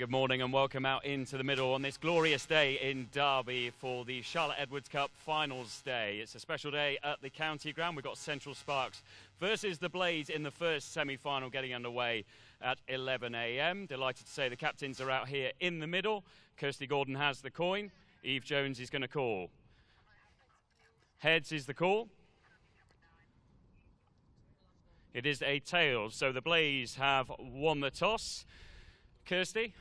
Good morning and welcome out into the middle on this glorious day in Derby for the Charlotte Edwards Cup Finals Day. It's a special day at the County Ground. We've got Central Sparks versus the Blades in the first semi-final getting underway at 11 a.m. Delighted to say the captains are out here in the middle. Kirsty Gordon has the coin. Eve Jones is going to call. Heads is the call. It is a tails, so the Blades have won the toss. Kirsty,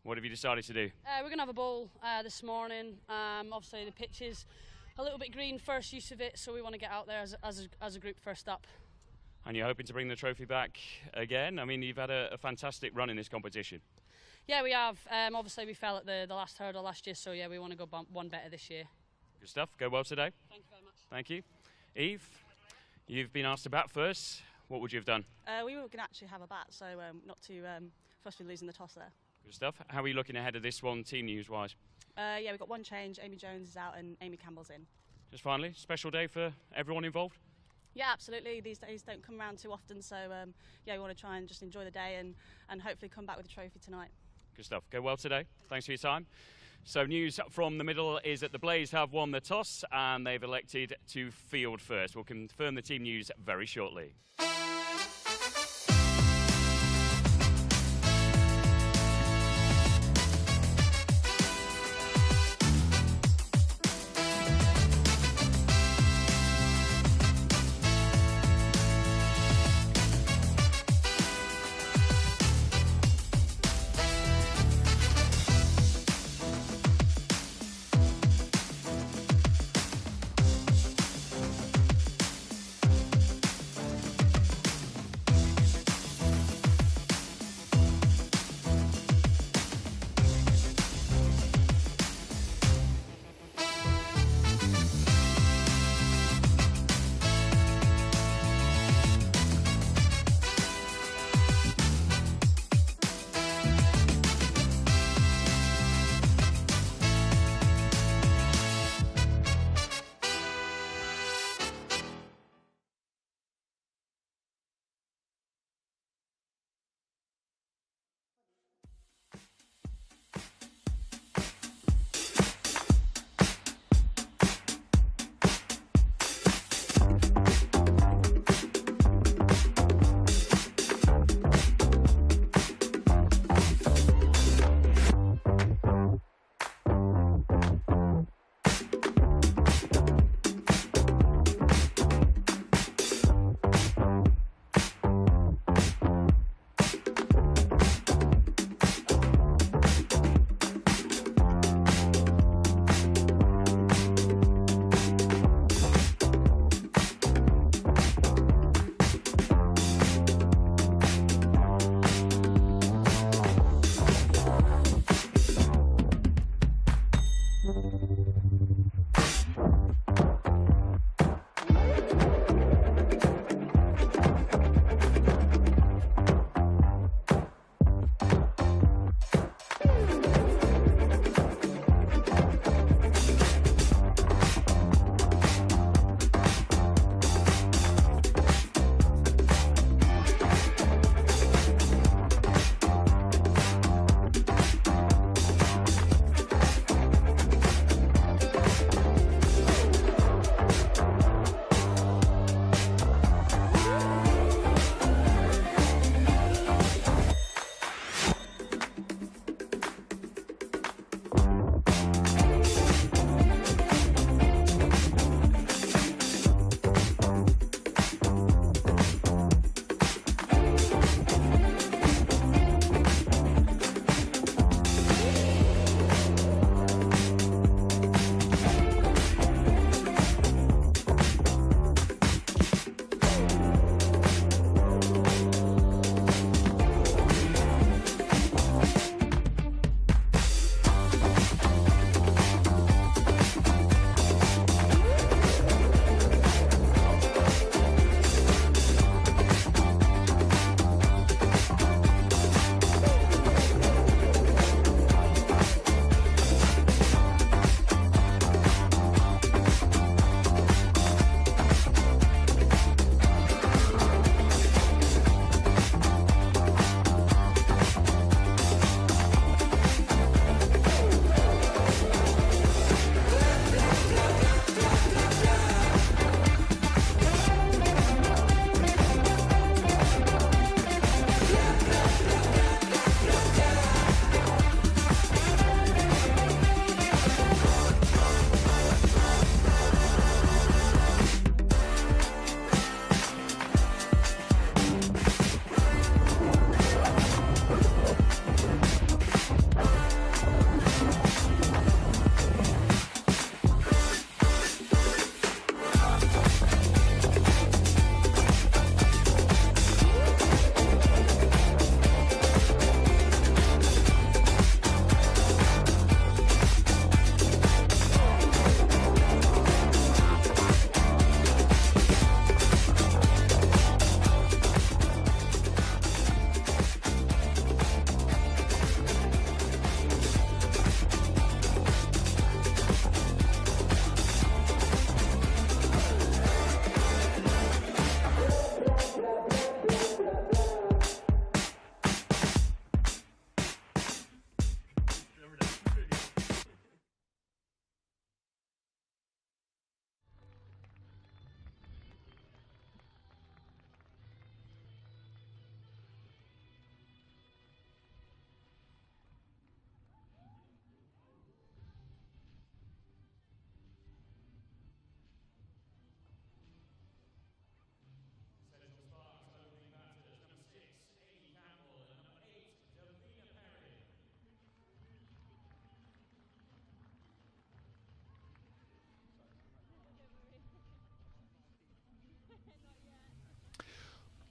what have you decided to do? We're going to have a bowl this morning. Obviously the pitch is a little bit green, first use of it, so we want to get out there as a group first up. And you're hoping to bring the trophy back again? I mean, you've had a fantastic run in this competition. Yeah, we have. Obviously we fell at the last hurdle last year, so yeah, we want to go one better this year. Good stuff. Go well today. Thank you very much. Thank you. Eve, you've been asked to bat first. What would you have done? We were going to actually have a bat, so not to first be losing the toss there. Good stuff. How are you looking ahead of this one, team news-wise? Yeah, we've got one change. Amy Jones is out and Amy Campbell's in. Just finally, special day for everyone involved? Yeah, absolutely. These days don't come around too often, so yeah, we want to try and just enjoy the day and hopefully come back with a trophy tonight. Good stuff. Go well today. Thanks for your time. So news from the middle is that the Blades have won the toss and they've elected to field first. We'll confirm the team news very shortly.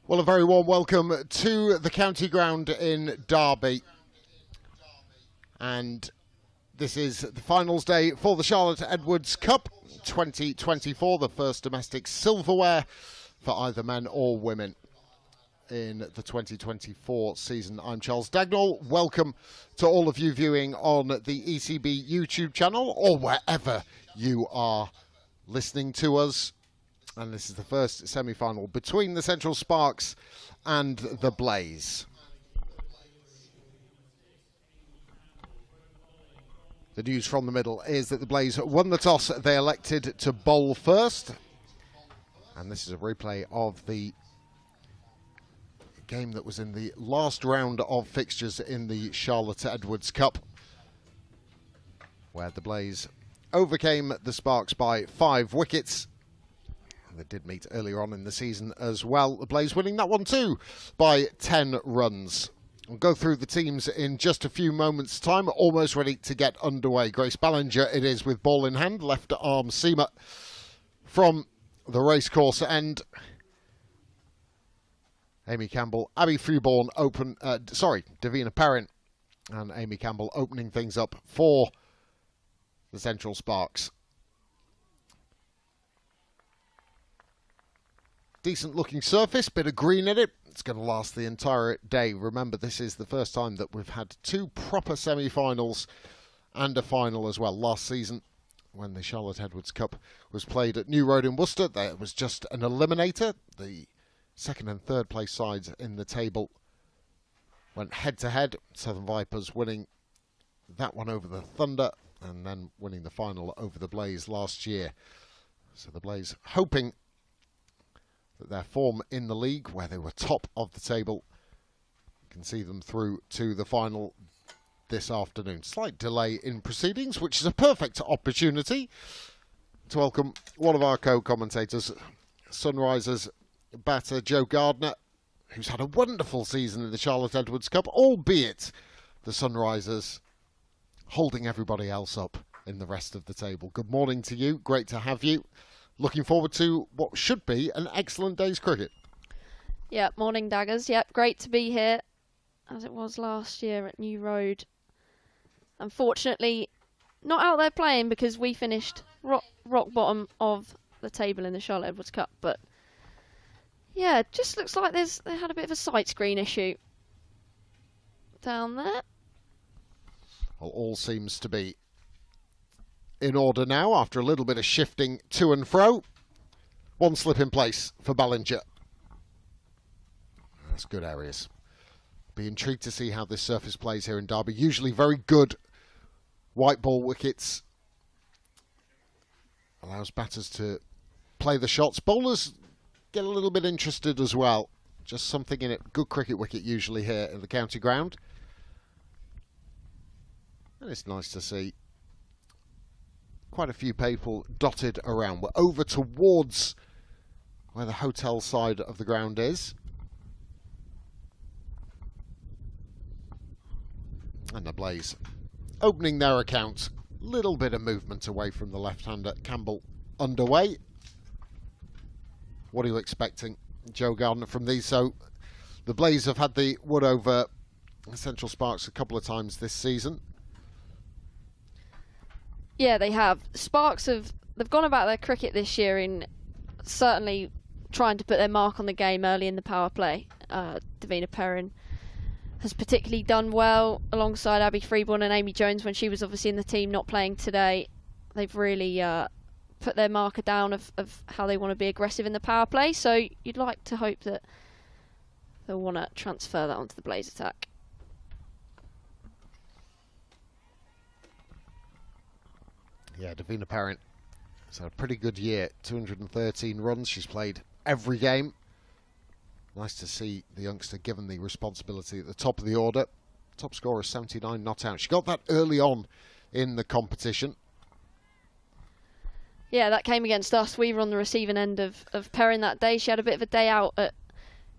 Well, a very warm welcome to the county ground in Derby. And this is the finals day for the Charlotte Edwards Cup 2024, the first domestic silverware for either men or women in the 2024 season. I'm Charles Dagnall. Welcome to all of you viewing on the ECB YouTube channel or wherever you are listening to us. And this is the first semi-final between the Central Sparks and the Blaze. The news from the middle is that the Blaze won the toss. They elected to bowl first. And this is a replay of the game that was in the last round of fixtures in the Charlotte Edwards Cup, where the Blaze overcame the Sparks by 5 wickets. They did meet earlier on in the season as well. The Blaze winning that one too by 10 runs. We'll go through the teams in just a few moments' time. Almost ready to get underway. Grace Ballinger it is with ball in hand. Left arm seamer from the racecourse end. Amy Campbell, Abby Freeborn Deina Perin and Amy Campbell opening things up for the Central Sparks. Decent looking surface, bit of green in it. It's going to last the entire day. Remember, this is the first time that we've had 2 proper semi-finals and a final as well. Last season, when the Charlotte Edwards Cup was played at New Road in Worcester, there was just an eliminator. The second and third place sides in the table went head-to-head. Southern Vipers winning that one over the Thunder and then winning the final over the Blaze last year. So the Blaze hoping that their form in the league, where they were top of the table, can see them through to the final this afternoon. Slight delay in proceedings, which is a perfect opportunity to welcome one of our co-commentators, Sunrisers batter Joe Gardner, who's had a wonderful season in the Charlotte Edwards Cup, albeit the Sunrisers holding everybody else up in the rest of the table. Good morning to you. Great to have you. Looking forward to what should be an excellent day's cricket. Yeah, morning Daggers. Yep, great to be here, as it was last year at New Road. Unfortunately, not out there playing because we finished rock bottom of the table in the Charlotte Edwards Cup. But yeah, it just looks like they had a bit of a sight screen issue down there. Well, all seems to be in order now after a little bit of shifting to and fro. One slip in place for Ballinger. That's good areas. Be intrigued to see how this surface plays here in Derby. Usually very good white ball wickets. Allows batters to play the shots. Bowlers get a little bit interested as well. Just something in it. Good cricket wicket usually here in the county ground. And it's nice to see quite a few people dotted around. We're over towards where the hotel side of the ground is. And the Blaze opening their account. Little bit of movement away from the left-hander. Campbell underway. What are you expecting, Joe Gardner, from these? So the Blaze have had the wood over Central Sparks a couple of times this season. Yeah, they have. Sparks they've gone about their cricket this year in certainly trying to put their mark on the game early in the power play. Deina Perin has particularly done well alongside Abby Freeborn and Amy Jones when she was obviously in the team, not playing today. They've really put their marker down of how they want to be aggressive in the power play. So you'd like to hope that they'll want to transfer that onto the Blaze attack. Yeah, Deina Perin has had a pretty good year. 213 runs. She's played every game. Nice to see the youngster given the responsibility at the top of the order. Top scorer 79 not out. She got that early on in the competition. Yeah, that came against us. We were on the receiving end of Perin that day. She had a bit of a day out at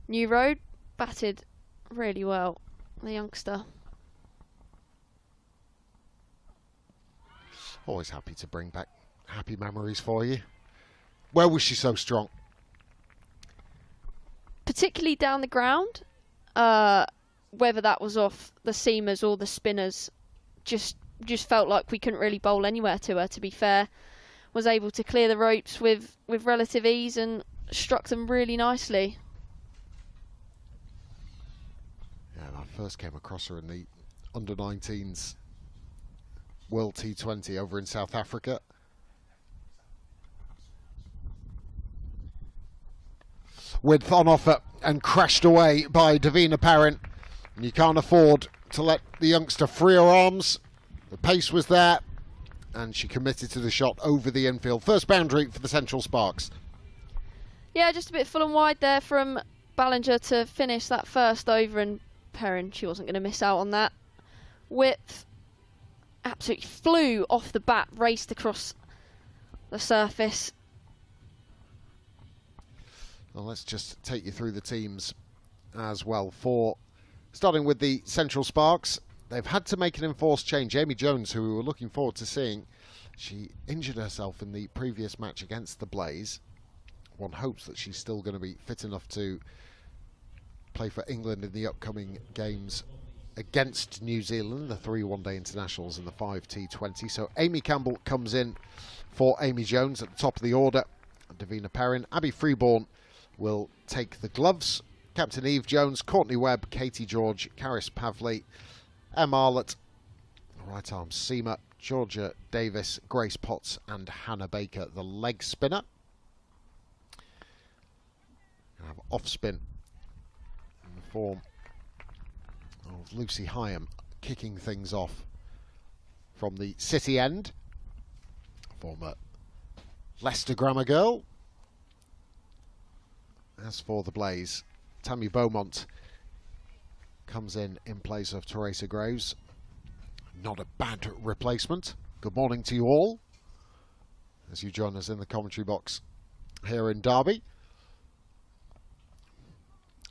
New Road. Batted really well, the youngster. Always happy to bring back happy memories for you. Where was she so strong? particularly down the ground. Whether that was off the seamers or the spinners, just felt like we couldn't really bowl anywhere to her, to be fair. Was able to clear the ropes with relative ease and struck them really nicely. Yeah, I first came across her in the under-19s World T20 over in South Africa. Width on offer and crashed away by Deina Perin. And you can't afford to let the youngster free her arms. The pace was there, and she committed to the shot over the infield. First boundary for the Central Sparks. Yeah, just a bit full and wide there from Ballinger to finish that first over, and Perin, she wasn't going to miss out on that. Width absolutely flew off the bat, raced across the surface. Well, let's just take you through the teams as well. Starting with the Central Sparks, they've had to make an enforced change. Amy Jones, who we were looking forward to seeing, she injured herself in the previous match against the Blaze. One hopes that she's still going to be fit enough to play for England in the upcoming games against New Zealand, the 3 one-day internationals and the 5 T20. So Amy Campbell comes in for Amy Jones at the top of the order. Deina Perin, Abby Freeborn will take the gloves. Captain Eve Jones, Courtney Webb, Katie George, Karis Pavley, Em Arlott, right arm seamer, Georgia Davis, Grace Potts and Hannah Baker, the leg spinner. Have off spin in the form of Lucy Hyam kicking things off from the City end. Former Leicester grammar girl. As for the Blaze, Tammy Beaumont comes in place of Teresa Groves. Not a bad replacement. Good morning to you all as you join us in the commentary box here in Derby.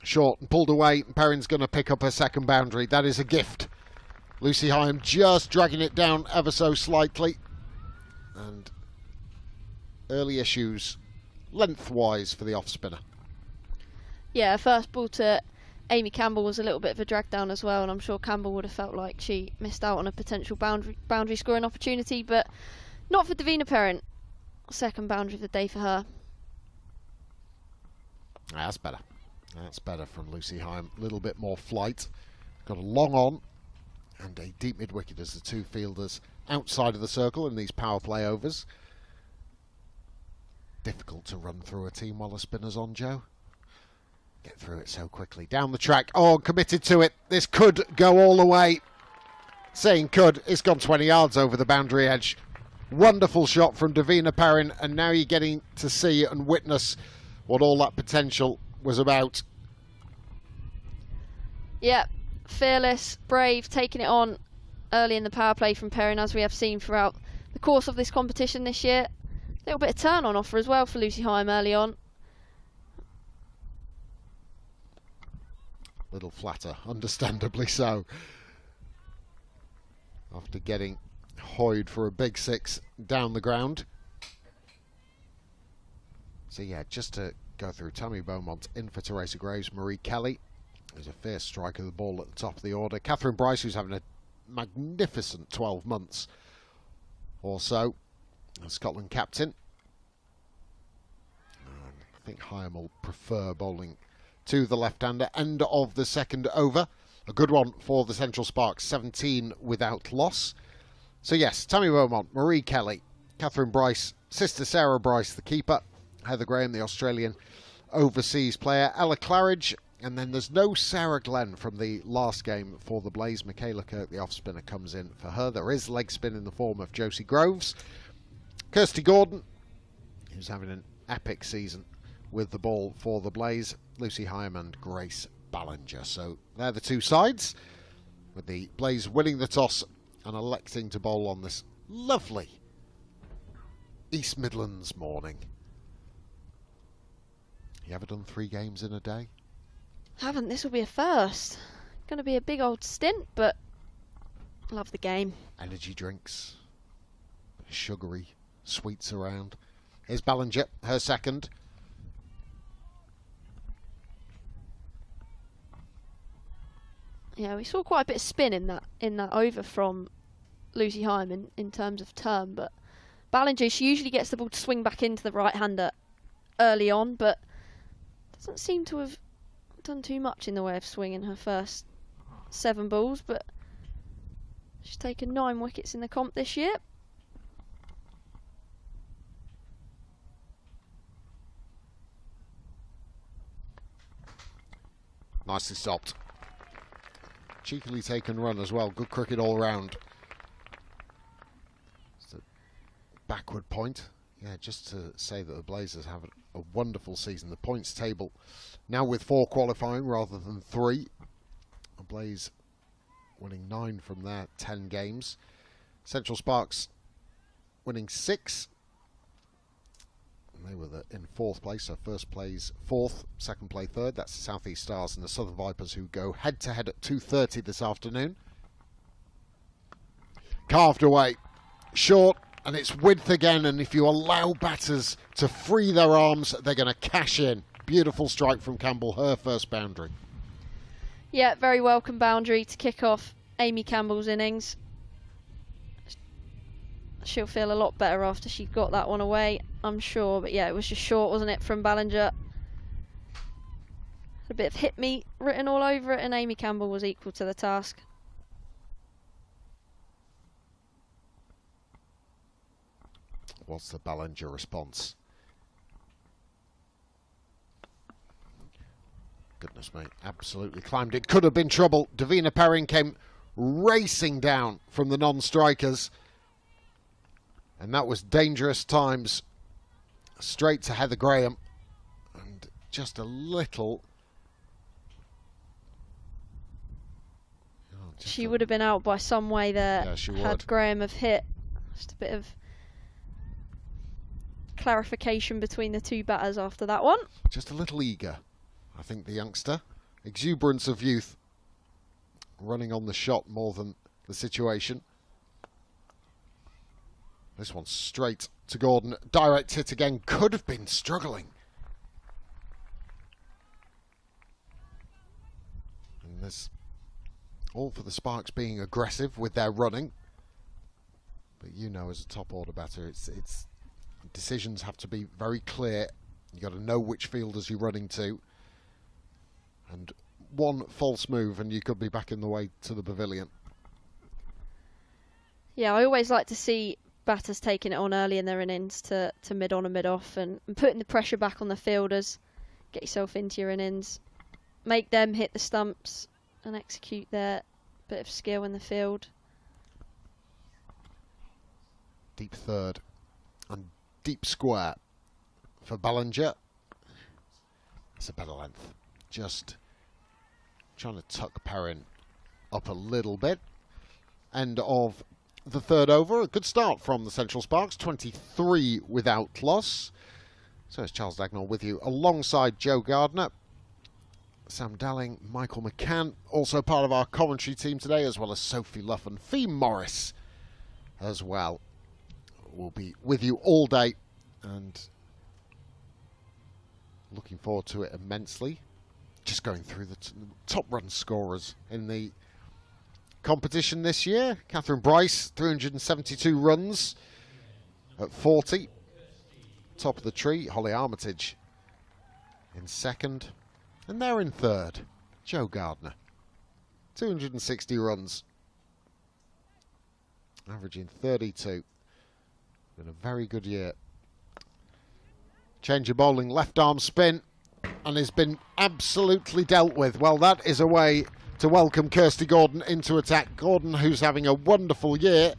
Short and pulled away. Perrin's going to pick up her second boundary. That is a gift. Lucy Hyam just dragging it down ever so slightly. And early issues lengthwise for the off spinner. Yeah, first ball to Amy Campbell was a little bit of a drag down as well, and I'm sure Campbell would have felt like she missed out on a potential boundary scoring opportunity, but not for Deina Perin. Second boundary of the day for her. That's better. That's better from Lucy Hyam. A little bit more flight. Got a long on and a deep mid-wicket as the two fielders outside of the circle in these power play overs. Difficult to run through a team while a spinner's on, Joe. Get through it so quickly. Down the track. Oh, committed to it. This could go all the way. Saying could. It's gone 20 yards over the boundary edge. Wonderful shot from Deina Perin, and now you're getting to see and witness what all that potential was about. Yeah, fearless, brave, taking it on early in the power play from Perin, as we have seen throughout the course of this competition this year. A little bit of turn on offer as well for Lucy Hyam early on. Little flatter, understandably so. After getting hoyed for a big six down the ground. So yeah, just to go through, Tammy Beaumont in for Teresa Groves, Marie Kelly, who's a fierce striker of the ball at the top of the order, Katherine Bryce, who's having a magnificent 12 months or so, as Scotland captain. And I think Hyam will prefer bowling to the left-hander. End of the second over. A good one for the Central Sparks, 17 without loss. So yes, Tammy Beaumont, Marie Kelly, Katherine Bryce, sister Sarah Bryce, the keeper, Heather Graham, the Australian overseas player, Ella Claridge, and then there's no Sarah Glenn from the last game for the Blaze. Michaela Kirk, the off-spinner, comes in for her. There is leg spin in the form of Josie Groves. Kirsty Gordon, who's having an epic season with the ball for the Blaze. Lucy Hyam and Grace Ballinger. So they're the two sides, with the Blaze winning the toss and electing to bowl on this lovely East Midlands morning. You ever done 3 games in a day? Haven't. This will be a first. Going to be a big old stint, but love the game. Energy drinks, sugary sweets around. Here's Ballinger, her second. Yeah, we saw quite a bit of spin in that over from Lucy Hyman in terms of turn, but Ballinger, she usually gets the ball to swing back into the right-hander early on, but doesn't seem to have done too much in the way of swinging her first 7 balls, but she's taken 9 wickets in the comp this year. Nicely stopped. Cheekily taken run as well. Good cricket all round. It's a backward point. Yeah, just to say that the Blazers have a wonderful season. The points table now with 4 qualifying rather than 3. The Blaze winning 9 from their 10 games. Central Sparks winning 6. And they were in 4th place, so first plays 4th, second play 3rd. That's the South East Stars and the Southern Vipers, who go head-to-head at 2:30 this afternoon. Carved away. Short, and it's width again, and if you allow batters to free their arms, they're going to cash in. Beautiful strike from Campbell, her first boundary. Yeah, very welcome boundary to kick off Amy Campbell's innings. She'll feel a lot better after she got that one away, I'm sure. But yeah, it was just short, wasn't it, from Ballinger? A bit of hit me written all over it, and Amy Campbell was equal to the task. What's the Ballinger response? Goodness me, absolutely climbed it. Could have been trouble. Deina Perin came racing down from the non-strikers. And that was dangerous times. Straight to Heather Graham. And just a little... She would have been out by some way there. Yeah, she had would. Graham have hit. Just a bit of clarification between the 2 batters after that one. Just a little eager, I think, the youngster. Exuberance of youth. Running on the shot more than the situation. This one straight to Gordon. Direct hit again. Could have been struggling. And there's all for the Sparks being aggressive with their running. But you know, as a top order batter, it's decisions have to be very clear. You got to know which fielders you're running to. And one false move and you could be back in the way to the pavilion. Yeah, I always like to see batters taking it on early in their innings to mid-on and mid-off and putting the pressure back on the fielders. Get yourself into your innings. Make them hit the stumps and execute their bit of skill in the field. Deep third and deep square for Ballinger. It's a better length. Just trying to tuck Perin up a little bit. End of the 3rd over. A good start from the Central Sparks. 23 without loss. So it's Charles Dagnall with you alongside Joe Gardner, Sam Dalling, Michael McCann, also part of our commentary team today, as well as Sophie Luff and Fee Morris as well. We'll be with you all day and looking forward to it immensely. Just going through the top run scorers in the competition this year. Katherine Bryce, 372 runs at 40. Top of the tree, Holly Armitage in 2nd. And they're in 3rd, Joe Gardner. 260 runs. Averaging 32. Been a very good year. Change of bowling, left arm spin. And has been absolutely dealt with. Well, that is a way to welcome Kirsty Gordon into attack. Gordon, who's having a wonderful year,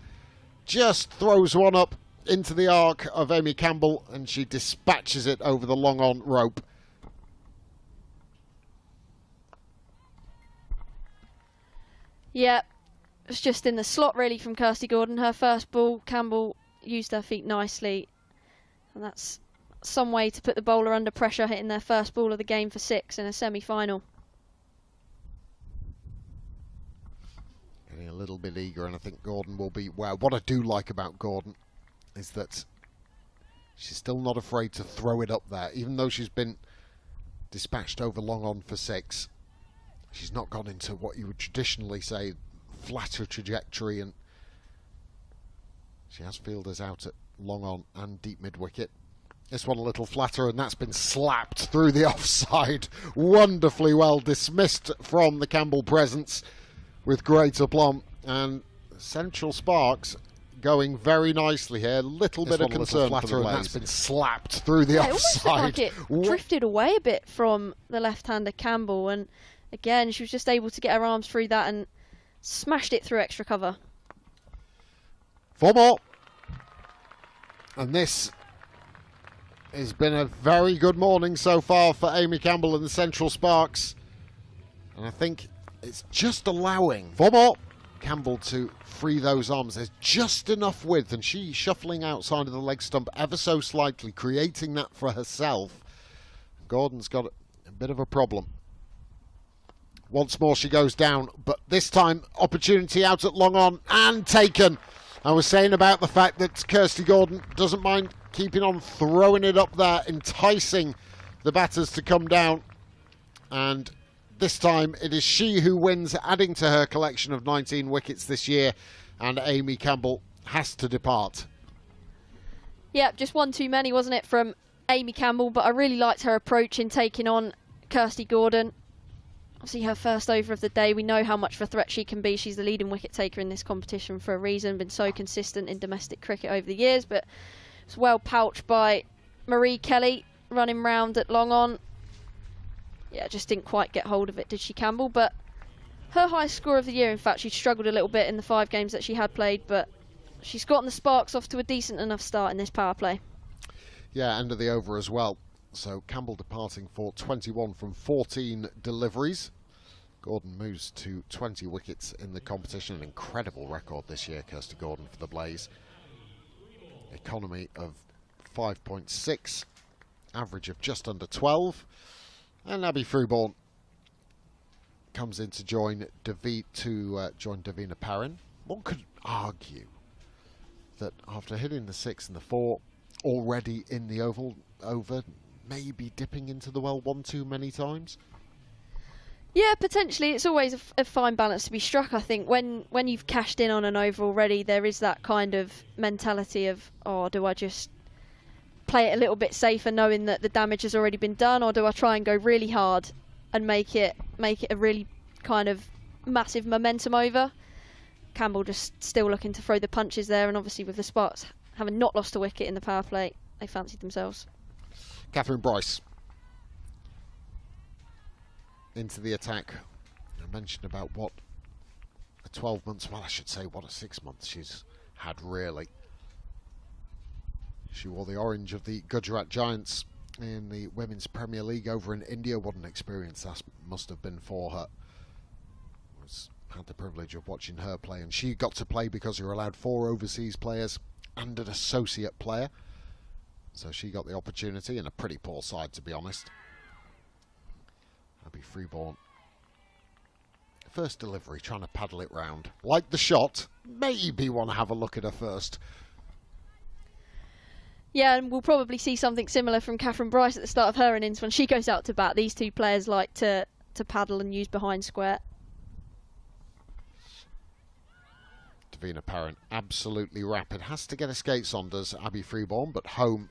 just throws one up into the arc of Amy Campbell and she dispatches it over the long on rope. Yeah, it was just in the slot really from Kirsty Gordon. Her first ball, Campbell used her feet nicely, and that's some way to put the bowler under pressure, hitting their first ball of the game for 6 in a semi-final. Getting a little bit eager, and I think Gordon will be... Well, what I do like about Gordon is that she's still not afraid to throw it up there, even though she's been dispatched over long on for 6. She's not gone into what you would traditionally say flatter trajectory, and she has fielders out at long on and deep mid wicket. This one a little flatter, and that's been slapped through the offside. Wonderfully well dismissed from the Campbell presence with great aplomb. And Central Sparks going very nicely here. Little bit of concern flatter, and that's been slapped through the offside. It almost looked like it drifted away a bit from the left-hander Campbell, and again she was just able to get her arms through that and smashed it through extra cover. 4 more. And this has been a very good morning so far for Amy Campbell and the Central Sparks. And I think it's just allowing 4 more. Campbell to free those arms. There's just enough width, and she's shuffling outside of the leg stump ever so slightly, creating that for herself. Gordon's got a bit of a problem. Once more she goes down, but this time opportunity out at long on and taken. I was saying about the fact that Kirsty Gordon doesn't mind keeping on throwing it up there, enticing the batters to come down. And this time it is she who wins, adding to her collection of 19 wickets this year, and Amy Campbell has to depart. Yeah, just one too many, wasn't it, from Amy Campbell, but I really liked her approach in taking on Kirsty Gordon. Obviously her first over of the day, we know how much of a threat she can be. She's the leading wicket taker in this competition for a reason, been so consistent in domestic cricket over the years, but it's well pouched by Marie Kelly, running round at long on. Yeah, just didn't quite get hold of it, did she, Campbell? But her highest score of the year, in fact, she struggled a little bit in the 5 games that she had played, but she's gotten the Sparks off to a decent enough start in this power play. Yeah, end of the over as well. So Campbell departing for 21 from 14 deliveries. Gordon moves to 20 wickets in the competition. An incredible record this year, Kirsty Gordon, for the Blaze. Economy of 5.6, average of just under 12. And Abby Freeborn comes in to join Deina Perin. One could argue that after hitting the 6 and the 4, already in the over, maybe dipping into the well one too many times. Yeah, potentially. It's always a fine balance to be struck. I think when you've cashed in on an over already, there is that kind of mentality of, oh, do I just play it a little bit safer knowing that the damage has already been done, or do I try and go really hard and make it a really kind of massive momentum over? Campbell just still looking to throw the punches there, and obviously with the Sparks having not lost a wicket in the power play, they fancied themselves. Katherine Bryce into the attack. I mentioned about what a 12 months, well I should say what a 6 months she's had really. She wore the orange of the Gujarat Giants in the Women's Premier League over in India. What an experience that must have been for her. Had the privilege of watching her play, and she got to play because you're allowed 4 overseas players and an associate player. So she got the opportunity in a pretty poor side, to be honest. Abby Freeborn. First delivery, trying to paddle it round. Like the shot, maybe want to have a look at her first. Yeah, and we'll probably see something similar from Katherine Bryce at the start of her innings when she goes out to bat. These two players like to paddle and use behind square. Deina Perin, absolutely rapid. Has to get her skates on, does Abby Freeborn, but home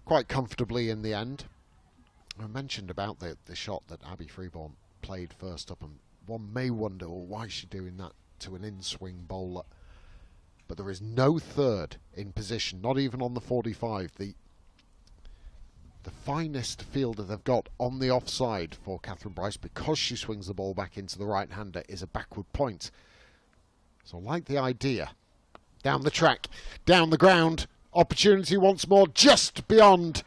quite comfortably in the end. I mentioned about the shot that Abby Freeborn played first up, and one may wonder, well, why is she doing that to an in-swing bowler? But there is no third in position, not even on the 45. The finest fielder they've got on the offside for Katherine Bryce, because she swings the ball back into the right-hander, is a backward point. So I like the idea. Down the track, down the ground, opportunity once more, just beyond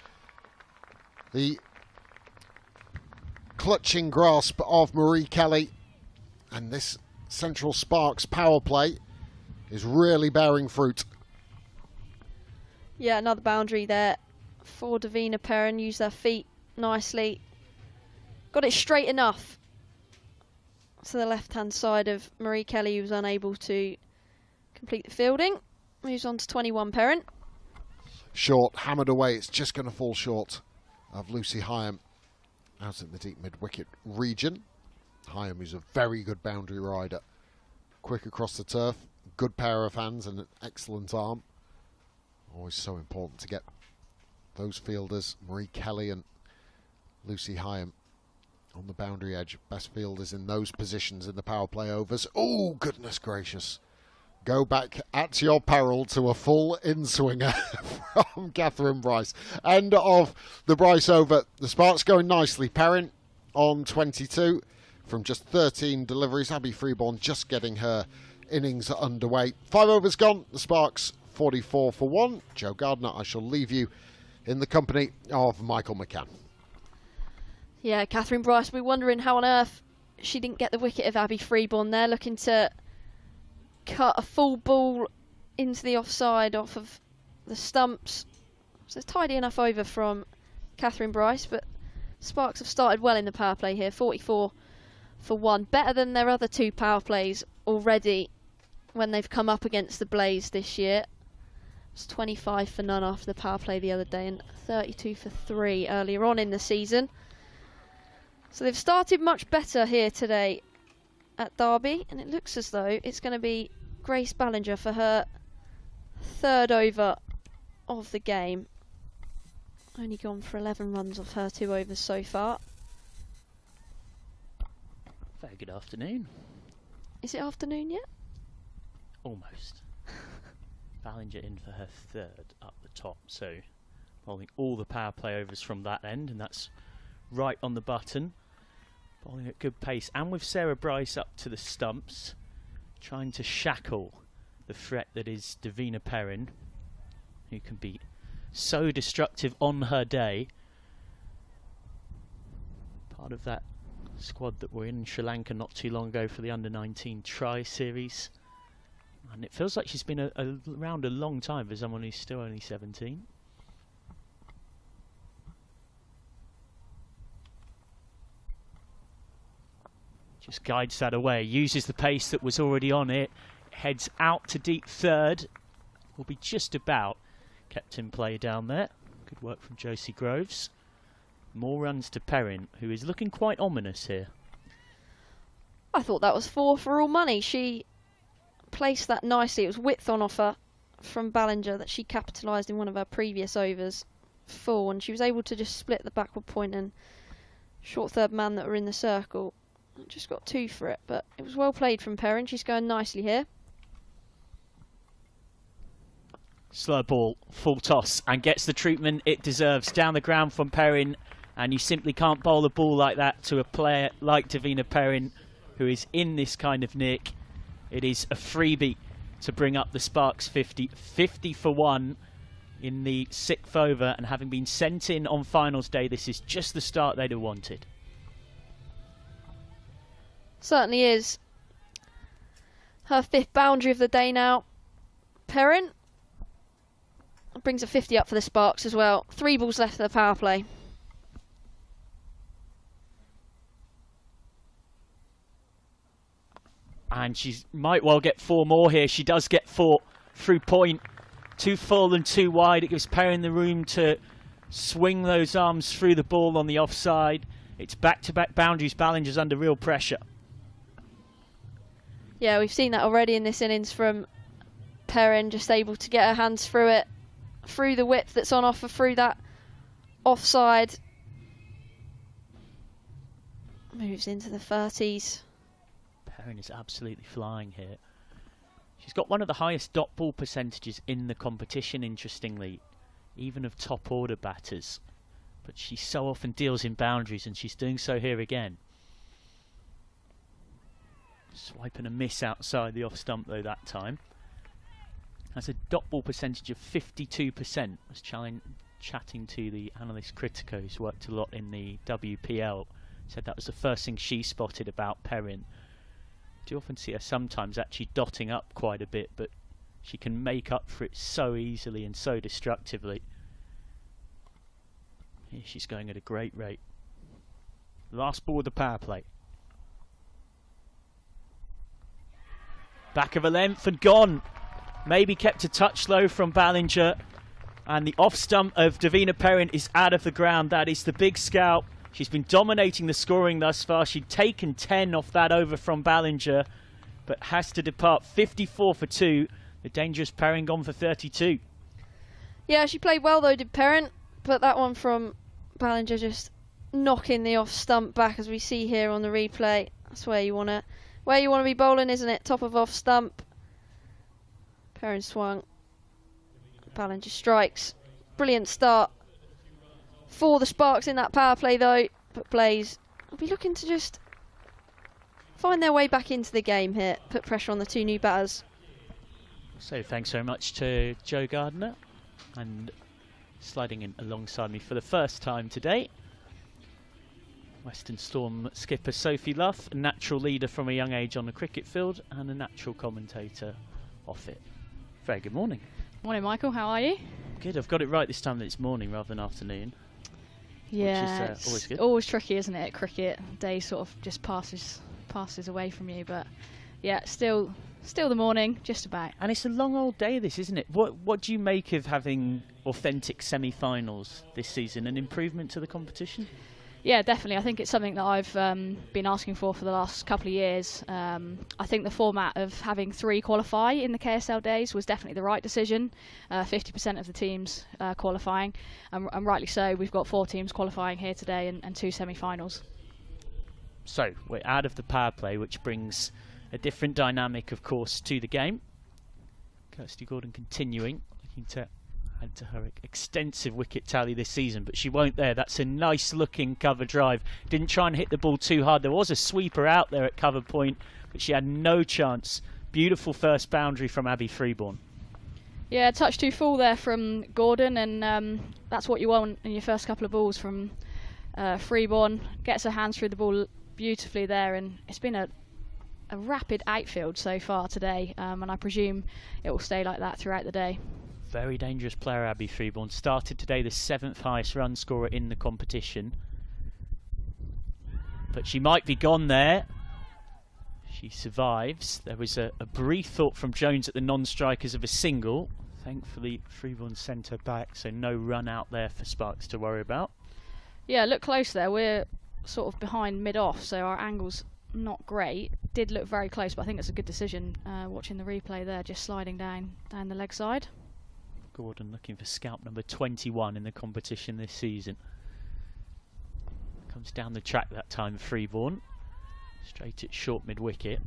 the clutching grasp of Marie Kelly. And this Central Sparks power play is really bearing fruit. Yeah, another boundary there for Deina Perin. Used their feet nicely. Got it straight enough to the left-hand side of Marie Kelly, who was unable to complete the fielding. Moves on to 21 Perin. Short, hammered away. It's just going to fall short of Lucy Hyam out in the deep mid-wicket region. Hyam, who's a very good boundary rider. Quick across the turf, good pair of hands and an excellent arm. Always so important to get those fielders, Marie Kelly and Lucy Hyam, on the boundary edge. Best fielders in those positions in the power play overs. Oh, goodness gracious. Go back at your peril to a full in-swinger from Katherine Bryce. End of the Bryce over. The Sparks going nicely. Perin on 22 from just 13 deliveries. Abby Freeborn just getting her innings underway. 5 overs gone. The Sparks 44 for 1. Joe Gardner, I shall leave you in the company of Michael McCann. Yeah, Katherine Bryce, we're wondering how on earth she didn't get the wicket of Abby Freeborn there, looking to cut a full ball into the offside off of the stumps. So it's tidy enough over from Katherine Bryce, but Sparks have started well in the power play here, 44 for 1. Better than their other 2 power plays already when they've come up against the Blaze this year. It's 25 for none after the power play the other day and 32 for 3 earlier on in the season. So they've started much better here today at Derby, and it looks as though it's going to be Grace Ballinger for her 3rd over of the game. Only gone for 11 runs off her 2 overs so far. Very good afternoon. Is it afternoon yet? Almost. Ballinger in for her 3rd up the top, so bowling all the power play overs from that end, and that's right on the button. Bowling at good pace, and with Sarah Bryce up to the stumps, trying to shackle the threat that is Deina Perin, who can be so destructive on her day. Part of that squad that were in Sri Lanka not too long ago for the under-19 tri-series. And it feels like she's been around a long time for someone who's still only 17. Just guides that away, uses the pace that was already on it, heads out to deep 3rd. Will be just about kept in play down there. Good work from Josie Groves. More runs to Perin, who is looking quite ominous here. I thought that was 4 for all money. She placed that nicely. It was width on offer from Ballinger that she capitalised in one of her previous overs. 4, and she was able to just split the backward point and short 3rd man that were in the circle. Just got 2 for it, but it was well played from Perin. She's going nicely here. Slow ball, full toss, and gets the treatment it deserves down the ground from Perin, and you simply can't bowl a ball like that to a player like Deina Perin, who is in this kind of nick. It is a freebie to bring up the Sparks 50 for 1 in the 6th over, and having been sent in on finals day, this is just the start they'd have wanted. Certainly is. Her 5th boundary of the day now. Perin brings a 50 up for the Sparks as well. 3 balls left of the power play. And she might well get 4 more here. She does get 4 through point. 2 full and 2 wide. It gives Perin the room to swing those arms through the ball on the offside. It's back-to-back boundaries. Ballinger's under real pressure. Yeah, we've seen that already in this innings from Perin, just able to get her hands through it, through the width that's on offer, through that offside. Moves into the 30s. Perin is absolutely flying here. She's got one of the highest dot ball percentages in the competition, interestingly, even of top order batters. But she so often deals in boundaries, and she's doing so here again. Swipe and a miss outside the off stump though that time. Has a dot ball percentage of 52%. I was chatting to the analyst Critico, who's worked a lot in the WPL. Said that was the first thing she spotted about Perin. Do often see her sometimes actually dotting up quite a bit, but she can make up for it so easily and so destructively. Here she's going at a great rate. Last ball of the power play. Back of a length and gone. Maybe kept a touch low from Ballinger. And the off stump of Deina Perin is out of the ground. That is the big scout She's been dominating the scoring thus far. She'd taken 10 off that over from Ballinger, but has to depart 54 for 2. The dangerous Perin gone for 32. Yeah, she played well though, did Perin, but that one from Ballinger just knocking the off stump back, as we see here on the replay. That's where you want to be bowling, isn't it? Top of off stump. Perin swung. Ballinger strikes. Brilliant start for the Sparks in that power play though, but Blaze will be looking to just find their way back into the game here, put pressure on the two new batters. So thanks very much to Joe Gardner, and sliding in alongside me for the first time today, Western Storm skipper Sophie Luff, a natural leader from a young age on the cricket field and a natural commentator off it. Very good morning. Morning, Michael. How are you? Good. I've got it right this time that it's morning rather than afternoon. Yeah, which is always good. Always tricky, isn't it? Cricket day sort of just passes away from you, but yeah, still the morning, just about. And it's a long old day, this, isn't it? What do you make of having authentic semi-finals this season? An improvement to the competition? Yeah, definitely. I think it's something that I've been asking for the last couple of years. I think the format of having 3 qualify in the KSL days was definitely the right decision. 50% of the teams qualifying, and rightly so. We've got 4 teams qualifying here today and 2 semi-finals. So we're out of the power play, which brings a different dynamic, of course, to the game. Kirsty Gordon continuing, looking to add to her extensive wicket tally this season, but she won't there. That's a nice looking cover drive. Didn't try and hit the ball too hard. There was a sweeper out there at cover point, but she had no chance. Beautiful first boundary from Abby Freeborn. Yeah, touch too full there from Gordon, and that's what you want in your first couple of balls from Freeborn. Gets her hands through the ball beautifully there, and it's been a rapid outfield so far today, and I presume it will stay like that throughout the day. Very dangerous player, Abby Freeborn. Started today the 7th highest run scorer in the competition. But she might be gone there. She survives. There was a brief thought from Jones at the non-strikers of a single. Thankfully, Freeborn sent her back, so no run out there for Sparks to worry about. Yeah, look close there. We're sort of behind mid-off, so our angle's not great. Did look very close, but I think it's a good decision watching the replay there, just sliding down the leg side. Gordon looking for scalp number 21 in the competition this season. Comes down the track that time, Freeborn. Straight at short mid-wicket.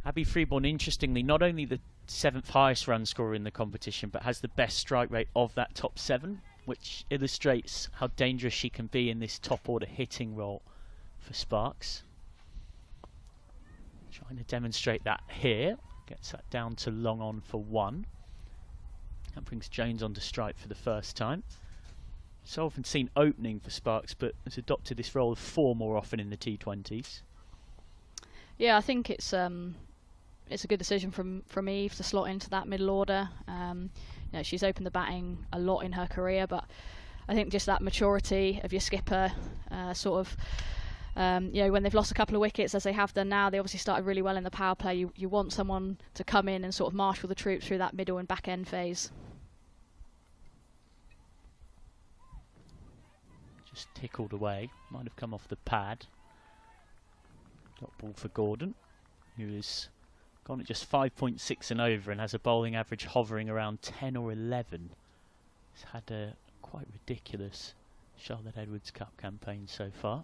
Abby Freeborn, interestingly, not only the 7th highest run scorer in the competition, but has the best strike rate of that top 7, which illustrates how dangerous she can be in this top order hitting role for Sparks. Trying to demonstrate that here. Gets that down to long on for 1. That brings Jones onto strike for the first time. So often seen opening for Sparks, but has adopted this role of 4 more often in the T20s. Yeah, I think it's a good decision from Eve to slot into that middle order. She's opened the batting a lot in her career, but I think just that maturity of your skipper, when they've lost a couple of wickets, as they have done now, they obviously started really well in the power play. You want someone to come in and sort of marshal the troops through that middle and back end phase. Just tickled away, might have come off the pad. Dot ball for Gordon, who has gone at just 5.6 and over and has a bowling average hovering around 10 or 11. He's had a quite ridiculous Charlotte Edwards Cup campaign so far.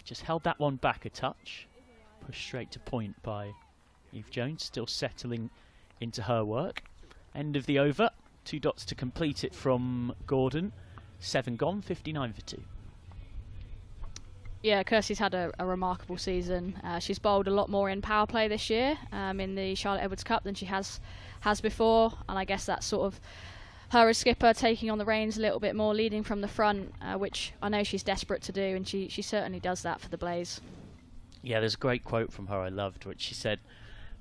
Just held that one back a touch. Pushed straight to point by Eve Jones, still settling into her work. End of the over. 2 dots to complete it from Gordon. 7 gone, 59 for 2. Yeah, Kirsty's had a remarkable season. She's bowled a lot more in power play this year in the Charlotte Edwards Cup than she has before, and I guess that's sort of her as skipper taking on the reins a little bit more, leading from the front, which I know she's desperate to do, and she certainly does that for the Blaze. Yeah, there's a great quote from her I loved, which she said,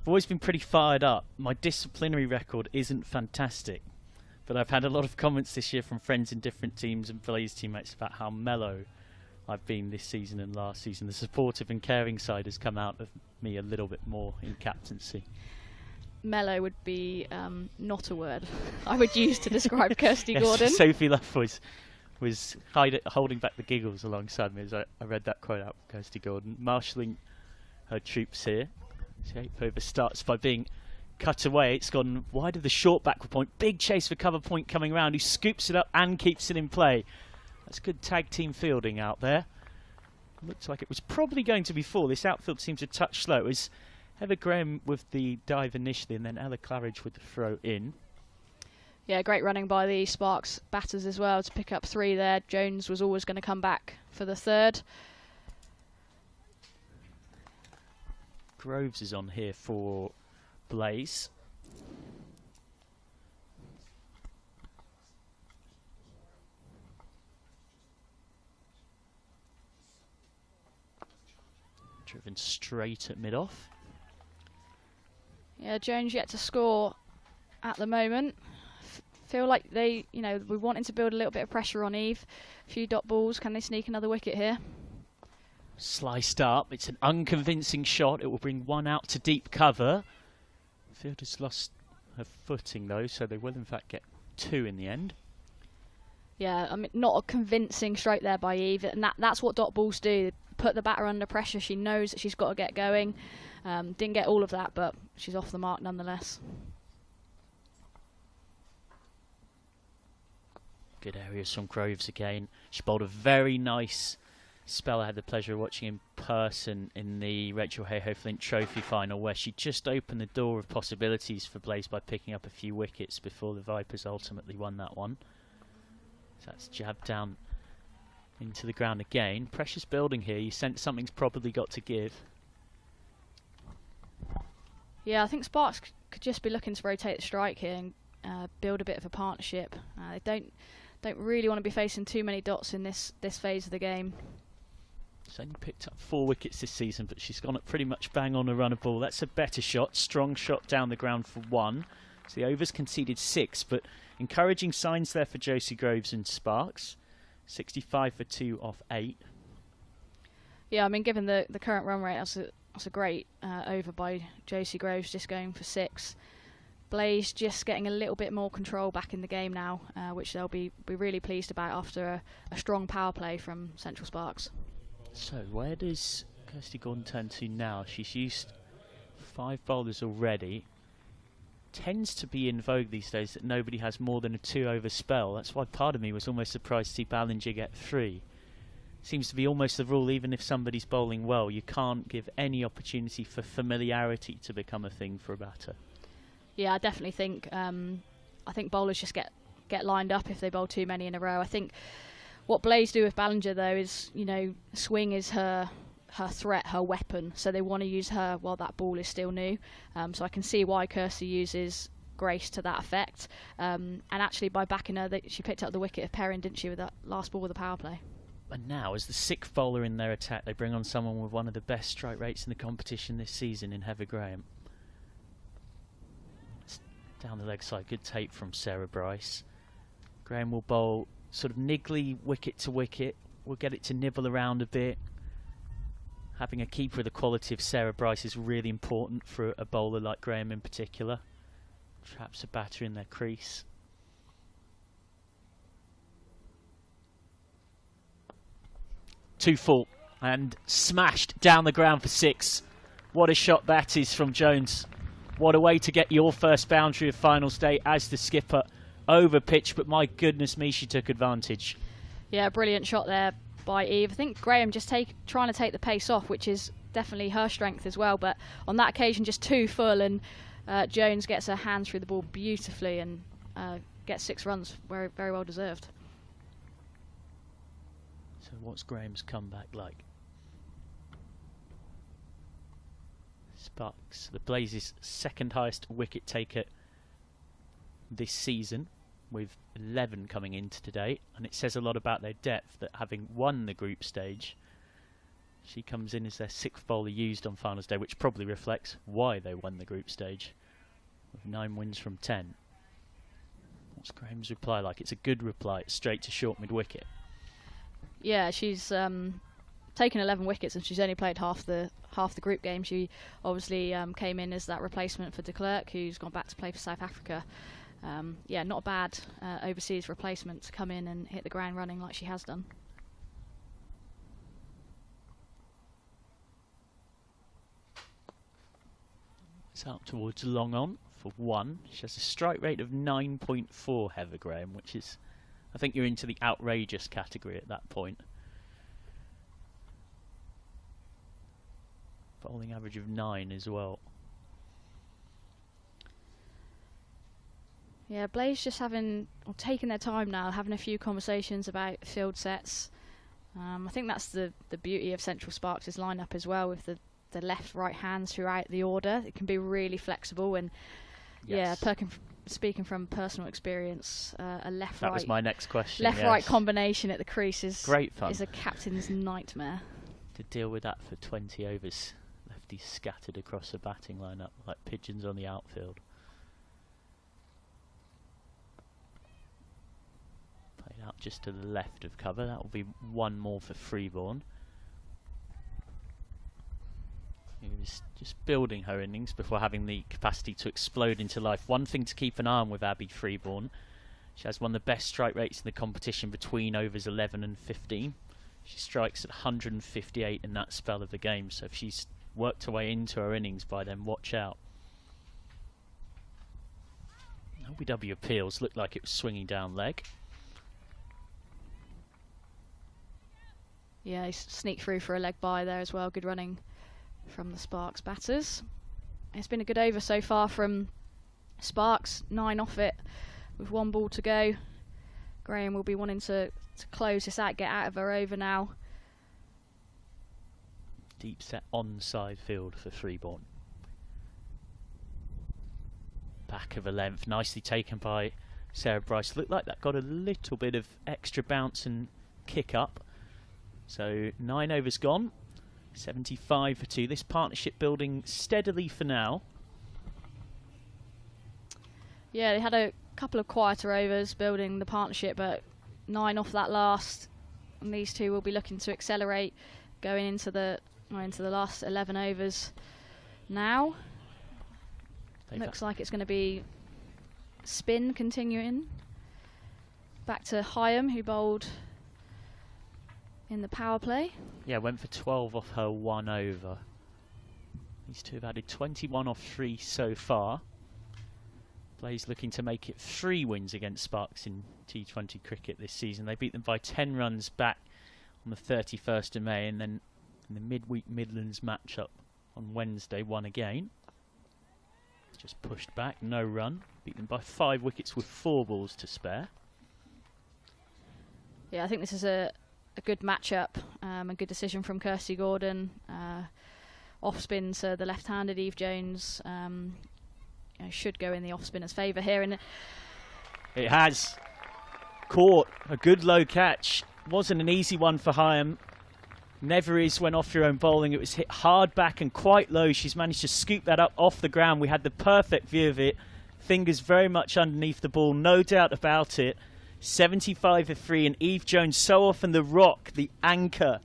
"I've always been pretty fired up. My disciplinary record isn't fantastic, but I've had a lot of comments this year from friends in different teams and Blaze teammates about how mellow I've been this season and last season. The supportive and caring side has come out of me a little bit more in captaincy." Mellow would be not a word I would use to describe Kirsty Gordon. Sophie Luff was was holding back the giggles alongside me as I read that quote out from Kirsty Gordon. Marshalling her troops here. 8th over starts by being cut away. It's gone wide of the short backward point. Big chase for cover point coming around, who scoops it up and keeps it in play. That's good tag team fielding out there. Looks like it was probably going to be 4. This outfield seems a touch slow. It was Heather Graham with the dive initially and then Ella Claridge with the throw in. Yeah, great running by the Sparks batters as well to pick up 3 there. Jones was always going to come back for the 3rd. Groves is on here for Blaze. Driven straight at mid-off. Yeah, Jones yet to score at the moment. Feel like they, we're wanting to build a little bit of pressure on Eve. A few dot balls. Can they sneak another wicket here? Sliced up. It's an unconvincing shot. It will bring 1 out to deep cover. Fielder's lost her footing though, so they will in fact get 2 in the end. Yeah, I mean, not a convincing stroke there by Eve, and that's what dot balls do. Put the batter under pressure. She knows that she's got to get going. Didn't get all of that, but she's off the mark nonetheless. Good areas from Groves again. She bowled a very nice spell. I had the pleasure of watching in person in the Rachel Hayhoe Flint Trophy final, where she just opened the door of possibilities for Blaze by picking up a few wickets before the Vipers ultimately won that one. So that's jabbed down into the ground again. Pressure's building here. You sense something's probably got to give. Yeah, I think Sparks could just be looking to rotate the strike here and build a bit of a partnership. They don't really want to be facing too many dots in this phase of the game. She's only picked up 4 wickets this season, but she's gone at pretty much bang on a run of ball. That's a better shot. Strong shot down the ground for 1. So the overs conceded 6, but encouraging signs there for Josie Groves and Sparks. 65 for 2 off 8. Yeah, I mean, given the current run rate, that's a great over by Josie Groves, just going for 6. Blaze just getting a little bit more control back in the game now, which they'll be really pleased about after a strong power play from Central Sparks. So where does Kirsty Gordon turn to now? She's used 5 bowlers already. Tends to be in vogue these days that nobody has more than a 2-over spell. That's why part of me was almost surprised to see Ballinger get 3. Seems to be almost the rule, even if somebody's bowling well. You can't give any opportunity for familiarity to become a thing for a batter. Yeah, I definitely think I think bowlers just get lined up if they bowl too many in a row. I think what Blaze do with Ballinger though is, swing is her threat, her weapon, so they want to use her while that ball is still new. So I can see why Kirsty uses Grace to that effect. And actually by backing her, she picked up the wicket of Perin, didn't she, with that last ball with the power play. And now, as the 6th bowler in their attack, they bring on someone with one of the best strike rates in the competition this season in Heather Graham. Down the leg side, good tape from Sarah Bryce. Graham will bowl sort of niggly wicket to wicket. We'll get it to nibble around a bit. Having a keeper of the quality of Sarah Bryce is really important for a bowler like Graham in particular. Traps a batter in their crease. Two full and smashed down the ground for 6. What a shot that is from Jones. What a way to get your first boundary of finals day as the skipper over pitch, but my goodness me, she took advantage. Yeah, brilliant shot there by Eve. I think Graham just trying to take the pace off, which is definitely her strength as well, but on that occasion just 2 full, and Jones gets her hands through the ball beautifully and gets 6 runs, very, very well deserved. So what's Graham's comeback like? Sparks, the Blazes' 2nd highest wicket taker this season, with 11 coming into today, and it says a lot about their depth that having won the group stage, she comes in as their 6th bowler used on finals day, which probably reflects why they won the group stage, with 9 wins from 10. What's Graham's reply like? It's a good reply. It's straight to short mid-wicket. Yeah, she's taken 11 wickets and she's only played half the group game. She obviously came in as that replacement for de Klerk, who's gone back to play for South Africa. yeah, not a bad overseas replacement to come in and hit the ground running like she has done. It's out towards long on for 1. She has a strike rate of 9.4, Heather Graham, which is, I think you're into the outrageous category at that point. Bowling average of 9 as well. Yeah, Blaze just taking their time now, having a few conversations about field sets. I think that's the beauty of Central Sparks' lineup as well, with the left-right hands throughout the order. It can be really flexible, and yes. Yeah, speaking from personal experience, a left-right. That was my next question. Left-right combination at the crease is great fun. Is a captain's nightmare. To deal with that for 20 overs, lefties scattered across the batting lineup like pigeons on the outfield. Played out just to the left of cover. That will be 1 more for Freeborn. He was just building her innings before having the capacity to explode into life. One thing to keep an eye on with Abby Freeborn, she has one of the best strike rates in the competition between overs 11 and 15. She strikes at 158 in that spell of the game, so if she's worked her way into her innings by then, watch out. LBW appeals looked like it was swinging down leg. Yeah, he sneaked through for a leg bye there as well. Good running from the Sparks batters. It's been a good over so far from Sparks, 9 off it with 1 ball to go. Graham will be wanting to close this out, get out of her over now. Deep set onside field for Freeborn. Back of a length, nicely taken by Sarah Bryce. Looked like that got a little bit of extra bounce and kick up. So 9 overs gone. 75 for 2. This partnership building steadily for now. Yeah, they had a couple of quieter overs building the partnership, but 9 off that last, and these two will be looking to accelerate going into the last 11 overs now. Looks like it's going to be spin continuing. Back to Hyam, who bowled in the power play. Yeah, went for 12 off her 1 over. These two have added 21 off 3 so far. Blaze looking to make it 3 wins against Sparks in T20 cricket this season. They beat them by 10 runs back on the 31st of May, and then in the midweek Midlands matchup on Wednesday, won again. Just pushed back, no run. Beat them by 5 wickets with 4 balls to spare. Yeah, I think this is a good matchup, a good decision from Kirsty Gordon. Off spin to the left-handed Eve Jones should go in the off spinner's favour here. And it has caught a good low catch. Wasn't an easy one for Hyam. Never is when off your own bowling. It was hit hard back and quite low. She's managed to scoop that up off the ground. We had the perfect view of it. Fingers very much underneath the ball, no doubt about it. 75 for 3, and Eve Jones, so often the rock, the anchor,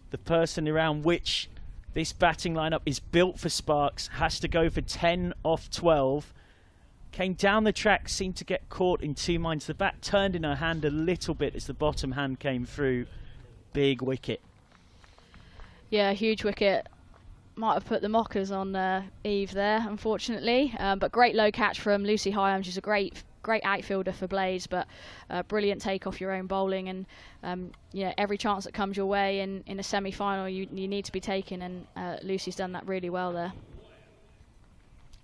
the person around which this batting lineup is built for Sparks, has to go for 10 off 12. Came down the track, seemed to get caught in 2 minds. The bat turned in her hand a little bit as the bottom hand came through. Big wicket. Yeah, huge wicket. Might have put the mockers on Eve there, unfortunately. But great low catch from Lucy Hyam. She's a great outfielder for Blaze, but brilliant take off your own bowling. And every chance that comes your way in a semi-final, you need to be taken. And Lucy's done that really well there.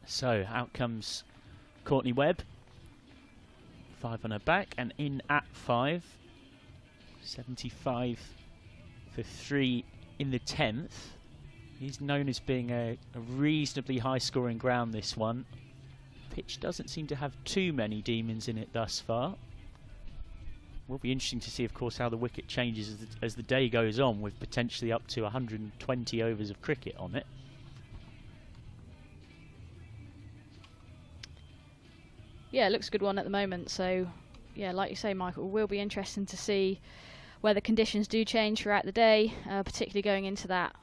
So out comes Courtney Webb. 5 on her back and in at 5. 75 for 3 in the 10th. He's known as being a reasonably high-scoring ground, this one. Pitch doesn't seem to have too many demons in it thus far. Will be interesting to see, of course, how the wicket changes as the day goes on, with potentially up to 120 overs of cricket on it. Yeah, it looks a good one at the moment. So, yeah, like you say, Michael, it will be interesting to see where the conditions do change throughout the day, particularly going into that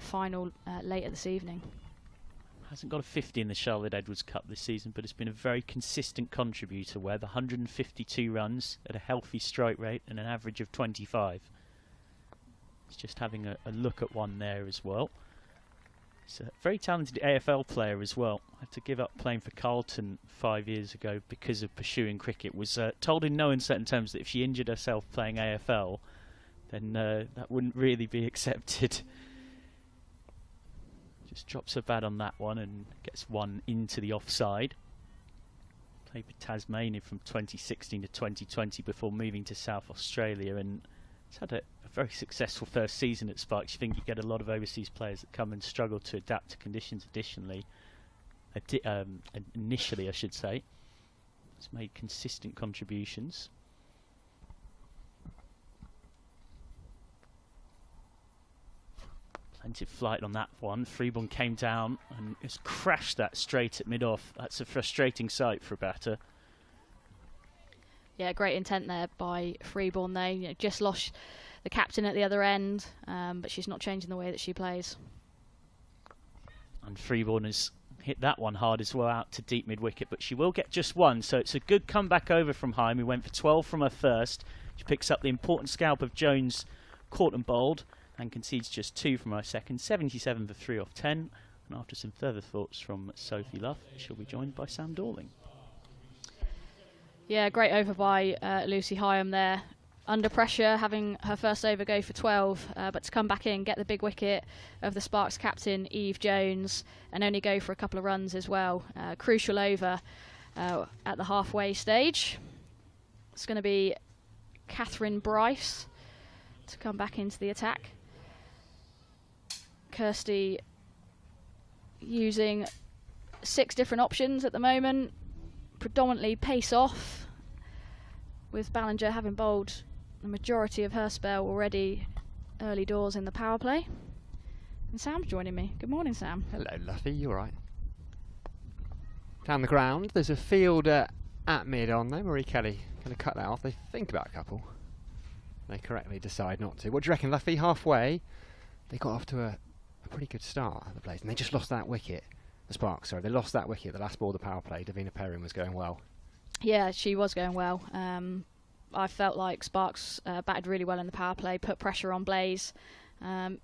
final later this evening. hasn't got a 50 in the Charlotte Edwards Cup this season, but has been a very consistent contributor. Webb, 152 runs at a healthy strike rate and an average of 25. It's just having a look at one there as well. He's a very talented AFL player as well. I had to give up playing for Carlton 5 years ago because of pursuing cricket. Was told in no uncertain terms that if she injured herself playing AFL, then that wouldn't really be accepted. Just drops her bat on that one and gets one into the offside. Played for Tasmania from 2016 to 2020 before moving to South Australia, and it's had a very successful first season at Sparks. You think you get a lot of overseas players that come and struggle to adapt to conditions initially, I should say. It's made consistent contributions. Plenty of flight on that one. Freeborn came down and just crashed that straight at mid-off. That's a frustrating sight for a batter. Yeah, great intent there by Freeborn. They just lost the captain at the other end, but she's not changing the way that she plays. And Freeborn has hit that one hard as well out to deep mid-wicket, but she will get just one, so it's a good comeback over from Heim, who went for 12 from her first. She picks up the important scalp of Jones, caught and bowled, and concedes just 2 from her second, 77 for 3 off 10. And after some further thoughts from Sophie Luff, she'll be joined by Sam Dorling. Yeah, great over by Lucy Hyam there. Under pressure, having her first over go for 12, but to come back in, get the big wicket of the Sparks captain, Eve Jones, and only go for a couple of runs as well. Crucial over at the halfway stage. It's going to be Katherine Bryce to come back into the attack. Kirsty using 6 different options at the moment, predominantly pace off, with Ballinger having bowled the majority of her spell already early doors in the power play. And Sam's joining me. Good morning, Sam. Hello, Luffy. You all right? Down the ground, there's a fielder at mid on there. Marie Kelly going to cut that off. They think about a couple. They correctly decide not to. What do you reckon, Luffy? Halfway, they got off to a pretty good start at the place, and they just lost that wicket. The Sparks, sorry, they lost that wicket. The last ball of the power play, Deina Perin was going well. Yeah, she was going well. I felt like Sparks batted really well in the power play, put pressure on Blaze.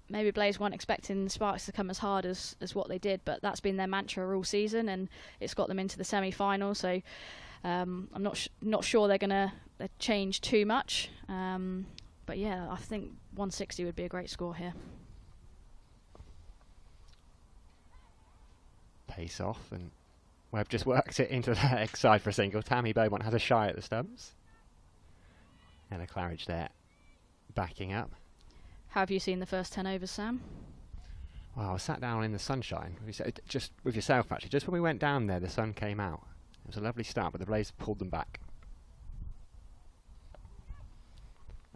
Maybe Blaze weren't expecting Sparks to come as hard as what they did, but that's been their mantra all season, and it's got them into the semi-final. So I'm not sure they're going to change too much. But yeah, I think 160 would be a great score here. Pace off, and Webb just works it into the leg side for a single. Tammy Beaumont has a shy at the stumps. Ella Claridge there backing up. How have you seen the first 10 overs, Sam? Well, I sat down in the sunshine, just with yourself actually. Just when we went down there, the sun came out. It was a lovely start, but the Blaze pulled them back.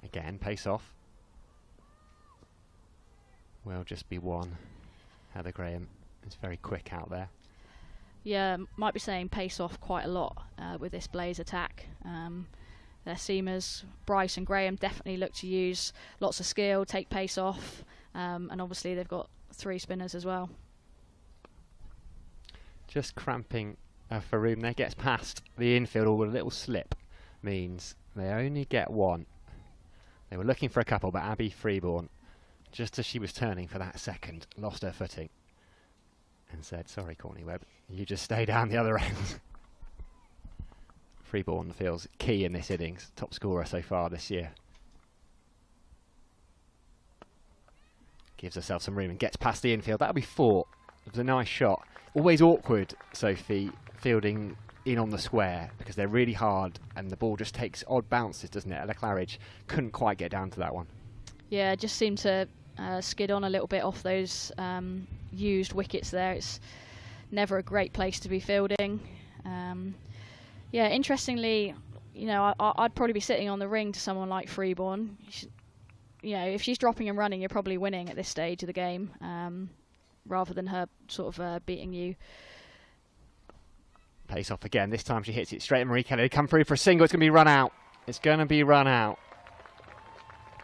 Again, pace off. Will just be one. Heather Graham is very quick out there. Yeah, might be saying pace off quite a lot with this Blaze attack. Their seamers, Bryce and Graham, definitely look to use lots of skill, take pace off, and obviously they've got 3 spinners as well. Just cramping for room there, gets past the infield, or a little slip means they only get 1. They were looking for a couple, but Abby Freeborn, just as she was turning for that second, lost her footing and said, sorry, Corny Webb, you just stay down the other end. Freeborn feels key in this innings, top scorer so far this year. Gives herself some room and gets past the infield. That'll be 4. It was a nice shot. Always awkward, Sophie, fielding in on the square, because they're really hard and the ball just takes odd bounces, doesn't it? Ella Claridge couldn't quite get down to that one. Yeah, just seemed to skid on a little bit off those used wickets there. It's never a great place to be fielding. Yeah, interestingly, you know, I'd probably be sitting on the ring to someone like Freeborn. You know, if she's dropping and running, you're probably winning at this stage of the game, rather than her sort of beating you. Pace off again. This time she hits it straight at Marie Kelly. They come through for a single. It's going to be run out. It's going to be run out.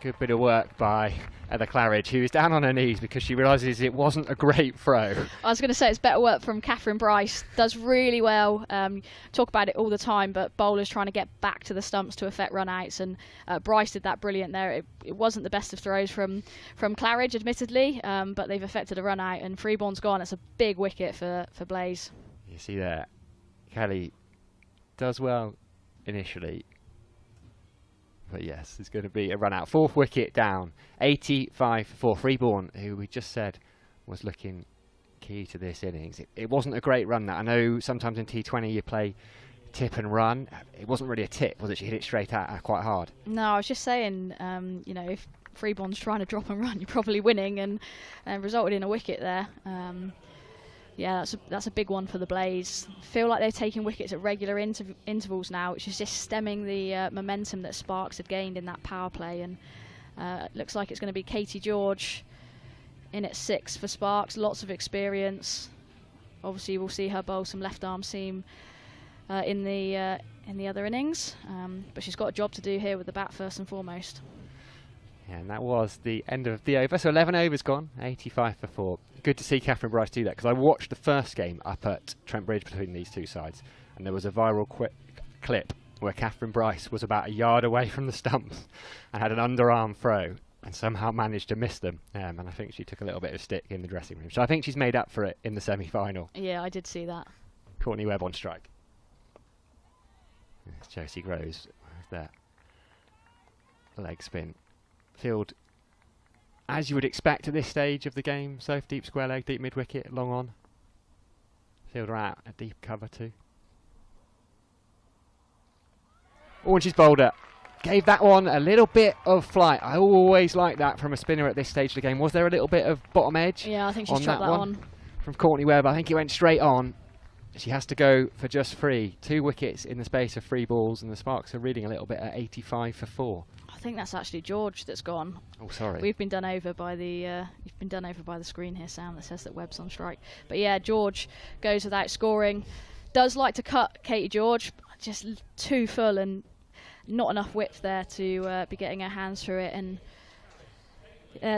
Good bit of work by Heather Claridge, who is down on her knees because she realises it wasn't a great throw. I was going to say it's better work from Katherine Bryce. Does really well. Talk about it all the time, but bowlers trying to get back to the stumps to affect run-outs, and Bryce did that brilliant there. It wasn't the best of throws from Claridge, admittedly, but they've affected a run-out, and Freeborn's gone. It's a big wicket for Blaze. You see there, Kelly does well initially. But yes, there's going to be a run out. 4th wicket down. 85 for Freeborn, who we just said was looking key to this innings. It wasn't a great run. That I know sometimes in T20 you play tip and run. It wasn't really a tip, was it? She hit it straight at her quite hard. No, I was just saying, if Freeborn's trying to drop and run, you're probably winning, and resulted in a wicket there. Yeah, that's a big one for the Blaze. Feel like they're taking wickets at regular intervals now, which is just stemming the momentum that Sparks had gained in that power play. And it looks like it's going to be Katie George in at 6 for Sparks. Lots of experience. Obviously, we'll see her bowl some left arm seam in the other innings, but she's got a job to do here with the bat first and foremost. Yeah, and that was the end of the over. So 11 overs gone, 85 for 4. Good to see Katherine Bryce do that, because I watched the first game up at Trent Bridge between these two sides, and there was a viral clip where Katherine Bryce was about a yard away from the stumps and had an underarm throw and somehow managed to miss them. And I think she took a little bit of stick in the dressing room. So I think she's made up for it in the semi-final. Yeah, I did see that. Courtney Webb on strike. There's Josie Groves with that leg spin. Field, as you would expect at this stage of the game, so deep square leg, deep mid wicket, long on. Fielder out, a deep cover too. Oh, and she's bowled it. Gave that one a little bit of flight. I always like that from a spinner at this stage of the game. Was there a little bit of bottom edge? Yeah, I think she's dropped that on. From Courtney Webb, I think it went straight on. She has to go for just 3. 2 wickets in the space of 3 balls, and the Sparks are reading a little bit at 85 for 4. I think that's actually George that's gone. Oh, sorry. We've been done over by the you've been done over by the screen here, Sam, that says that Webb's on strike. But yeah, George goes without scoring. Does like to cut Katie George, just too full and not enough width there to be getting her hands through it. And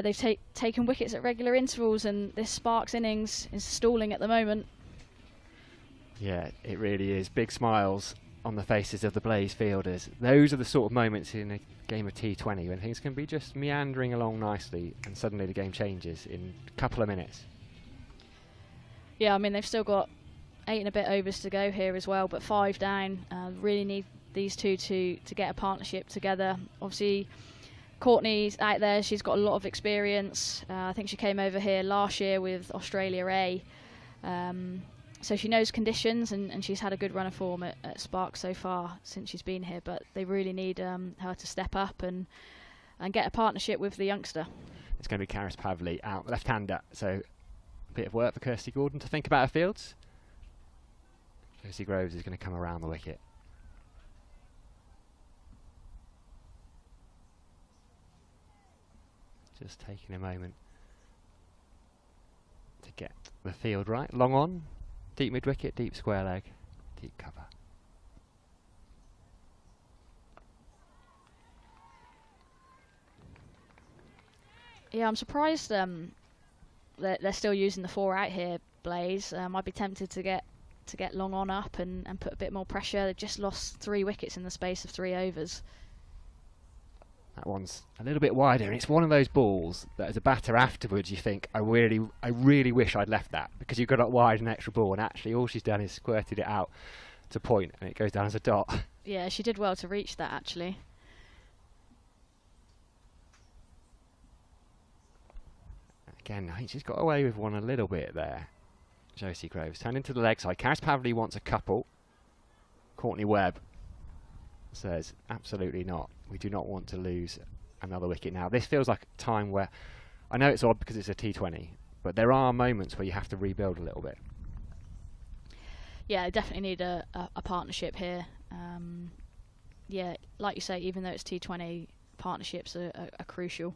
they've taken wickets at regular intervals, and this Sparks innings is stalling at the moment. Yeah, it really is. Big smiles on the faces of the Blaze fielders. Those are the sort of moments in a game of T20 when things can be just meandering along nicely and suddenly the game changes in a couple of minutes. Yeah, I mean, they've still got 8 and a bit overs to go here as well, but 5 down. Really need these two to get a partnership together. Obviously, Courtney's out there. She's got a lot of experience. I think she came over here last year with Australia A. So she knows conditions, and she's had a good run of form at Sparks so far since she's been here, but they really need her to step up and get a partnership with the youngster. It's going to be Karis Pavley out, left-hander, so a bit of work for Kirsty Gordon to think about her fields. Josie Groves is going to come around the wicket. Just taking a moment to get the field right. Long on. Deep mid-wicket, deep square leg, deep cover. Yeah, I'm surprised they're still using the 4 out here, Blaze. I'd be tempted to get long on up and put a bit more pressure. They've just lost 3 wickets in the space of 3 overs. That one's a little bit wider, and it's one of those balls that as a batter afterwards you think, I really wish I'd left that, because you've got it wide an extra ball, and actually all she's done is squirted it out to point and it goes down as a dot. Yeah, she did well to reach that actually. Again, I think she's got away with one a little bit there. Josie Groves turned into the leg side. Karis Pavley wants a couple. Courtney Webb says absolutely not. We do not want to lose another wicket now. This feels like a time where, I know it's odd because it's a T20, but there are moments where you have to rebuild a little bit. Yeah, I definitely need a partnership here. Yeah, like you say, even though it's T20, partnerships are crucial.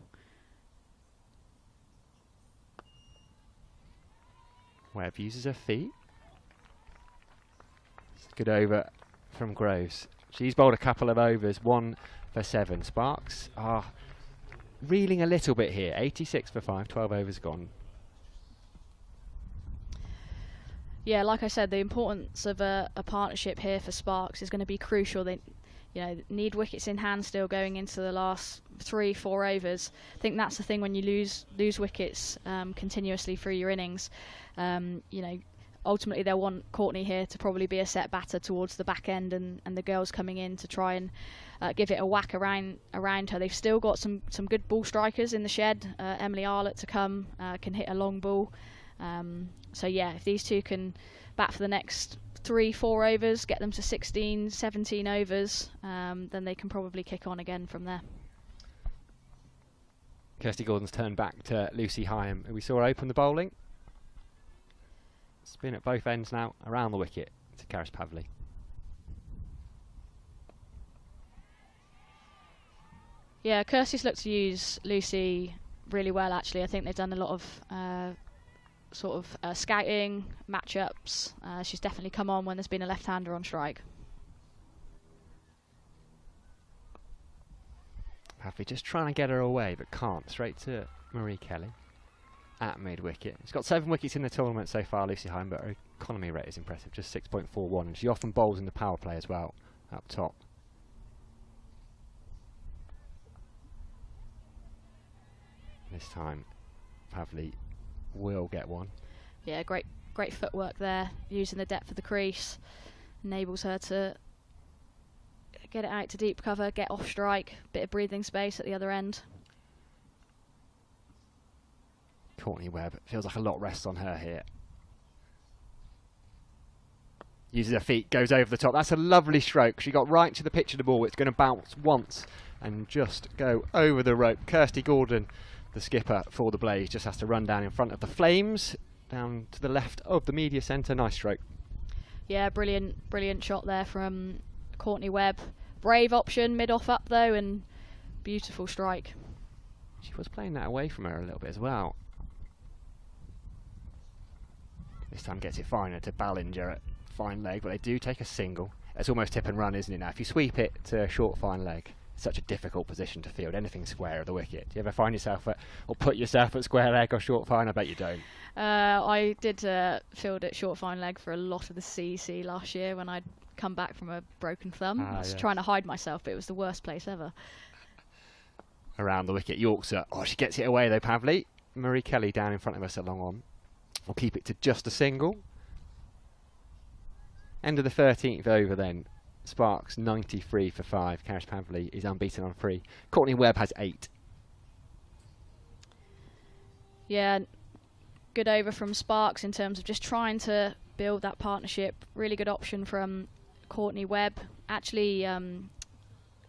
Webb uses her feet. It's a good over from Groves. She's bowled a couple of overs, 1 for 7. Sparks are reeling a little bit here. 86 for 5, 12 overs gone. Yeah, like I said, the importance of a partnership here for Sparks is going to be crucial. They, need wickets in hand still going into the last 3-4 overs. I think that's the thing when you lose wickets continuously through your innings. Ultimately they'll want Courtney here to probably be a set batter towards the back end, and the girls coming in to try and give it a whack around her. They've still got some good ball strikers in the shed. Emily Arlett to come can hit a long ball. So yeah, if these two can bat for the next 3-4 overs, get them to 16, 17 overs, then they can probably kick on again from there. Kirsty Gordon's turned back to Lucy Hyam, who we saw open the bowling. Spin at both ends now, around the wicket to Karis Pavley. Yeah, Kirsty's looked to use Lucy really well actually. I think they've done a lot of scouting, matchups. She's definitely come on when there's been a left-hander on strike. Pavley just trying to get her away, but can't. Straight to Marie Kelly at mid-wicket. She's got 7 wickets in the tournament so far, Lucy Hyam, but her economy rate is impressive, just 6.41, and she often bowls in the power play as well, up top. This time, Pavley will get one. Yeah, great footwork there, using the depth of the crease, enables her to get it out to deep cover, get off strike, bit of breathing space at the other end. Courtney Webb, feels like a lot rests on her here. Uses her feet, goes over the top. That's a lovely stroke. She got right to the pitch of the ball. It's going to bounce once and just go over the rope. Kirsty Gordon, the skipper for the Blaze, just has to run down in front of the Flames, down to the left of the media centre. Nice stroke. Yeah, brilliant shot there from Courtney Webb. Brave option, mid-off up though, and beautiful strike. She was playing that away from her a little bit as well. This time gets it finer to Ballinger at fine leg, but they do take a single. It's almost tip and run, isn't it now? If you sweep it to short fine leg, it's such a difficult position to field, anything square of the wicket. Do you ever find yourself at, or put yourself at square leg or short fine? I bet you don't. I did field at short fine leg for a lot of the CEC last year when I'd come back from a broken thumb. I was trying to hide myself, but it was the worst place ever. Around the wicket, Yorkshire. Oh, she gets it away though, Pavley. Marie Kelly down in front of us a long on. We'll keep it to just a single. End of the 13th over then. Sparks 93 for 5. Karis Pavley is unbeaten on 3. Courtney Webb has 8. Yeah, good over from Sparks in terms of just trying to build that partnership. Really good option from Courtney Webb. Actually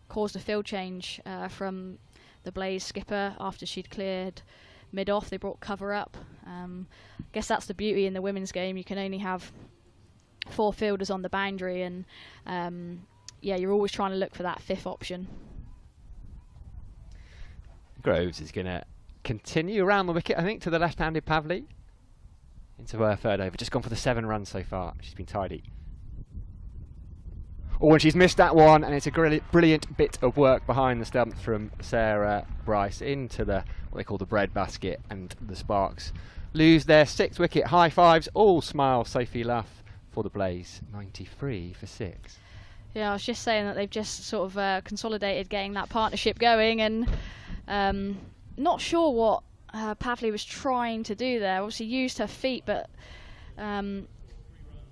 caused a field change from the Blaze skipper after she'd cleared mid-off. They brought cover up. Guess that's the beauty in the women's game. You can only have 4 fielders on the boundary, and yeah, you're always trying to look for that 5th option. Groves is going to continue around the wicket, I think, to the left-handed Pavley. Into her 3rd over. Just gone for the 7 runs so far. She's been tidy. Oh, and she's missed that one, and it's a brilliant bit of work behind the stumps from Sarah Bryce into the what they call the bread basket, and the Sparks lose their 6th wicket. High fives, all smile. Sophie Luff for the Blaze, 93 for 6. Yeah, I was just saying that they've just sort of consolidated getting that partnership going, and not sure what Pavley was trying to do there. Obviously used her feet, but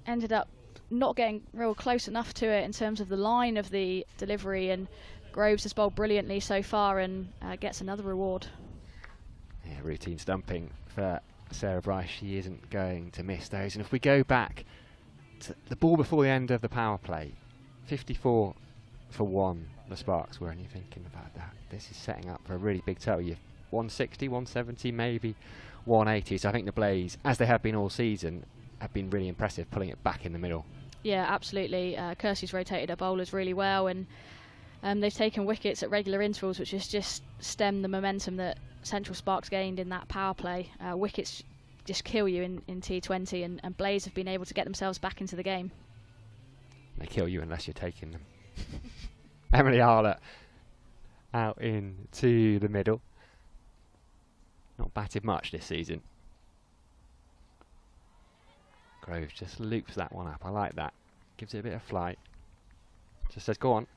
ended up not getting real close enough to it in terms of the line of the delivery, and Groves has bowled brilliantly so far and gets another reward. Yeah, routine stumping for Sarah Bryce. She isn't going to miss those. And if we go back to the ball before the end of the power play, 54 for 1, the Sparks were only thinking about that. This is setting up for a really big total. You've 160, 170, maybe 180. So I think the Blaze, as they have been all season, have been really impressive pulling it back in the middle. Yeah, absolutely. Kirsty's rotated her bowlers really well, and they've taken wickets at regular intervals, which has just stemmed the momentum that Central Sparks gained in that power play. Wickets just kill you in T20, and Blaze have been able to get themselves back into the game. They kill you unless you're taking them. Emily Arlett out into the middle. not batted much this season. Groves just loops that one up. I like that. Gives it a bit of flight. Just says, go on.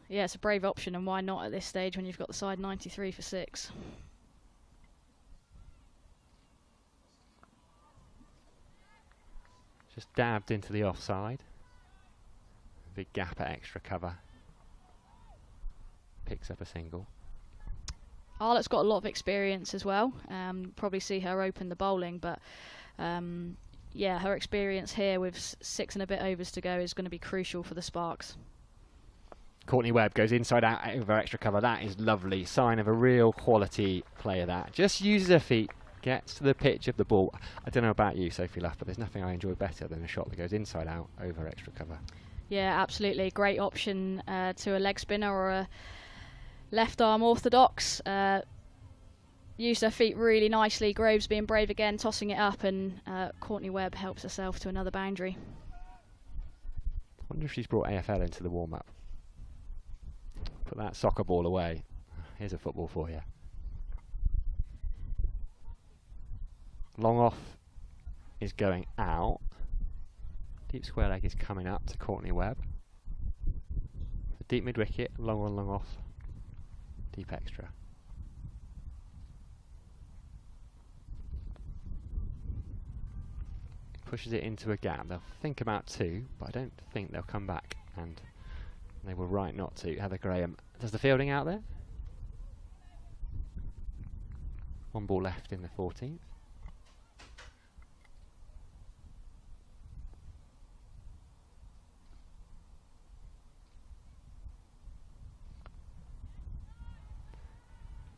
Yeah, it's a brave option, and why not at this stage when you've got the side 93 for 6? Just dabbed into the offside. Big gap at extra cover. Picks up a single. Arlett's got a lot of experience as well. Probably see her open the bowling, but yeah, her experience here with 6 and a bit overs to go is going to be crucial for the Sparks. Courtney Webb goes inside out over extra cover. That is lovely. Sign of a real quality player, that. Just uses her feet, gets to the pitch of the ball. I don't know about you, Sophie Luff, but there's nothing I enjoy better than a shot that goes inside out over extra cover. Yeah, absolutely. Great option to a leg spinner or a left arm orthodox. Used her feet really nicely. Groves being brave again, tossing it up, and Courtney Webb helps herself to another boundary. I wonder if she's brought AFL into the warm-up. Put that soccer ball away. Here's a football for you. Long off is going out. Deep square leg is coming up to Courtney Webb. The deep mid wicket, long on, long off. Deep extra. Pushes it into a gap. They'll think about 2, but I don't think they'll come back, and they were right not to. Heather Graham does the fielding out there. 1 ball left in the 14th.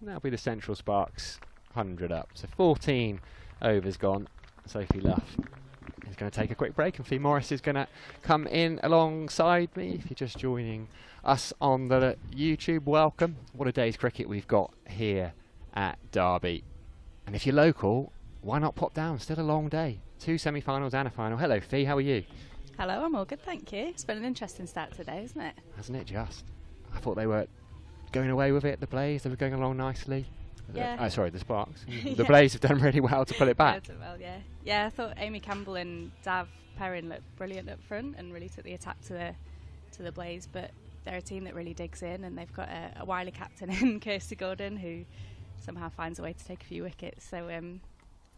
That'll be the Central Sparks 100 up. So 14 overs gone. Sophie Luff is going to take a quick break, and Fee Morris is going to come in alongside me. If you're just joining us on the YouTube, welcome. What a day's cricket we've got here at Derby. And if you're local, why not pop down? Still a long day. 2 semi-finals and a final. Hello, Fee, how are you? Hello, I'm all good, thank you. It's been an interesting start today, isn't it? Hasn't it just? I thought they were going away with it, the Blaze. They were going along nicely. Yeah. Sorry, the Sparks. Yeah. The Blaze have done really well to pull it back. Well, yeah. Yeah, I thought Amy Campbell and Deina Perin looked brilliant up front and really took the attack to the Blaze, but they're a team that really digs in, and they've got a wily captain in Kirsty Gordon who somehow finds a way to take a few wickets. So,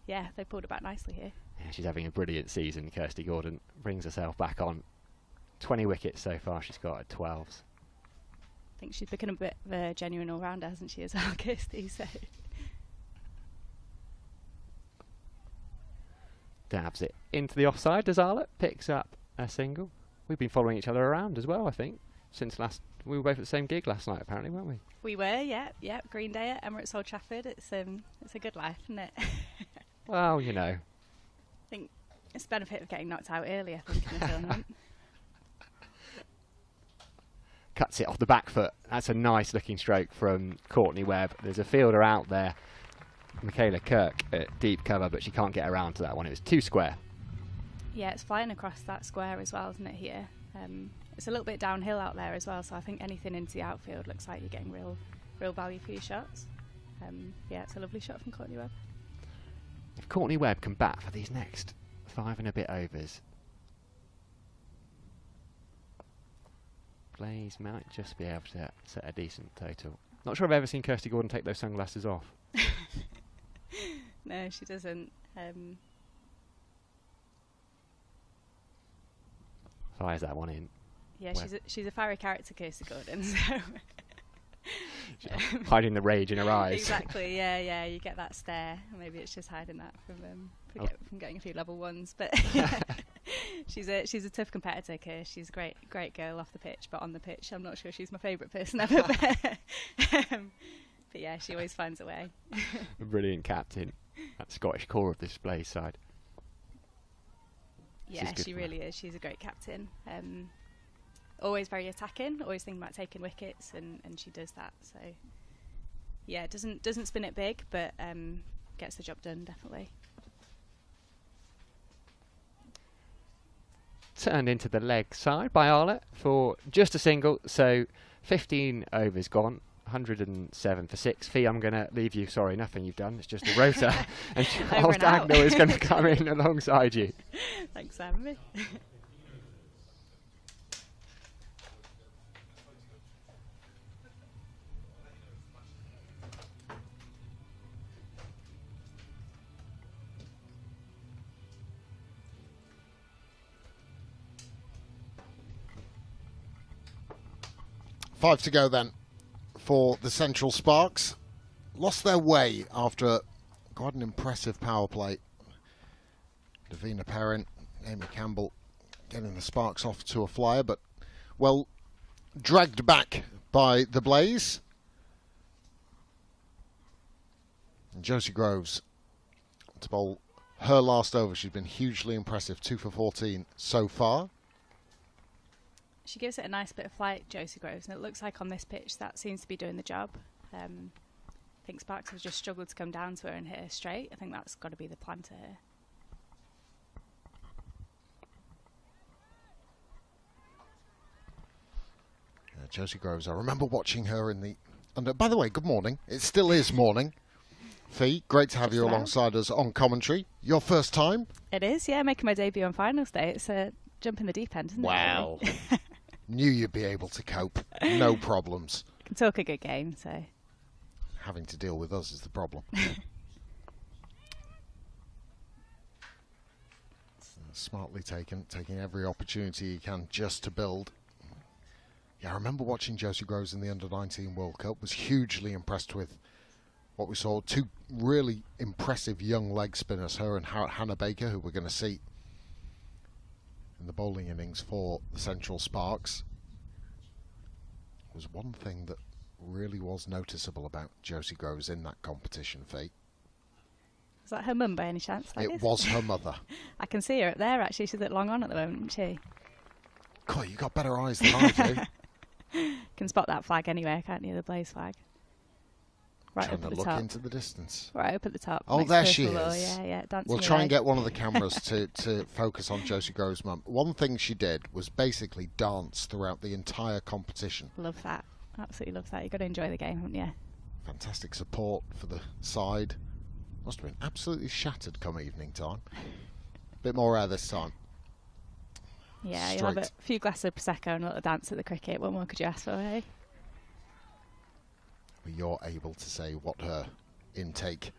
yeah, they pulled it back nicely here. Yeah, she's having a brilliant season. Kirsty Gordon brings herself back on. 20 wickets so far she's got at 12s. I think she's become a bit of a genuine all-rounder, hasn't she, as well, Kirsty? So. Dabs it into the offside. Does Arlett picks up a single. We've been following each other around as well, I think, since last. We were both at the same gig last night, apparently, weren't we? We were, yeah. Green Day at Emirates Old Trafford. It's a good life, isn't it? Well, you know. I think it's the benefit of getting knocked out early, I think, in the tournament. Cuts it off the back foot. That's a nice looking stroke from Courtney Webb. There's a fielder out there, Michaela Kirk, at deep cover, but she can't get around to that one. It was 2 square. Yeah, it's flying across that square as well, isn't it, here? It's a little bit downhill out there as well, so I think anything into the outfield looks like you're getting real value for your shots. Yeah, it's a lovely shot from Courtney Webb. If Courtney Webb can bat for these next 5 and a bit overs, Blaze might just be able to set a decent total. Not sure I've ever seen Kirsty Gordon take those sunglasses off. No, she doesn't. Fires that one in. Yeah, she's a fiery character, Kirsty Gordon. So hiding the rage in her eyes. Exactly. Yeah. You get that stare. Maybe it's just hiding that from getting a few level 1s. But yeah, she's a tough competitor, Kirsty. She's a great girl off the pitch, but on the pitch, I'm not sure she's my favourite person ever. But yeah, she always finds a way. A brilliant captain. That Scottish core of this Blaze side. Yeah, she really is. She's a great captain. Always very attacking, always thinking about taking wickets, and she does that. So yeah, doesn't spin it big, but gets the job done, definitely. Turned into the leg side by Arlett for just a single, so 15 overs gone, 107 for 6. Fee, I'm going to leave you. Sorry, nothing you've done. It's just a rota. And Over Charles and out. Dagnall is going to come in alongside you. Thanks for having me. Five to go then for the Central Sparks. Lost their way after quite an impressive power play. Deina Perin, Amy Campbell getting the Sparks off to a flyer, but well dragged back by the Blaze. And Josie Groves to bowl her last over. She's been hugely impressive, 2 for 14 so far. She gives it a nice bit of flight, Josie Groves, and it looks like on this pitch that seems to be doing the job. I think Sparks have just struggled to come down to her and hit her straight. I think that's got to be the plan to her. Josie Groves, I remember watching her in the... And by the way, good morning. It still is morning. Fee, great to have you alongside us on commentary. Your first time? It is, yeah, making my debut on finals day. It's a jump in the deep end, isn't it? Wow. Knew you'd be able to cope. No problems. Can talk a good game, so... Having to deal with us is the problem. Smartly taking every opportunity you can just to build. Yeah, I remember watching Josie Groves in the Under-19 World Cup. Was hugely impressed with what we saw. 2 really impressive young leg spinners, her and Hannah Baker, who we're going to see in the bowling innings for the Central Sparks. Was one thing that really was noticeable about Josie Groves in that competition, Fee. Is that her mum by any chance? It was her mother. I can see her up there actually. She's at long on at the moment, isn't she? God, you got better eyes than I do. Can spot that flag anywhere, can't you? The Blaze flag. Right Trying up to at the look top. into the distance. Right up at the top. Oh, next there to she Ursula. is. Yeah, dancing We'll try away. and get one of the cameras to focus on Josie Groves' mum. One thing she did was basically dance throughout the entire competition. Love that. Absolutely love that. You've got to enjoy the game, haven't you? Fantastic support for the side. Must have been absolutely shattered come evening time. Bit more air this time. Yeah, you'll have a few glasses of Prosecco and a little dance at the cricket. What more could you ask for, eh? But you're able to say what her intake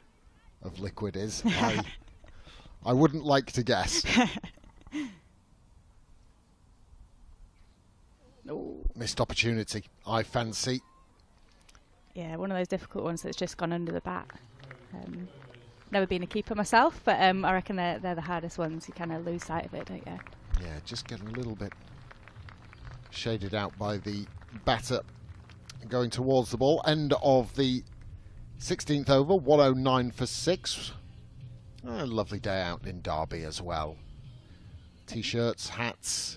of liquid is. I wouldn't like to guess. Ooh. Missed opportunity, I fancy. Yeah, one of those difficult ones that's just gone under the bat. Never been a keeper myself, but I reckon they're the hardest ones. You kind of lose sight of it, don't you? Yeah, just getting a little bit shaded out by the batter going towards the ball. End of the 16th over, 109 for 6. A lovely day out in Derby as well. T-shirts, hats,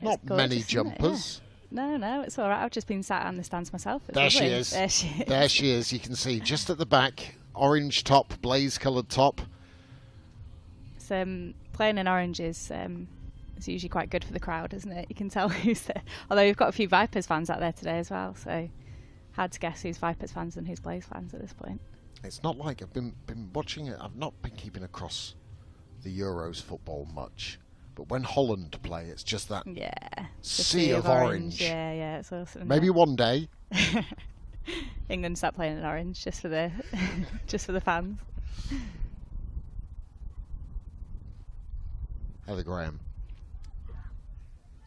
not many jumpers. No, it's all right. I've just been sat on the stands myself. It's There lovely. she is. There she is. There she is. You can see just at the back, orange top, blaze-coloured top. It's, playing in orange is usually quite good for the crowd, isn't it? You can tell who's there. Although we've got a few Vipers fans out there today as well, so hard to guess who's Vipers fans and who's Blaze fans at this point. It's not like I've been watching it. I've not been keeping across the Euros football much. But when Holland play, it's just that sea of orange. Yeah, it's awesome. Maybe one day. England start playing in orange just for the just for the fans. Heather Graham.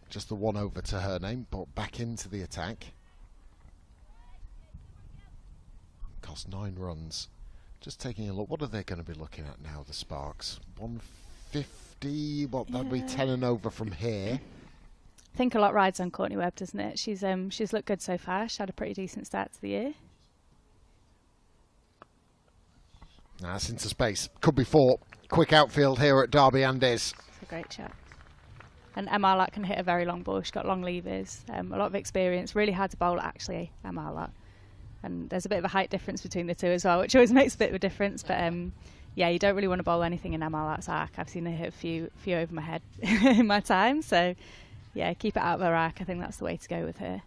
Just the one over to her name, but back into the attack. Cost 9 runs. Just taking a look. What are they going to be looking at now, the Sparks? 150. What, that'd be 10 and over from here. I think a lot rides on Courtney Webb, doesn't it? She's looked good so far. She had a pretty decent start to the year. Now that's into space. Could be 4. Quick outfield here at Derby Andes. It's a great shot. And Emma Lott can hit a very long ball. She's got long levers, a lot of experience. Really hard to bowl, actually, Emma Lott. And there's a bit of a height difference between the two as well, which always makes a bit of a difference. But yeah, you don't really want to bowl anything in Emma Lott's arc. I've seen her hit a few over my head in my time. So yeah, keep it out of her arc. I think that's the way to go with her.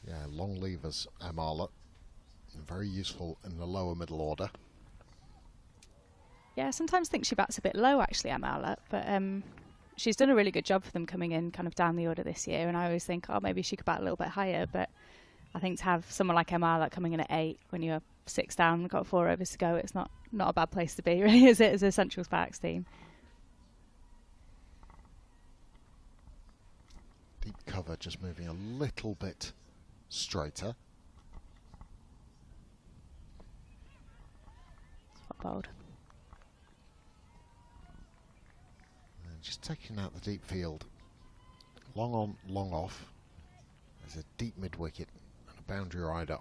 Yeah, long levers, Arlott. Very useful in the lower middle order. Yeah, I sometimes think she bats a bit low, actually, Arlott, but she's done a really good job for them coming in kind of down the order this year, and I always think, oh, maybe she could bat a little bit higher, but I think to have someone like Arlott coming in at 8 when you're 6 down and got 4 overs to go, it's not a bad place to be, really, is it, as a Central Sparks team? Deep cover just moving a little bit straighter. Bold. And just taking out the deep field. Long on, long off. There's a deep mid-wicket and a boundary rider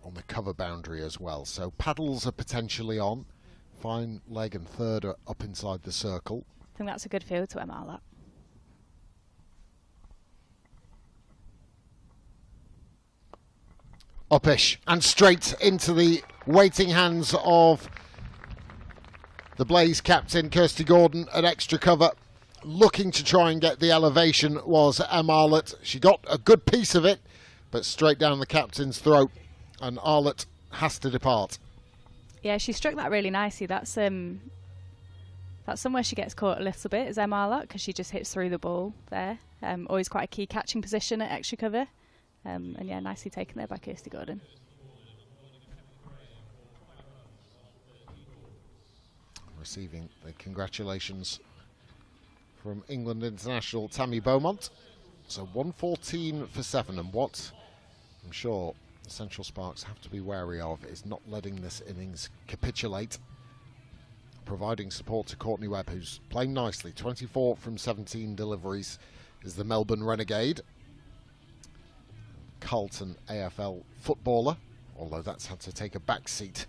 on the cover boundary as well. So paddles are potentially on. Fine leg and third are up inside the circle. I think that's a good field to Arlott. Uppish and straight into the waiting hands of the Blaze captain, Kirsty Gordon, at extra cover. Looking to try and get the elevation was Arlott. She got a good piece of it, but straight down the captain's throat, and Arlott has to depart. Yeah, she struck that really nicely. That's somewhere she gets caught a little bit, is Arlott, because she just hits through the ball there. Always quite a key catching position at extra cover. And yeah, nicely taken there by Kirsty Gordon. Receiving the congratulations from England international Tammy Beaumont. So 114 for 7, and what I'm sure the Central Sparks have to be wary of is not letting this innings capitulate. Providing support to Courtney Webb, who's playing nicely. 24 from 17 deliveries is the Melbourne Renegade. Carlton AFL footballer, although that's had to take a back seat.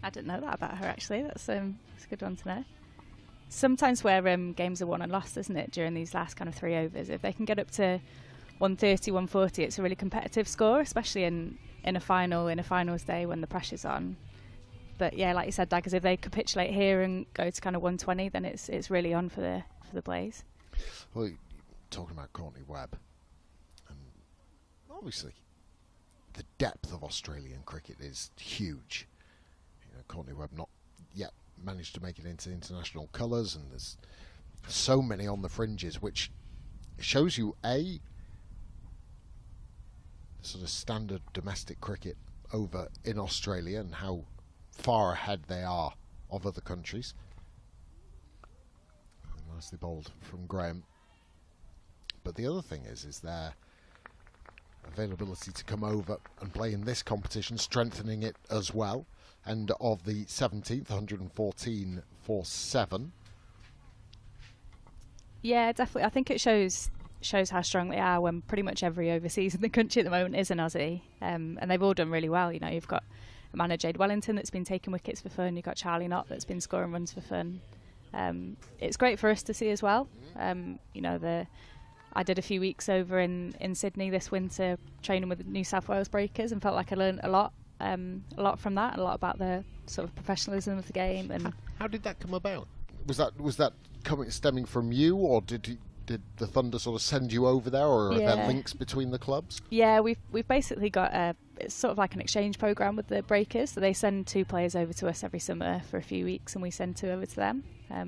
I didn't know that about her, actually. That's a good one to know. Sometimes where games are won and lost, isn't it, during these last kind of 3 overs? If they can get up to 130, 140, it's a really competitive score, especially in a finals day when the pressure's on. But yeah, like you said, Daggers, if they capitulate here and go to kind of 120, then it's really on for the Blaze. Well, you're talking about Courtney Webb, and obviously the depth of Australian cricket is huge. Courtney Webb not yet managed to make it into international colours, and there's so many on the fringes, which shows you the sort of standard domestic cricket over in Australia and how far ahead they are of other countries. Nicely bowled from Graham. But the other thing is their availability to come over and play in this competition, strengthening it as well. And of the 17th, 114 for 7. Yeah, definitely. I think it shows how strong they are when pretty much every overseas in the country at the moment is an Aussie. And they've all done really well. You know, you've got Amanda Jade Wellington that's been taking wickets for fun. You've got Charlie Knott that's been scoring runs for fun. It's great for us to see as well. You know, I did a few weeks over in Sydney this winter training with the New South Wales Breakers and felt like I learned a lot from that, a lot about the sort of professionalism of the game. And how did that come about? Was that stemming from you, or did the Thunder sort of send you over there, or are there links between the clubs? Yeah, we've basically got it's sort of like an exchange program with the Breakers. So they send 2 players over to us every summer for a few weeks, and we send 2 over to them. I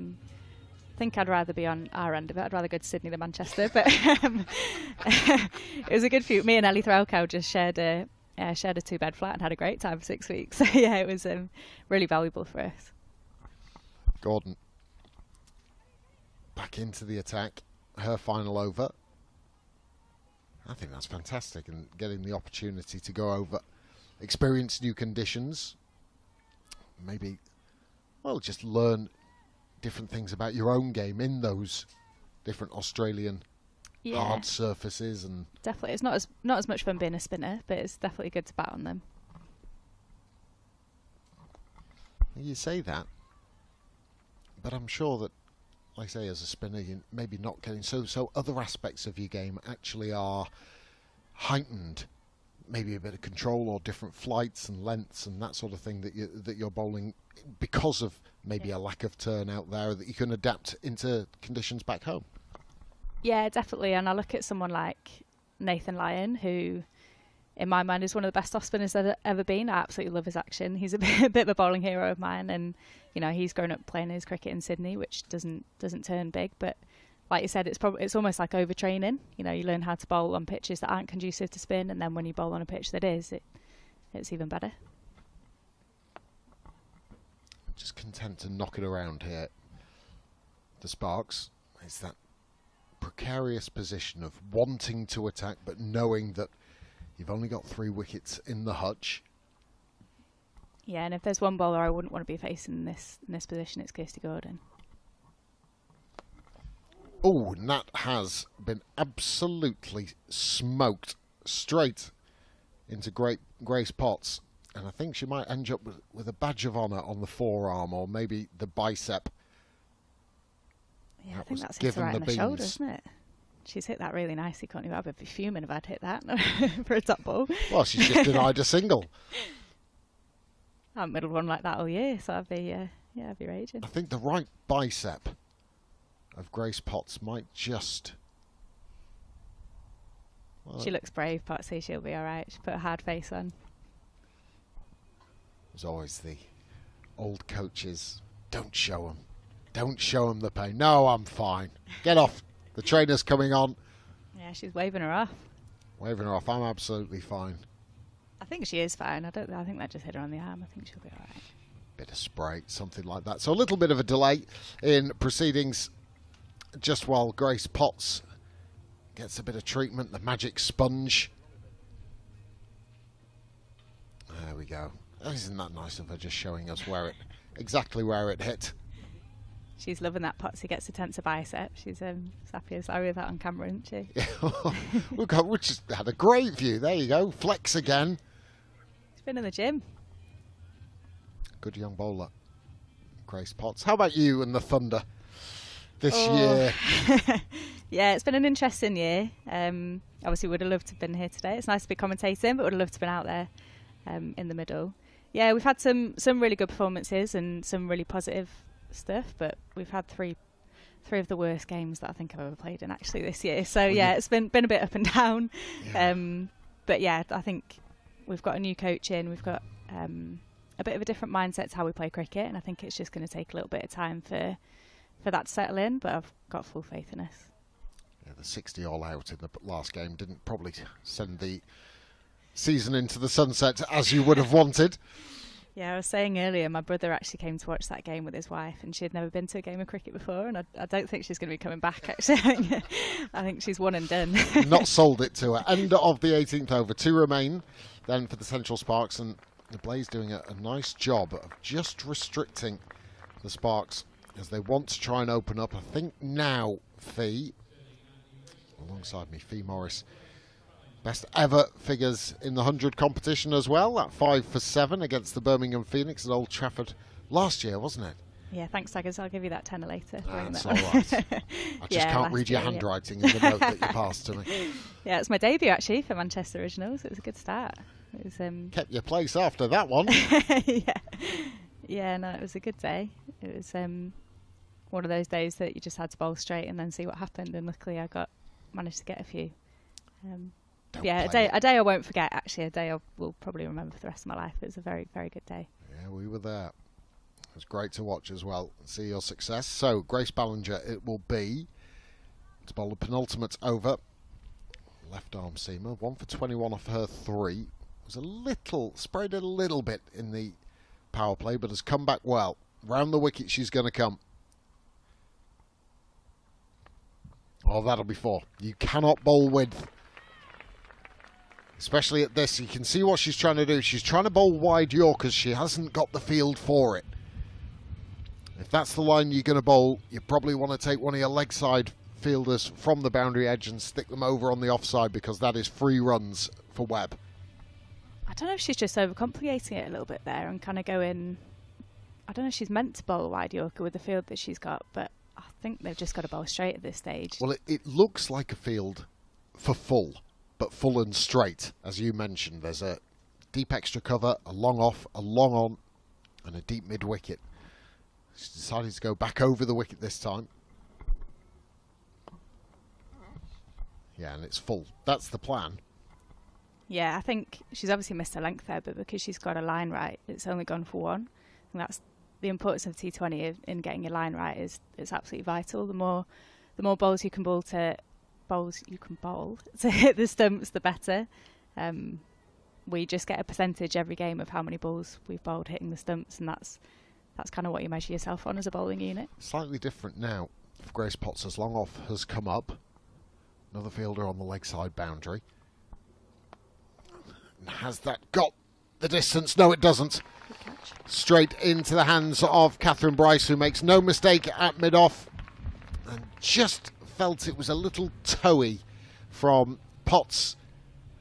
think I'd rather be on our end of it. I'd rather go to Sydney than Manchester, but it was a good few. Me and Ellie Threlkow just shared a 2-bed flat and had a great time for 6 weeks. So yeah, it was really valuable for us. Gordon back into the attack, her final over. I think that's fantastic, and getting the opportunity to go over, experience new conditions, maybe, well, just learn different things about your own game in those different Australian hard surfaces. And definitely, it's not as much fun being a spinner, but it's definitely good to bat on them. You say that, but I'm sure that, like I say, as a spinner, you're maybe not getting so other aspects of your game actually are heightened. Maybe a bit of control or different flights and lengths and that sort of thing that you're bowling because of maybe a lack of turn out there, that you can adapt into conditions back home. Yeah, definitely. And I look at someone like Nathan Lyon, who in my mind is one of the best off spinners there's ever been. I absolutely love his action. He's a bit of a bowling hero of mine, and he's grown up playing his cricket in Sydney, which doesn't turn big, but like you said, it's almost like overtraining. You learn how to bowl on pitches that aren't conducive to spin, and then when you bowl on a pitch that is, it's even better. Just content to knock it around here. The Sparks, it's that precarious position of wanting to attack but knowing that you've only got 3 wickets in the hutch. Yeah, and if there's one bowler I wouldn't want to be facing in this position, it's Kirsty Gordon. Oh, and that has been absolutely smoked straight into Grace Potts. And I think she might end up with a badge of honour on the forearm or maybe the bicep. Yeah, I think that's hit her right on the shoulder, isn't it? She's hit that really nicely, can't you? I'd be fuming if I'd hit that for a top ball. Well, she's just denied a single. I haven't middled one like that all year, so I'd be raging. I think the right bicep of Grace Potts might just... Well, she looks brave, Potsy. She'll be all right. She put a hard face on. There's always the old coaches. Don't show them. Don't show them the pain. No, I'm fine. Get off. The trainer's coming on. Yeah, she's waving her off. Waving her off. I'm absolutely fine. I think she is fine. I think that just hit her on the arm. I think she'll be all right. Bit of spray, something like that. So a little bit of a delay in proceedings just while Grace Potts gets a bit of treatment. The magic sponge. There we go. Isn't that nice of her just showing us exactly where it hit? She's loving that. Potsy gets a tensor bicep. She's happy as Larry with that on camera, isn't she? we just had a great view. There you go. Flex again. She's been in the gym. Good young bowler, Grace Potts. How about you and the Thunder this year? Yeah, it's been an interesting year. Obviously, would have loved to have been here today. It's nice to be commentating, but would have loved to have been out there in the middle. Yeah, we've had some really good performances and some really positive stuff, but we've had three of the worst games that I think I've ever played in actually this year. So it's been a bit up and down. Yeah. But yeah, I think we've got a new coach in. We've got a bit of a different mindset to how we play cricket, and I think it's just going to take a little bit of time for that to settle in. But I've got full faith in us. Yeah, the 60 all out in the last game didn't probably send the season into the sunset as you would have wanted. Yeah, I was saying earlier, my brother actually came to watch that game with his wife, and she had never been to a game of cricket before, and I don't think she's going to be coming back, actually. I think she's one and done. Not sold it to her. End of the 18th over. 2 remain then for the Central Sparks, and the Blaze doing a nice job of just restricting the Sparks as they want to try and open up. I think now Fee, alongside me, Fee Morris, best ever figures in the 100 competition as well. That 5 for 7 against the Birmingham Phoenix at Old Trafford last year, wasn't it? Yeah, thanks, Taggers. I'll give you that tenner later. That's all right. I just can't read your handwriting in the note that you passed to me. Yeah, it's my debut actually for Manchester Originals. It was a good start. It was, kept your place after that one. Yeah, no, it was a good day. It was one of those days that you just had to bowl straight and then see what happened. And luckily, I managed to get a few. A day I won't forget, actually. A day I will probably remember for the rest of my life. It was a very, very good day. Yeah, we were there. It was great to watch as well, see your success. So, Grace Ballinger it will be to bowl the penultimate over. Left arm seamer, 1 for 21 off her 3. Was sprayed a little bit in the power play, but has come back well. Round the wicket she's going to come. Oh, that'll be 4. You cannot bowl width. Especially at this, you can see what she's trying to do. She's trying to bowl wide Yorkers. She hasn't got the field for it. If that's the line you're going to bowl, you probably want to take one of your leg side fielders from the boundary edge and stick them over on the offside, because that is free runs for Webb. I don't know if she's just overcomplicating it a little bit there and kind of going... I don't know if she's meant to bowl a wide Yorker with the field that she's got, but I think they've just got to bowl straight at this stage. Well, it looks like a field for full, but full and straight, as you mentioned. There's a deep extra cover, a long off, a long on, and a deep mid-wicket. She's decided to go back over the wicket this time. Yeah, and it's full. That's the plan. Yeah, I think she's obviously missed her length there, but because she's got a line right, it's only gone for one. And that's the importance of T20 in getting your line right. It's absolutely vital. The more balls you can bowl to hit the stumps, the better. We just get a percentage every game of how many balls we've bowled hitting the stumps, and that's kind of what you measure yourself on as a bowling unit. Slightly different now for Grace Potts as long off has come up. Another fielder on the leg side boundary. And has that got the distance? No, it doesn't. Good catch. Straight into the hands of Katherine Bryce, who makes no mistake at mid-off. And just felt it was a little toey from Potts.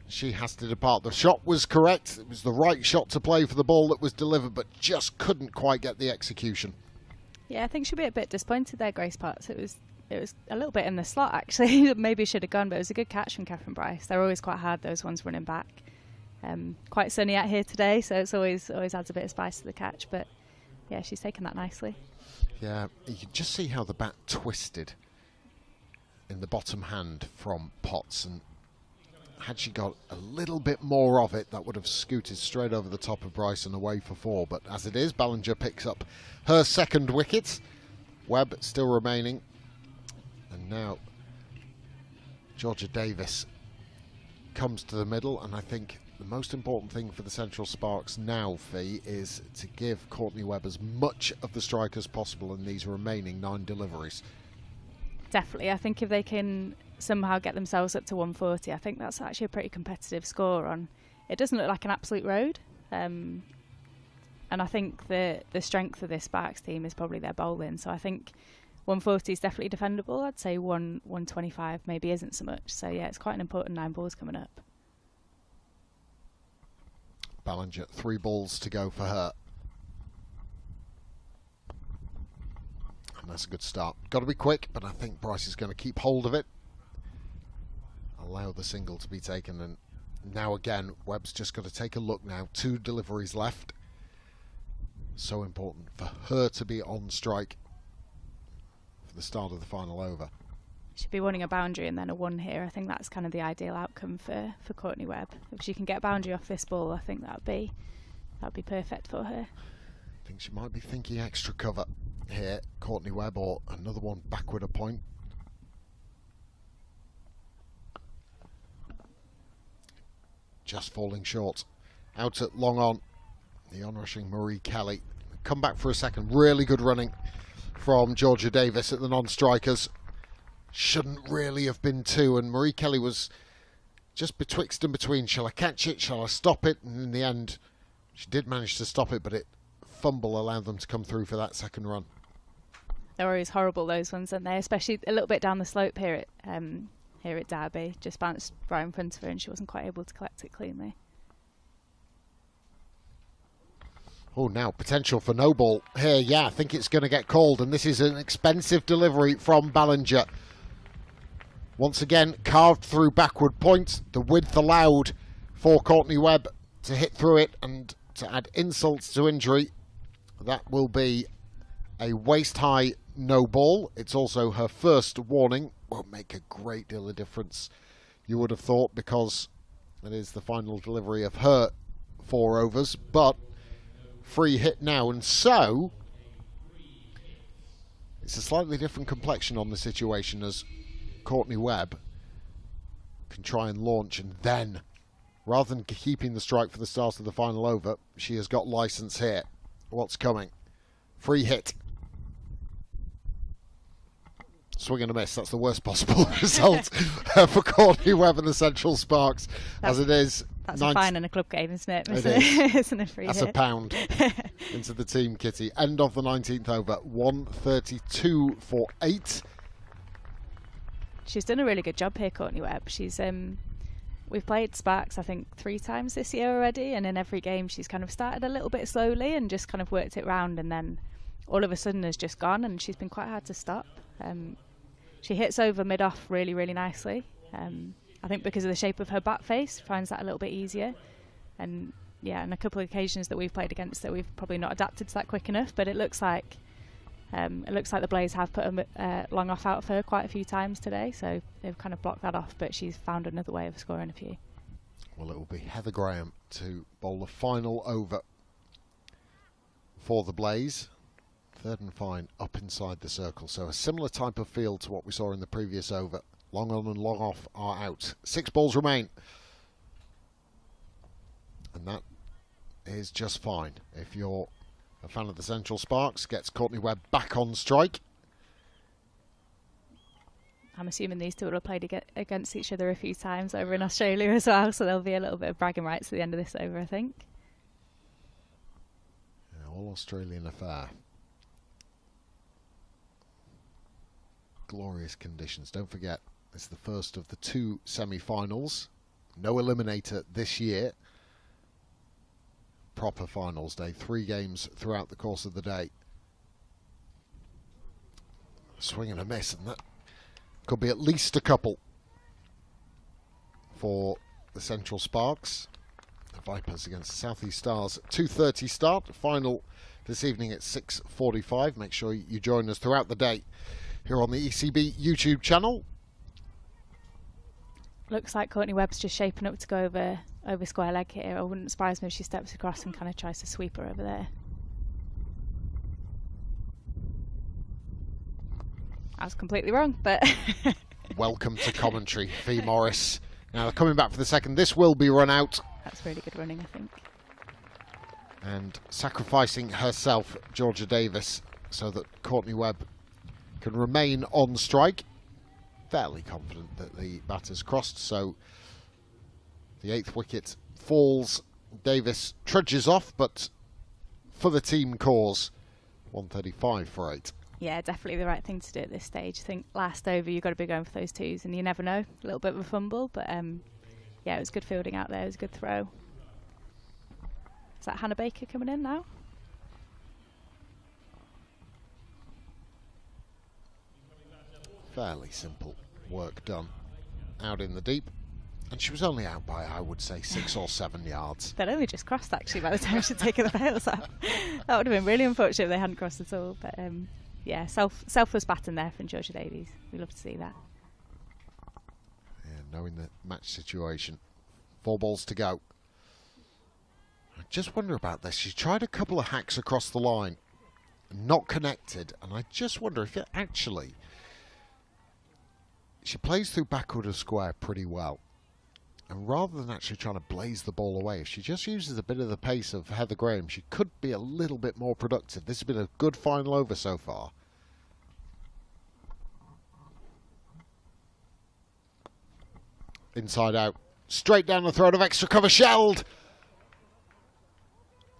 She has to depart. The shot was correct. It was the right shot to play for the ball that was delivered, but just couldn't quite get the execution. Yeah, I think she'll be a bit disappointed there, Grace Potts. It was a little bit in the slot, actually. Maybe should have gone, but it was a good catch from Katherine Bryce. They're always quite hard, those ones running back. Quite sunny out here today, so it's always adds a bit of spice to the catch. But yeah, she's taken that nicely. Yeah, you can just see how the bat twisted in the bottom hand from Potts, and had she got a little bit more of it, that would have scooted straight over the top of Bryce and away for 4. But as it is, Ballinger picks up her second wicket. Webb still remaining. And now Georgia Davis comes to the middle, and I think the most important thing for the Central Sparks now, Fee, is to give Courtney Webb as much of the strike as possible in these remaining 9 deliveries. Definitely. I think if they can somehow get themselves up to 140, I think that's actually a pretty competitive score on. It doesn't look like an absolute road. And I think the strength of this Sparks team is probably their bowling. So I think 140 is definitely defendable. I'd say 125 maybe isn't so much. So yeah, it's quite an important 9 balls coming up. Ballinger, 3 balls to go for her. And that's a good start. Got to be quick, but I think Bryce is going to keep hold of it. Allow the single to be taken, and now again, Webb's just got to take a look now. 2 deliveries left. So important for her to be on strike for the start of the final over. Should be wanting a boundary and then a 1 here. I think that's kind of the ideal outcome for Courtney Webb. If she can get a boundary off this ball, I think that'd be perfect for her. I think she might be thinking extra cover here, Courtney Webb, or another one backward a point. Just falling short. Out at long on, the onrushing Marie Kelly. Come back for a second. Really good running from Georgia Davis at the non-strikers. Shouldn't really have been 2, and Marie Kelly was just betwixt and between. Shall I catch it? Shall I stop it? And in the end, she did manage to stop it, but it fumble allowed them to come through for that second run. They're always horrible, those ones, aren't they? Especially a little bit down the slope here at Derby. Just bounced right in front of her, and she wasn't quite able to collect it cleanly. Oh, now potential for no ball here. Yeah, I think it's going to get called, and this is an expensive delivery from Ballinger. Once again, carved through backward point. The width allowed for Courtney Webb to hit through it, and to add insults to injury, that will be a waist-high no ball. It's also her first warning. Won't make a great deal of difference, you would have thought, because it is the final delivery of her 4 overs, but free hit now, and so it's a slightly different complexion on the situation, as Courtney Webb can try and launch, and then, rather than keeping the strike for the start of the final over, she has got license here. What's coming? Free hit. Swing and a miss. That's the worst possible result for Courtney Webb and the Central Sparks, as it is. That's a fine in a club game, isn't it? It is. Isn't a free That's hit. a pound into the team kitty. End of the 19th over. 132 for 8. She's done a really good job here, Courtney Webb. She's we've played Sparks, I think, 3 times this year already, and in every game she's kind of started a little bit slowly and just kind of worked it round, and then all of a sudden has just gone, and she's been quite hard to stop. She hits over mid-off really, really nicely. I think because of the shape of her bat face, finds that a little bit easier. And yeah, on a couple of occasions that we've played against her, we've probably not adapted to that quick enough, but it looks like It looks like the Blaze have put a long off out of her quite a few times today, so they've kind of blocked that off, but she's found another way of scoring a few. Well, it will be Heather Graham to bowl the final over for the Blaze. Third and fine up inside the circle, so a similar type of field to what we saw in the previous over. Long on and long off are out. 6 balls remain. And that is just fine. If you're a fan of the Central Sparks, gets Courtney Webb back on strike. I'm assuming these two will have played against each other a few times over in Australia as well, so there'll be a little bit of bragging rights at the end of this over, I think. Yeah, all Australian affair. Glorious conditions. Don't forget, it's the first of the 2 semi-finals. No eliminator this year. Proper finals day. 3 games throughout the course of the day. Swing and a miss, and that could be at least a couple for the Central Sparks. The Vipers against the South East Stars. 2:30 start. Final this evening at 6:45. Make sure you join us throughout the day here on the ECB YouTube channel. Looks like Courtney Webb's just shaping up to go over square leg here. I wouldn't surprise me if she steps across and kind of tries to sweep her over there. I was completely wrong, but... Welcome to commentary, Fee Morris. Now they're coming back for the second. This will be run out. That's really good running, I think. And sacrificing herself, Georgia Davis, so that Courtney Webb can remain on strike. Fairly confident that the batter's crossed, so the 8th wicket falls. Davis trudges off, but for the team cause, 135 for 8. Yeah, definitely the right thing to do at this stage. I think last over you've got to be going for those 2s, and you never know. A little bit of a fumble, but yeah, it was good fielding out there. It was a good throw. Is that Hannah Baker coming in now? Fairly simple work done out in the deep, and she was only out by, I would say, 6 or 7 yards. They'd only just crossed actually by the time she'd taken the bails out. That would have been really unfortunate if they hadn't crossed at all, but yeah, selfless batting there from Georgia Davies. We love to see that. Yeah, knowing the match situation. 4 balls to go. I just wonder about this. She tried a couple of hacks across the line, not connected, and I just wonder if it actually... She plays through backward of square pretty well. And rather than actually trying to blaze the ball away, if she just uses a bit of the pace of Heather Graham, she could be a little bit more productive. This has been a good final over so far. Inside out. Straight down the throat of extra cover, shelled!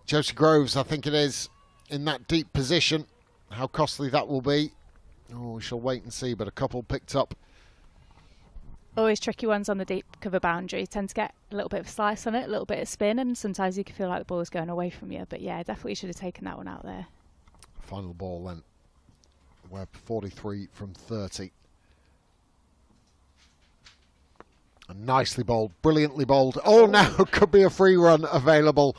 Josie Groves, I think it is, in that deep position. How costly that will be. Oh, we shall wait and see, but a couple picked up. Always tricky ones on the deep cover boundary. Tend to get a little bit of slice on it, a little bit of spin, and sometimes you can feel like the ball is going away from you. But yeah, definitely should have taken that one out there. Final ball then. Webb 43 from 30. And nicely bowled, brilliantly bowled. Oh, now could be a free run available.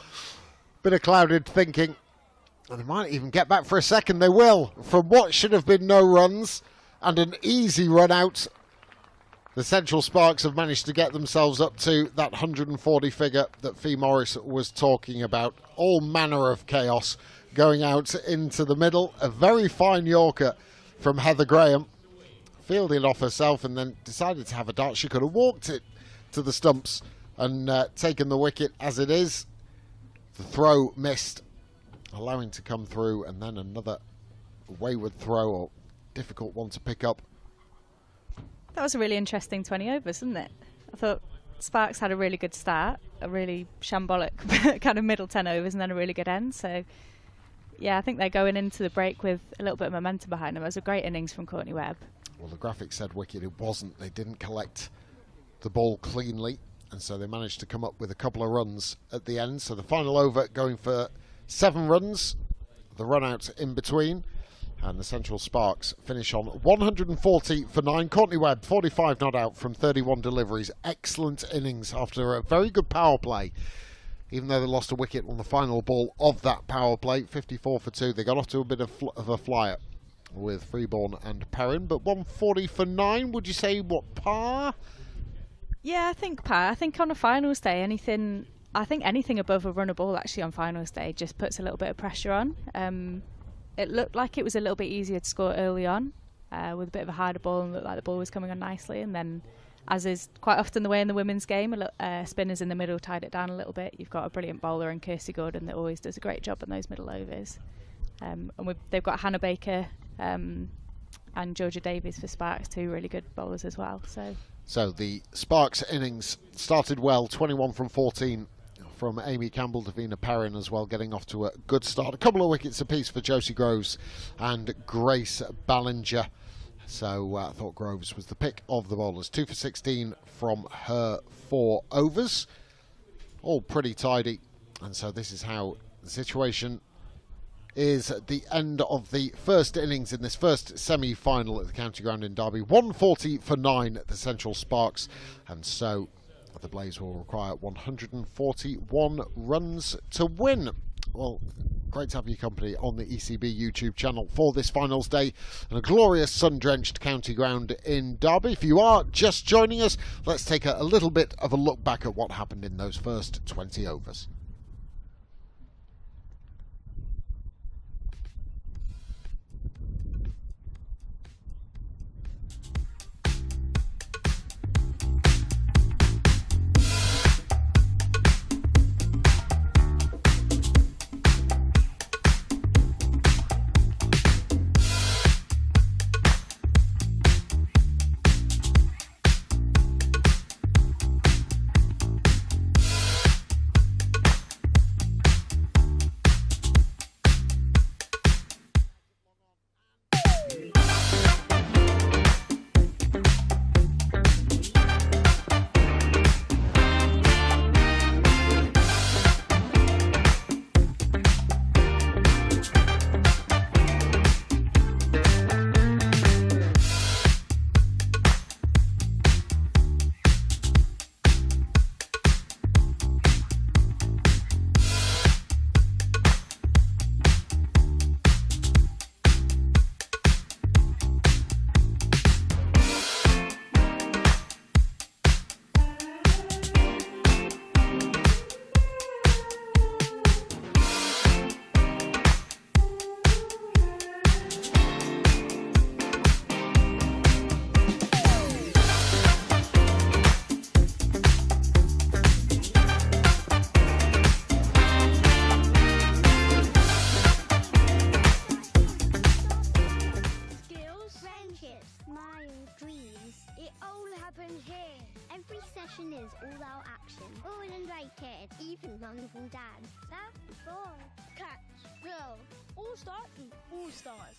Bit of clouded thinking. And they might even get back for a second. They will. From what should have been no runs and an easy run out, the Central Sparks have managed to get themselves up to that 140 figure that Fee Morris was talking about. All manner of chaos going out into the middle. A very fine Yorker from Heather Graham. Fielded off herself and then decided to have a dart. She could have walked it to the stumps and taken the wicket as it is. The throw missed, allowing to come through, and then another wayward throw, or difficult one to pick up. That was a really interesting 20 overs, wasn't it? I thought Sparks had a really good start, a really shambolic kind of middle 10 overs, and then a really good end. So, yeah, I think they're going into the break with a little bit of momentum behind them. It was a great innings from Courtney Webb. Well, the graphic said wicket. It wasn't. They didn't collect the ball cleanly, and so they managed to come up with a couple of runs at the end. So the final over going for 7 runs, the run out in between, and the Central Sparks finish on 140 for 9. Courtney Webb 45 not out from 31 deliveries. Excellent innings after a very good power play, even though they lost a wicket on the final ball of that power play. 54 for 2. They got off to a bit of a flyer with Freeborn and Perin, but 140 for 9. Would you say what, par? Yeah, I think par. I think on a finals day, anything above a runner ball actually on finals day just puts a little bit of pressure on. It looked like it was a little bit easier to score early on with a bit of a harder ball, and looked like the ball was coming on nicely, and then, as is quite often the way in the women's game, spinners in the middle tied it down a little bit. You've got a brilliant bowler in Kirsty Gordon that always does a great job on those middle overs. And they've got Hannah Baker and Georgia Davies for Sparks, two really good bowlers as well. So the Sparks innings started well, 21 from 14 from Amy Campbell, Deina Perin as well, getting off to a good start. A couple of wickets apiece for Josie Groves and Grace Ballinger. So I thought Groves was the pick of the bowlers. 2 for 16 from her 4 overs. All pretty tidy. And so this is how the situation is at the end of the first innings in this first semi-final at the County Ground in Derby. 140 for 9 at the Central Sparks. And so the Blaze will require 141 runs to win. Well, great to have your company on the ECB YouTube channel for this finals day and a glorious sun-drenched County Ground in Derby. If you are just joining us, let's take a little bit of a look back at what happened in those first 20 overs. Is all our action. All invited, even mums and dads. That's ball. Catch. Go. All stars and all stars.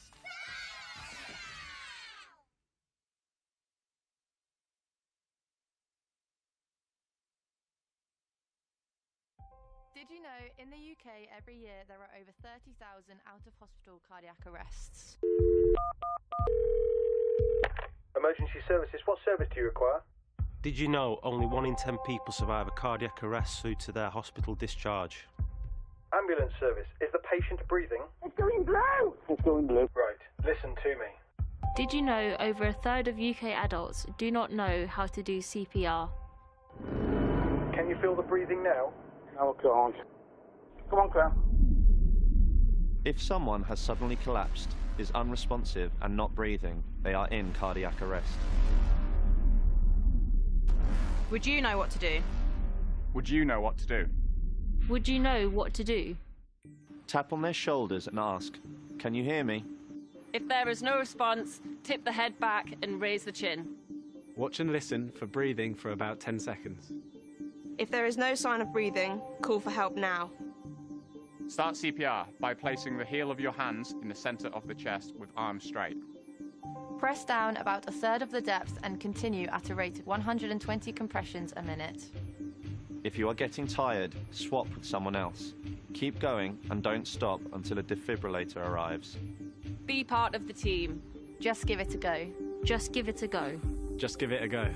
Did you know in the UK every year there are over 30,000 out-of-hospital cardiac arrests? Emergency services, what service do you require? Did you know only 1 in 10 people survive a cardiac arrest due to their hospital discharge? Ambulance service, is the patient breathing? It's going blue! It's going blue. Right, listen to me. Did you know over a third of UK adults do not know how to do CPR? Can you feel the breathing now? No, I can't. Come on, Claire. If someone has suddenly collapsed, is unresponsive and not breathing, they are in cardiac arrest. Would you know what to do? Would you know what to do? Would you know what to do? Tap on their shoulders and ask, "Can you hear me?" If there is no response, tip the head back and raise the chin. Watch and listen for breathing for about 10 seconds. If there is no sign of breathing, call for help now. Start CPR by placing the heel of your hands in the centre of the chest with arms straight. Press down about a third of the depth and continue at a rate of 120 compressions a minute. If you are getting tired, swap with someone else. Keep going and don't stop until a defibrillator arrives. Be part of the team. Just give it a go. Just give it a go. Just give it a go.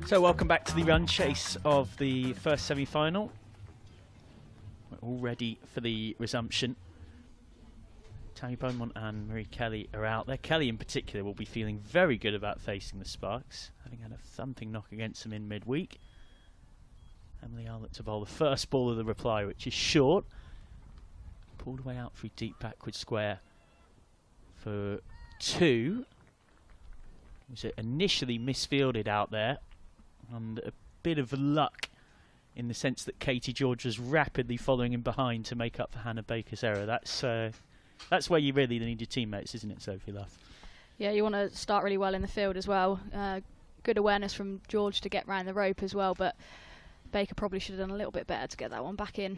So welcome back to the run chase of the first semi-final. We're all ready for the resumption. Tammy Beaumont and Marie Kelly are out there. Kelly in particular will be feeling very good about facing the Sparks, having had a thumping knock against them in midweek. Emily Arlett to bowl the first ball of the reply, which is short. Pulled away out through deep backward square for 2. Was it initially misfielded out there? And a bit of luck in the sense that Katie George was rapidly following him behind to make up for Hannah Baker's error. That's where you really need your teammates, isn't it, Sophie Luff? Yeah, you want to start really well in the field as well. Good awareness from George to get round the rope as well, but Baker probably should have done a little bit better to get that one back in.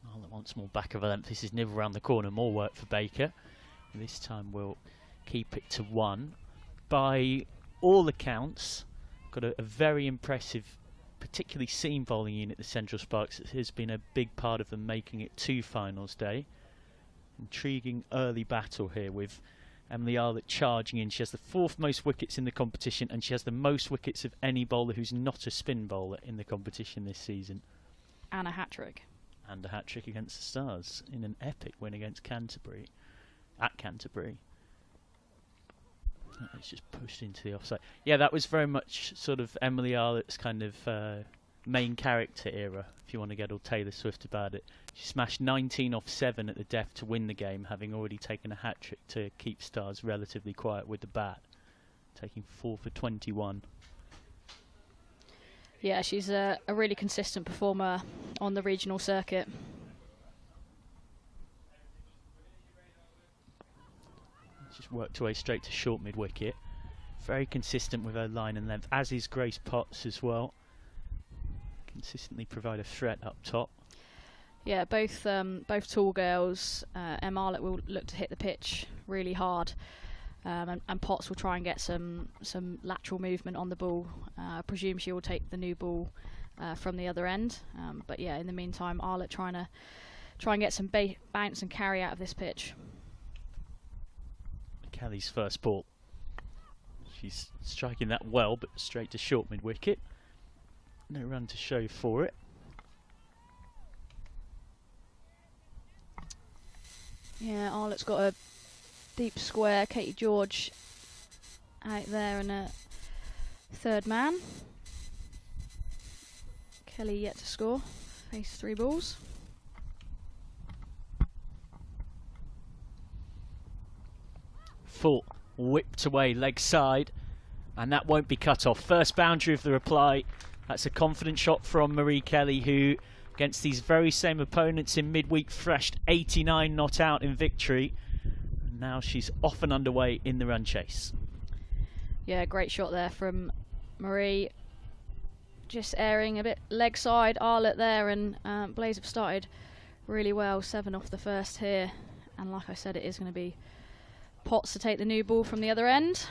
Well, once more back of the length. This is never around the corner. More work for Baker. This time we'll keep it to 1. By all accounts, got a very impressive, particularly seam bowling unit, the Central Sparks. It has been a big part of them making it to finals day. Intriguing early battle here with Emily Arlett charging in. She has the 4th most wickets in the competition, and she has the most wickets of any bowler who's not a spin bowler in the competition this season. And a hat-trick. And a hat-trick against the Stars in an epic win against Canterbury. At Canterbury. It's just pushed into the offside. Yeah, that was very much sort of Emily Arlett's kind of main character era, if you want to get all Taylor Swift about it. She smashed 19 off 7 at the death to win the game, having already taken a hat-trick to keep Stars relatively quiet with the bat, taking 4 for 21. Yeah, she's a really consistent performer on the regional circuit. Just worked her way straight to short mid-wicket. Very consistent with her line and length, as is Grace Potts as well. Consistently provide a threat up top. Yeah, both tall girls. Em Arlett will look to hit the pitch really hard, and Potts will try and get some lateral movement on the ball. I presume she will take the new ball from the other end. But yeah, in the meantime, Arlett try and get some bounce and carry out of this pitch. Kelly's first ball. She's striking that well, but straight to short mid-wicket. No run to show for it. Yeah, Arlett's got a deep square. Katie George out there and a 3rd man. Kelly yet to score. Face 3 balls. Full whipped away leg side, and that won't be cut off. First boundary of the reply. That's a confident shot from Marie Kelly, who against these very same opponents in midweek thrashed 89 not out in victory, and now she's off and underway in the run chase. Yeah, great shot there from Marie, just airing a bit leg side. Arlett there, and Blaze have started really well. 7 off the first here, and like I said, it is going to be Potts to take the new ball from the other end.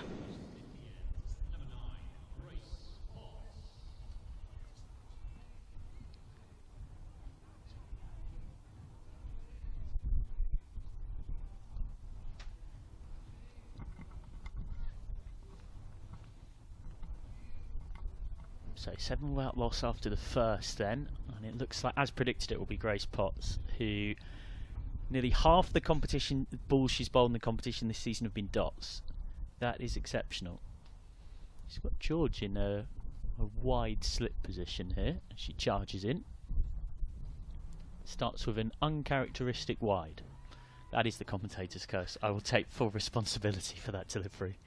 So 7 without loss after the first then, and it looks like, as predicted, it will be Grace Potts, who nearly half the competition balls she's bowled in the competition this season have been dots. That is exceptional. She's got George in a wide slip position here as she charges in. Starts with an uncharacteristic wide. That is the commentator's curse. I will take full responsibility for that delivery.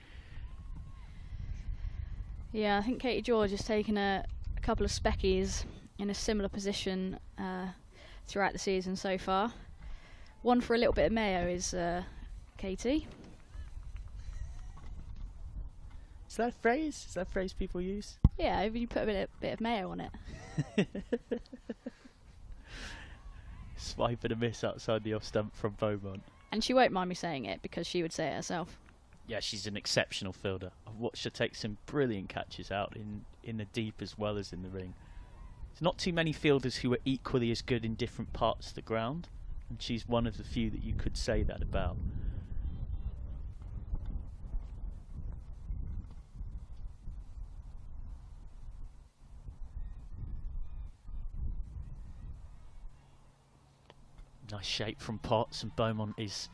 Yeah, I think Katie George has taken a couple of speckies in a similar position throughout the season so far. One for a little bit of mayo is Katie. Is that a phrase? Is that a phrase people use? Yeah, if you put a bit of mayo on it. Swipe and a miss outside the off stump from Beaumont. And she won't mind me saying it because she would say it herself. Yeah, she's an exceptional fielder. I've watched her take some brilliant catches out in the deep as well as in the ring. There's not too many fielders who are equally as good in different parts of the ground, and she's one of the few that you could say that about. Nice shape from Potts, and Beaumont is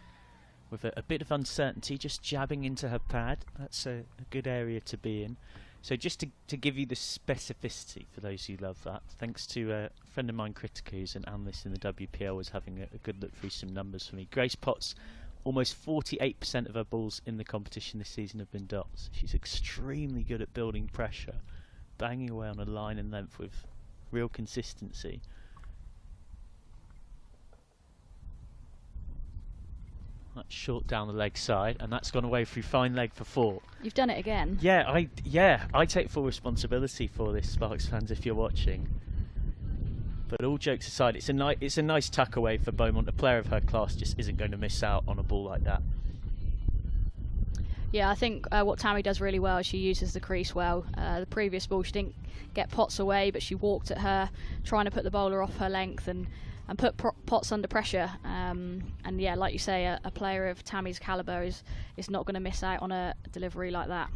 with a bit of uncertainty, just jabbing into her pad. That's a good area to be in. So just to give you the specificity for those who love that, thanks to a friend of mine, Critica, who's an analyst in the WPL, was having a good look through some numbers for me. Grace Potts, almost 48% of her balls in the competition this season have been dots. She's extremely good at building pressure, banging away on a line and length with real consistency. That's short down the leg side, and that's gone away through fine leg for 4. You've done it again. Yeah, I take full responsibility for this, Sparks fans, if you're watching. But all jokes aside, it's a nice tuck away for Beaumont. A player of her class just isn't going to miss out on a ball like that. Yeah, I think what Tammy does really well is she uses the crease well. The previous ball, she didn't get Potts away, but she walked at her, trying to put the bowler off her length and put Potts under pressure. And yeah, like you say, a player of Tammy's calibre is not going to miss out on a delivery like that.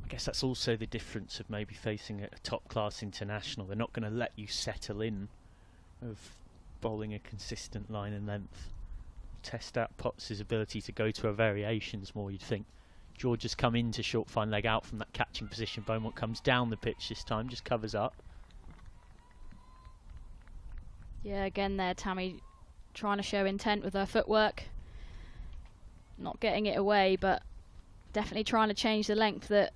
I guess that's also the difference of maybe facing a top-class international. They're not going to let you settle in of bowling a consistent line and length. Test out Potts' ability to go to her variations more, you'd think. George has come into short fine leg out from that catching position. Beaumont comes down the pitch this time, just covers up. Yeah, again there, Tammy trying to show intent with her footwork. Not getting it away, but definitely trying to change the length that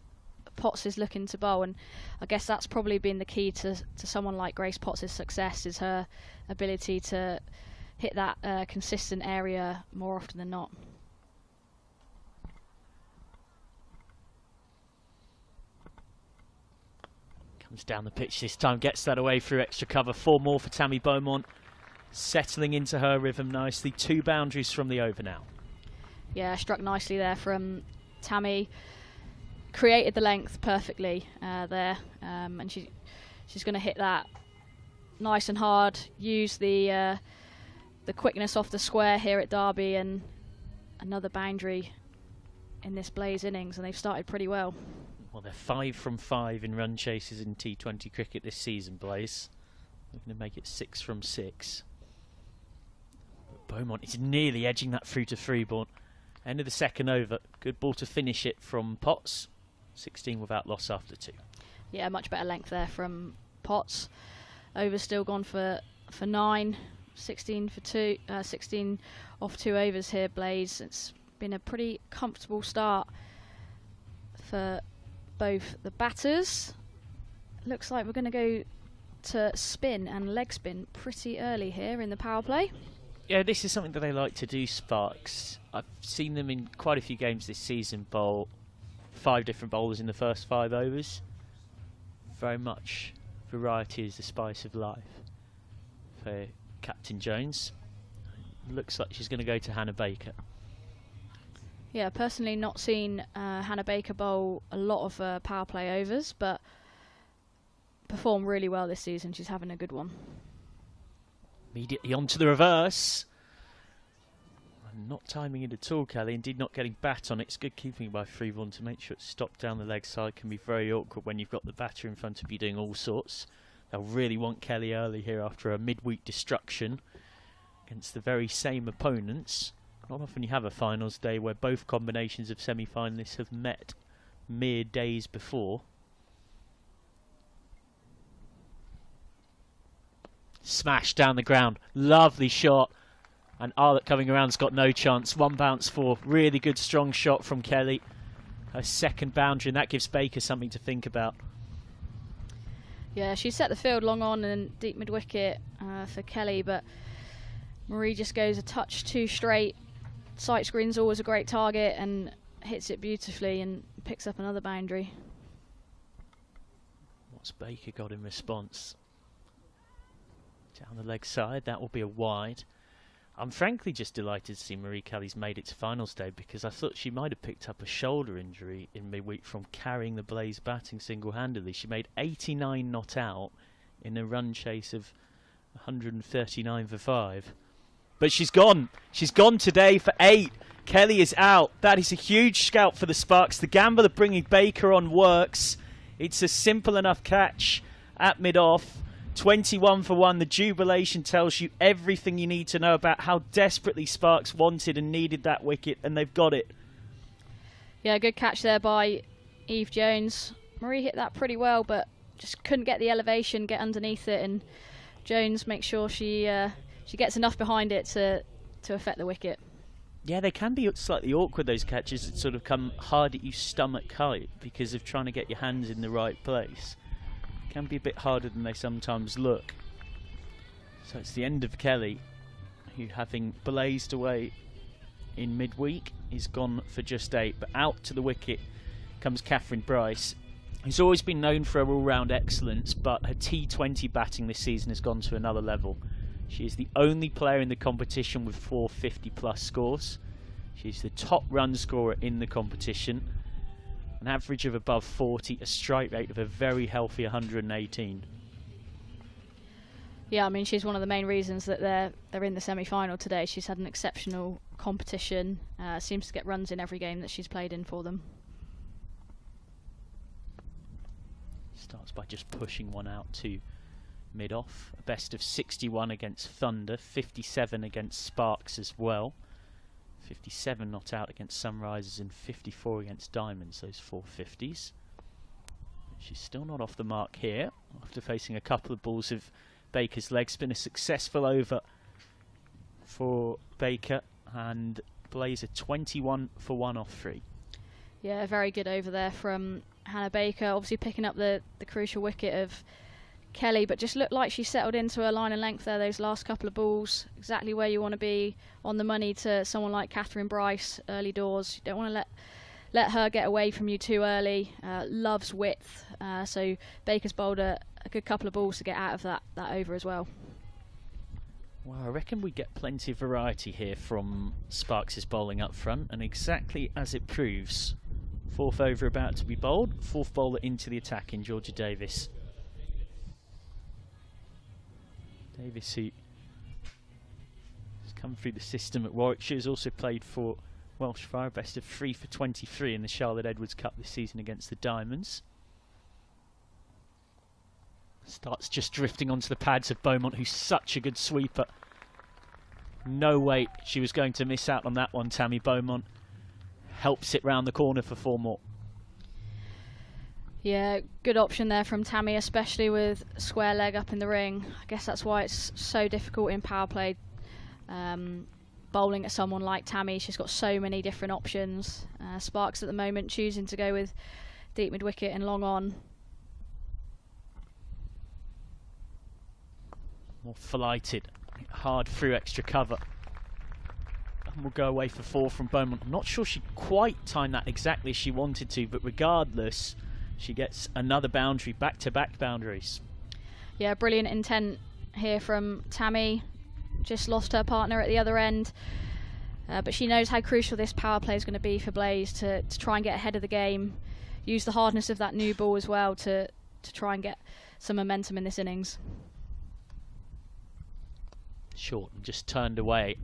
Potts is looking to bowl. And I guess that's probably been the key to someone like Grace Potts' success, is her ability to hit that consistent area more often than not. Comes down the pitch this time, gets that away through extra cover. 4 more for Tammy Beaumont, settling into her rhythm nicely. 2 boundaries from the over now. Yeah, struck nicely there from Tammy. Created the length perfectly there, and she's going to hit that nice and hard. Use the quickness off the square here at Derby, and another boundary in this Blaze innings, and they've started pretty well. Well, they're 5 from 5 in run chases in T20 cricket this season, Blaze. They're going to make it 6 from 6. But Beaumont is nearly edging that through to Freeborn. End of the second over. Good ball to finish it from Potts. 16 without loss after 2. Yeah, much better length there from Potts. Over still gone for 9. 16 for 2. 16 off 2 overs here, Blaze. It's been a pretty comfortable start for both the batters. Looks like we're going to go to spin and leg spin pretty early here in the power play. Yeah, this is something that they like to do, Sparks. I've seen them in quite a few games this season bowl 5 different bowlers in the first 5 overs. Very much variety is the spice of life for Captain Jones. Looks like she's going to go to Hannah Baker. Yeah, personally not seen Hannah Baker bowl a lot of power play overs, but performed really well this season. She's having a good one. Immediately onto the reverse. Not timing it at all, Kelly. Indeed, not getting bat on it. It's good keeping by Freeborn to make sure it's stopped down the leg side. Can be very awkward when you've got the batter in front of you doing all sorts. They'll really want Kelly early here after a midweek destruction against the very same opponents. Not often you have a finals day where both combinations of semi-finalists have met mere days before. Smash down the ground. Lovely shot. And Arlott coming around's got no chance. 1 bounce for. Really good strong shot from Kelly. Her second boundary, and that gives Baker something to think about. Yeah, she set the field long on and deep mid-wicket for Kelly, but Marie just goes a touch too straight. Sight screen's always a great target and hits it beautifully and picks up another boundary. What's Baker got in response? Down the leg side, that will be a wide. I'm frankly just delighted to see Marie Kelly's made it to finals day, because I thought she might have picked up a shoulder injury in midweek from carrying the Blaze batting single-handedly. She made 89 not out in a run chase of 139 for 5. But she's gone. She's gone today for 8. Kelly is out. That is a huge scalp for the Sparks. The gamble of bringing Baker on works. It's a simple enough catch at mid-off. 21 for 1. The jubilation tells you everything you need to know about how desperately Sparks wanted and needed that wicket, and they've got it. Yeah, good catch there by Eve Jones. Marie hit that pretty well, but just couldn't get the elevation, get underneath it, and Jones makes sure she gets enough behind it to affect the wicket. Yeah, they can be slightly awkward, those catches that sort of come hard at you stomach height because of trying to get your hands in the right place. Can be a bit harder than they sometimes look. So it's the end of Kelly, who, having blazed away in midweek, is gone for just 8. But out to the wicket comes Katherine Bryce, who's always been known for her all-round excellence, but her T20 batting this season has gone to another level. She is the only player in the competition with 450-plus scores. She's the top run scorer in the competition. An average of above 40, a strike rate of a very healthy 118. Yeah, I mean, she's one of the main reasons that they're in the semi-final today. She's had an exceptional competition, seems to get runs in every game that she's played in for them. Starts by just pushing one out to mid-off. A best of 61 against Thunder, 57 against Sparks as well. 57 not out against Sunrisers and 54 against Diamonds, those 450s. She's still not off the mark here after facing a couple of balls of Baker's leg spin. A successful over for Baker and Blazer 21 for 1 off 3. Yeah, a very good over there from Hannah Baker, obviously picking up the crucial wicket of Kelly, but just looked like she settled into her line and length there, those last couple of balls. Exactly where you want to be, on the money to someone like Katherine Bryce, early doors. You don't want to let her get away from you too early. Loves width, so Baker's bowled a good couple of balls to get out of that over as well. Well, I reckon we get plenty of variety here from Sparks' bowling up front, and exactly as it proves, 4th over about to be bowled, 4th bowler into the attack in Georgia Davis. Davis, who has come through the system at Warwickshire, has also played for Welsh Fire, best of 3 for 23 in the Charlotte Edwards Cup this season against the Diamonds. Starts just drifting onto the pads of Beaumont, who's such a good sweeper. No way she was going to miss out on that one, Tammy Beaumont. Helps it round the corner for 4 more. Yeah, good option there from Tammy, especially with square leg up in the ring. I guess that's why it's so difficult in power play. Bowling at someone like Tammy, she's got so many different options. Sparks at the moment choosing to go with deep mid wicket and long on. More flighted, hard through extra cover. And we'll go away for 4 from Beaumont. I'm not sure she quite timed that exactly as she wanted to, but regardless, she gets another boundary, back-to-back boundaries. Yeah, brilliant intent here from Tammy. Just lost her partner at the other end. But she knows how crucial this power play is going to be for Blaze to try and get ahead of the game. Use the hardness of that new ball as well to try and get some momentum in this innings. Short and just turned away.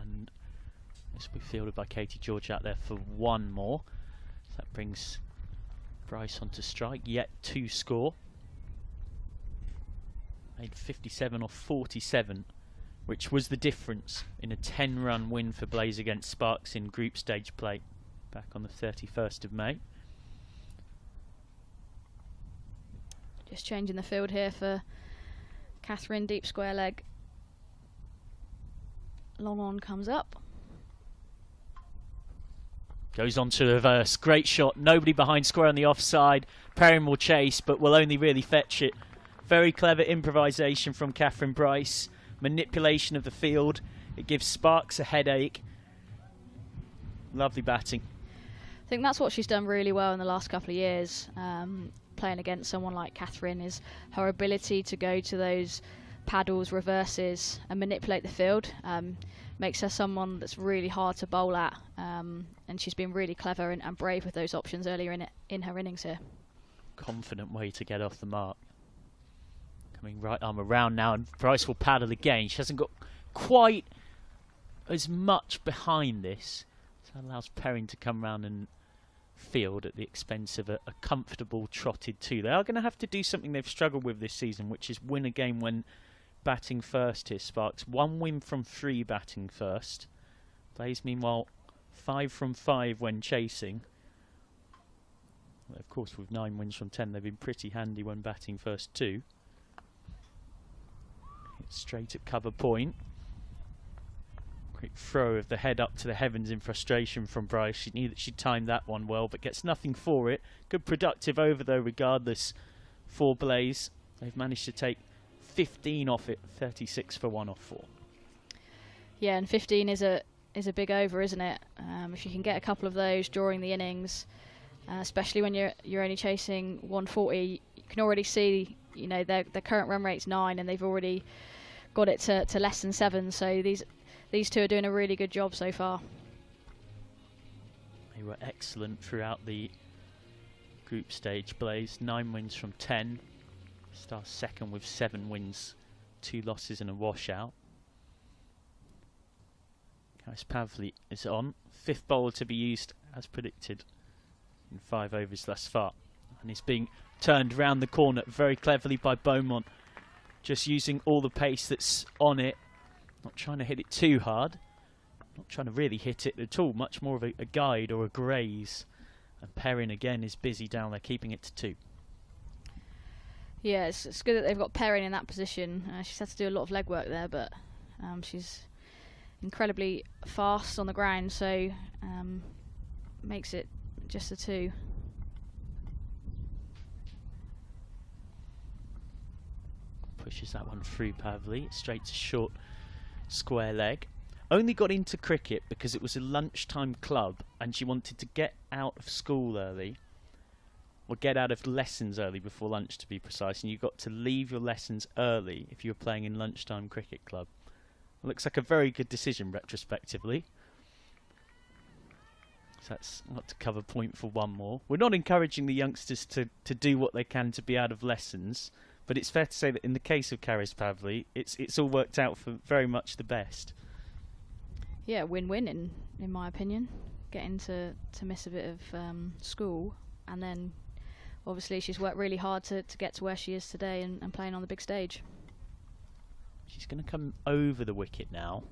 And this will be fielded by Katie George out there for 1 more. So that brings Bryce onto strike, yet 2 score. Made 57 off 47, which was the difference in a 10-run win for Blaze against Sparks in group stage play back on the 31st of May. Just changing the field here for Katherine, deep square leg. Long on comes up. Goes on to the reverse. Great shot. Nobody behind square on the offside. Perin will chase, but will only really fetch it. Very clever improvisation from Katherine Bryce. Manipulation of the field. It gives Sparks a headache. Lovely batting. I think that's what she's done really well in the last couple of years. Playing against someone like Katherine is her ability to go to those paddles, reverses, and manipulate the field. Makes her someone that's really hard to bowl at, and she's been really clever and brave with those options earlier in her innings here. Confident way to get off the mark. Coming right arm around now, and Bryce will paddle again. She hasn't got quite as much behind this, so that allows Perin to come round and field at the expense of a comfortable trotted 2. They are going to have to do something they've struggled with this season, which is win a game when batting first here, Sparks. 1 win from 3 batting first. Blaze, meanwhile, 5 from 5 when chasing. Well, of course, with 9 wins from 10, they've been pretty handy when batting first too. Hit straight at cover point. Quick throw of the head up to the heavens in frustration from Bryce. She knew that she'd timed that one well, but gets nothing for it. Good productive over though, regardless, for Blaze. They've managed to take 15 off it, 36 for 1 off 4. Yeah, and 15 is a big over, isn't it? If you can get a couple of those during the innings, especially when you're only chasing 140, you can already see, you know, their current run rate's 9, and they've already got it to less than 7. So these two are doing a really good job so far. They were excellent throughout the group stage. Blaze 9 wins from 10. Starts second with 7 wins, 2 losses and a washout. Karis Pavli is on. 5th bowler to be used as predicted in 5 overs thus far. And he's being turned round the corner very cleverly by Beaumont. Just using all the pace that's on it. Not trying to hit it too hard. Not trying to really hit it at all. Much more of a guide or a graze. And Perin again is busy down there, keeping it to 2. Yeah, it's good that they've got Perin in that position. She's had to do a lot of legwork there, but she's incredibly fast on the ground, so makes it just a 2. Pushes that one through Pavli, straight to short square leg. Only got into cricket because it was a lunchtime club and she wanted to get out of school early, or get out of lessons early before lunch to be precise, and you got to leave your lessons early if you were playing in lunchtime cricket club. Looks like a very good decision retrospectively. So that's got to cover point for 1 more. We're not encouraging the youngsters to do what they can to be out of lessons, but it's fair to say that in the case of Karis Pavli, it's all worked out for very much the best. Yeah, win-win in my opinion. Getting to miss a bit of school, and then obviously she's worked really hard to get to where she is today and playing on the big stage. She's going to come over the wicket now.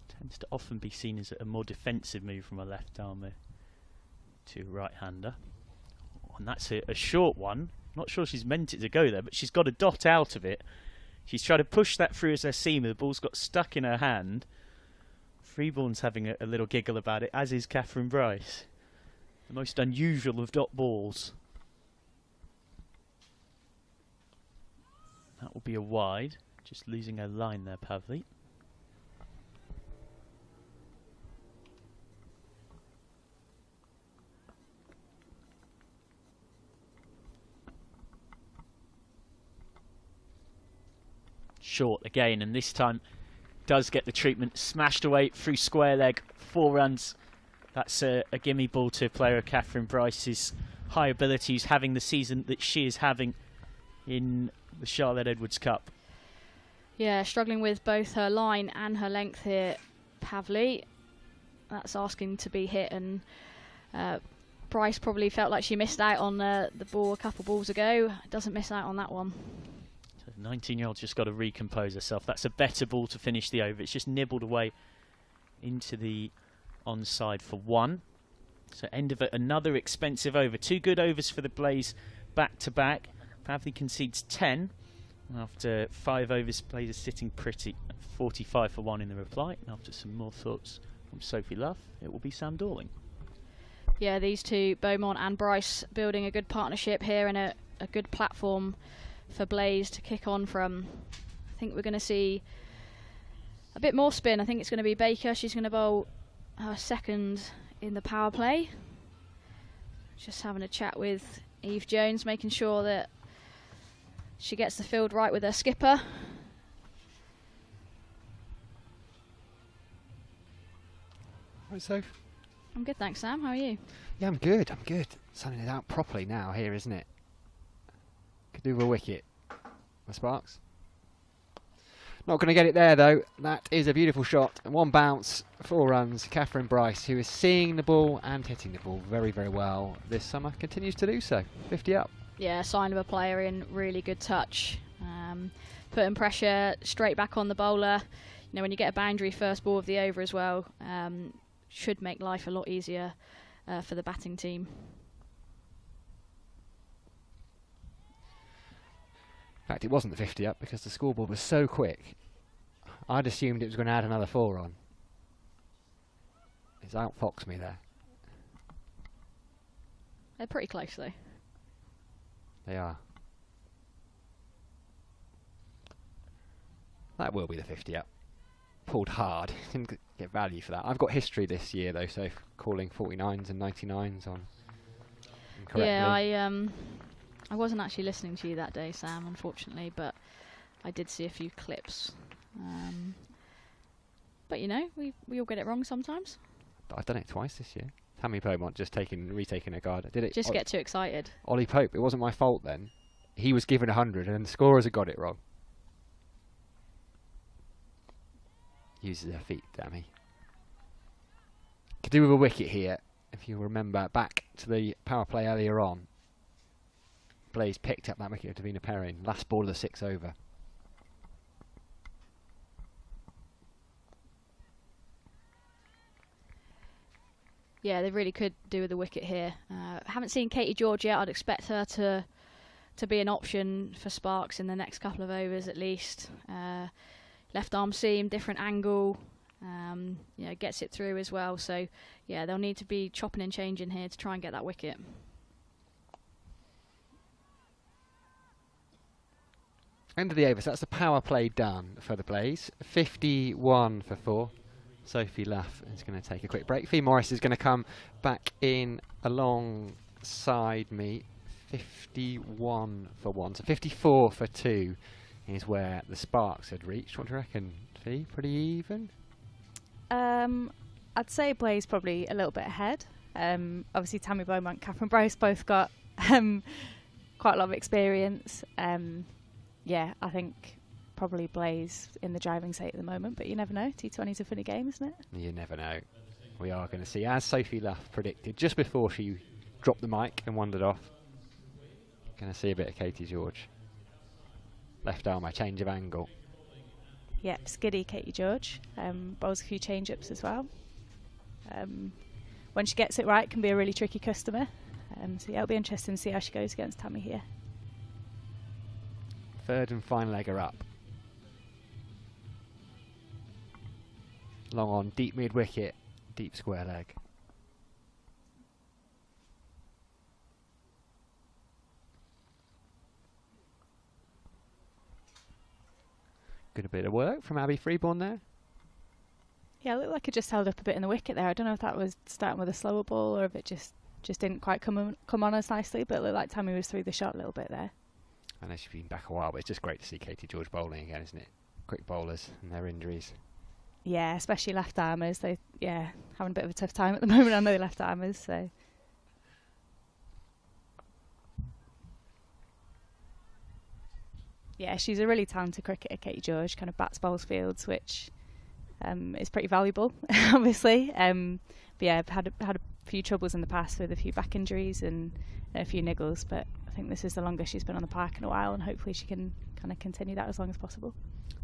Tends to often be seen as a more defensive move from a left armer to a right-hander. And that's a short one. Not sure she's meant it to go there, but she's got a dot out of it. She's tried to push that through as her seamer. The ball's got stuck in her hand. Freeborn's having a little giggle about it, as is Katherine Bryce. The most unusual of dot balls. That will be a wide. Just losing her line there, Pavli. Short again, and this time does get the treatment. Smashed away through square leg, 4 runs. That's a gimme ball to a player of Katherine Bryce's high abilities, having the season that she is having in the Charlotte Edwards Cup. Yeah, struggling with both her line and her length here, Pavli. That's asking to be hit, and Bryce probably felt like she missed out on the ball a couple balls ago. Doesn't miss out on that one. So the 19-year-old's just got to recompose herself. That's a better ball to finish the over. It's just nibbled away into the onside for 1. So end of another expensive over. 2 good overs for the Blaze back-to-back. Pavli concedes 10. After 5 overs, Blaze is sitting pretty at 45 for 1 in the reply. And after some more thoughts from Sophie Luff, it will be Sam Dorling. Yeah, these two, Beaumont and Bryce, building a good partnership here and a good platform for Blaze to kick on from. I think we're going to see a bit more spin. I think it's going to be Baker. She's going to bowl her second in the power play. Just having a chat with Eve Jones, making sure that she gets the field right with her skipper. Hi, Soph. I'm good, thanks, Sam. How are you? Yeah, I'm good. Sunning it out properly now here, isn't it? Could do with a wicket. My Sparks? Not going to get it there though. That is a beautiful shot. And 1 bounce, 4 runs. Katherine Bryce, who is seeing the ball and hitting the ball very, very well this summer, continues to do so. 50 up. Yeah, sign of a player in really good touch. Putting pressure straight back on the bowler. You know, when you get a boundary first ball of the over as well, should make life a lot easier for the batting team. In fact, it wasn't the 50 up because the scoreboard was so quick. I'd assumed it was going to add another 4 on. It's outfoxed me there. They're pretty close though. They are. That will be the 50 up. Pulled hard. Didn't get value for that. I've got history this year though, so calling 49s and 99s on incorrectly. Yeah, I wasn't actually listening to you that day, Sam, unfortunately, but I did see a few clips. But you know, we all get it wrong sometimes. I've done it twice this year. Tammy Beaumont just retaking a guard. I did it. Just get too excited. Ollie Pope. It wasn't my fault then. He was given 100 and the scorers had got it wrong. Uses their feet, Tammy. Could do with a wicket here. If you remember back to the power play earlier on, Blaze picked up that wicket of Deina Perin. Last ball of the 6 over. Yeah, they really could do with a wicket here. Haven't seen Katie George yet. I'd expect her to be an option for Sparks in the next couple of overs at least. Left arm seam, different angle, you know, gets it through as well. So yeah, they'll need to be chopping and changing here to try and get that wicket. End of the over, so that's the power play done for the Blaze. 51 for 4. Sophie Luff is going to take a quick break. Fee Morris is going to come back in alongside me. 51 for 1, so 54 for 2 is where the Sparks had reached. What do you reckon, Fee? Pretty even? I'd say Blaze probably a little bit ahead. Obviously Tammy Beaumont, Katherine Bryce both got quite a lot of experience. Yeah, I think probably Blaze in the driving seat at the moment, but you never know. T20's a funny game, isn't it? You never know. We are going to see, as Sophie Luff predicted just before she dropped the mic and wandered off, going to see a bit of Katie George. Left arm, a change of angle. Yep, skiddy Katie George. Bowls a few change-ups as well. When she gets it right, can be a really tricky customer. So yeah, it'll be interesting to see how she goes against Tammy here. Third and final legger up. Long on, deep mid wicket, deep square leg. Good bit of work from Abby Freeborn there. Yeah, it looked like it just held up a bit in the wicket there. I don't know if that was starting with a slower ball or if it just didn't quite come on as nicely, but it looked like Tammy was through the shot a little bit there. I know she's been back a while, but it's just great to see Katie George bowling again, isn't it? Quick bowlers and their injuries. Yeah, especially left armers. They having a bit of a tough time at the moment. I know the left armers, so. Yeah, she's a really talented cricketer, Katie George. Kind of bats, bowls, fields, which is pretty valuable, obviously. But yeah, I've had a few troubles in the past with a few back injuries and a few niggles, but I think this is the longest she's been on the park in a while, and hopefully she can kind of continue that as long as possible.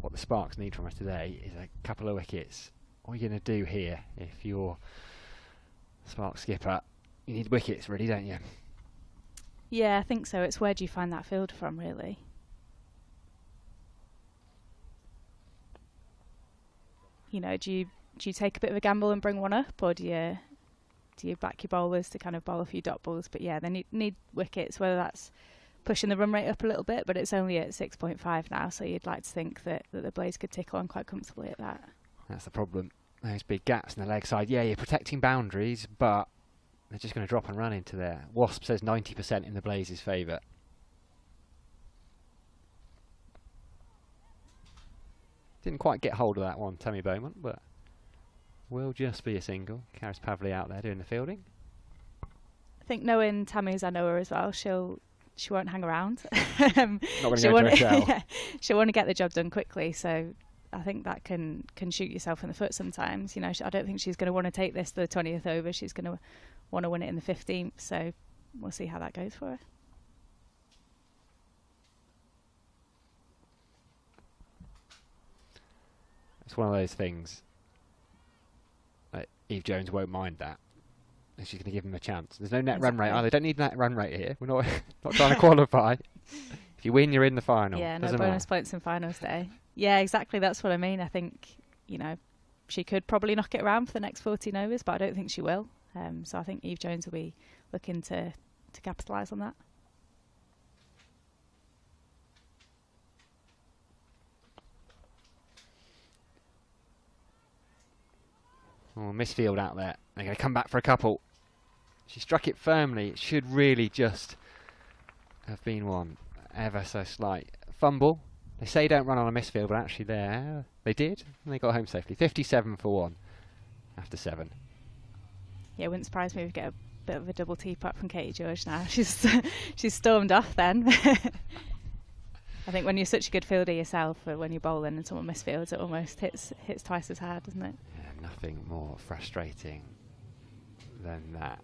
What the Sparks need from us today is a couple of wickets. What are you going to do here if you're Sparks skipper? You need wickets, really, don't you? Yeah, I think so. It's where do you find that field from, really? You know, do you take a bit of a gamble and bring one up, or do you back your bowlers to kind of bowl a few dot balls? But yeah, they need wickets, whether that's pushing the run rate up a little bit, but it's only at 6.5 now, so you'd like to think that the Blaze could tickle on quite comfortably at that. That's the problem. Those big gaps in the leg side. Yeah, you're protecting boundaries, but they're just going to drop and run into there. Wasp says 90% in the Blaze's favour. Didn't quite get hold of that one, Tammy Beaumont, but will just be a single. Karis Pavley out there doing the fielding. I think knowing Tammy as I know her as well, she won't hang around. Not going to go to a shell. Yeah, she'll want to get the job done quickly, so I think that can shoot yourself in the foot sometimes. You know, I don't think she's going to want to take this to the 20th over. She's going to want to win it in the 15th. So we'll see how that goes for her. It's one of those things that Eve Jones won't mind that. And she's going to give him a chance. There's no net run rate. They don't need net run rate here. We're not trying to qualify. If you win, you're in the final. Yeah, Doesn't no bonus matter. points in finals day. Yeah, exactly. That's what I mean. I think, you know, she could probably knock it around for the next 14 overs, but I don't think she will. So I think Eve Jones will be looking to capitalise on that. Oh, misfield out there. They're going to come back for a couple. She struck it firmly. It should really just have been one ever so slight fumble. They say don't run on a misfield, but actually they did, and they got home safely. 57 for 1 after 7. Yeah, it wouldn't surprise me if we get a bit of a double teapup from Katie George now. She's stormed off then. I think when you're such a good fielder yourself, or when you're bowling and someone misfields, it almost hits twice as hard, doesn't it? Yeah, nothing more frustrating than that.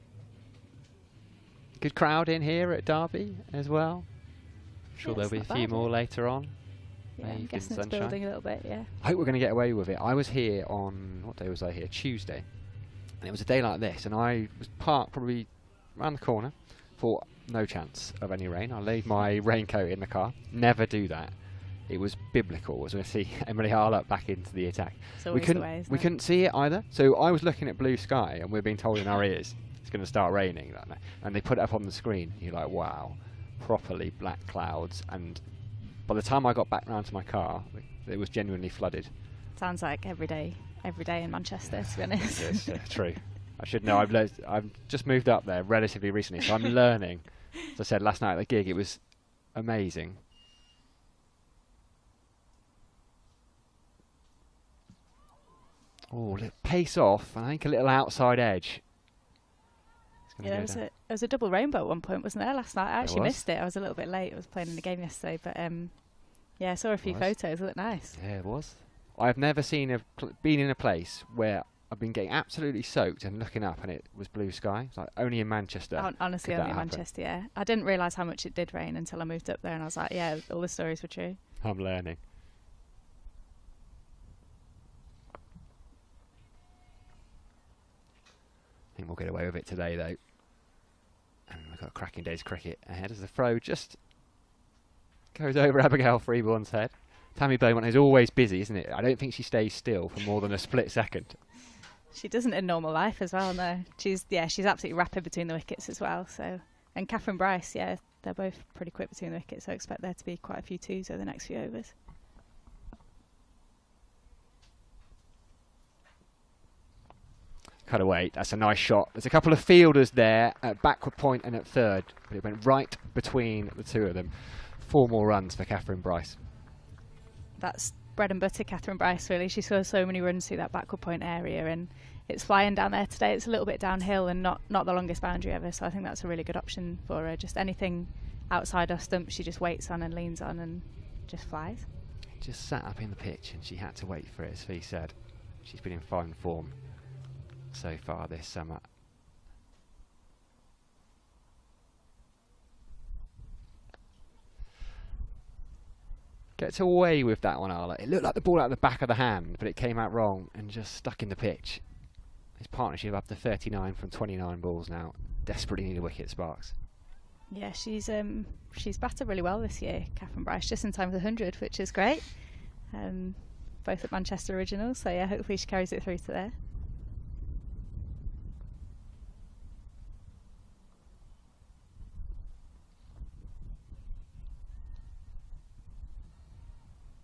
Good crowd in here at Derby as well. I'm sure there'll be a few more later on. Yeah, I'm guessing it's building a little bit, yeah. I hope we're going to get away with it. I was here on, what day was I here? Tuesday. And it was a day like this, and I was parked probably around the corner. Thought, no chance of any rain. I laid my raincoat in the car. Never do that. It was biblical as we see Emily Harlott back into the attack. We couldn't see it either. So I was looking at blue sky, and we're being told in our ears it's going to start raining. And they put it up on the screen. You're like, wow, properly black clouds. And by the time I got back round to my car, it was genuinely flooded. Sounds like every day in Manchester, to be honest. Yes, true. I should know. I've just moved up there relatively recently, so I'm learning. As I said last night at the gig, it was amazing. Oh, pace off, and I think a little outside edge. Yeah, there was a double rainbow at one point, wasn't there, last night? I actually missed it. I was a little bit late. I was playing in the game yesterday, but yeah, I saw a few photos. It looked nice. Yeah, it was. I've never been in a place where I've been getting absolutely soaked and looking up and it was blue sky. It's like only in Manchester. Honestly, only in Manchester, yeah. I didn't realise how much it did rain until I moved up there, and I was like, yeah, all the stories were true. I'm learning. I think we'll get away with it today, though. And we've got a cracking day's cricket ahead as the throw just goes over Abigail Freeborn's head. Tammy Beaumont is always busy, isn't it? I don't think she stays still for more than a split second. She doesn't in normal life as well, no. She's absolutely rapid between the wickets as well. So, and Katherine Bryce, yeah, they're both pretty quick between the wickets, so I expect there to be quite a few twos over the next few overs. Cut away, that's a nice shot. There's a couple of fielders there at backward point and at third, but it went right between the two of them. 4 more runs for Katherine Bryce. That's bread and butter, Katherine Bryce, really. She scores so many runs through that backward point area, and it's flying down there today. It's a little bit downhill and not the longest boundary ever, so I think that's a really good option for her. Just anything outside her stump, she just waits on and leans on and just flies. Just sat up in the pitch and she had to wait for it, as Fee said. She's been in fine form so far this summer. Gets away with that one, Arla. It looked like the ball out of the back of the hand, but it came out wrong and just stuck in the pitch. His partnership up to 39 from 29 balls now. Desperately need a wicket, Sparks. Yeah, she's batted really well this year, Katherine Bryce, just in time for the 100, which is great. Both at Manchester Originals, so yeah, hopefully she carries it through to there.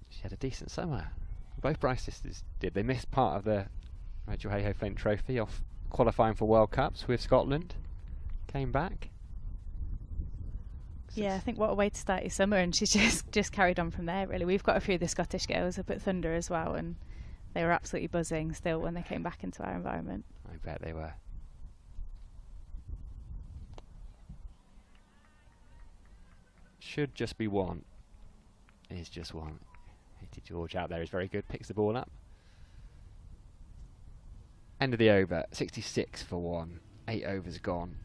She had a decent summer. Both Bryce sisters did. They missed part of the Rachel Hayhoe Flint Trophy off qualifying for World Cups with Scotland. Came back. Yeah, I think what a way to start your summer, and she's just carried on from there, really. We've got a few of the Scottish girls up at Thunder as well, and they were absolutely buzzing still when they came back into our environment. I bet they were. Should just be one. Is just one. Katie George out there is very good, picks the ball up. End of the over, 66 for 1, 8 overs gone.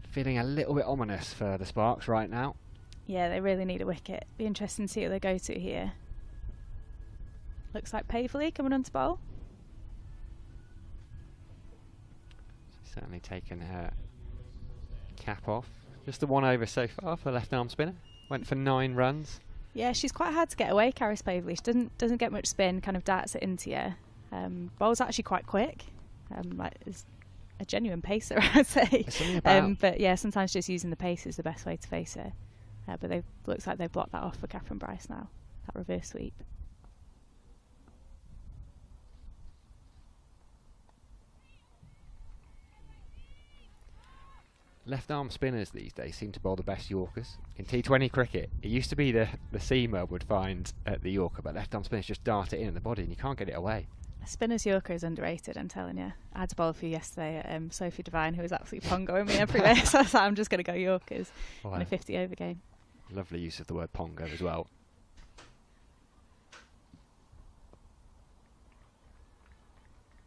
Feeling a little bit ominous for the Sparks right now. Yeah, they really need a wicket. Be interesting to see what they go to here. Looks like Pavely coming on to bowl. She's certainly taken her cap off. Just the 1 over so far for the left arm spinner. Went for 9 runs. Yeah, she's quite hard to get away, Karis Pavely. She doesn't get much spin, kind of darts it into you. Bowl's actually quite quick. Like is a genuine pacer, I'd say. But yeah, sometimes just using the pace is the best way to face her. But they looks like they've blocked that off for Katherine Bryce now. That reverse sweep. Left arm spinners these days seem to bowl the best Yorkers. In T20 cricket, it used to be the seamer would find the Yorker, but left arm spinners just dart it in at the body and you can't get it away. A spinner's Yorker is underrated, I'm telling you. I had to bowl a few yesterday at Sophie Devine, who was absolutely pongoing me everywhere, so I was like, I'm just going to go Yorkers in a 50 over game. Lovely use of the word pongo as well.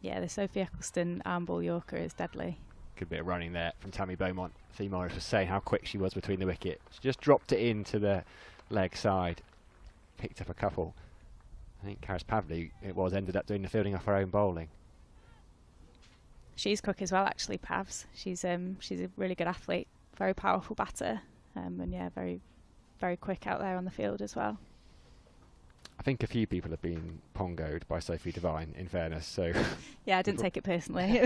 Yeah, the Sophie Eccleston arm ball Yorker is deadly. Good bit of running there from Tammy Beaumont. Fee Morris was saying how quick she was between the wicket. She just dropped it into the leg side. Picked up a couple. I think Karis Pavely, ended up doing the fielding off her own bowling. She's quick as well, actually, Pavs. She's a really good athlete, very powerful batter, and yeah, very, very quick out there on the field as well. I think a few people have been pongoed by Sophie Devine, in fairness. So yeah, I didn't take it personally.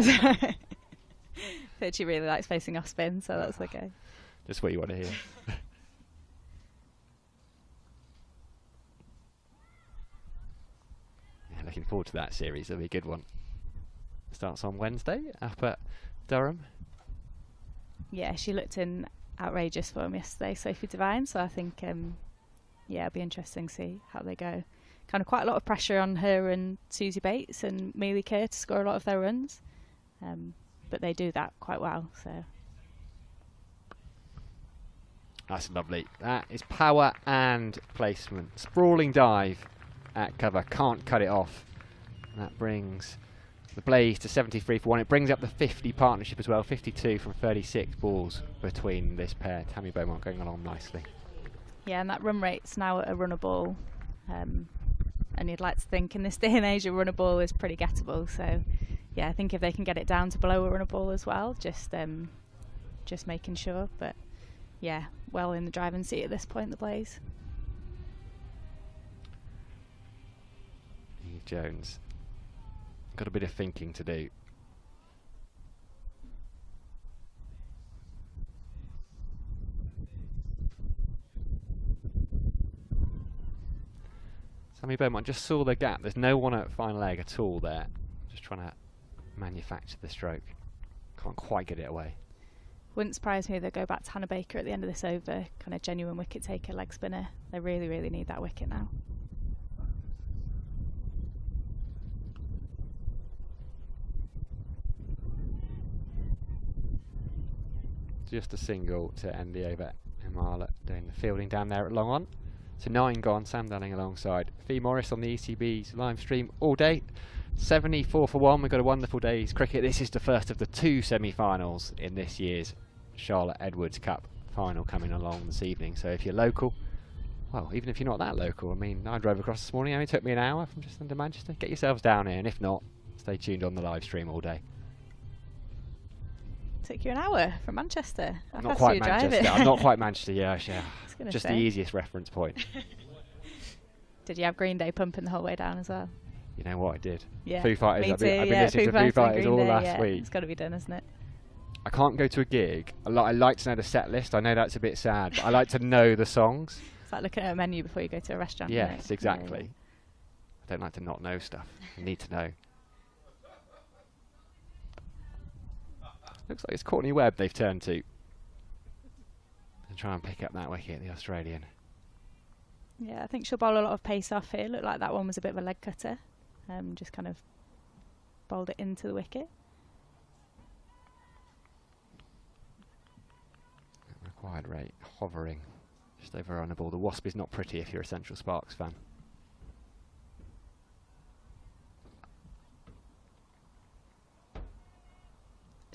But she really likes facing off spin, so that's okay. Just what you want to hear. Yeah, looking forward to that series. It'll be a good one. Starts on Wednesday up at Durham. Yeah, she looked in outrageous form yesterday, Sophie Devine. So I think, yeah, it'll be interesting to see how they go. Kind of quite a lot of pressure on her and Susie Bates and Mealy Kerr to score a lot of their runs. But they do that quite well, so. That's lovely. That is power and placement. Sprawling dive at cover. Can't cut it off. And that brings the Blaze to 73 for 1. It brings up the 50 partnership as well. 52 from 36 balls between this pair. Tammy Beaumont going along nicely. Yeah, and that run rate's now at a runner ball. And you'd like to think in this day and age a runner ball is pretty gettable, so yeah, I think if they can get it down to below a runner ball as well, just making sure. But yeah, well in the driving seat at this point, the Blaze. Eve Jones got a bit of thinking to do. Tammy Beaumont just saw the gap. There's no one at final leg at all there. Just trying to manufacture the stroke. Can't quite get it away. Wouldn't surprise me if they go back to Hannah Baker at the end of this over. Kind of genuine wicket taker, leg spinner. They really, really need that wicket now. Just a single to end the over. Imala doing the fielding down there at long on. So 9 gone. Sam Dunning alongside Fee Morris on the ECB's live stream all day. 74 for 1. We've got a wonderful day's cricket. This is the first of the 2 semi-finals in this year's Charlotte Edwards Cup final coming along this evening. So if you're local, well, even if you're not that local, I mean, I drove across this morning. It only took me an hour from just under Manchester. Get yourselves down here, and if not, stay tuned on the live stream all day. Took you an hour from Manchester. I'm not quite Manchester. I'm not quite Manchester. Yeah, just the easiest reference point. Did you have Green Day pumping the whole way down as well? You know what, I did. Yeah, Foo Fighters. I've been listening to Foo Fighters all last week. It's got to be done, isn't it? I can't go to a gig. I like to know the set list. I know that's a bit sad, but I like to know the songs. It's like looking at a menu before you go to a restaurant. Yes, exactly. Yeah. I don't like to not know stuff. I need to know. Looks like it's Courtney Webb they've turned to. And try and pick up that wicket, the Australian. Yeah, I think she'll bowl a lot of pace off here. Looked like that one was a bit of a leg cutter. Just kind of bowled it into the wicket. Required rate hovering just over on the ball. The Wasp is not pretty if you're a Central Sparks fan.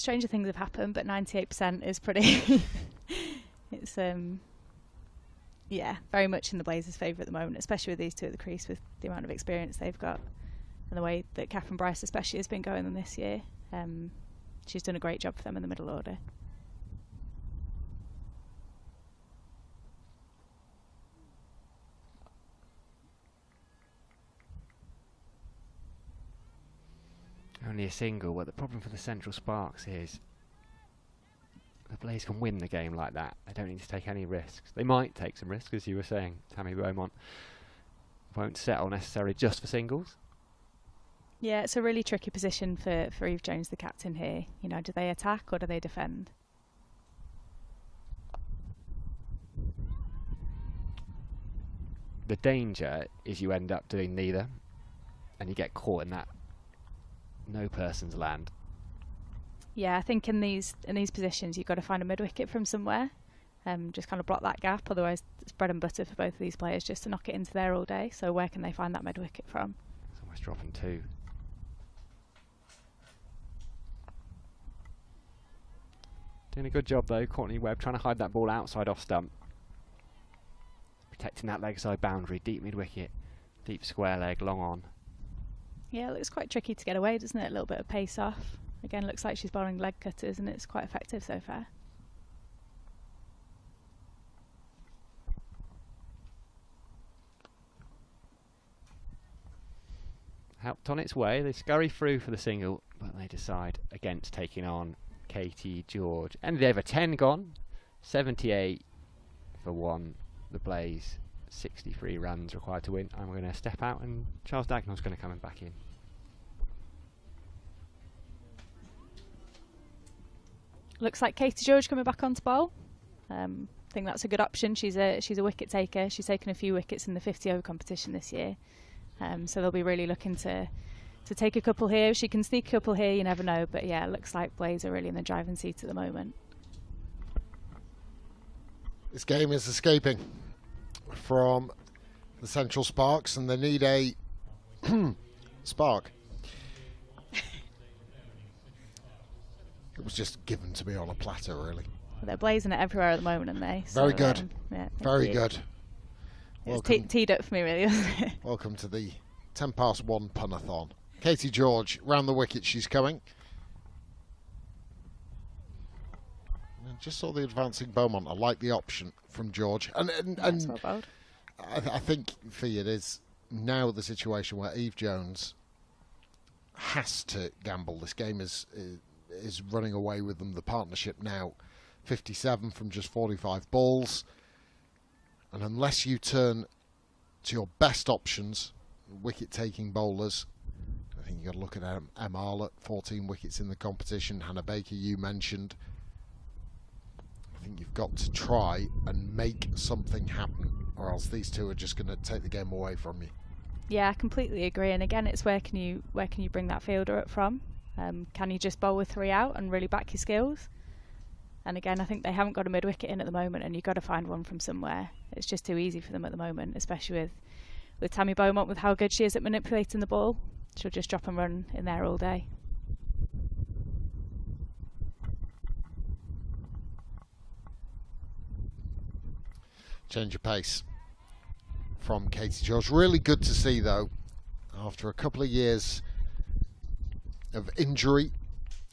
stranger things have happened, but 98% is pretty. It's yeah, very much in the Blazers' favour at the moment, especially with these two at the crease, with the amount of experience they've got and the way that Katherine Bryce especially has been going on this year. She's done a great job for them in the middle order. Only a single, but the problem for the Central Sparks is the Blaze can win the game like that. They don't need to take any risks. They might take some risks, as you were saying. Tammy Beaumont won't settle necessarily just for singles. Yeah, it's a really tricky position for Eve Jones, the captain here. You know, do they attack or do they defend? The danger is you end up doing neither, and you get caught in that no person's land. Yeah, I think in these positions you've got to find a mid-wicket from somewhere. Just kind of block that gap, otherwise it's bread and butter for both of these players just to knock it into there all day. So where can they find that mid-wicket from? It's almost dropping two. Doing a good job though, Courtney Webb, trying to hide that ball outside off stump. Protecting that leg side boundary, deep mid-wicket, deep square leg, long on. Yeah, it looks quite tricky to get away, doesn't it? A little bit of pace off. Again, looks like she's bowling leg cutters and it's quite effective so far. Helped on its way, they scurry through for the single, but they decide against taking on Katie George. And they have a 10 gone, 78 for 1, the Blaze, 63 runs required to win. And we're going to step out and Charles Dagnall's going to come back in. Looks like Katie George coming back on to bowl. I think that's a good option. She's a wicket taker. She's taken a few wickets in the 50 over competition this year. So they'll be really looking to take a couple here. If she can sneak a couple here, you never know. But yeah, it looks like Blaze are really in the driving seat at the moment. This game is escaping from the Central Sparks, and they need a spark. It was just given to me on a platter, really. Well, they're blazing it everywhere at the moment, aren't they? Very good. Yeah, very good. It's teed up for me, really, wasn't it? Welcome to the 1 punathon. Katie George, round the wicket she's coming. I just saw the advancing Beaumont. I like the option from George. And well I think, Fee, it is now the situation where Eve Jones has to gamble. This game is running away with them. The partnership now 57 from just 45 balls. And unless you turn to your best options, wicket-taking bowlers, I think you've got to look at Em Arlett, 14 wickets in the competition. Hannah Baker, you mentioned. I think you've got to try and make something happen, or else these two are just going to take the game away from you. Yeah, I completely agree. And again, it's where can you bring that fielder up from? Can you just bowl with 3 out and really back your skills? And again, I think they haven't got a mid-wicket in at the moment, and you've got to find one from somewhere. It's just too easy for them at the moment, especially with Tammy Beaumont, with how good she is at manipulating the ball. She'll just drop and run in there all day. Change of pace from Katie George. Really good to see, though, after a couple of years of injury,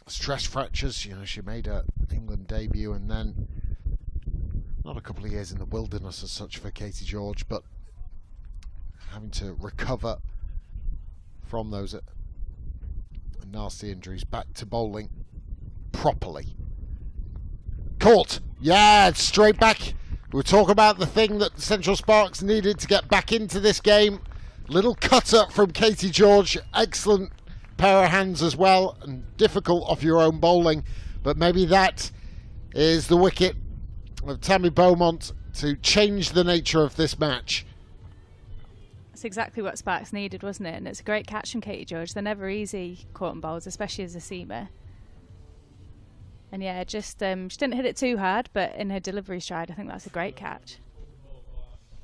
stress fractures. You know, she made her England debut, and then not a couple of years in the wilderness as such for Katie George, but having to recover from those nasty injuries, back to bowling properly. Caught! Yeah, straight back. We'll talk about the thing that Central Sparks needed to get back into this game. Little cutter from Katie George. Excellent pair of hands as well, and difficult off your own bowling. But maybe that is the wicket of Tammy Beaumont to change the nature of this match. That's exactly what Sparks needed, wasn't it? And it's a great catch from Katie George. They're never easy caught and bowls, especially as a seamer. And yeah, just she didn't hit it too hard, but in her delivery stride, I think that's a great catch.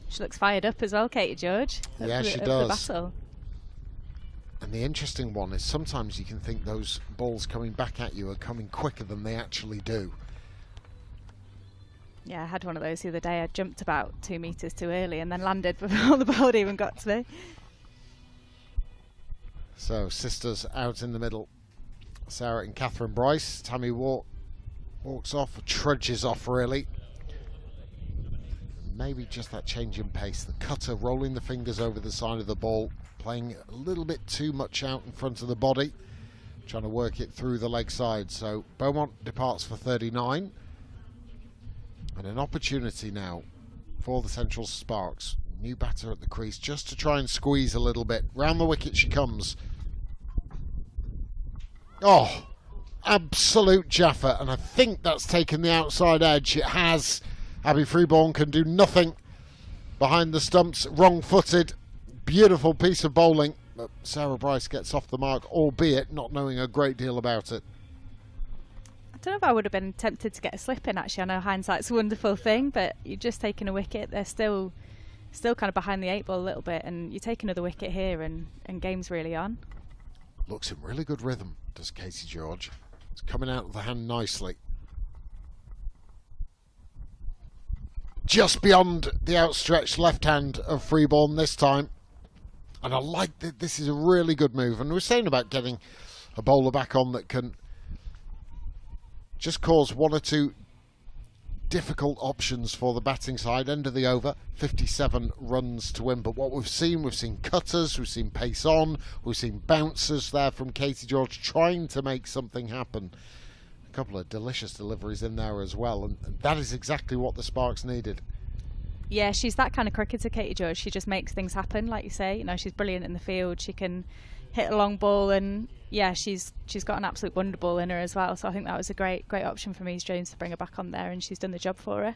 She looks fired up as well, Katie George. Yeah, she does. The battle. And the interesting one is sometimes you can think those balls coming back at you are coming quicker than they actually do. Yeah, I had one of those the other day. I jumped about 2 metres too early and then landed before the ball even got to me. So, sisters out in the middle. Sarah and Katherine Bryce. Tammy walks off, trudges off really. Maybe just that change in pace. The cutter rolling the fingers over the side of the ball, playing a little bit too much out in front of the body, trying to work it through the leg side. So Beaumont departs for 39. And an opportunity now for the Central Sparks. New batter at the crease just to try and squeeze a little bit. Round the wicket she comes. Oh, absolute Jaffa. And I think that's taken the outside edge. It has. Abby Freeborn can do nothing behind the stumps. Wrong-footed. Beautiful piece of bowling. But Sarah Bryce gets off the mark, albeit not knowing a great deal about it. I don't know if I would have been tempted to get a slip in, actually. I know hindsight's a wonderful thing, but you're just taking a wicket. They're still kind of behind the 8 ball a little bit, and you take another wicket here and game's really on. Looks in really good rhythm, does Katie George. It's coming out of the hand nicely. Just beyond the outstretched left hand of Freeborn this time. And I like that this is a really good move. And we're saying about getting a bowler back on that can just cause 1 or 2 difficult options for the batting side. End of the over, 57 runs to win. But what we've seen cutters, we've seen pace on, we've seen bouncers there from Katie George trying to make something happen. A couple of delicious deliveries in there as well, and that is exactly what the Sparks needed. Yeah, she's that kind of cricketer, Katie George. She just makes things happen, like you say. You know, she's brilliant in the field. She can hit a long ball, and yeah, she's got an absolute wonder ball in her as well. So I think that was a great option for Mies Jones to bring her back on there, and she's done the job for her.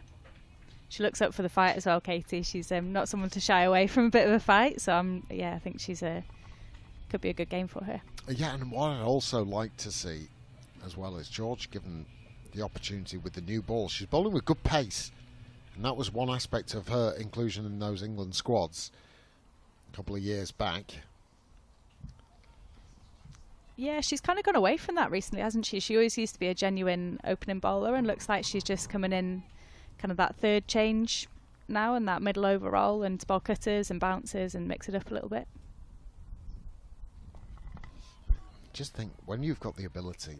She looks up for the fight as well, Katie. She's not someone to shy away from a bit of a fight. So I think she's could be a good game for her. Yeah, and what I'd also like to see as well is George given the opportunity with the new ball. She's bowling with good pace, and that was one aspect of her inclusion in those England squads a couple of years back. Yeah, she's kind of gone away from that recently, hasn't she? She always used to be a genuine opening bowler, and looks like she's just coming in kind of that third change now, and that middle overall, and to bowl cutters and bounces and mix it up a little bit. Just think, when you've got the ability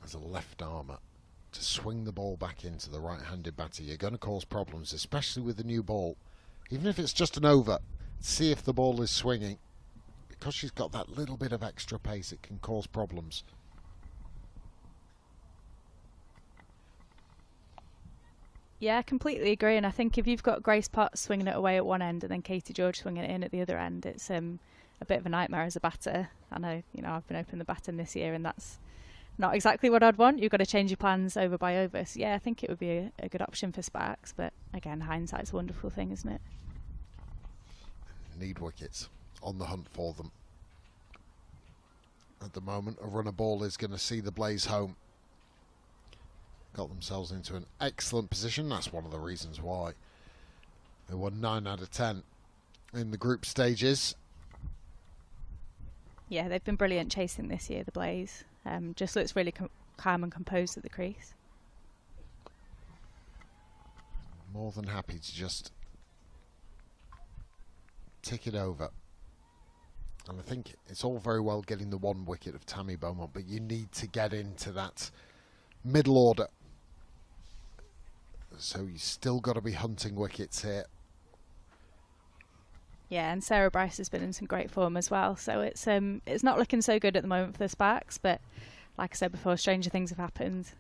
as a left armer to swing the ball back into the right-handed batter, you're going to cause problems, especially with the new ball. Even if it's just an over, see if the ball is swinging. Because she's got that little bit of extra pace, it can cause problems. Yeah, I completely agree. And I think if you've got Grace Potts swinging it away at one end and then Katie George swinging it in at the other end, it's a bit of a nightmare as a batter. I know, I've been opening the batting this year, and that's not exactly what I'd want. You've got to change your plans over by over. So yeah, I think it would be a good option for Sparks. But again, hindsight's a wonderful thing, isn't it? Need wickets. On the hunt for them. At the moment, a runner ball is going to see the Blaze home. Got themselves into an excellent position. That's one of the reasons why they won 9 out of 10 in the group stages. Yeah, they've been brilliant chasing this year, the Blaze. Just looks really calm and composed at the crease. More than happy to just tick it over. And I think it's all very well getting the 1 wicket of Tammy Beaumont, but you need to get into that middle order. So you still got to be hunting wickets here. Yeah, and Sarah Bryce has been in some great form as well. So it's not looking so good at the moment for the Sparks, but like I said before, stranger things have happened.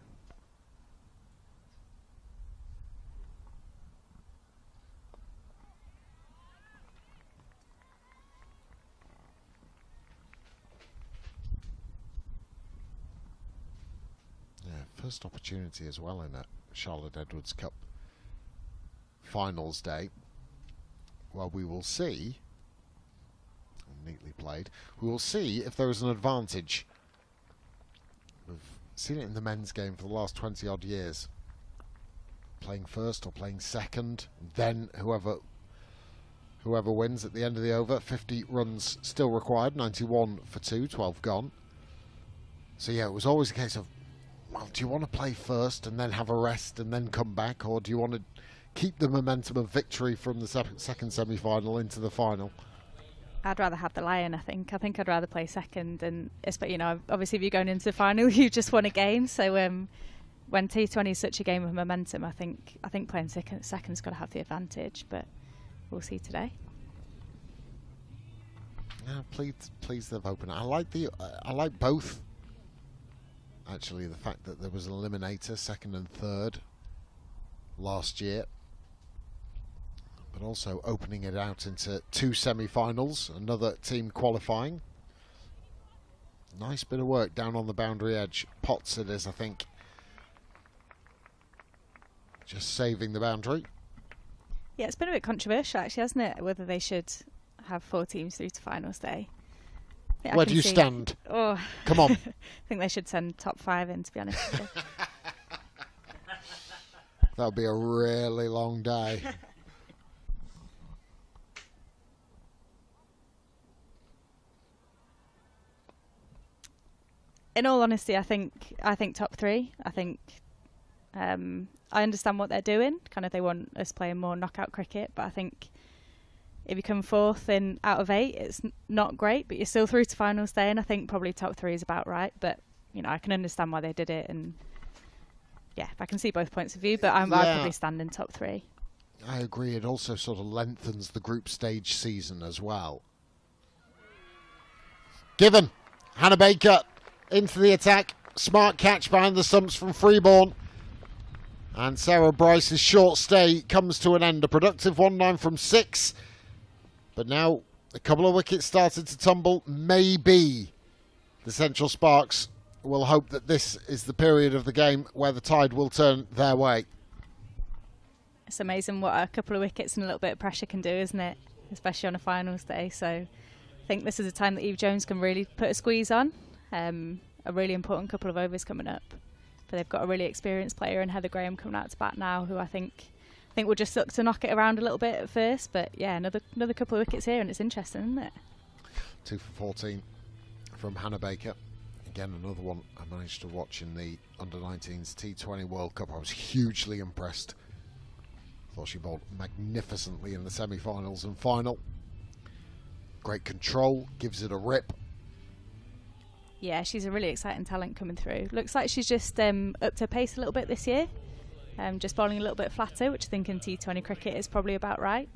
First opportunity as well in a Charlotte Edwards Cup finals day. Well, we will see, neatly played, we will see if there is an advantage. We've seen it in the men's game for the last 20 odd years. Playing first or playing second, then whoever whoever wins at the end of the over. 50 runs still required, 91 for 2, 12 gone. So yeah, it was always a case of, well, do you want to play first and then have a rest and then come back, or do you want to keep the momentum of victory from the second semi-final into the final? I'd rather have the lion, I think. I think I'd rather play second, and obviously if you're going into the final, you just won a game. So when T20 is such a game of momentum, I think playing second's got to have the advantage. But we'll see today. Yeah, please they've opened. I like both. Actually, the fact that there was an eliminator, second and third, last year. But also opening it out into 2 semi-finals, another team qualifying. Nice bit of work down on the boundary edge. Potts it is, I think. Just saving the boundary. Yeah, it's been a bit controversial actually, hasn't it? Whether they should have 4 teams through to finals day. Where do you stand? Oh, come on. I think they should send top 5 in, to be honest with you. That would be a really long day. In all honesty, I think top 3. I think I understand what they're doing. Kind of, they want us playing more knockout cricket, but I think if you come 4th in out of 8, it's not great, but you're still through to finals day, and I think probably top 3 is about right. But I can understand why they did it, and yeah, I can see both points of view. But I'd probably stand in top 3. I agree. It also sort of lengthens the group stage season as well. Given Hannah Baker into the attack. Smart catch behind the stumps from Freeborn. And Sarah Bryce's short stay comes to an end. A productive 1-9 from 6. But now a couple of wickets started to tumble. Maybe the Central Sparks will hope that this is the period of the game where the tide will turn their way. It's amazing what a couple of wickets and a little bit of pressure can do, isn't it? Especially on a finals day. So I think this is a time that Eve Jones can really put a squeeze on. A really important couple of overs coming up. But they've got a really experienced player in Heather Graham coming out to bat now, who I think will just look to knock it around a little bit at first. But yeah, another couple of wickets here, and it's interesting, isn't it? 2 for 14 from Hannah Baker. Again, another one I managed to watch in the Under-19s T20 World Cup. I was hugely impressed. Thought she bowled magnificently in the semi-finals and final. Great control, gives it a rip. Yeah, she's a really exciting talent coming through. Looks like she's just upped her pace a little bit this year. Just bowling a little bit flatter, which I think in T20 cricket is probably about right.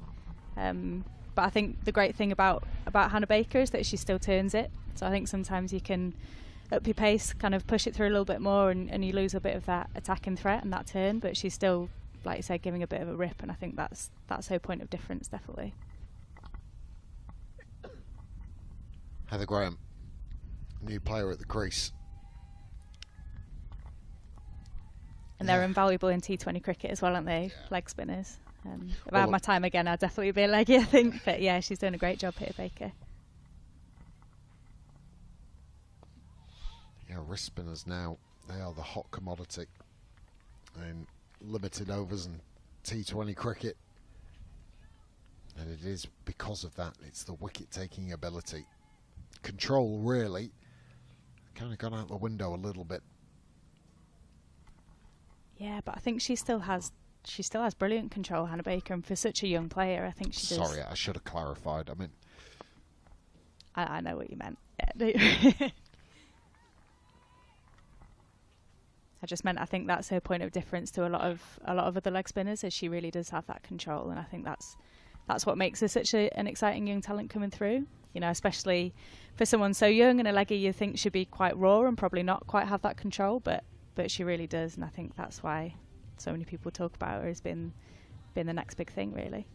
But I think the great thing about Hannah Baker is that she still turns it. So I think sometimes you can up your pace, kind of push it through a little bit more, and you lose a bit of that attacking threat and that turn. But she's still, like you said, giving a bit of a rip, and I think that's her point of difference, definitely. Heather Graham, new player at the crease. And they're invaluable in T20 cricket as well, aren't they? Yeah. Leg spinners. If I had my time again, I'd definitely be a leggy, I think. But yeah, she's doing a great job here, Baker. Yeah, wrist spinners now, they are the hot commodity in limited overs and T20 cricket. And it is because of that. It's the wicket-taking ability. Control, really, kind of gone out the window a little bit. Yeah, but I think she still has brilliant control, Hannah Baker, and for such a young player, I think she does. Sorry, I should have clarified. I mean, I know what you meant. Yeah. I just meant I think that's her point of difference to a lot of other leg spinners, is she really does have that control, and I think that's what makes her such an exciting young talent coming through. Especially for someone so young, and a leggy you think should be quite raw and probably not quite have that control, but she really does, and I think that's why so many people talk about her as being the next big thing, really.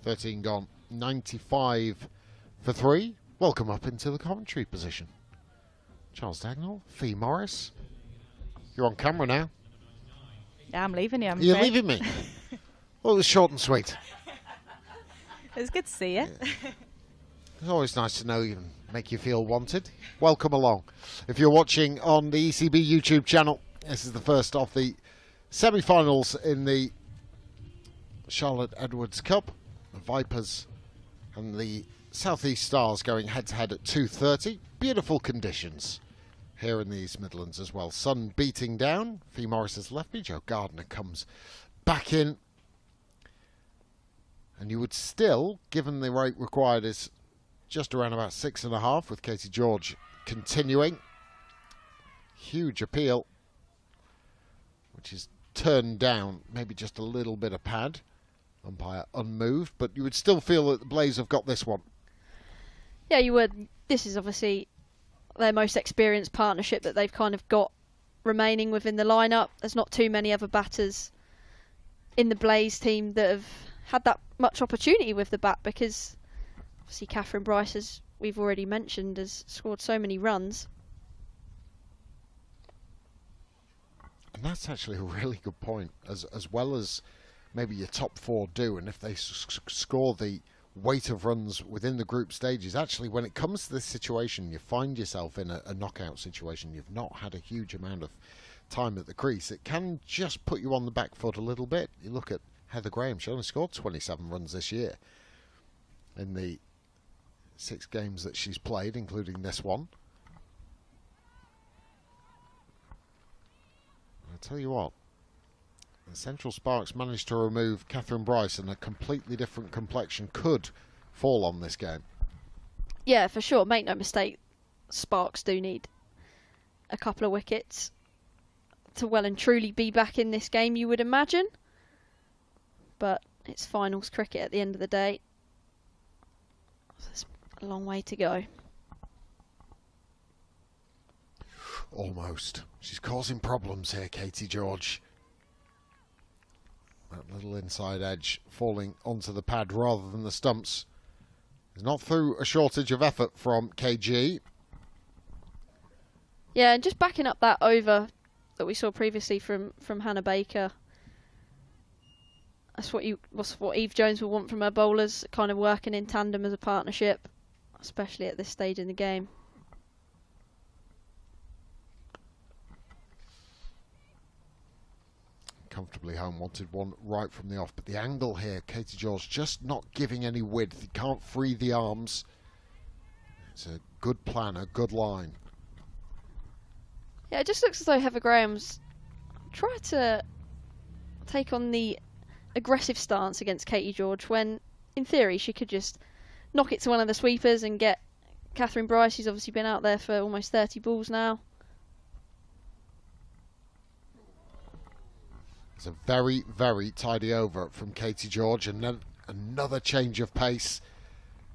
13 gone, 95 for 3. Welcome up into the commentary position. Charles Dagnall, Fee Morris. You're on camera now. Yeah, I'm leaving you. You're leaving me? Well, it was short and sweet. It was good to see you. Yeah. It's always nice to know you and make you feel wanted. Welcome along. If you're watching on the ECB YouTube channel, this is the first of the semi-finals in the Charlotte Edwards Cup. The Vipers And the South East Stars going head-to-head at 2:30. Beautiful conditions here in the East Midlands as well. Sun beating down. Fee Morris has left me. Joe Gardner comes back in. And you would still, given the rate required is just around about 6.5, with Katie George continuing. Huge appeal, which is turned down, maybe just a little bit of pad. Umpire unmoved, but you would still feel that the Blaze have got this one. Yeah, you would. This is obviously their most experienced partnership that they've kind of got remaining within the lineup. There's not too many other batters in the Blaze team that have had that much opportunity with the bat, because obviously Katherine Bryce, as we've already mentioned, has scored so many runs. And that's actually a really good point, as well as maybe your top four do, and if they score the weight of runs within the group stages, actually when it comes to this situation, you find yourself in a knockout situation, you've not had a huge amount of time at the crease, it can just put you on the back foot a little bit. You look at Heather Graham, she only scored 27 runs this year in the 6 games that she's played, including this one. I'll tell you what, the Central Sparks managed to remove Katherine Bryce, and a completely different complexion could fall on this game. Yeah, for sure. Make no mistake, Sparks do need a couple of wickets to well and truly be back in this game, you would imagine. But it's finals cricket at the end of the day. There's a long way to go. Almost. She's causing problems here, Katie George. That little inside edge falling onto the pad rather than the stumps is not through a shortage of effort from KG. Yeah, and just backing up that over that we saw previously from Hannah Baker. That's what Eve Jones will want from her bowlers, kind of working in tandem as a partnership, especially at this stage in the game. Comfortably home, wanted one right from the off, but the angle here, Katie George just not giving any width. You can't free the arms. It's a good plan, a good line. Yeah, it just looks as though Heather Graham's tried to take on the aggressive stance against Katie George, when in theory she could just knock it to one of the sweepers and get Katherine Bryce, who's obviously been out there for almost 30 balls now. It's a very, very tidy over from Katie George, and then another change of pace.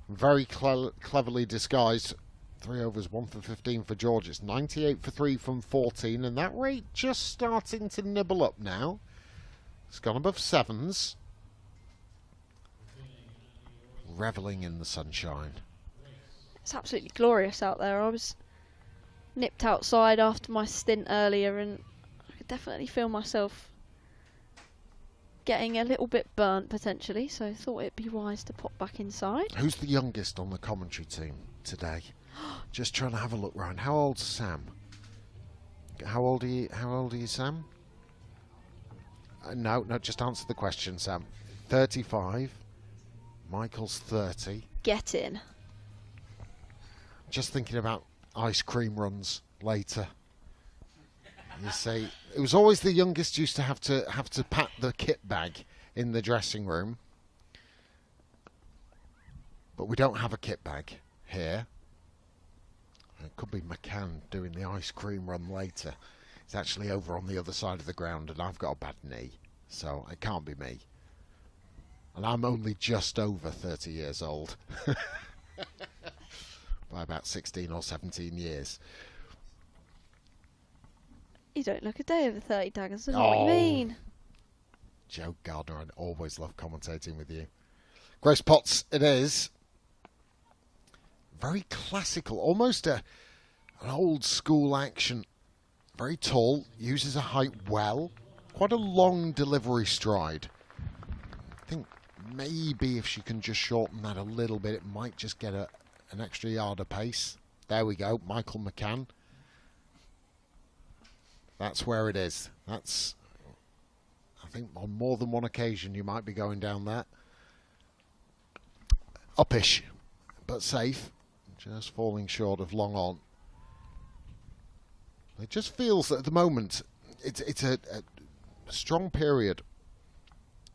Very cleverly disguised. 3 overs, 1 for 15 for George. It's 98 for 3 from 14, and that rate just starting to nibble up now. It's gone above 7s. Revelling in the sunshine. It's absolutely glorious out there. I was nipped outside after my stint earlier, and I could definitely feel myself getting a little bit burnt potentially, so I thought it'd be wise to pop back inside. Who's the youngest on the commentary team today? Just trying to have a look round. How old's Sam? How old are you, Sam? No, just answer the question, Sam. 35. Michael's 30. Get in. Just thinking about ice cream runs later. You see, it was always the youngest used to have to pack the kit bag in the dressing room, but we don't have a kit bag here. It could be McCann doing the ice cream run later. It's actually over on the other side of the ground, and I've got a bad knee, so it can't be me. And I'm only just over 30 years old by about 16 or 17 years. You don't look a day over 30, Daggers. I know what you mean. Joe Gardner, I always love commentating with you. Grace Potts it is. Very classical, almost an old school action. Very tall, uses a height well. Quite a long delivery stride. I think maybe if she can just shorten that a little bit, it might just get an extra yard of pace. There we go, Michael McCann. That's where it is. That's, I think on more than one occasion you might be going down that. uppish, but safe. Just falling short of long on. It just feels that at the moment it's a strong period.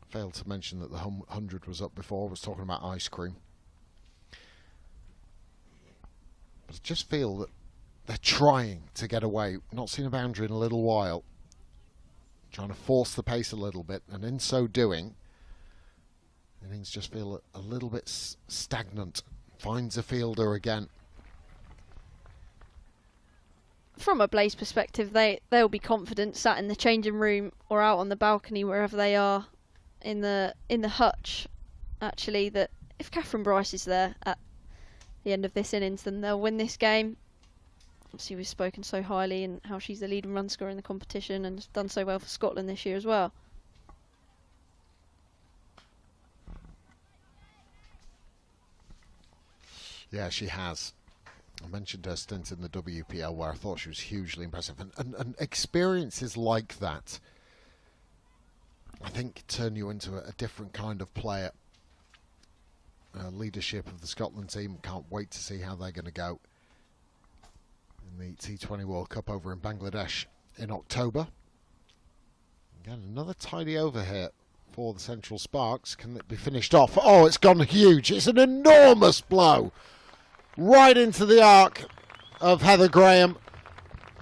Failed to mention that the 100 was up before. I was talking about ice cream. But I just feel that they're trying to get away. Not seen a boundary in a little while. Trying to force the pace a little bit, and in so doing, innings just feel a little bit stagnant. Finds a fielder again. From a Blaze perspective, they'll be confident sat in the changing room or out on the balcony, wherever they are in the hutch, actually, that if Katherine Bryce is there at the end of this innings, then they'll win this game. Obviously, we've spoken so highly and how she's the leading run scorer in the competition and has done so well for Scotland this year as well. Yeah, she has. I mentioned her stint in the WPL where I thought she was hugely impressive. And experiences like that, I think, turn you into a different kind of player. Leadership of the Scotland team, can't wait to see how they're going to go in the T20 World Cup over in Bangladesh in October. Again, another tidy over here for the Central Sparks. Can it be finished off? Oh, it's gone huge. It's an enormous blow. Right into the arc of Heather Graham,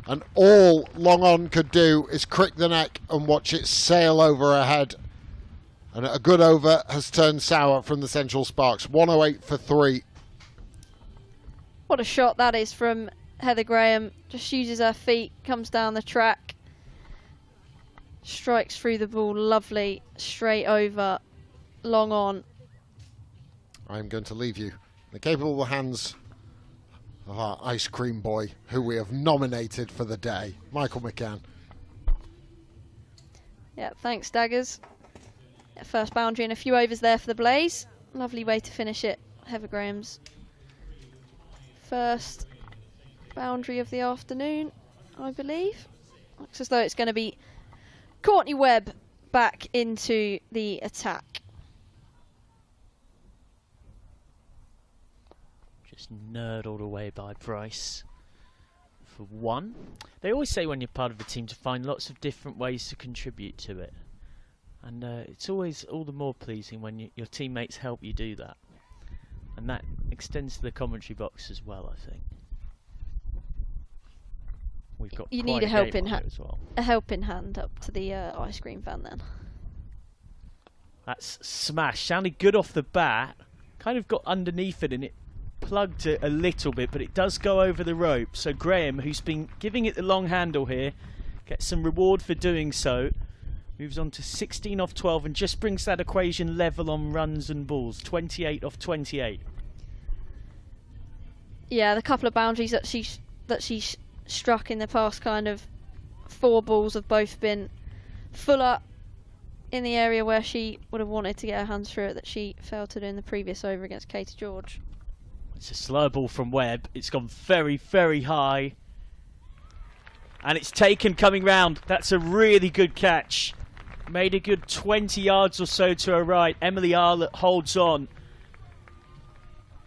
and all Long On could do is crick the neck and watch it sail over her head. And a good over has turned sour from the Central Sparks. 108 for 3. What a shot that is from Heather Graham. Just uses her feet, comes down the track, strikes through the ball, lovely, straight over, Long On. I'm going to leave you in the capable hands of our ice cream boy, who we have nominated for the day, Michael McCann. Yeah, thanks, Daggers. Yeah, first boundary and a few overs there for the Blaze. Lovely way to finish it. Heather Graham's first boundary of the afternoon, I believe. Looks as though it's going to be Courtney Webb back into the attack. Just nerdled away by Bryce for 1. They always say when you're part of a team to find lots of different ways to contribute to it. And it's always all the more pleasing when your teammates help you do that. And that extends to the commentary box as well, I think. We've got you quite need a helping hand as well. A helping hand up to the ice cream van then. That's smash. Sounded good off the bat. Kind of got underneath it and it plugged it a little bit, but it does go over the rope. So Graham, who's been giving it the long handle here, gets some reward for doing so. Moves on to 16 off 12 and just brings that equation level on runs and balls. 28 off 28. Yeah, the couple of boundaries that she struck in the past kind of 4 balls have both been full up in the area where she would have wanted to get her hands through it, that she failed to do in the previous over against Katie George. It's a slow ball from Webb. It's gone very, very high. And it's taken coming round. That's a really good catch. Made a good 20 yards or so to her right. Emily Arlett holds on.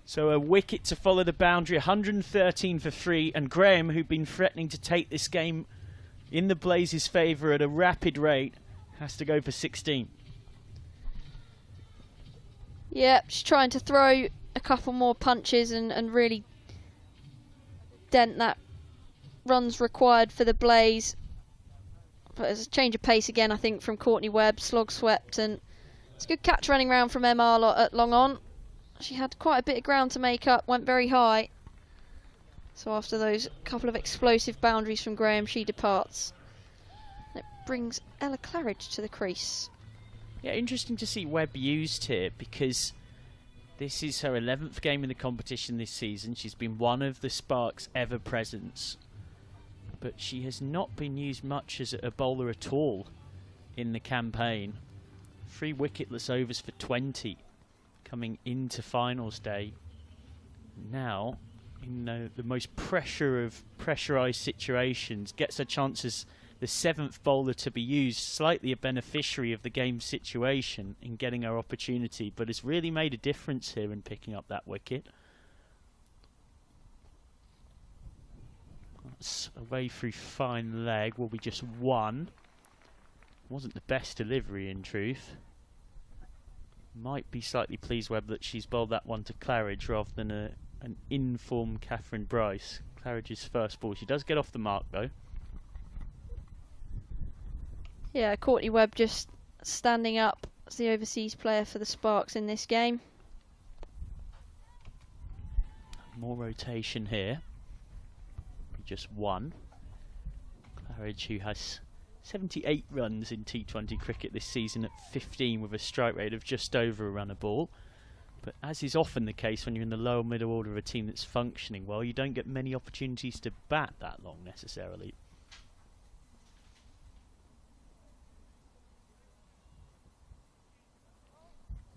So a wicket to follow the boundary. 113 for 3. And Graham, who'd been threatening to take this game in the Blazes' favour at a rapid rate, has to go for 16. Yeah, she's trying to throw a couple more punches and really dent that runs required for the Blaze. But there's a change of pace again, I think, from Courtney Webb. Slog swept, and it's a good catch running round from Emma at long on. She had quite a bit of ground to make up, went very high. So after those couple of explosive boundaries from Graham, she departs. It brings Ella Claridge to the crease. Yeah, interesting to see Webb used here, because this is her 11th game in the competition this season. She's been one of the Sparks' ever presence. But she has not been used much as a bowler at all in the campaign. 3 wicketless overs for 20 coming into finals day. Now, in the most pressurised situations, gets her chances the 7th bowler to be used, slightly a beneficiary of the game situation in getting her opportunity, but has really made a difference here in picking up that wicket. That's away through fine leg, will be just 1. Wasn't the best delivery in truth. Might be slightly pleased, Webb, that she's bowled that one to Claridge rather than an in-form Katherine Bryce. Claridge's first ball. She does get off the mark though. Yeah, Courtney Webb just standing up as the overseas player for the Sparks in this game. More rotation here. Just 1. Claridge, who has 78 runs in T20 cricket this season at 15 with a strike rate of just over a run a ball. But as is often the case when you're in the lower middle order of a team that's functioning well, you don't get many opportunities to bat that long necessarily.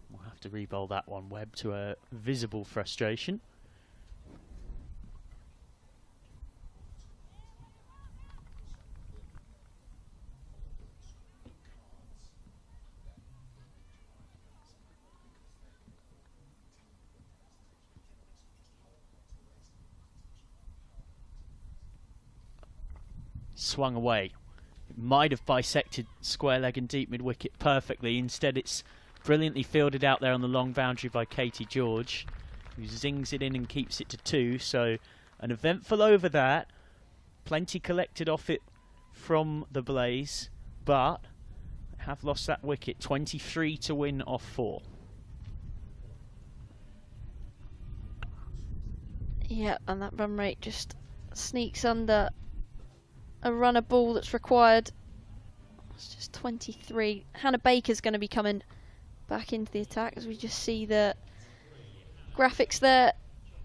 We'll have to re-bowl that one, Webb, to a visible frustration. Swung away. It might have bisected square leg and deep mid wicket perfectly. Instead, it's brilliantly fielded out there on the long boundary by Katie George, who zings it in and keeps it to 2. So an eventful over that. Plenty collected off it from the Blaze, but have lost that wicket. 23 to win off 4. Yeah, and that run rate just sneaks under a runner ball that's required. It's just 23. Hannah Baker's going to be coming back into the attack as we just see the graphics there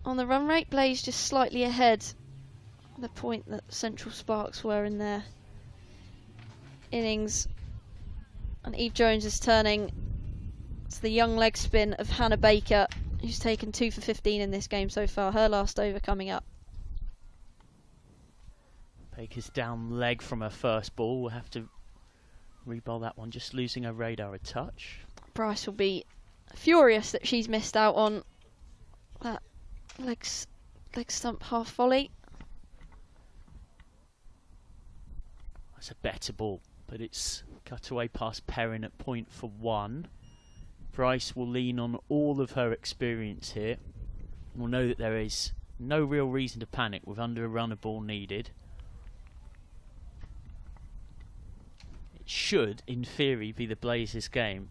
on the run rate. Blaze just slightly ahead the point that Central Sparks were in their innings. And Eve Jones is turning to the young leg spin of Hannah Baker, who's taken 2 for 15 in this game so far. Her last over coming up. Baker's down leg from her first ball. We'll have to re-bowl that one, just losing her radar a touch. Bryce will be furious that she's missed out on that leg stump half volley. That's a better ball, but it's cut away past Perin at point for 1. Bryce will lean on all of her experience here. We'll know that there is no real reason to panic with under a runner ball needed. It should, in theory, be the Blazers game,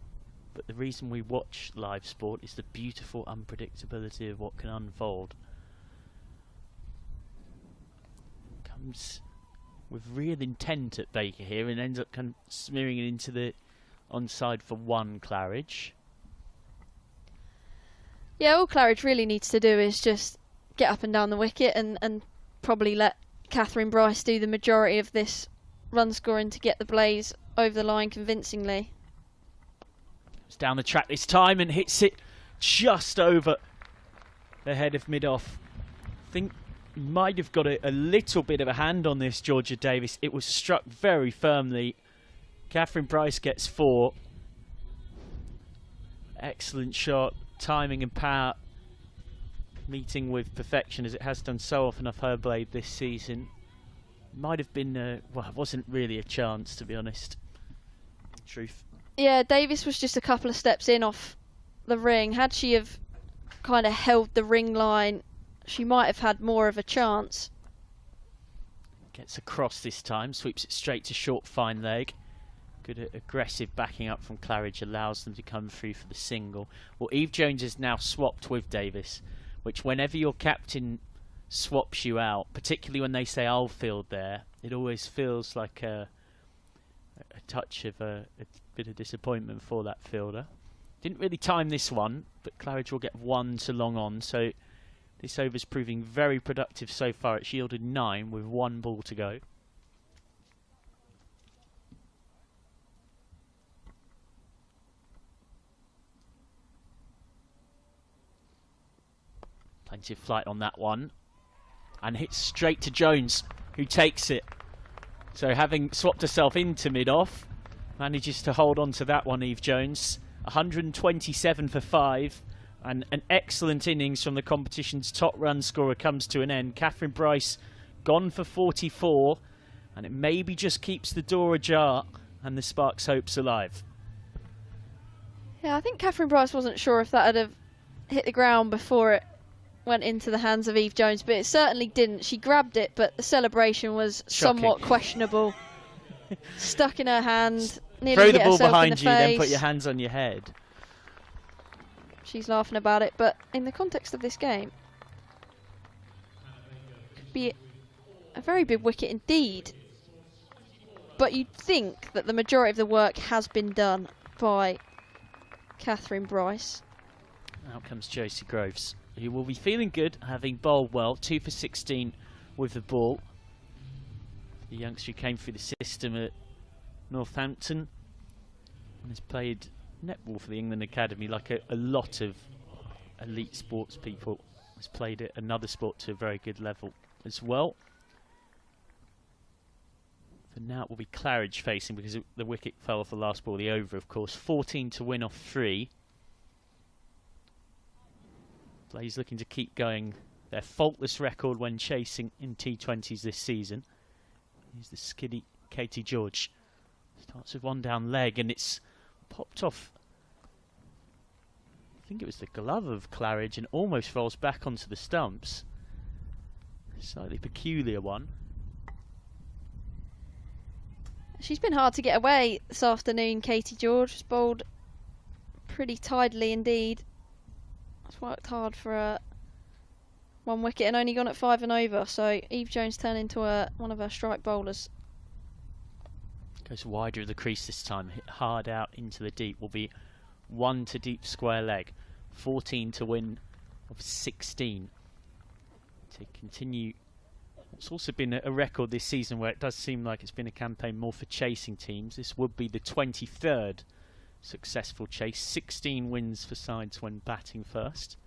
but the reason we watch live sport is the beautiful unpredictability of what can unfold. Comes with real intent at Baker here and ends up kind of smearing it into the onside for 1 Claridge. Yeah, all Claridge really needs to do is just get up and down the wicket and probably let Katherine Bryce do the majority of this run scoring to get the Blaze over the line convincingly. It's down the track this time and hits it just over the head of mid-off. I think might have got a little bit of a hand on this, Georgia Davis. It was struck very firmly. Katherine Bryce gets 4. Excellent shot, timing and power meeting with perfection, as it has done so often off her blade this season. Might have been, well, it wasn't really a chance, to be honest. Truth. Yeah, Davis was just a couple of steps in off the ring. Had she have kind of held the ring line, she might have had more of a chance. Gets across this time, sweeps it straight to short fine leg. Good aggressive backing up from Claridge allows them to come through for the single. Well, Eve Jones is now swapped with Davis, which whenever your captain swaps you out, particularly when they say I'll field there, it always feels like a touch of a bit of disappointment for that fielder. Didn't really time this one, but Claridge will get 1 to long on, so this over's proving very productive so far. It's yielded 9 with 1 ball to go. Plenty of flight on that one. And hits straight to Jones, who takes it. So having swapped herself into mid-off, manages to hold on to that one, Eve Jones. 127 for 5, and an excellent innings from the competition's top run scorer comes to an end. Katherine Bryce gone for 44, and it maybe just keeps the door ajar and the Sparks' hopes alive. Yeah, I think Katherine Bryce wasn't sure if that had have hit the ground before it went into the hands of Eve Jones, but it certainly didn't. She grabbed it, but the celebration was somewhat questionable. Stuck in her hand. Throw the ball behind you, then put your hands on your head. She's laughing about it, but in the context of this game, could be a very big wicket indeed. But you'd think that the majority of the work has been done by Katherine Bryce. Out comes Josie Groves, who will be feeling good, having bowled well, 2 for 16 with the ball. The youngster who came through the system at Northampton and has played netball for the England Academy like a lot of elite sports people. Has played at another sport to a very good level as well. For now it will be Claridge facing because the wicket fell off the last ball of the over, of course. 14 to win off 3. Blaze looking to keep going their faultless record when chasing in T20s this season. Here's the skiddy Katie George. Starts with one down leg and it's popped off. I think it was the glove of Claridge and almost falls back onto the stumps. Slightly peculiar one. She's been hard to get away this afternoon, Katie George. Has bowled pretty tidily indeed. Has worked hard for one wicket and only gone at 5 and over. So Eve Jones turned into one of her strike bowlers. Goes wider of the crease this time, hit hard out into the deep. Will be 1 to deep square leg. 14 to win of 16. To continue. It's also been a record this season where it does seem like it's been a campaign more for chasing teams. This would be the 23rd successful chase. 16 wins for sides when batting first.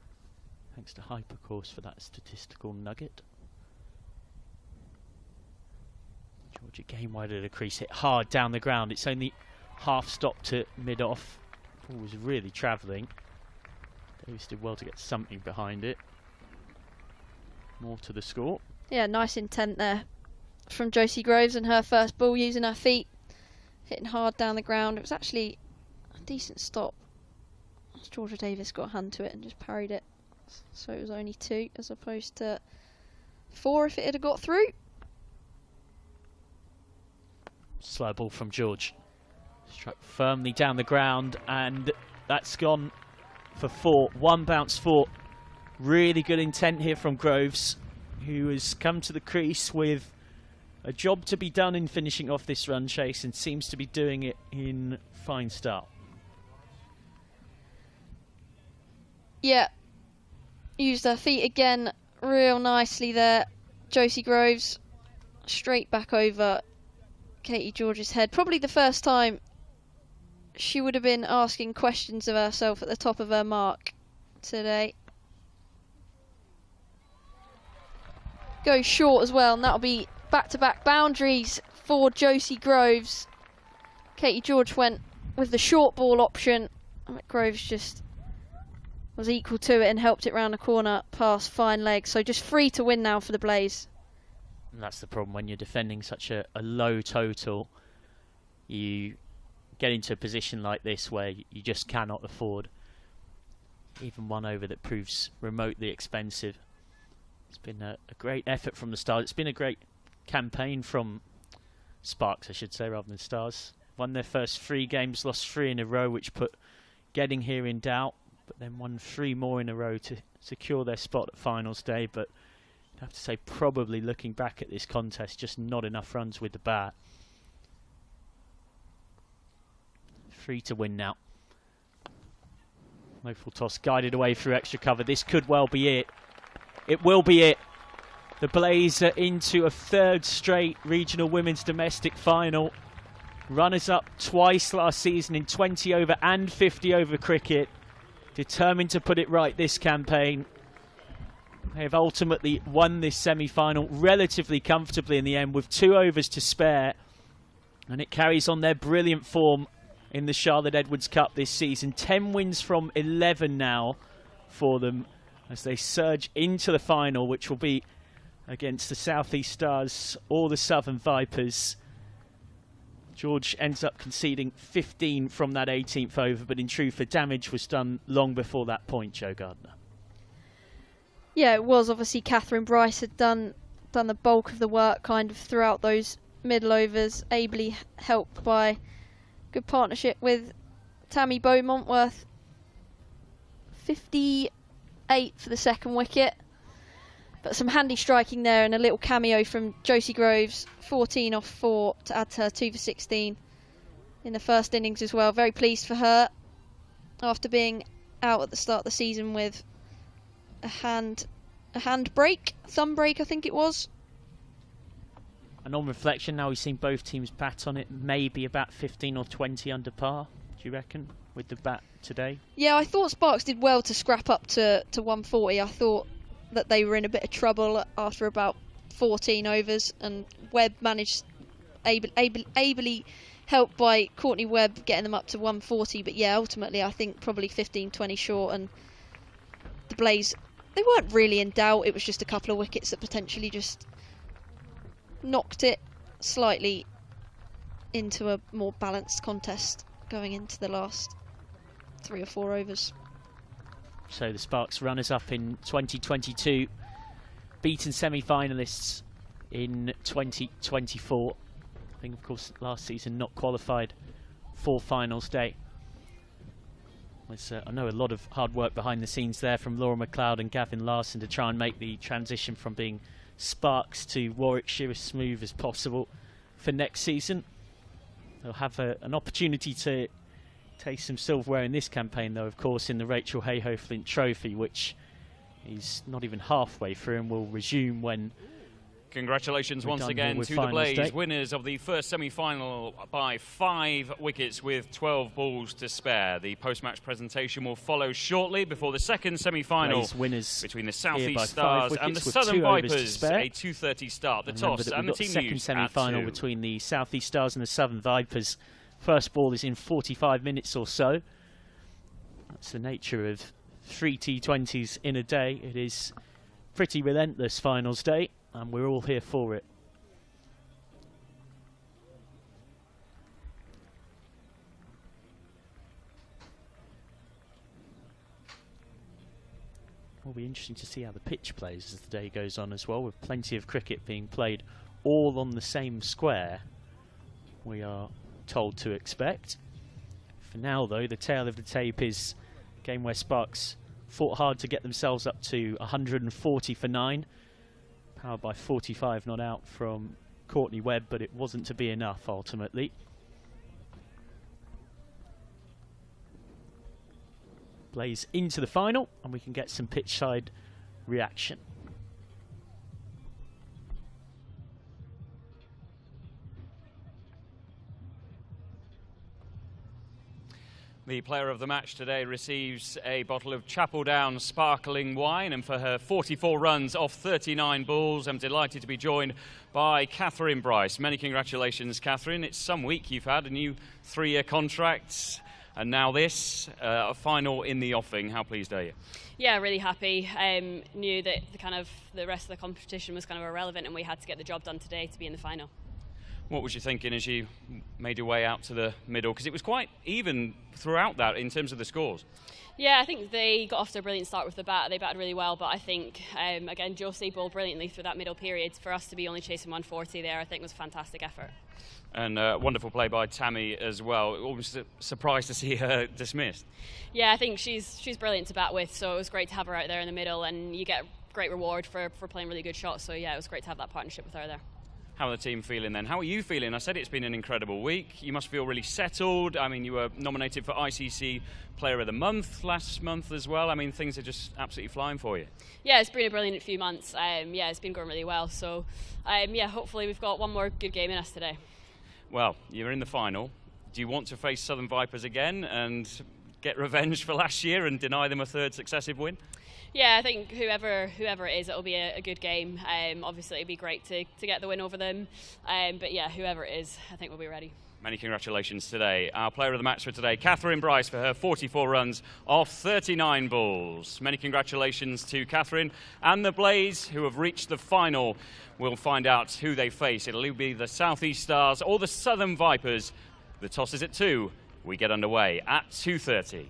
Thanks to Hypercourse for that statistical nugget. Georgia game wide of the crease, hit hard down the ground. It's only half stop to mid-off. Ball was really travelling. Davis did well to get something behind it. More to the score. Yeah, nice intent there from Josie Groves and her first ball using her feet. Hitting hard down the ground. It was actually a decent stop. Georgia Davis got a hand to it and just parried it. So it was only 2 as opposed to 4 if it had got through. Slow ball from George. Struck firmly down the ground and that's gone for 4. 1 bounce 4. Really good intent here from Groves, who has come to the crease with a job to be done in finishing off this run chase and seems to be doing it in fine style. Yeah, used her feet again real nicely there. Josie Groves straight back over Katie George's head. Probably the first time she would have been asking questions of herself at the top of her mark today. Goes short as well, and that'll be back-to-back boundaries for Josie Groves. Katie George went with the short ball option. Groves just was equal to it and helped it round the corner past fine leg. So just 3 to win now for the Blaze. And that's the problem when you're defending such a low total. You get into a position like this where you just cannot afford even one over that proves remotely expensive. It's been a great effort from the Stars. It's been a great campaign from Sparks, I should say, rather than Stars. Won their first 3 games, lost 3 in a row, which put getting here in doubt, but then won 3 more in a row to secure their spot at finals day. But I'd have to say, probably looking back at this contest, just not enough runs with the bat. 3 to win now. No full toss, guided away through extra cover. This could well be it. It will be it. The Blaze are into a 3rd straight regional women's domestic final. Runners up twice last season in 20 over and 50 over cricket. Determined to put it right this campaign. They have ultimately won this semi-final relatively comfortably in the end with 2 overs to spare, and it carries on their brilliant form in the Charlotte Edwards Cup this season. 10 wins from 11 now for them as they surge into the final, which will be against the South East Stars or the Southern Vipers. George ends up conceding 15 from that 18th over, but in truth the damage was done long before that point, Joe Gardner. Yeah, it was. Obviously Katherine Bryce had done the bulk of the work kind of throughout those middle overs, ably helped by good partnership with Tammy Beaumont, worth 58 for the second wicket. But some handy striking there and a little cameo from Josie Groves, 14 off 4 to add to her 2 for 16 in the first innings as well. Very pleased for her after being out at the start of the season with a hand break, thumb break I think it was. And on reflection, now we've seen both teams bat on it, maybe about 15 or 20 under par, do you reckon, with the bat today? Yeah, I thought Sparks did well to scrap up to 140. I thought that they were in a bit of trouble after about 14 overs, and Webb managed, ably helped by Courtney Webb, getting them up to 140. But yeah, ultimately I think probably 15-20 short, and the Blaze, they weren't really in doubt. It was just a couple of wickets that potentially just knocked it slightly into a more balanced contest going into the last 3 or 4 overs. So the Sparks runners-up in 2022, beaten semi-finalists in 2024. I think, of course, last season not qualified for finals day. I know a lot of hard work behind the scenes there from Laura McLeod and Gavin Larson to try and make the transition from being Sparks to Warwickshire as smooth as possible for next season. They'll have an opportunity to taste some silverware in this campaign, though, of course, in the Rachel Hayhoe Flint Trophy, which is not even halfway through and will resume when... Congratulations once again to the Blaze, winners of the first semi-final by 5 wickets with 12 balls to spare. The post-match presentation will follow shortly before the second semi-final between the South East Stars and the Southern Vipers, a 2:30 start. The toss and the team second news semi-final between the South East Stars and the Southern Vipers. First ball is in 45 minutes or so. That's the nature of 3 T20s in a day. It is pretty relentless finals day, and we're all here for it. Will be interesting to see how the pitch plays as the day goes on as well, with plenty of cricket being played all on the same square, we are told to expect. For now, though, the tail of the tape is a game where Sparks fought hard to get themselves up to 140 for 9. Powered by 45 not out from Courtney Webb, but it wasn't to be enough ultimately. Blaze into the final, and we can get some pitch side reaction. The player of the match today receives a bottle of Chapel Down sparkling wine, and for her 44 runs off 39 balls, I'm delighted to be joined by Katherine Bryce. Many congratulations, Katherine. It's some week you've had a new 3-year contract, and now this, a final in the offing. How pleased are you? Yeah, really happy. Knew that the rest of the competition was kind of irrelevant, and we had to get the job done today to be in the final. What was you thinking as you made your way out to the middle? Because it was quite even throughout that in terms of the scores. Yeah, I think they got off to a brilliant start with the bat. They batted really well, but I think, again, Josie bowled brilliantly through that middle period. For us to be only chasing 140 there, I think was a fantastic effort. And wonderful play by Tammy as well. Almost surprised to see her dismissed. Yeah, I think she's brilliant to bat with, so it was great to have her out there in the middle, and you get great reward for playing really good shots. So yeah, it was great to have that partnership with her there. How are the team feeling then? How are you feeling? I said it's been an incredible week. You must feel really settled. I mean, you were nominated for ICC Player of the Month last month as well. I mean, things are just absolutely flying for you. Yeah, it's been a brilliant few months. Yeah, it's been going really well. So, yeah, hopefully we've got one more good game in us today. Well, you're in the final. Do you want to face Southern Vipers again and get revenge for last year and deny them a third successive win? Yeah, I think whoever it is, it'll be a good game. Obviously, it'd be great to get the win over them. But yeah, whoever it is, I think we'll be ready. Many congratulations today. Our player of the match for today, Katherine Bryce, for her 44 runs off 39 balls. Many congratulations to Katherine and the Blaze, who have reached the final. We'll find out who they face. It'll either be the South East Stars or the Southern Vipers. The toss is at 2. We get underway at 2:30.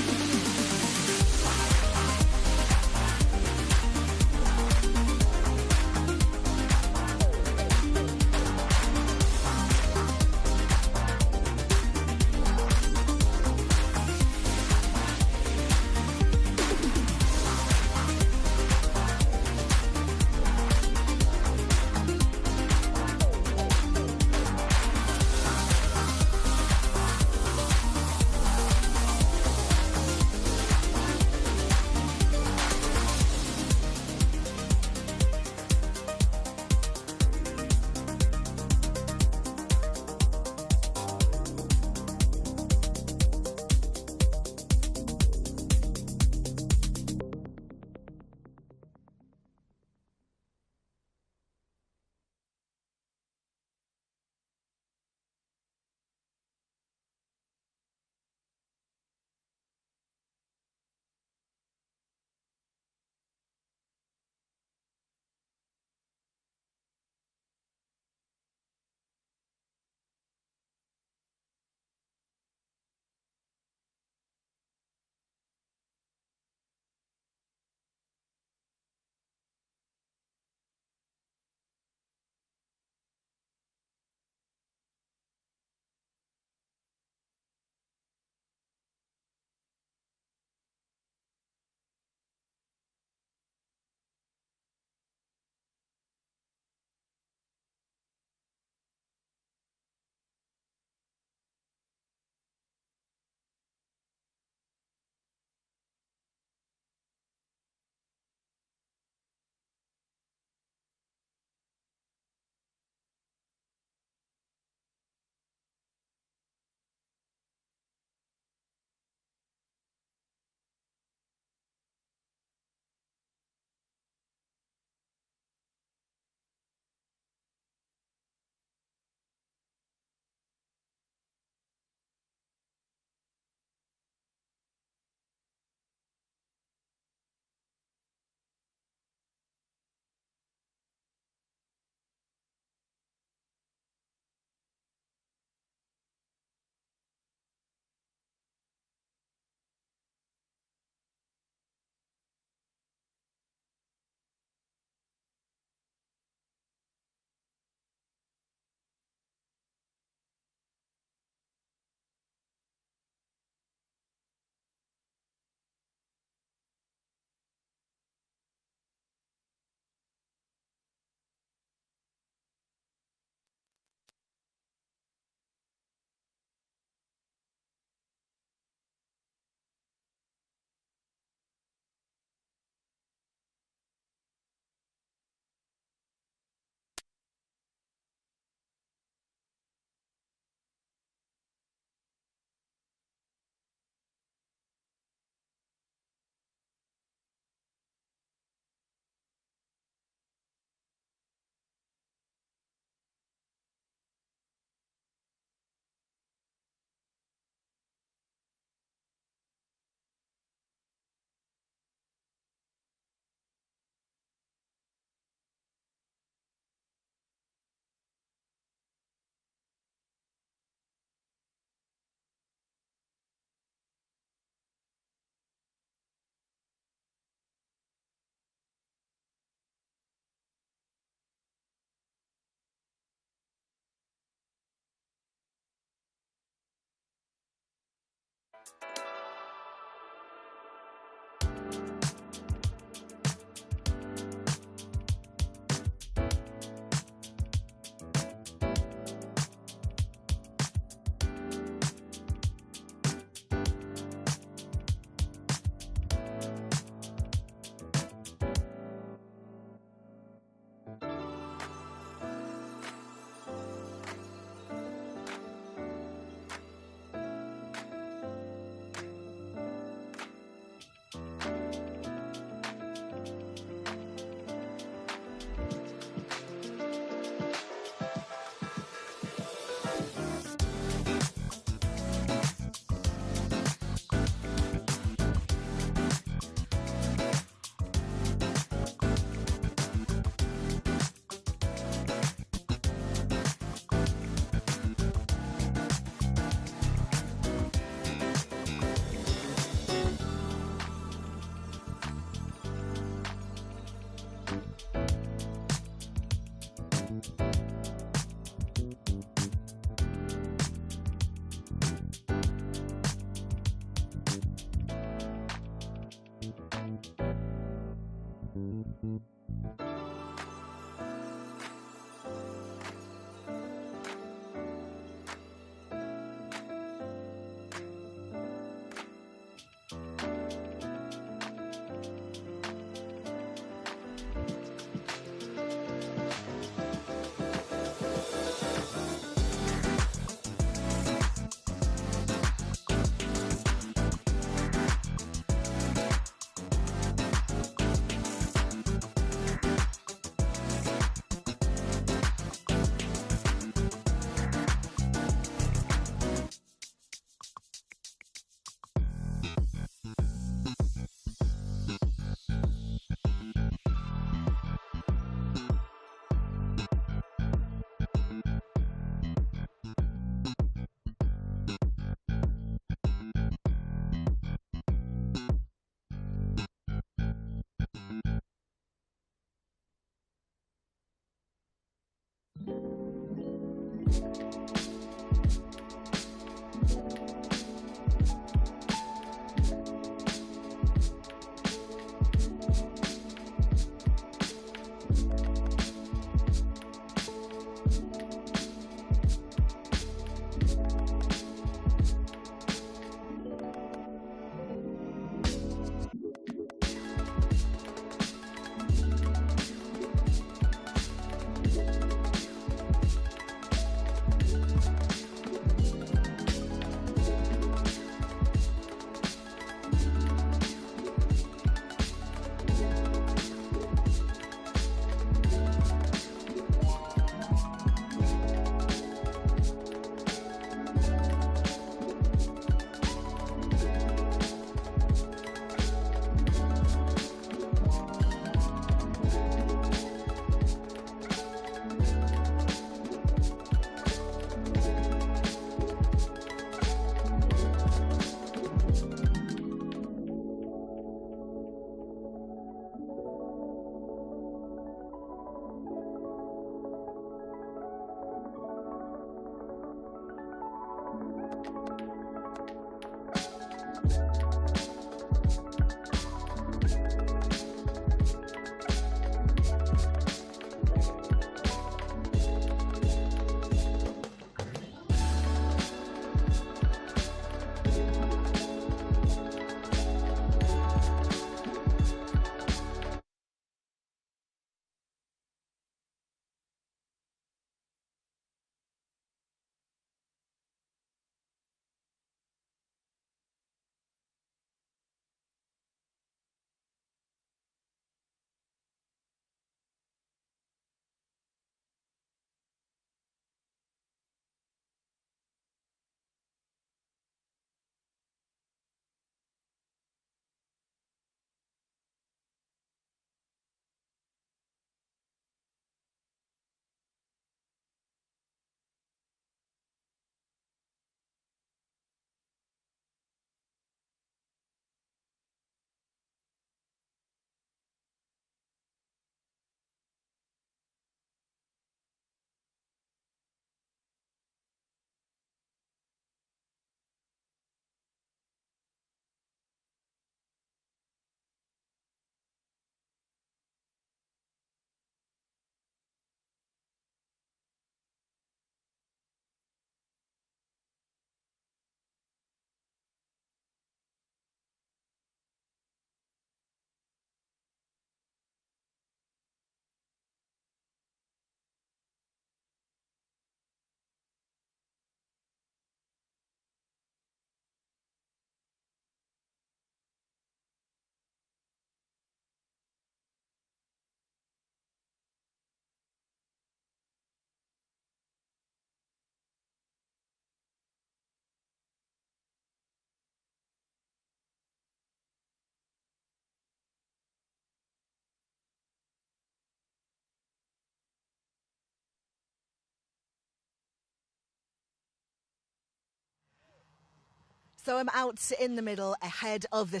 So I'm out in the middle ahead of the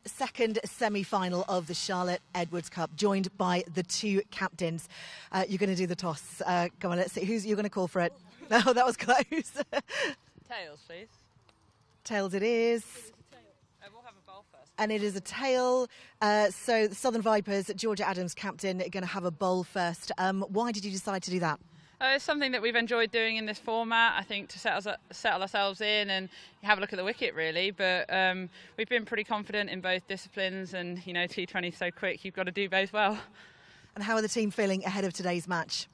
second semi-final of the Charlotte Edwards Cup, joined by the two captains. You're going to do the toss. Come on, let's see. Who's you're going to call for it? Oh, that was close. Tails, please. Tails it is. We'll have a bowl first. And it is a tail. So the Southern Vipers, Georgia Adams, captain, are going to have a bowl first. Why did you decide to do that? It's something that we've enjoyed doing in this format, I think, to settle ourselves in and have a look at the wicket, really. But we've been pretty confident in both disciplines, and, you know, T20 is so quick, you've got to do both well. And how are the team feeling ahead of today's match?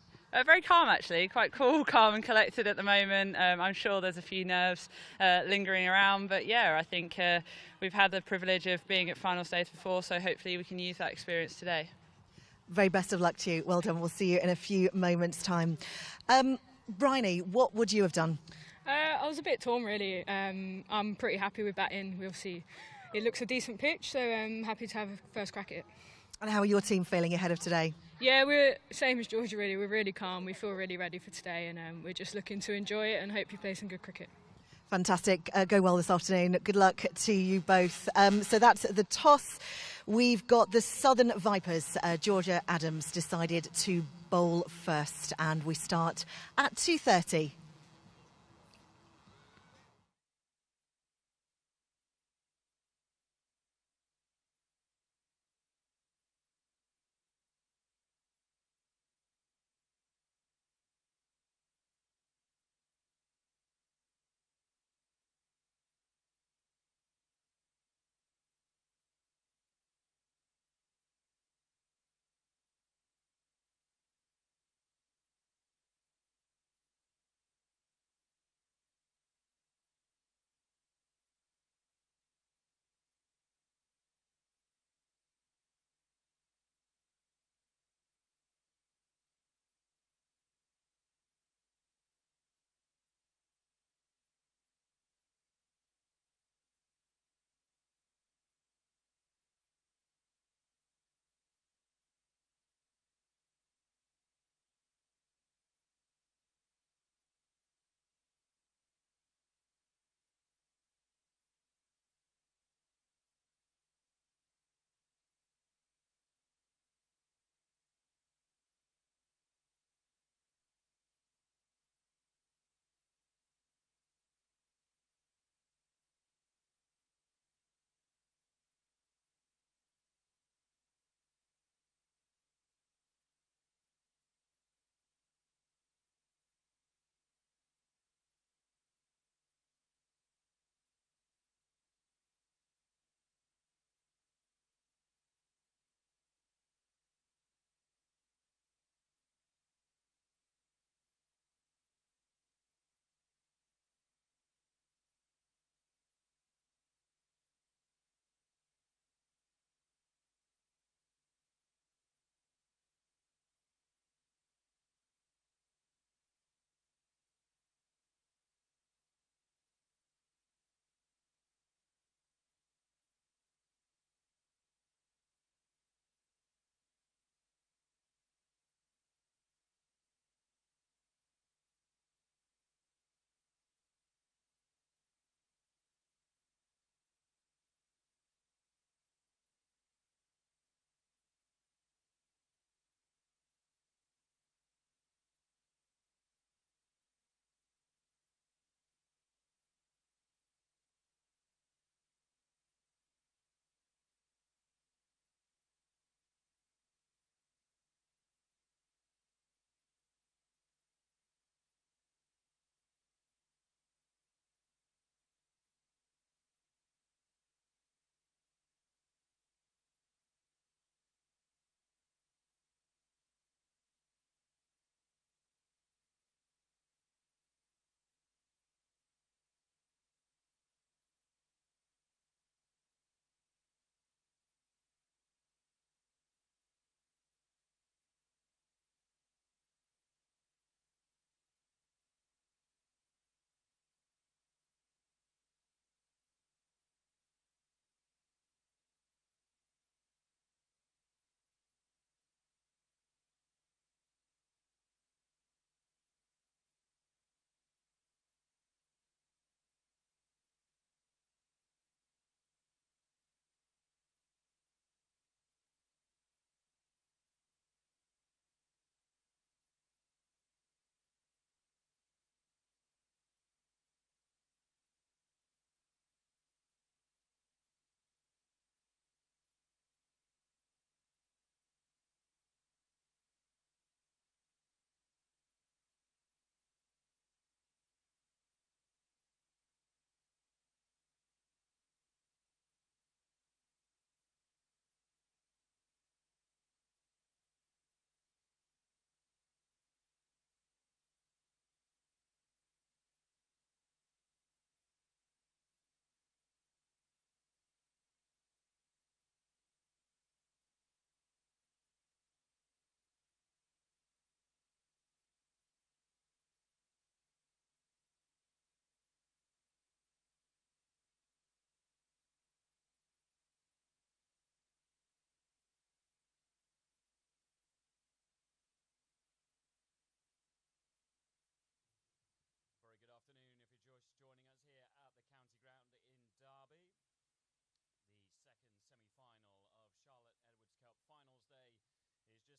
Very calm, actually, quite cool, calm and collected at the moment. I'm sure there's a few nerves lingering around, but yeah, I think we've had the privilege of being at final stage before, so hopefully we can use that experience today. Very best of luck to you. Well done. We'll see you in a few moments' time. Bryony, what would you have done? I was a bit torn, really. I'm pretty happy with batting. We'll see. It looks a decent pitch, so I'm happy to have a first crack at it. And how are your team feeling ahead of today? Yeah, we're same as Georgia, really. We're really calm. We feel really ready for today, and we're just looking to enjoy it and hope you play some good cricket. Fantastic. Go well this afternoon. Good luck to you both. So that's the toss. We've got the Southern Vipers. Georgia Adams decided to bowl first, and we start at 2:30.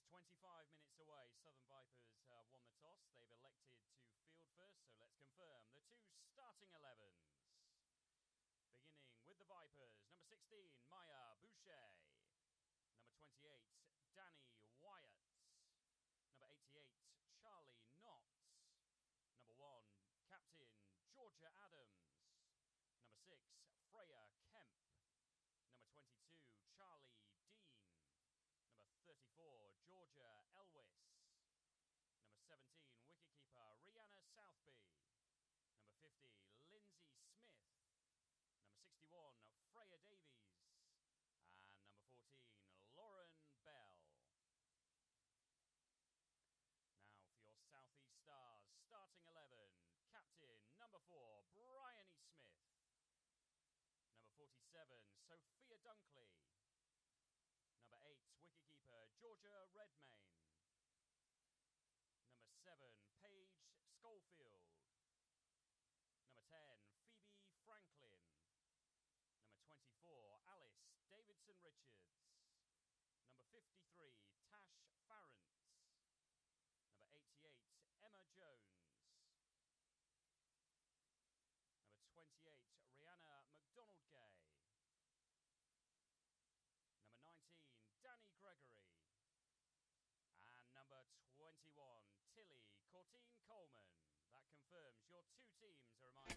25 minutes away. Southern Vipers won the toss. They've elected to field first, so let's confirm the 2 starting 11s. Beginning with the Vipers, number 16, Maya Boucher. Number 28, Danny Wyatt. Number 88, Charlie Knott. Number 1, Captain Georgia Adams. Number 6, Freya Kemp. Number 22, Charlie Dean. Number 34, Georgia Elwis. Number 17, wicketkeeper Rihanna Southby. Number 50, Lindsay Smith. Number 61, Freya Davies. And number 14, Lauren Bell. Now for your South East Stars, starting 11, captain number 4, Bryony Smith. Number 47, Sophia Dunkley. Number 8, wicketkeeper Georgia Redmayne. Number 7, Paige Schofield. Number 10, Phoebe Franklin. Number 24, Alice Davidson Richards. Number 53, Tash Farrant. Number 88, Emma Jones. Number 28, Rihanna McDonald-Gay. Number 19, Danny Gregory. And number 21, Tilly Courtine Coleman. That confirms your 2 teams, a reminder.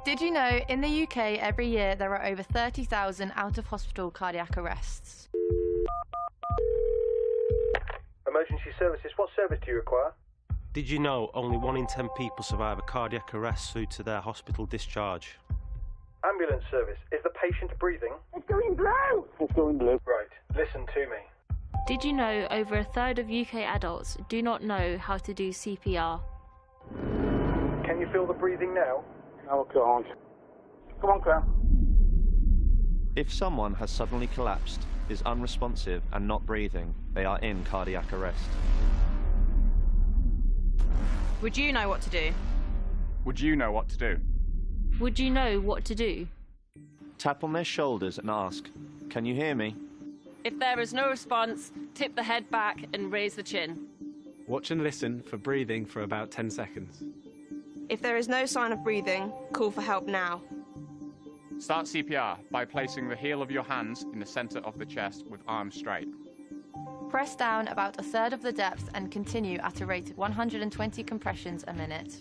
Did you know in the UK every year there are over 30,000 out-of-hospital cardiac arrests? Emergency services, what service do you require? Did you know only 1 in 10 people survive a cardiac arrest due to their hospital discharge? Ambulance service, is the patient breathing? It's going blue! It's going blue. Right, listen to me. Did you know over a third of UK adults do not know how to do CPR? Can you feel the breathing now? No, I can't. Come on, Clem. If someone has suddenly collapsed, is unresponsive and not breathing, they are in cardiac arrest. Would you know what to do? Would you know what to do? Would you know what to do? Tap on their shoulders and ask, "Can you hear me?" If there is no response, tip the head back and raise the chin. Watch and listen for breathing for about 10 seconds. If there is no sign of breathing, call for help now. Start CPR by placing the heel of your hands in the centre of the chest with arms straight. Press down about a third of the depth and continue at a rate of 120 compressions a minute.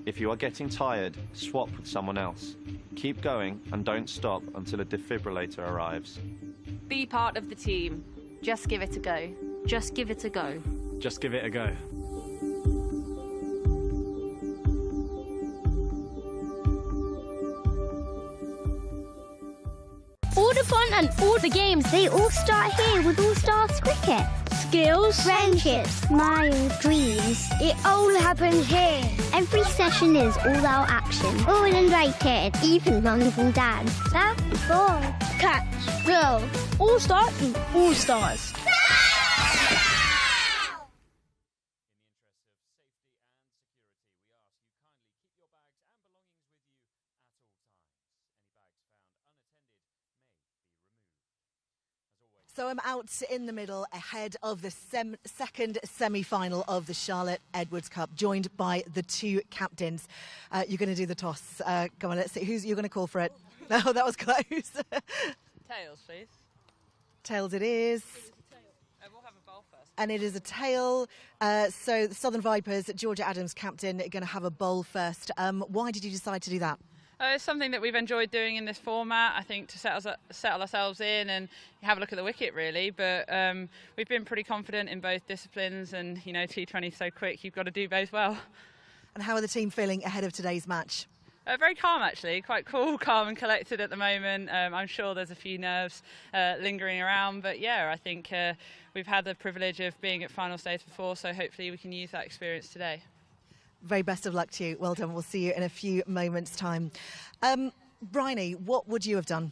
If you are getting tired, swap with someone else. Keep going and don't stop until a defibrillator arrives. Be part of the team. Just give it a go. Just give it a go. Just give it a go. All the fun and all the games, they all start here with All Stars Cricket. Skills, friendships, smiles, dreams. It all happens here. Every session is all out action. All invited, even mums and dads. That's ball, catch, go. All stars in All Stars. So I'm out in the middle ahead of the second semi-final of the Charlotte Edwards Cup, joined by the two captains. You're going to do the toss. Come on, let's see. Who's you're going to call for it? Oh, that was close. Tails, please. Tails it is. We'll have a bowl first. And it is a tail. So the Southern Vipers, Georgia Adams, captain, are going to have a bowl first. Why did you decide to do that? It's something that we've enjoyed doing in this format, I think, to settle ourselves in and have a look at the wicket, really. But we've been pretty confident in both disciplines, and, you know, T20 is so quick, you've got to do both well. And how are the team feeling ahead of today's match? Very calm, actually, quite cool, calm and collected at the moment. I'm sure there's a few nerves lingering around, but yeah, I think we've had the privilege of being at final stage before, so hopefully we can use that experience today. Very best of luck to you. Well done. We'll see you in a few moments' time. Bryony, what would you have done?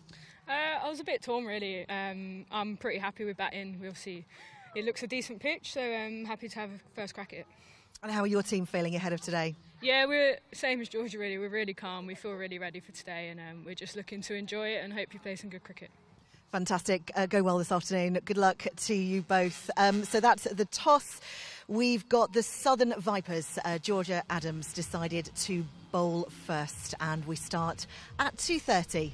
I was a bit torn, really. I'm pretty happy with batting. We'll see. It looks a decent pitch, so I'm happy to have a first crack at it. And how are your team feeling ahead of today? Yeah, we're same as Georgia, really. We're really calm. We feel really ready for today, and we're just looking to enjoy it and hope you play some good cricket. Fantastic. Go well this afternoon. Good luck to you both. So that's the toss. We've got the Southern Vipers. Georgia Adams decided to bowl first, and we start at 2:30.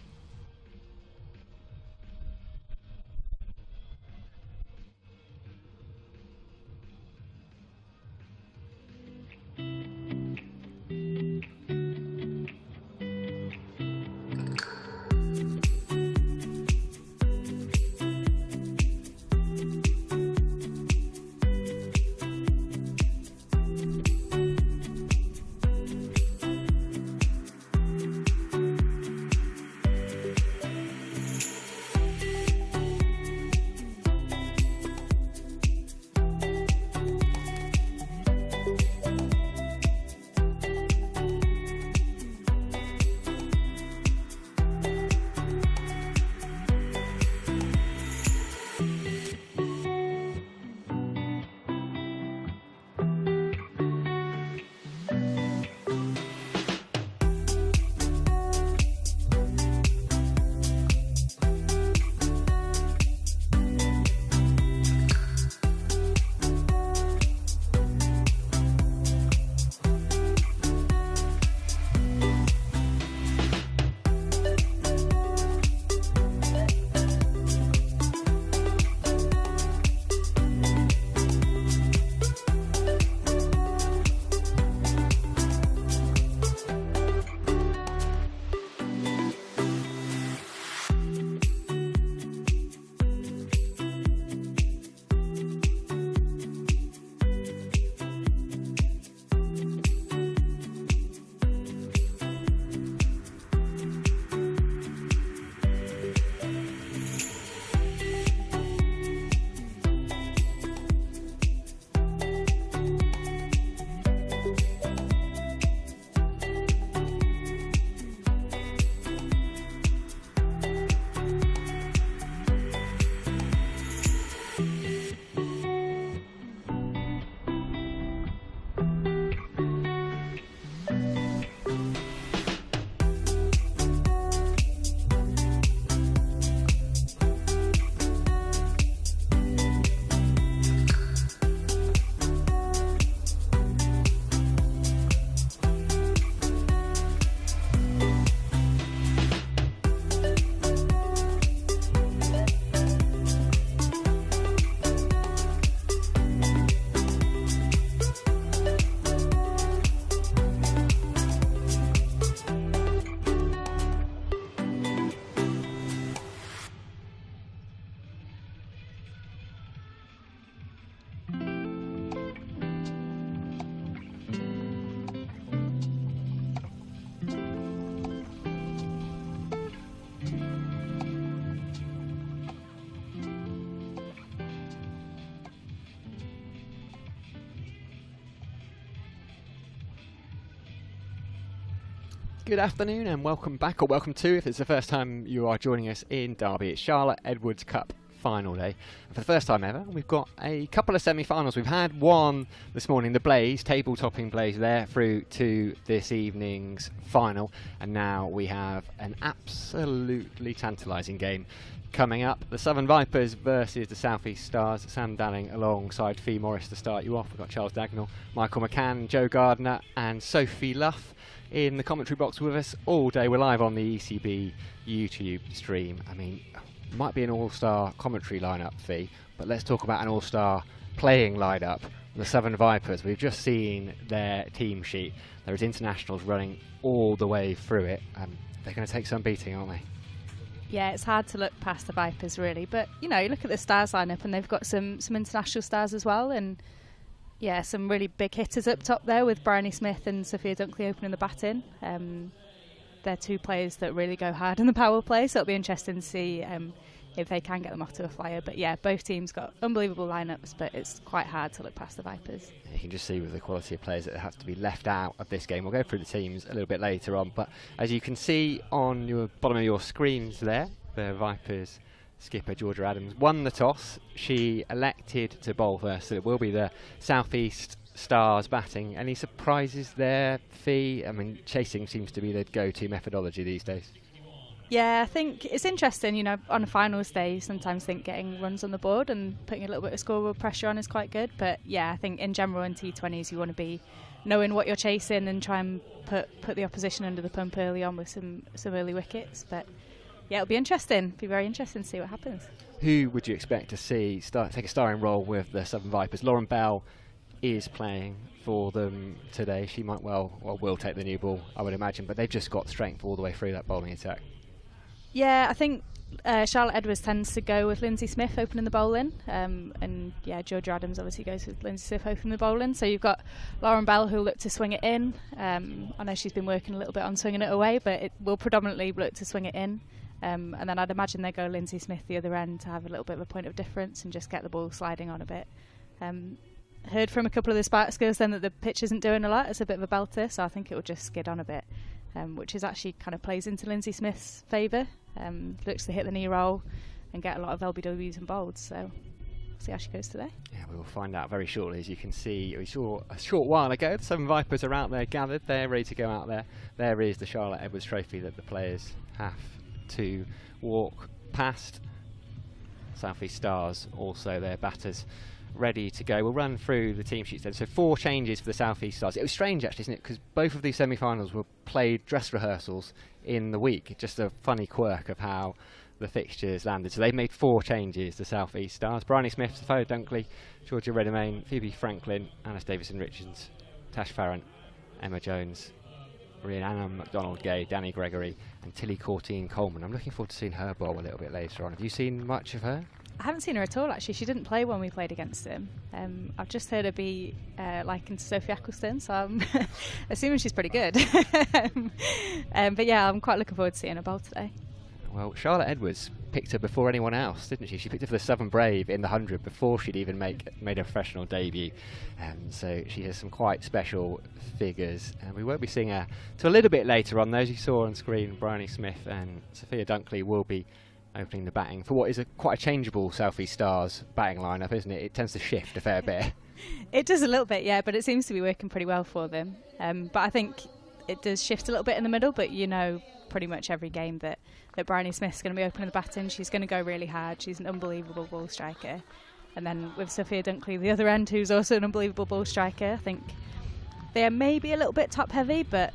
Good afternoon and welcome back, or welcome to, if it's the first time you are joining us in Derby. It's Charlotte Edwards Cup final day. And for the first time ever, we've got a couple of semi-finals. We've had one this morning, the Blaze, table-topping Blaze there, through to this evening's final. And now we have an absolutely tantalising game coming up. The Southern Vipers versus the South East Stars. Sam Dalling alongside Fee Morris to start you off. We've got Charles Dagnall, Michael McCann, Joe Gardner and Sophie Luff in the commentary box with us all day. We're live on the ECB YouTube stream. I mean, might be an all-star commentary lineup, Fee, but let's talk about an all-star playing lineup. The Southern Vipers, we've just seen their team sheet. There's internationals running all the way through it. They're going to take some beating, aren't they? Yeah, it's hard to look past the Vipers, really. But, you know, you look at the Stars lineup and they've got some international stars as well. And, yeah, some really big hitters up top there with Bryony Smith and Sophia Dunkley opening the batting. They're two players that really go hard in the power play, so it'll be interesting to see if they can get them off to a flyer. But yeah, both teams got unbelievable lineups, but it's quite hard to look past the Vipers. You can just see with the quality of players that have to be left out of this game. We'll go through the teams a little bit later on, but as you can see on your bottom of your screens there, the Vipers skipper Georgia Adams won the toss. She elected to bowl first, so it will be the South East Stars batting. Any surprises there, Fee? I mean, chasing seems to be the go-to methodology these days. Yeah, I think it's interesting, you know, on a finals day you sometimes think getting runs on the board and putting a little bit of scoreboard pressure on is quite good, but yeah, I think in general in T20s you want to be knowing what you're chasing and try and put the opposition under the pump early on with some early wickets. But yeah, it'll be interesting. It'll be very interesting to see what happens. Who would you expect to see take a starring role with the Southern Vipers? Lauren Bell is playing for them today. She might will take the new ball, I would imagine, but they've just got strength all the way through that bowling attack. Yeah, I think Charlotte Edwards tends to go with Lindsay Smith opening the bowling, and yeah, Georgia Adams obviously goes with Lindsay Smith opening the bowling. So you've got Lauren Bell who'll look to swing it in. I know she's been working a little bit on swinging it away, but it will predominantly look to swing it in. And then I'd imagine they go Lindsay Smith the other end to have a little bit of a point of difference and just get the ball sliding on a bit. Heard from a couple of the Sparks girls then that the pitch isn't doing a lot. It's a bit of a belter, so I think it will just skid on a bit, which is actually kind of plays into Lindsay Smith's favour. Looks to hit the knee roll and get a lot of LBWs and bowls, so we'll see how she goes today. Yeah, we will find out very shortly. As you can see, we saw a short while ago the Southern Vipers are out there gathered. They're ready to go out there. There is the Charlotte Edwards Trophy that the players have to walk past. South East Stars also their batters ready to go. We'll run through the team sheets then. So 4 changes for the South East Stars. It was strange actually, isn't it? Because both of these semi-finals were played dress rehearsals in the week. Just a funny quirk of how the fixtures landed. So they made 4 changes, the South East Stars. Bryony Smith, Sophia Dunkley, Georgia Redmayne, Phoebe Franklin, Alice Davison-Richards, Tash Farrant, Emma Jones, Rhiannon McDonald-Gay, Danny Gregory and Tilly Courtine-Coleman. I'm looking forward to seeing her bowl a little bit later on. Have you seen much of her? I haven't seen her at all actually. She didn't play when we played against them. I've just heard her be likened to Sophie Eccleston, so I'm assuming she's pretty good. But yeah, I'm quite looking forward to seeing her bowl today. Well, Charlotte Edwards picked her before anyone else, didn't she? She picked her for the Southern Brave in the 100 before she'd even made a professional debut. So she has some quite special figures. And we won't be seeing her till a little bit later on. Those you saw on screen, Bryony Smith and Sophia Dunkley will be opening the batting for what is quite a changeable South East Stars batting lineup, isn't it? It tends to shift a fair bit. It does a little bit, yeah, but it seems to be working pretty well for them. But I think it does shift a little bit in the middle, but you know pretty much every game that Bryony Smith's going to be opening the batting. She's going to go really hard. She's an unbelievable ball striker. And then with Sophia Dunkley the other end, who's also an unbelievable ball striker, I think they are maybe a little bit top heavy, but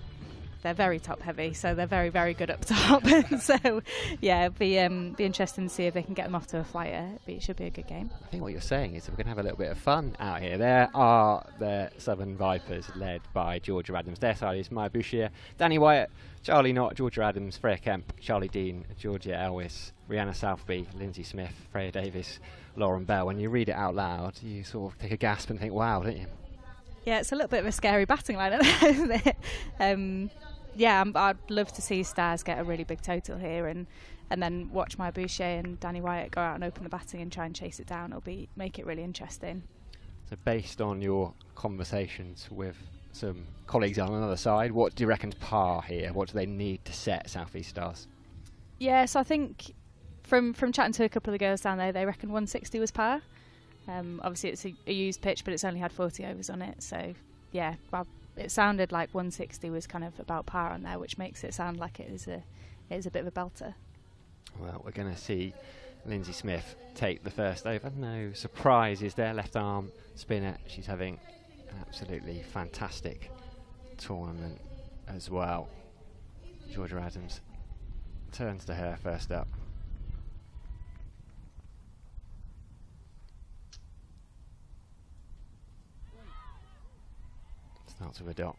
they're very top heavy, so they're very, very good up top. So yeah, it'll be interesting to see if they can get them off to a flyer. But it should be a good game. I think what you're saying is that we're going to have a little bit of fun out here. There are the Southern Vipers led by Georgia Adams. Their side is Maya Bouchier, Danny Wyatt, Charlie Knott, Georgia Adams, Freya Kemp, Charlie Dean, Georgia Elwis, Rihanna Southby, Lindsay Smith, Freya Davis, Lauren Bell. When you read it out loud, you sort of take a gasp and think, wow, don't you? Yeah, it's a little bit of a scary batting lineup, isn't it? Yeah, I'd love to see Stars get a really big total here and then watch Maya Bouchier and Danny Wyatt go out and open the batting and try and chase it down. Make it really interesting. So based on your conversations with some colleagues on another side. What do you reckon's par here? What do they need to set South East Stars? Yeah, so I think from chatting to a couple of the girls down there, they reckon 160 was par. Obviously, it's a used pitch, but it's only had 40 overs on it. So, yeah, well, it sounded like 160 was kind of about par on there, which makes it sound like it is a bit of a belter. Well, we're going to see Lindsay Smith take the first over. No surprises there. Left arm spinner. She's having an absolutely fantastic tournament as well. Georgia Adams turns to her first up. Starts with a dot.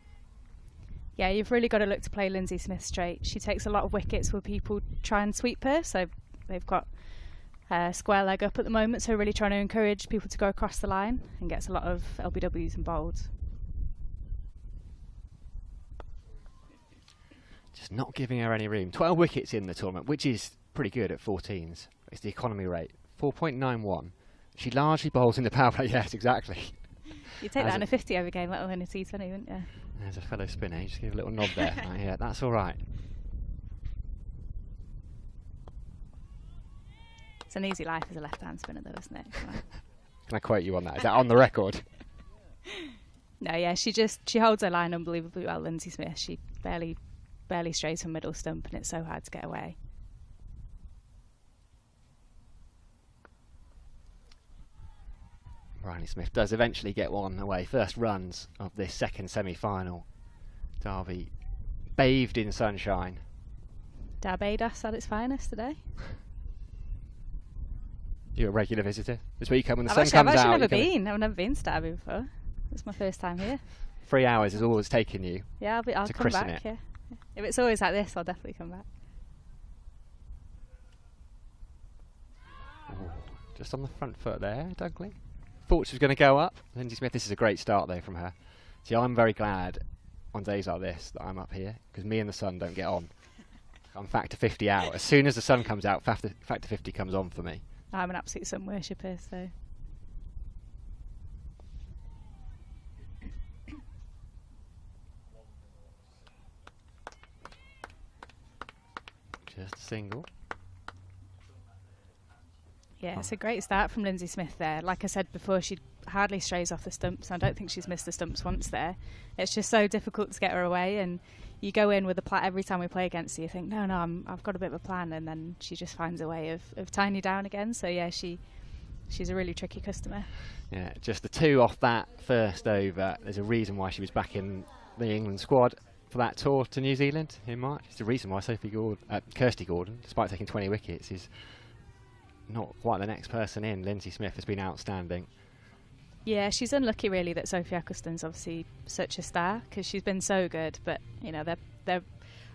Yeah, you've really got to look to play Lindsay Smith straight. She takes a lot of wickets where people try and sweep her, so they've got square leg up at the moment, so really trying to encourage people to go across the line, and gets a lot of LBWs and bowls. Just not giving her any room. 12 wickets in the tournament, which is pretty good at 14s. It's the economy rate, 4.91. She largely bowls in the power play. Yes, exactly. You'd take that in a 50 over game, let alone a T20, wouldn't you? There's a fellow spinner. Just give a little nod there. Right, yeah, that's all right. It's an easy life as a left-hand spinner, though, isn't it? Can I quote you on that? Is that on the record? No, yeah, she holds her line unbelievably well, Lindsay Smith. She barely strays from middle stump, and it's so hard to get away. Bryony Smith does eventually get one away. First runs of this second semi-final. Derby bathed in sunshine. Barbados at its finest today. You're a regular visitor. This week when the I've sun comes out. I've never been to Derby before. It's my first time here. 3 hours has always taken you. Yeah, I'll to come christen back. it. Yeah. If it's always like this, I'll definitely come back. Ooh, just on the front foot there, Dunkley. Thought she was going to go up. Lindsay Smith, this is a great start though from her. See, I'm very glad on days like this that I'm up here, because me and the sun don't get on. I'm factor 50 out. As soon as the sun comes out, factor 50 comes on for me. I'm an absolute sun worshipper, so. Just a single. Yeah, it's a great start from Lindsay Smith there. Like I said before, she hardly strays off the stumps. I don't think she's missed the stumps once there. It's just so difficult to get her away, and you go in with a plan every time we play against her. You think, no, I've got a bit of a plan, and then she just finds a way of tying you down again. So yeah, she's a really tricky customer. Yeah, just the two off that first over. There's a reason why she was back in the England squad for that tour to New Zealand in March. It's the reason why Kirsty Gordon, despite taking 20 wickets, is not quite the next person in. Lindsay Smith has been outstanding. Yeah, she's unlucky really that Sophie Eccleston's obviously such a star, because she's been so good. But you know, they're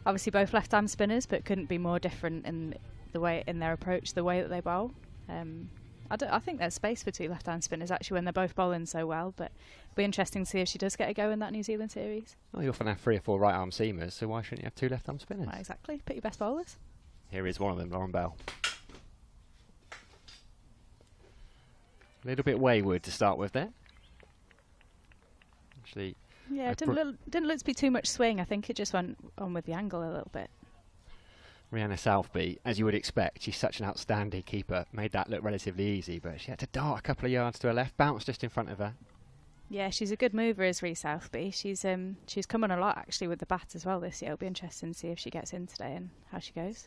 obviously both left-arm spinners, but couldn't be more different in their approach, the way that they bowl. I think there's space for two left-hand spinners actually when they're both bowling so well, but it'll be interesting to see if she does get a go in that New Zealand series. Well, you often have 3 or 4 right-arm seamers, so why shouldn't you have 2 left-arm spinners? Well, exactly. Pick your best bowlers. Here is one of them, Lauren Bell. A little bit wayward to start with there. Actually, yeah, it didn't look to be too much swing. I think it just went on with the angle a little bit. Rihanna Southby, as you would expect, she's such an outstanding keeper, made that look relatively easy, but she had to dart a couple of yards to her left, bounce just in front of her. Yeah, she's a good mover, is Rhys Southby. She's come on a lot actually with the bat as well this year. It'll be interesting to see if she gets in today and how she goes.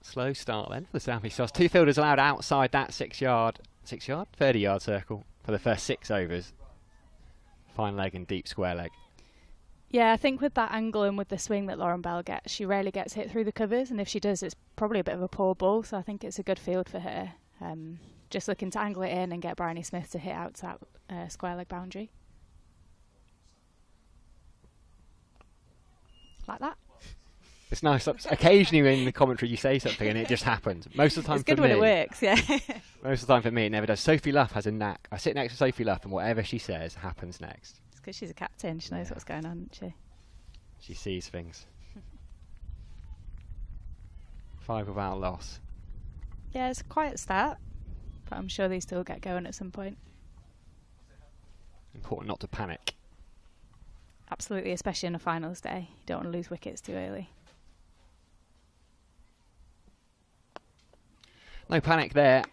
Slow start then for the South East Stars. 2 fielders allowed outside that 30-yard circle for the first 6 overs. Fine leg and deep square leg. Yeah, I think with that angle and with the swing that Lauren Bell gets, she rarely gets hit through the covers, and if she does, it's probably a bit of a poor ball, so I think it's a good field for her. Just looking to angle it in and get Bryony Smith to hit out to that square leg boundary. Like that. It's nice. Occasionally in the commentary you say something and it just happens. Most of the time it's good when it works, yeah. Most of the time for me it never does. Sophie Luff has a knack. I sit next to Sophie Luff and whatever she says happens next. It's because she's a captain. She knows what's going on, doesn't she? She sees things. 5 without loss. Yeah, it's a quiet start, but I'm sure they still get going at some point. Important not to panic. Absolutely, especially in a finals day. You don't want to lose wickets too early. No panic there.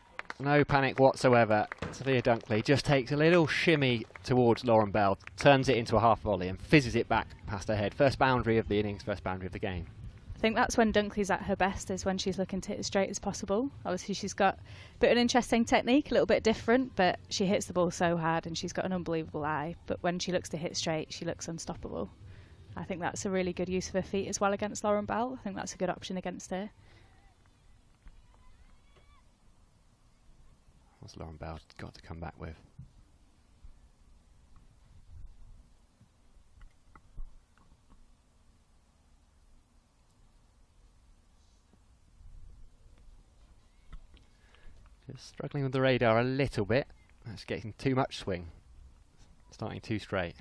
No panic whatsoever. Sophia Dunkley just takes a little shimmy towards Lauren Bell, turns it into a half volley and fizzes it back past her head. First boundary of the innings, first boundary of the game. I think that's when Dunkley's at her best, is when she's looking to hit as straight as possible. Obviously she's got a bit of an interesting technique, a little bit different, but she hits the ball so hard and she's got an unbelievable eye. But when she looks to hit straight, she looks unstoppable. I think that's a really good use of her feet as well against Lauren Bell. I think that's a good option against her. What's Lauren Bell got to come back with? Just struggling with the radar a little bit. That's getting too much swing. Starting too straight.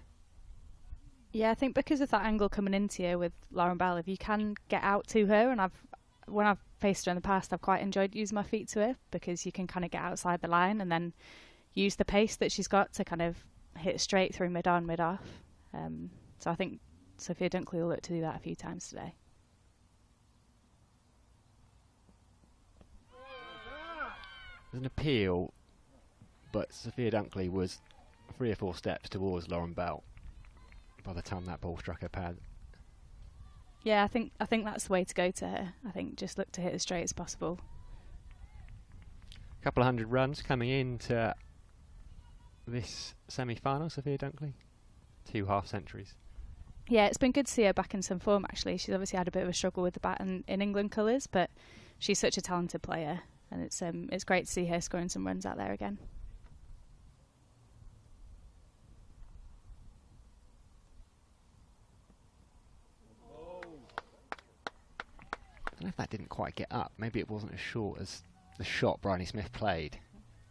Yeah, I think because of that angle coming into you with Lauren Bell, if you can get out to her, and when I've faced her in the past, I've quite enjoyed using my feet to her because you can kind of get outside the line and then use the pace that she's got to kind of hit straight through mid-on, mid-off. So I think Sophia Dunkley will look to do that a few times today. There's an appeal, but Sophia Dunkley was 3 or 4 steps towards Lauren Bell by the time that ball struck her pad. Yeah, I think that's the way to go to her. I think just look to hit as straight as possible. A couple of 100 runs coming into this semi-final, Sophia Dunkley. 2 half-centuries. Yeah, it's been good to see her back in some form, actually. She's obviously had a bit of a struggle with the bat in England colours, but she's such a talented player, and it's great to see her scoring some runs out there again. I don't know if that didn't quite get up. Maybe it wasn't as short as the shot Bryony Smith played.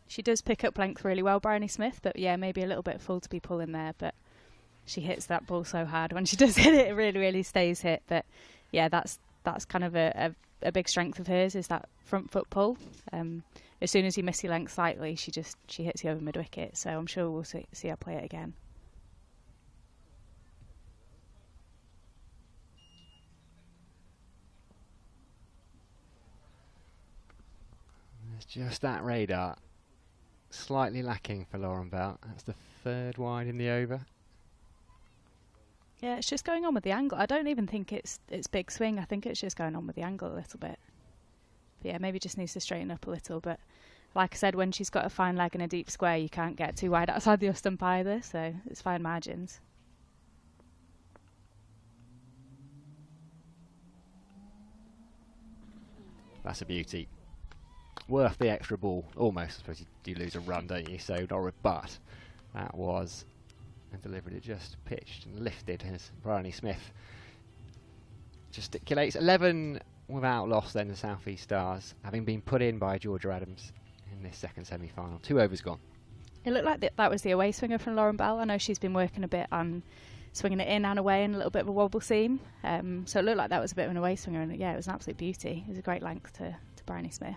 She does pick up length really well, Bryony Smith, but yeah, maybe a little bit full to be pulling there, but she hits that ball so hard. When she does hit it, it really, really stays hit. But yeah, that's kind of a big strength of hers, is that front foot pull. As soon as you miss your length slightly, she hits you over mid-wicket, so I'm sure we'll see her play it again. There's just that radar slightly lacking for Lauren Bell. That's the 3rd wide in the over. Yeah, it's just going on with the angle. I don't even think it's big swing. I think it's just going on with the angle a little bit. But yeah, maybe just needs to straighten up a little. But like I said, when she's got a fine leg and a deep square, you can't get too wide outside the stump either, so it's fine margins. That's a beauty. Worth the extra ball, almost. I suppose you do lose a run, don't you? So, but that was, and delivered it just pitched and lifted as Bryony Smith gesticulates. 11 without loss then, the South East Stars, having been put in by Georgia Adams in this second semi-final. 2 overs gone. It looked like that was the away swinger from Lauren Bell. I know she's been working a bit on swinging it in and away and a little bit of a wobble seam. So it looked like that was a bit of an away swinger, and yeah, it was an absolute beauty. It was a great length to Bryony Smith.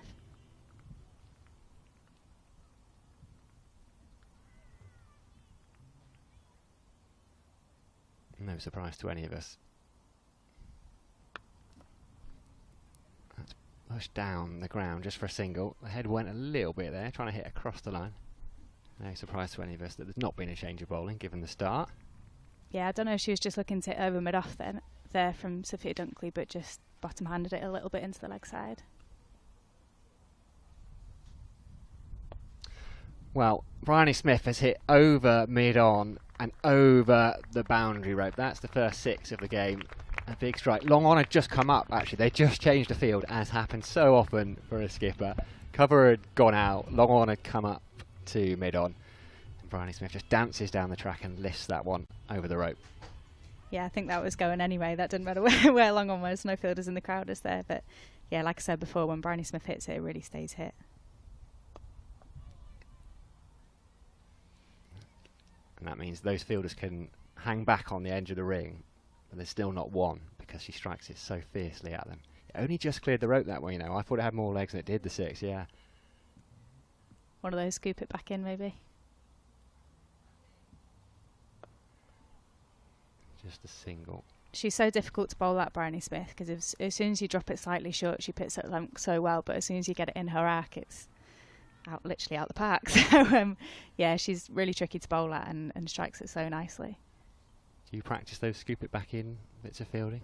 No surprise to any of us. That's pushed down the ground just for a single. The head went a little bit there, trying to hit across the line. No surprise to any of us that there's not been a change of bowling given the start. Yeah, I don't know if she was just looking to hit over mid-off there from Sophia Dunkley, but just bottom-handed it a little bit into the leg side. Well, Bryony Smith has hit over mid-on and over the boundary rope. That's the first 6 of the game. A big strike. Long on had just come up, actually. They just changed the field, as happens so often for a skipper. Cover had gone out. Long on had come up to mid-on. And Bryony Smith just dances down the track and lifts that one over the rope. Yeah, I think that was going anyway. That didn't matter where long on was. No fielders in the crowd was there. But yeah, like I said before, when Bryony Smith hits it, it really stays hit. And that means those fielders can hang back on the edge of the ring, but there's still not one because she strikes it so fiercely at them. only just cleared the rope that way, you know. I thought it had more legs than it did, the 6, yeah. One of those scoop it back in, maybe. Just a single. She's so difficult to bowl at, Bryony Smith, because as soon as you drop it slightly short, she picks it so well, but as soon as you get it in her arc, it's literally out the park. So, yeah, she's really tricky to bowl at and strikes it so nicely. Do you practice those scoop it back in bits of fielding?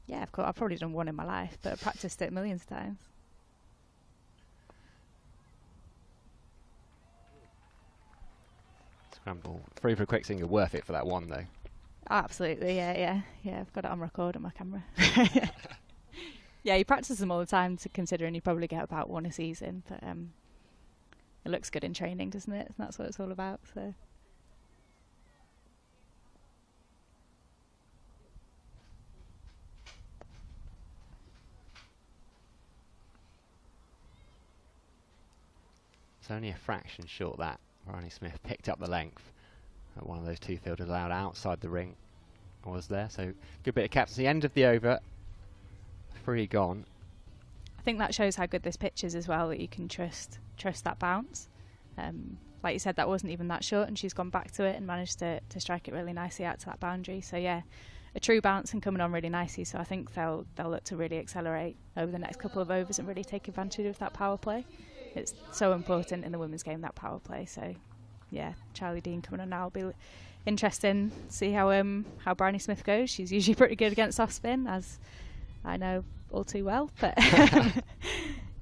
Yeah, of course. I've probably done one in my life, but I've practiced it millions of times. Scramble. Free for a quick single. Worth it for that one, though. Absolutely, yeah. I've got it on record on my camera. Yeah, you practice them all the time, considering you probably get about one a season, but it looks good in training, doesn't it? And that's what it's all about. So. It's only a fraction short that Bryony Smith picked up the length that one of those two fielders allowed outside the ring was there. So good bit of captaincy. End of the over. 3 gone. I think that shows how good this pitch is as well, that you can trust that bounce. Like you said, that wasn't even that short, and she's gone back to it and managed to strike it really nicely out to that boundary. So yeah, a true bounce and coming on really nicely. So I think they'll look to really accelerate over the next couple of overs and really take advantage of that power play. It's so important in the women's game, that power play. So yeah, Charlie Dean coming on now will be interesting. See how Bryony Smith goes. She's usually pretty good against off spin, as I know all too well. But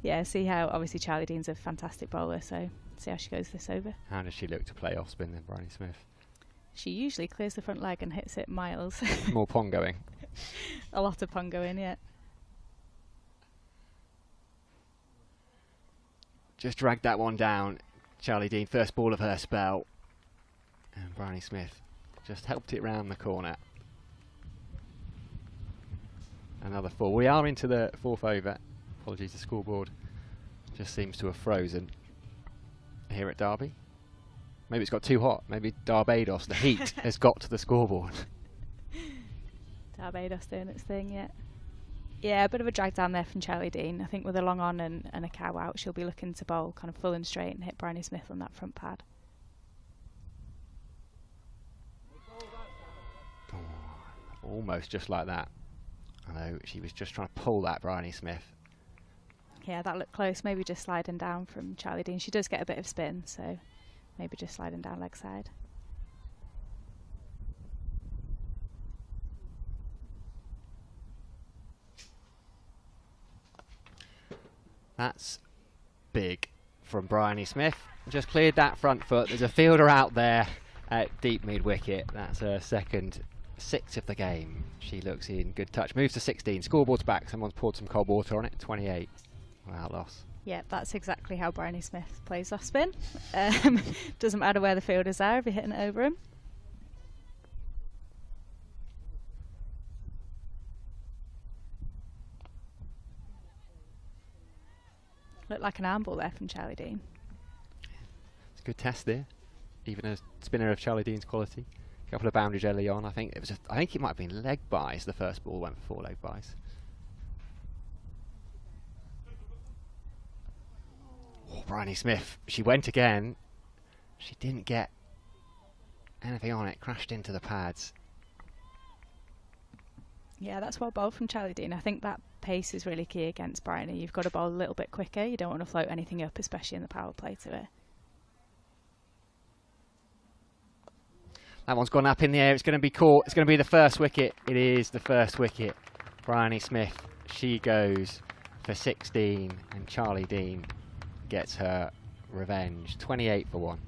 yeah, see how, obviously Charlie Dean's a fantastic bowler, so see how she goes this over. How does she look to play off spin then, Bryony Smith? She usually clears the front leg and hits it miles. More pongoing. A lot of pongoing, yeah. Just dragged that one down. Charlie Dean, first ball of her spell. And Bryony Smith just helped it round the corner. Another 4. We are into the 4th over. Apologies, the scoreboard just seems to have frozen here at Derby. Maybe it's got too hot. Maybe Barbados, the heat, has got to the scoreboard. Barbados doing its thing, yeah. Yeah, a bit of a drag down there from Charlie Dean. I think with a long on and a cow out, she'll be looking to bowl kind of full and straight and hit Bryony Smith on that front pad. Oh, almost just like that. I know she was just trying to pull that, Bryony Smith. Yeah, that looked close. Maybe just sliding down from Charlie Dean. She does get a bit of spin, so maybe just sliding down leg side. That's big from Bryony Smith. Just cleared that front foot. There's a fielder out there at deep mid wicket. That's her second 6 of the game. She looks in good touch. Moves to 16. Scoreboard's back. Someone's poured some cold water on it. 28. Wow, loss. Yeah, that's exactly how Bryony Smith plays off spin. Doesn't matter where the fielders are if you're hitting it over him. Looked like an arm ball there from Charlie Dean. It's a good test there. Even a spinner of Charlie Dean's quality. A couple of boundaries early on. I think it might have been leg buys. The first ball went for 4 leg buys. Oh, Bryony Smith. She went again. She didn't get anything on it. Crashed into the pads. Yeah, that's well bowled from Charlie Dean. I think that pace is really key against Bryony. You've got to bowl a little bit quicker. You don't want to float anything up, especially in the power play to it. That one's gone up in the air. It's going to be caught. It's going to be the first wicket. It is the first wicket. Bryony Smith, she goes for 16, and Charlie Dean gets her revenge. 28 for 1.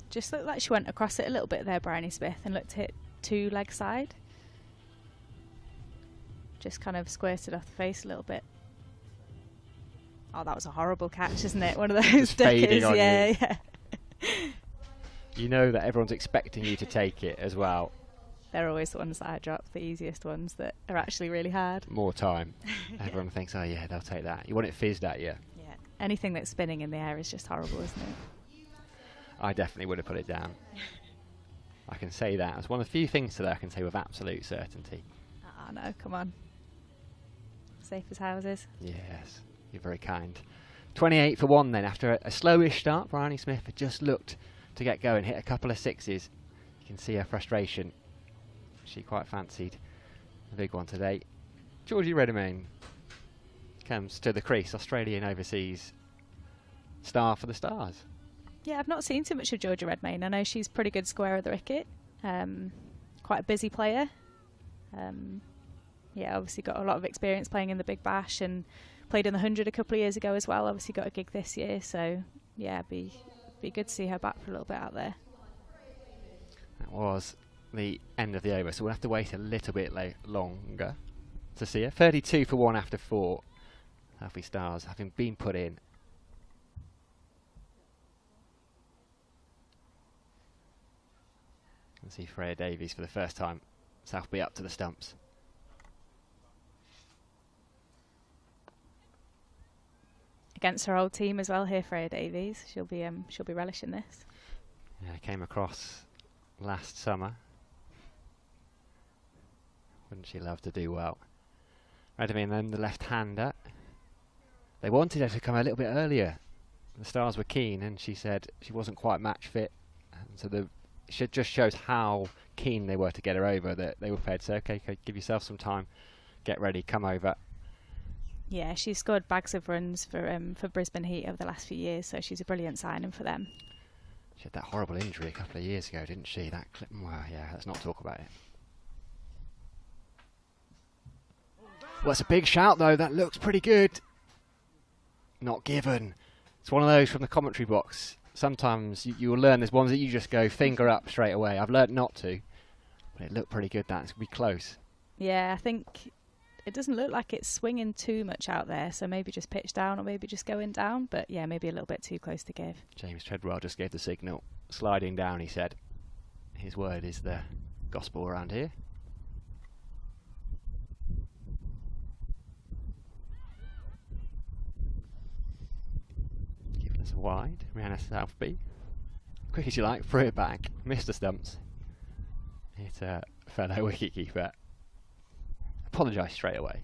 Just looked like she went across it a little bit there, Bryony Smith, and looked to hit 2 leg side. Just kind of squirted off the face a little bit. Oh, that was a horrible catch, isn't it? One of those stickers. Yeah. You know that everyone's expecting you to take it as well. They're always the ones that I drop, the easiest ones that are actually really hard. More time. Everyone thinks, oh yeah, they'll take that. You want it fizzed at you. Yeah. Anything that's spinning in the air is just horrible, isn't it? I definitely would have put it down. I can say that. It's one of the few things today I can say with absolute certainty. Oh no, come on. Safe as houses. Yes, you're very kind. 28 for 1 then, after a slowish start. Bryony Smith had just looked to get going, hit a couple of sixes. You can see her frustration. She quite fancied the big one today. Georgie Redmayne comes to the crease, Australian overseas star for the Stars. Yeah, I've not seen too much of Georgia Redmayne. I know she's pretty good square of the wicket. Quite a busy player. Yeah, obviously got a lot of experience playing in the Big Bash and played in the 100 a couple of years ago as well. Obviously got a gig this year, so yeah, be good to see her back for a little bit out there. That was the end of the over, so we'll have to wait a little bit longer to see her. 32 for 1 after 4. Lovely Stars having been put in. Let's see Freya Davies for the first time. Southby up to the stumps. Against her old team as well here, Freya Davies. She'll be relishing this. Yeah, came across last summer. Wouldn't she love to do well? Redmayne then the left-hander. They wanted her to come a little bit earlier. The Stars were keen, and she said she wasn't quite match fit. And so it just shows how keen they were to get her over, that they were prepared to say, okay, give yourself some time, get ready, come over. Yeah, she's scored bags of runs for Brisbane Heat over the last few years, so she's a brilliant signing for them. She had that horrible injury a couple of years ago, didn't she? That clip. Well, yeah, let's not talk about it. Well, it's a big shout, though. That looks pretty good. Not given. It's one of those from the commentary box. Sometimes you will learn there's ones that you just go finger up straight away. I've learnt not to, but it looked pretty good. That's going to be close. Yeah, I think it doesn't look like it's swinging too much out there, so maybe just pitch down or maybe just going down, but yeah, maybe a little bit too close to give. James Treadwell just gave the signal. Sliding down, he said. His word is the gospel around here. Giving us a wide. Rihanna Southby. Quick as you like, threw it back. Missed the stumps. Hit a fellow wicketkeeper. Apologise straight away.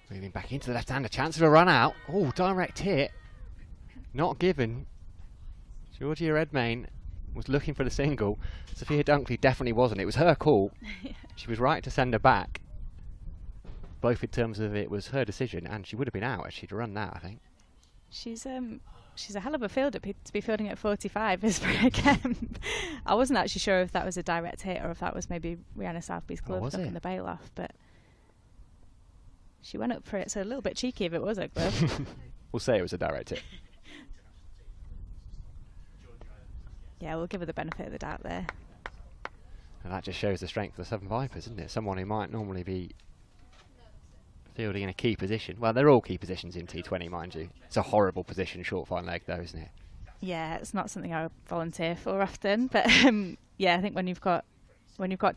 Moving back into the left-hander, chance of a run out. Oh, direct hit. Not given. Georgia Redmayne was looking for the single. Sophia Dunkley definitely wasn't. It was her call. Yeah. She was right to send her back. Both in terms of it was her decision, and she would have been out if she'd run that, I think. She's a hell of a fielder to be fielding at 45. Again, I wasn't actually sure if that was a direct hit or if that was maybe Rihanna Southby's glove knocking the bail off, but she went up for it, so a little bit cheeky if it was a glove. We'll say it was a direct hit. Yeah, we'll give her the benefit of the doubt there. And that just shows the strength of the Southern Vipers, isn't it? Someone who might normally be fielding in a key position. Well, they're all key positions in T20, mind you. It's a horrible position, short fine leg, though, isn't it? Yeah, it's not something I would volunteer for often, but yeah, I think when you've got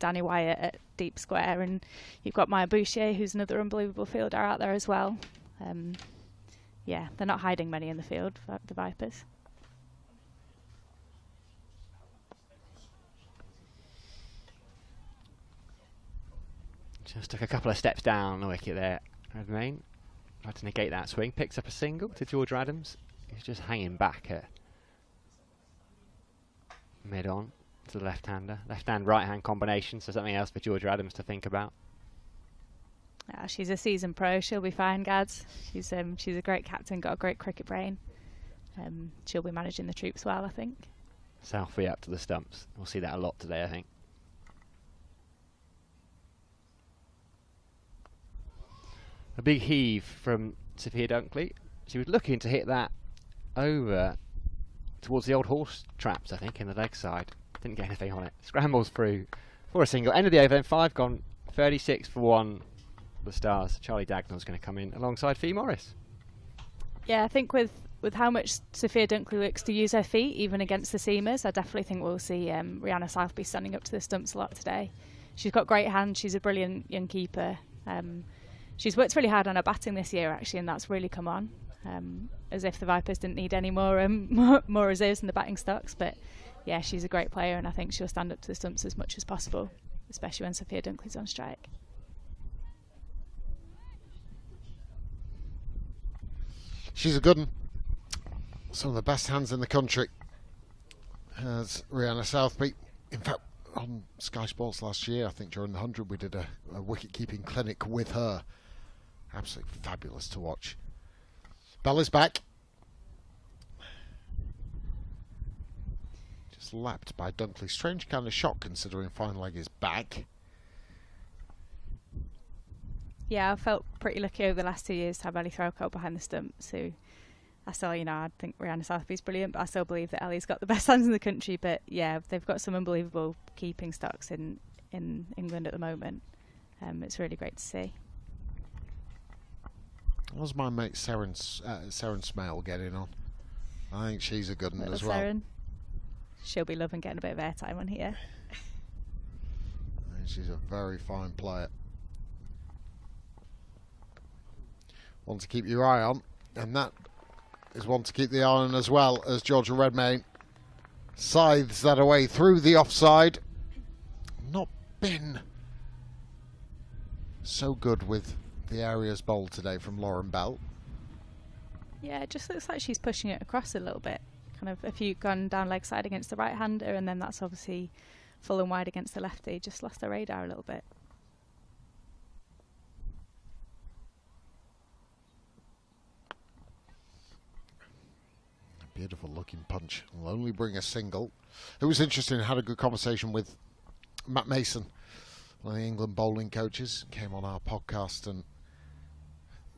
Danny Wyatt at deep square and you've got Maya Boucher, who's another unbelievable fielder out there as well. Yeah, they're not hiding many in the field, the Vipers. Just took a couple of steps down the wicket there. Redmayne tried to negate that swing. Picks up a single to George Adams. He's just hanging back at mid-on to the left-hander. Left-hand, right-hand combination, so something else for Georgia Adams to think about. She's a seasoned pro. She'll be fine, Gads. She's a great captain, got a great cricket brain. She'll be managing the troops well, I think. Southby up to the stumps. We'll see that a lot today, I think. A big heave from Sophia Dunkley. She was looking to hit that over towards the old horse traps, I think, in the leg side. Didn't get anything on it. Scrambles through for a single. End of the over then, 5 gone, 36 for 1. The Stars. Charlie Dagnall's going to come in alongside Fee Morris. Yeah, I think with how much Sophia Dunkley looks to use her feet, even against the seamers, I definitely think we'll see Rihanna Southby standing up to the stumps a lot today. she's got great hands. She's a brilliant young keeper. She's worked really hard on her batting this year, actually, and that's really come on. As if the Vipers didn't need any more more reserves in the batting stocks. But yeah, she's a great player, and I think she'll stand up to the stumps as much as possible, especially when Sophia Dunkley's on strike. She's a good one. Some of the best hands in the country has Rihanna Southby. In fact, on Sky Sports last year, I think during the 100, we did a wicket-keeping clinic with her. Absolutely fabulous to watch. Bell is back. Just lapped by Dunkley. Strange kind of shock considering fine leg is back. Yeah, I felt pretty lucky over the last 2 years to have Ellie Threlkeld behind the stumps, who I still, I think Rihanna Southby's brilliant, but I still believe that Ellie's got the best hands in the country. But yeah, they've got some unbelievable keeping stocks in England at the moment. It's really great to see. How's my mate Seren Smale getting on? I think she's a good one as well. Seren. She'll be loving getting a bit of airtime on here. I think she's a very fine player. One to keep your eye on, and that is one to keep the eye on as well, as Georgia Redmayne scythes that away through the offside. Not been so good with the areas bowled today from Lauren Bell. Yeah, it just looks like she's pushing it across a little bit. Kind of a few gone down leg side against the right-hander, and then that's obviously full and wide against the lefty. Just lost her radar a little bit. Beautiful looking punch. Will only bring a single. It was interesting. I had a good conversation with Matt Mason, one of the England bowling coaches. Came on our podcast and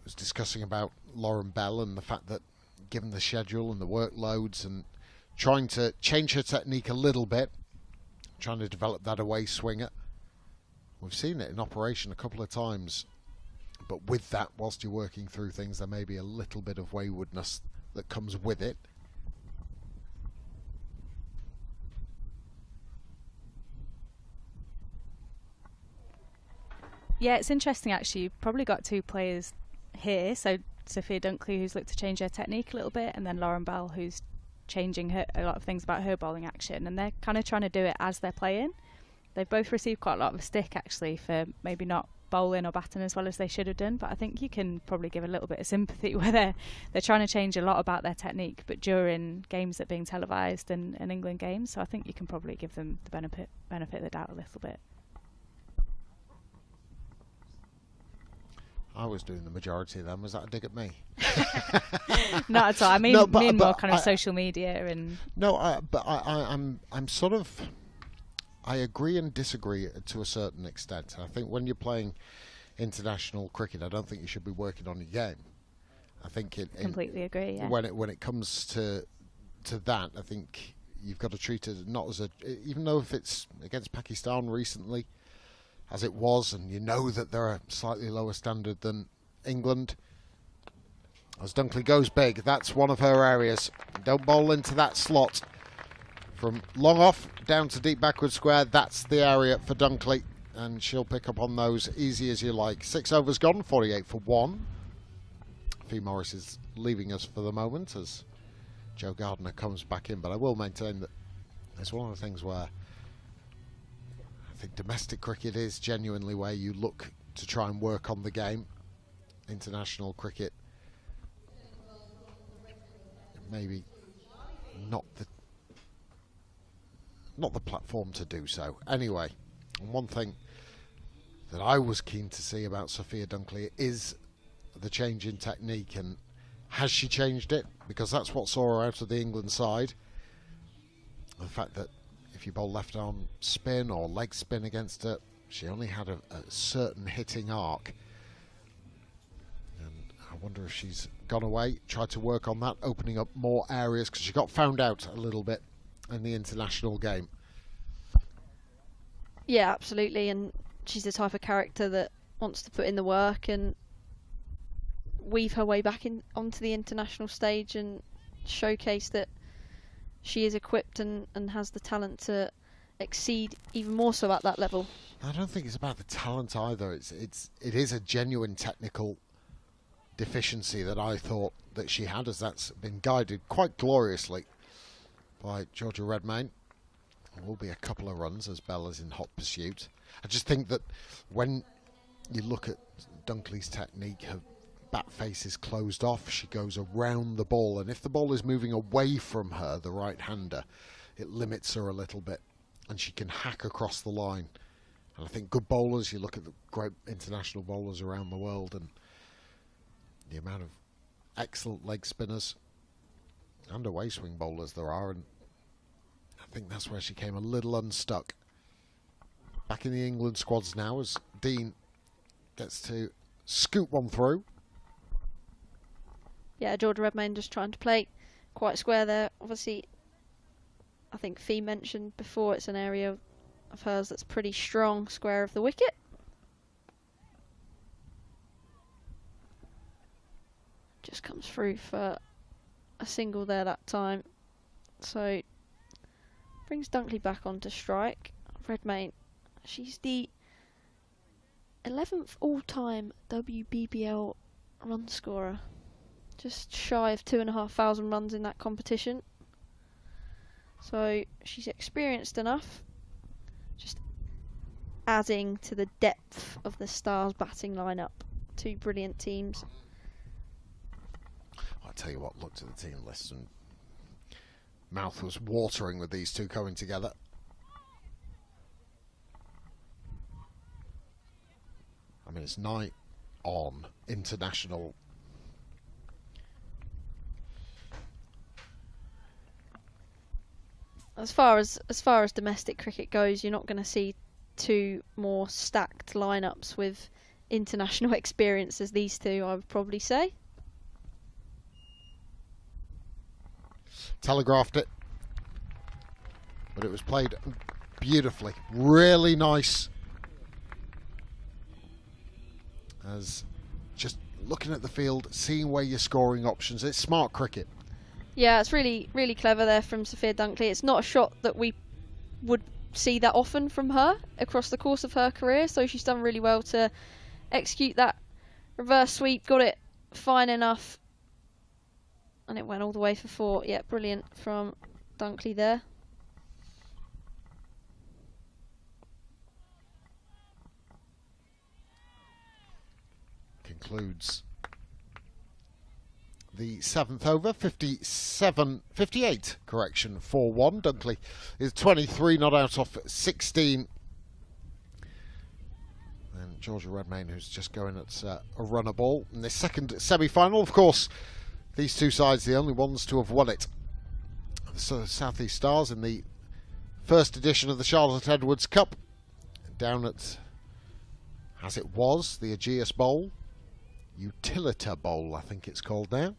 was discussing about Lauren Bell and the fact that given the schedule and the workloads and trying to change her technique a little bit, trying to develop that away swinger. We've seen it in operation a couple of times, but with that, whilst you're working through things, there may be a little bit of waywardness that comes with it. Yeah, it's interesting actually. You've probably got two players here. So Sophia Dunkley, who's looked to change her technique a little bit, and then Lauren Bell, who's changing a lot of things about her bowling action. And they're kind of trying to do it as they're playing. They've both received quite a lot of a stick actually for maybe not bowling or batting as well as they should have done. But I think you can probably give a little bit of sympathy where they're trying to change a lot about their technique, but during games that are being televised and England games. So I think you can probably give them the benefit of the doubt a little bit. I was doing the majority of them. Was that a dig at me? Not at all. I mean, mean more kind of social media and. No, but I'm sort of. I agree and disagree to a certain extent. I think when you're playing international cricket, I don't think you should be working on your game. I think completely agree. Yeah. When it comes to that, I think you've got to treat it not as even though if it's against Pakistan recently, as it was, and you know that they're a slightly lower standard than England. As Dunkley goes big, that's one of her areas. Don't bowl into that slot. From long off down to deep backward square, that's the area for Dunkley, and she'll pick up on those easy as you like. 6 overs gone, 48 for 1. Fee Morris is leaving us for the moment as Joe Gardner comes back in, but I will maintain that it's one of the things where I think domestic cricket is genuinely where you look to try and work on the game. International cricket, maybe not the platform to do so. Anyway, and one thing that I was keen to see about Sophia Dunkley is the change in technique, and has she changed it? Because that's what saw her out of the England side. The fact that if you bowl left arm spin or leg spin against her, she only had a certain hitting arc. And I wonder if she's gone away, tried to work on that, opening up more areas, because she got found out a little bit in the international game. Yeah, absolutely, and she's the type of character that wants to put in the work and weave her way back onto the international stage and showcase that she is equipped and has the talent to exceed even more so at that level. I don't think it's about the talent either. It is a genuine technical deficiency that I thought that she had, as that's been guided quite gloriously by Georgia Redmayne. There will be a couple of runs as Bella's in hot pursuit. I just think that when you look at Dunkley's technique, her bat face is closed off, she goes around the ball, and if the ball is moving away from her, the right-hander, it limits her a little bit, and she can hack across the line. And I think good bowlers, you look at the great international bowlers around the world, and the amount of excellent leg spinners and away swing bowlers there are, and I think that's where she came a little unstuck. Back in the England squads now as Dean gets to scoop one through. Yeah, Georgia Redmayne just trying to play quite square there. Obviously, I think Fee mentioned before, it's an area of hers that's pretty strong, square of the wicket. Just comes through for a single there that time. So, brings Dunkley back onto strike. Redmayne, she's the 11th all-time WBBL run scorer. Just shy of 2,500 runs in that competition. So she's experienced enough. Just adding to the depth of the Stars batting lineup. Two brilliant teams. I'll tell you what, looked at the team list and mouth was watering with these two coming together. I mean, it's nigh on international. As far as domestic cricket goes, you're not going to see two more stacked lineups with international experience as these two, I would probably say. Telegraphed it, but it was played beautifully. Really nice. As just looking at the field, seeing where you're scoring options. It's smart cricket. Yeah, it's really, really clever there from Sophia Dunkley. It's not a shot that we would see that often from her across the course of her career, so she's done really well to execute that reverse sweep, got it fine enough, and it went all the way for 4. Yeah, brilliant from Dunkley there. Concludes the 7th over, 58, correction, 4-1. Dunkley is 23, not out off 16. And Georgia Redmayne, who's just going at a runner ball. In this second semi-final, of course, these two sides, the only ones to have won it. The South East Stars in the first edition of the Charlotte Edwards Cup, down at, as it was, the Aegeus Bowl. Utilita Bowl, I think it's called now.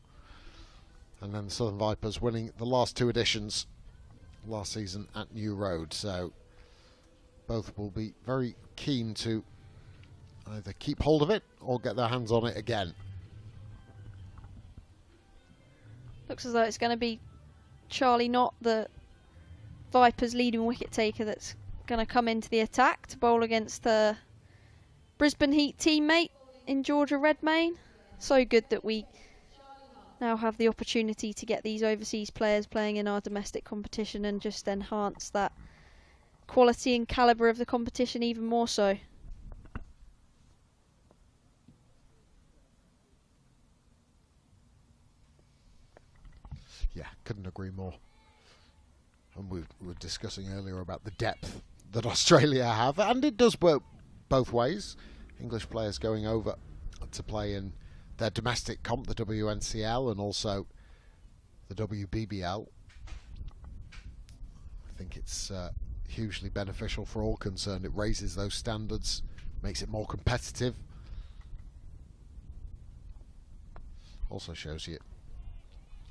And then the Southern Vipers winning the last two editions last season at New Road. So both will be very keen to either keep hold of it or get their hands on it again. Looks as though it's going to be Charlie Knott, the Vipers' leading wicket taker, that's going to come into the attack to bowl against the Brisbane Heat teammate in Georgia Redmayne. So good that we now have the opportunity to get these overseas players playing in our domestic competition and just enhance that quality and calibre of the competition even more so. Yeah, couldn't agree more. And we were discussing earlier about the depth that Australia have, and it does work both ways. English players going over to play in their domestic comp, the WNCL, and also the WBBL. I think it's hugely beneficial for all concerned. It raises those standards, makes it more competitive. Also shows you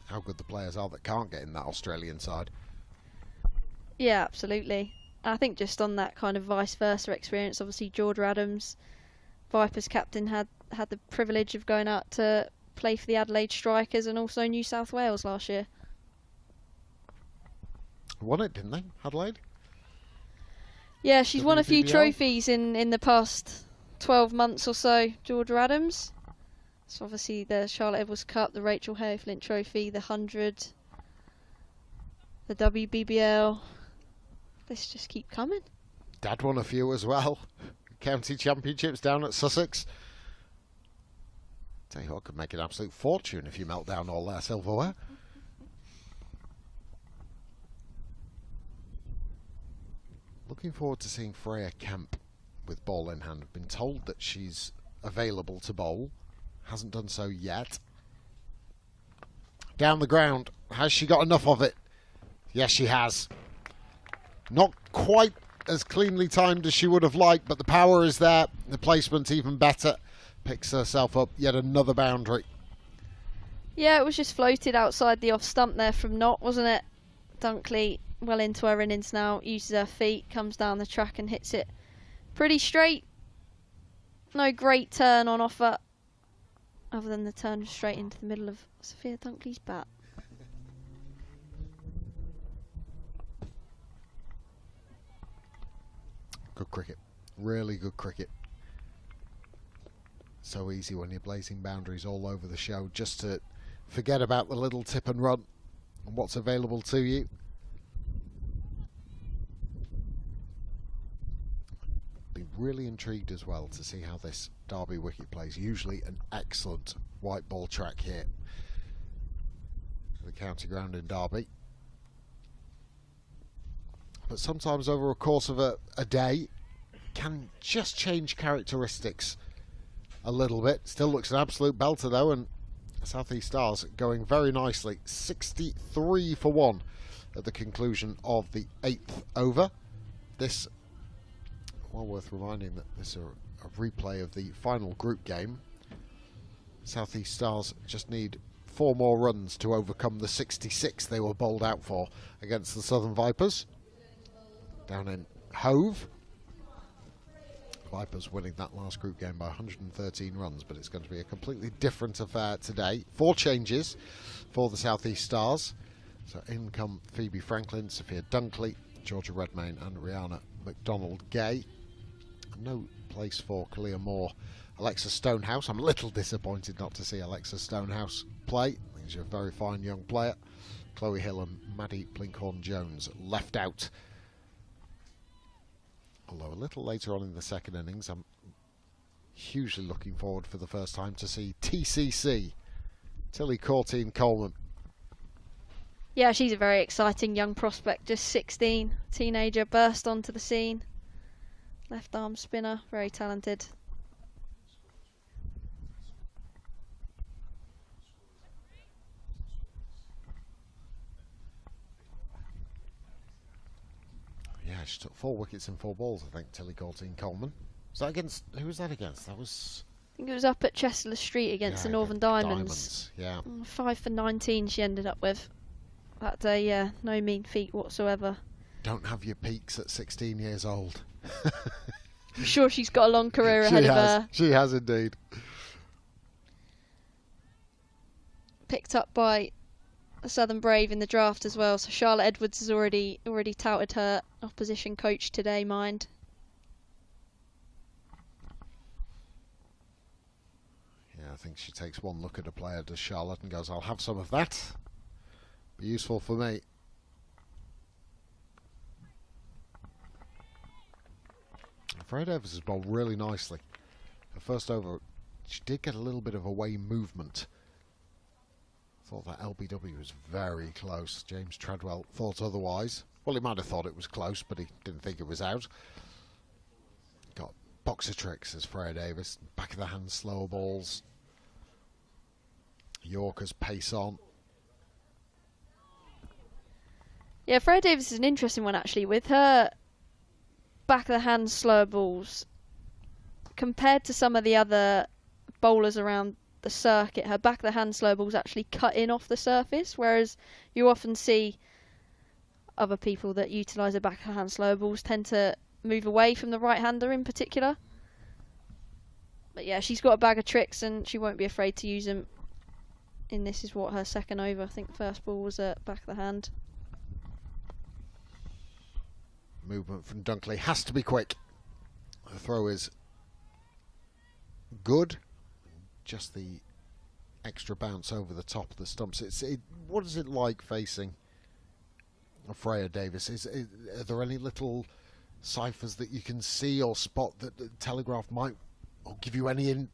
how good the players are that can't get in that Australian side. Yeah, absolutely. I think just on that kind of vice versa experience, obviously Georgia Adams, Vipers captain, had the privilege of going out to play for the Adelaide Strikers and also New South Wales last year. Won it, didn't they, Adelaide? Yeah, she's won a few WBBL? trophies in the past 12 months or so, Georgia Adams. So obviously the Charlotte Edwards Cup, the Rachel Hare Flint Trophy, the 100, the WBBL. Let's just keep coming. Dad won a few as well. County championships down at Sussex. Tell you what, could make an absolute fortune if you melt down all their silverware. Looking forward to seeing Freya Kemp with ball in hand. I've been told that she's available to bowl. Hasn't done so yet. Down the ground. Has she got enough of it? Yes, she has. Not quite as cleanly timed as she would have liked, but the power is there. The placement even better. Picks herself up yet another boundary. Yeah, it was just floated outside the off stump there from Knott, wasn't it? Dunkley well into her innings now, uses her feet, comes down the track and hits it pretty straight. No great turn on offer, other than the turn straight into the middle of Sophia Dunkley's bat. Good cricket. Really good cricket. So easy when you're blazing boundaries all over the show just to forget about the little tip and run and what's available to you. Be really intrigued as well to see how this Derby wicket plays. Usually an excellent white ball track here. The county ground in Derby. But sometimes over a course of a day can just change characteristics a little bit. Still looks an absolute belter though, and South East Stars going very nicely. 63 for 1 at the conclusion of the 8th over. This, well worth reminding that this is a replay of the final group game. South East Stars just need 4 more runs to overcome the 66 they were bowled out for against the Southern Vipers down in Hove. Vipers winning that last group game by 113 runs, but it's going to be a completely different affair today. 4 changes for the South East Stars. So in come Phoebe Franklin, Sophia Dunkley, Georgia Redmayne and Rihanna McDonald-Gay. No place for Kalia Moore, Alexa Stonehouse. I'm a little disappointed not to see Alexa Stonehouse play. I think she's a very fine young player. Chloe Hill and Maddie Blinkhorn-Jones left out. Although a little later on in the second innings, I'm hugely looking forward for the first time to see TCC, Tilly Courtine Coleman. Yeah, she's a very exciting young prospect, just 16, teenager, burst onto the scene. Left arm spinner, very talented. Yeah, she took 4 wickets in 4 balls, I think, Tilly Courtine Coleman. Was that against, who was that against? That was... I think it was up at Chester Street against the Northern Diamonds. Yeah. 5 for 19 she ended up with that day, yeah, no mean feat whatsoever. Don't have your peaks at 16 years old. I'm sure she's got a long career ahead of her. She has indeed. Picked up by a Southern Brave in the draft as well, so Charlotte Edwards has already touted her opposition coach today, mind. Yeah, I think she takes one look at a player, does Charlotte, and goes, I'll have some of that. Be useful for me. Freya Davis has bowled really nicely. The first over, she did get a little bit of away movement. Thought that LBW was very close. James Treadwell thought otherwise. Well, he might have thought it was close, but he didn't think it was out. Got boxer tricks as Freya Davis. Back of the hand, slower balls. Yorkers pace on. Yeah, Freya Davis is an interesting one actually. With her back of the hand slower balls, compared to some of the other bowlers around the circuit, her back of the hand slow balls actually cut in off the surface, whereas you often see other people that utilise their back of the hand slow balls tend to move away from the right hander in particular. But yeah, she's got a bag of tricks and she won't be afraid to use them. And this is what, her second over. I think first ball was back of the hand. movement from Dunkley has to be quick. The throw is good. Just the extra bounce over the top of the stumps. What is it like facing Freya Davis? Are there any little ciphers that you can see or spot that the Telegraph might, or give you any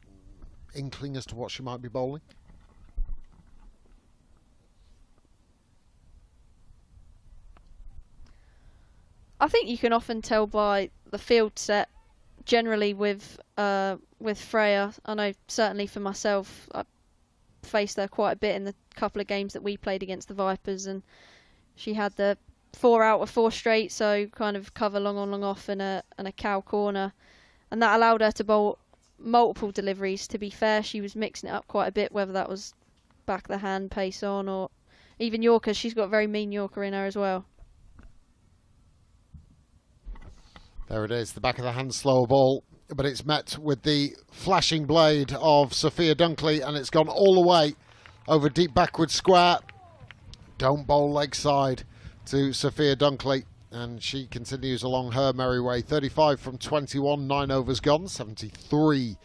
inkling as to what she might be bowling? I think you can often tell by the field set. Generally, with Freya, I know certainly for myself, I faced her quite a bit in the couple of games that we played against the Vipers, and she had the 4 out of 4 straight, so kind of cover long on, long off, and a cow corner, and that allowed her to bowl multiple deliveries. To be fair, she was mixing it up quite a bit, whether that was back of the hand, pace on, or even Yorker. She's got very mean Yorker in her as well. There it is, the back of the hand slower ball, but it's met with the flashing blade of Sophia Dunkley, and it's gone all the way over deep backward square. Don't bowl leg side to Sophia Dunkley, and she continues along her merry way. 35 from 21, 9 overs gone, 73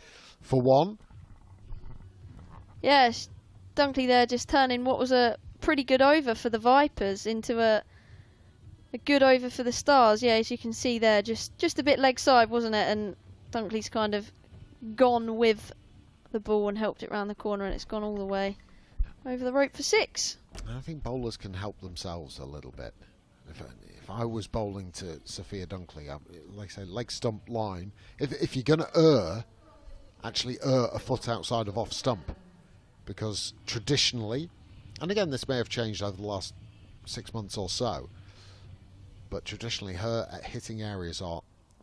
for 1. Yeah, Dunkley there just turning what was a pretty good over for the Vipers into a good over for the Stars. Yeah, as you can see there, just a bit leg side, wasn't it? And Dunkley's kind of gone with the ball and helped it round the corner, and it's gone all the way over the rope for 6. I think bowlers can help themselves a little bit. If I was bowling to Sophia Dunkley, like I say, leg stump line, if you're going to err, actually err a foot outside of off stump. Because traditionally, and again this may have changed over the last 6 months or so, but traditionally her hitting areas are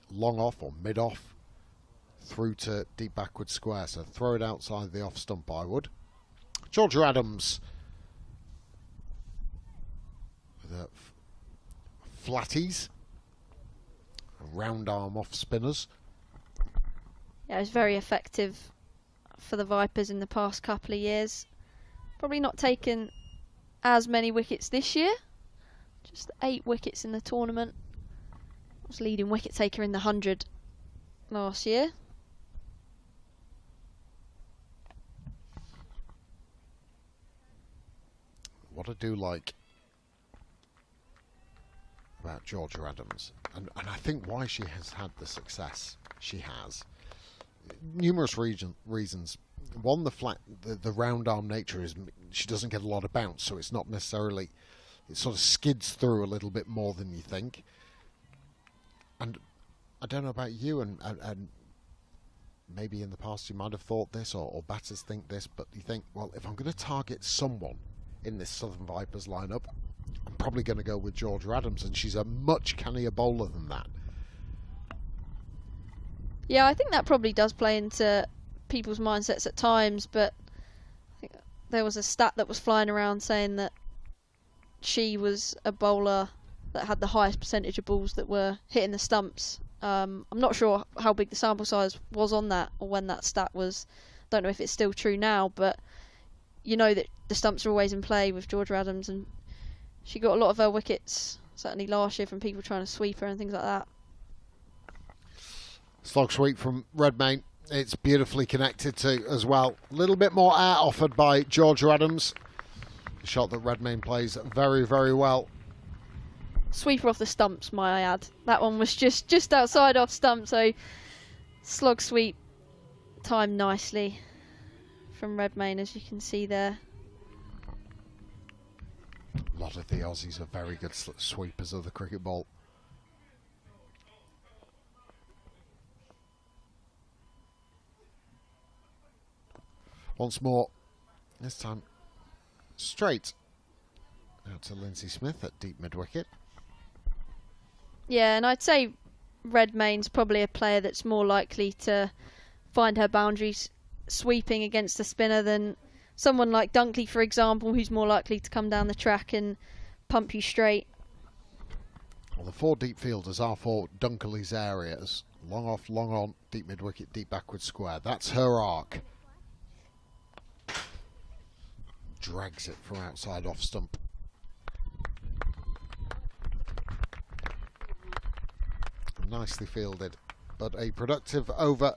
long off or mid off through to deep backward square, so throw it outside the off stump I would. Georgia Adams with a flatties, round arm off spinners. Yeah, it was very effective for the Vipers in the past couple of years. Probably not taken as many wickets this year. Just 8 wickets in the tournament. Was leading wicket taker in the 100 last year. What I do like about Georgia Adams, and I think why she has had the success she has, numerous reasons. One, the round arm nature is she doesn't get a lot of bounce, so it's not necessarily, it sort of skids through a little bit more than you think. And I don't know about you, and maybe in the past you might have thought this, or batters think this, but you think, well, if I'm going to target someone in this Southern Vipers lineup, I'm probably going to go with Georgia Adams, and she's a much cannier bowler than that. Yeah, I think that probably does play into people's mindsets at times, but I think there was a stat that was flying around saying that she was a bowler that had the highest percentage of balls that were hitting the stumps. I'm not sure how big the sample size was on that, or when that stat was. Don't know if it's still true now, but you know that the stumps are always in play with Georgia Adams, and she got a lot of her wickets, certainly last year, from people trying to sweep her and things like that. Slog sweep from Redmayne. It's beautifully connected to as well. A little bit more air offered by Georgia Adams. A shot that Redmayne plays very, very well. Sweeper off the stumps, might I add. That one was just outside off stump, so slog sweep timed nicely from Redmayne, as you can see there. A lot of the Aussies are very good sweepers of the cricket ball. Once more, this time straight out to Lindsay Smith at deep mid-wicket. Yeah, and I'd say Redmayne's probably a player that's more likely to find her boundaries sweeping against a spinner than someone like Dunkley, for example, who's more likely to come down the track and pump you straight. Well, the 4 deep fielders are for Dunkley's areas. Long off, long on, deep mid-wicket, deep backward square. That's her arc. Drags it from outside off stump. nicely fielded. But a productive over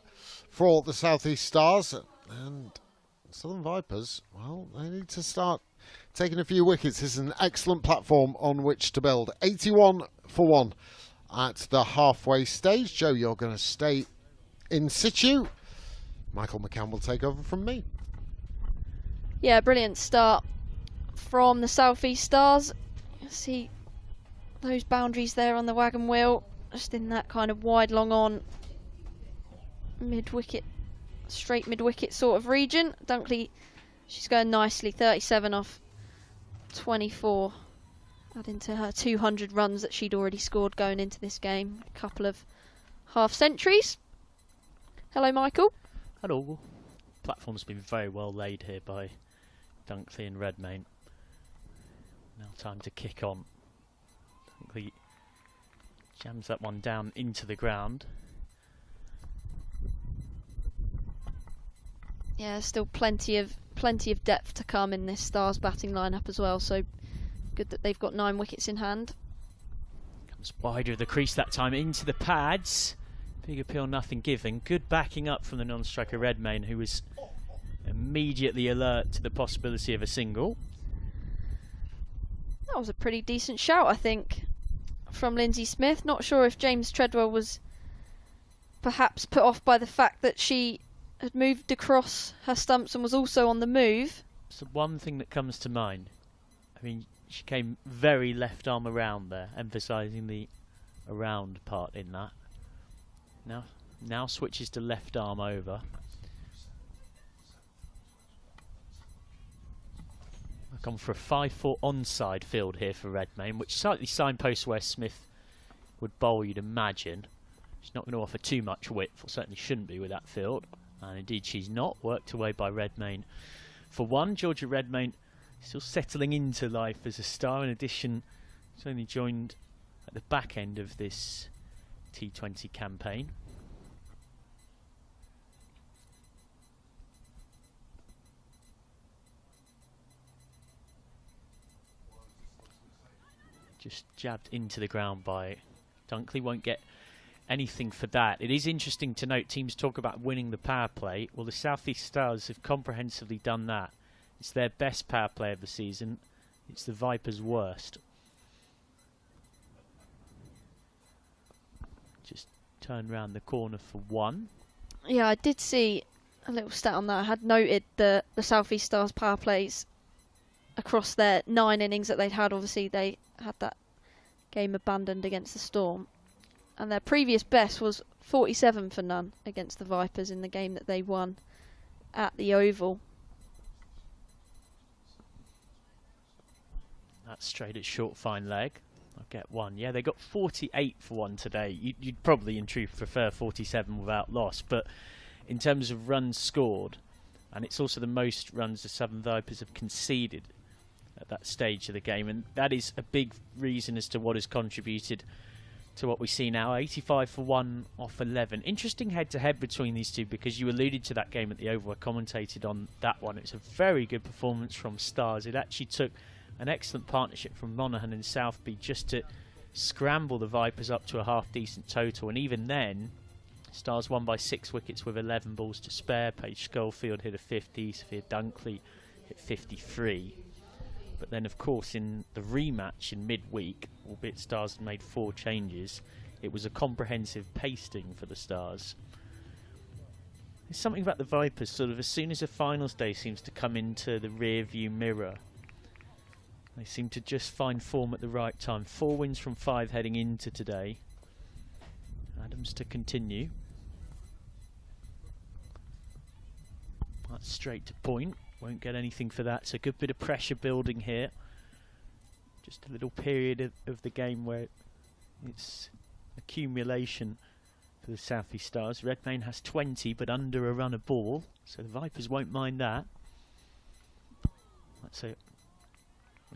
for the South East Stars. And Southern Vipers, well, they need to start taking a few wickets. This is an excellent platform on which to build. 81 for 1 at the halfway stage. Joe, you're going to stay in situ. Michael McCann will take over from me. Yeah, brilliant start from the South East Stars. See those boundaries there on the wagon wheel, just in that kind of wide, long on, mid-wicket, straight mid-wicket sort of region. Dunkley, she's going nicely, 37 off 24, adding to her 200 runs that she'd already scored going into this game. A couple of half centuries. Hello, Michael. Hello. Platform's been very well laid here by Dunkley and Redmayne. Now time to kick on. Dunkley jams that one down into the ground. Yeah, still plenty of depth to come in this Stars batting lineup as well. So good that they've got 9 wickets in hand. Comes wider of the crease that time into the pads. Big appeal, nothing given. Good backing up from the non-striker Redmayne, who was immediately alert to the possibility of a single. That was a pretty decent shout, I think, from Lindsay Smith. Not sure if James Treadwell was perhaps put off by the fact that she had moved across her stumps and was also on the move. So one thing that comes to mind, I mean, she came very left arm around there, emphasising the around part in that. Now switches to left arm over. I've gone for a 5-4 onside field here for Redmayne, which slightly signposts where Smith would bowl, you'd imagine. She's not going to offer too much width, or certainly shouldn't be with that field. And indeed she's not. Worked away by Redmayne for 1. Georgia Redmayne still settling into life as a star. In addition, she's only joined at the back end of this T20 campaign. Just jabbed into the ground by Dunkley. Won't get anything for that. It is interesting to note teams talk about winning the power play. Well, the South East Stars have comprehensively done that. It's their best power play of the season. It's the Vipers' worst. Just turn round the corner for 1. Yeah, I did see a little stat on that. I had noted the South East Stars power plays across their 9 innings that they'd had. Obviously, they had that game abandoned against the Storm. And their previous best was 47 for none against the Vipers in the game that they won at the Oval. That's straight at short fine leg. I'll get 1. Yeah, they got 48 for 1 today. You'd probably in truth prefer 47 without loss, but in terms of runs scored, and it's also the most runs the Southern Vipers have conceded at that stage of the game, and that is a big reason as to what has contributed to what we see now. 85 for 1 off 11. Interesting head-to-head between these two, because you alluded to that game at the Oval. I commentated on that one. It's a very good performance from Stars. It actually took an excellent partnership from Monaghan and Southby just to scramble the Vipers up to a half-decent total, and even then Stars won by 6 wickets with 11 balls to spare. Paige Schofield hit a 50, Sophia Dunkley hit 53. But then, of course, in the rematch in midweek, albeit Stars had made 4 changes, it was a comprehensive pasting for the Stars. There's something about the Vipers, sort of as soon as a finals day seems to come into the rear-view mirror, they seem to just find form at the right time. 4 wins from 5 heading into today. Adams to continue. That's straight to point. Won't get anything for that. So a good bit of pressure building here. Just a little period of the game where it's accumulation for the South East Stars. Redmayne has 20 but under a run a ball, so the Vipers won't mind that. That's a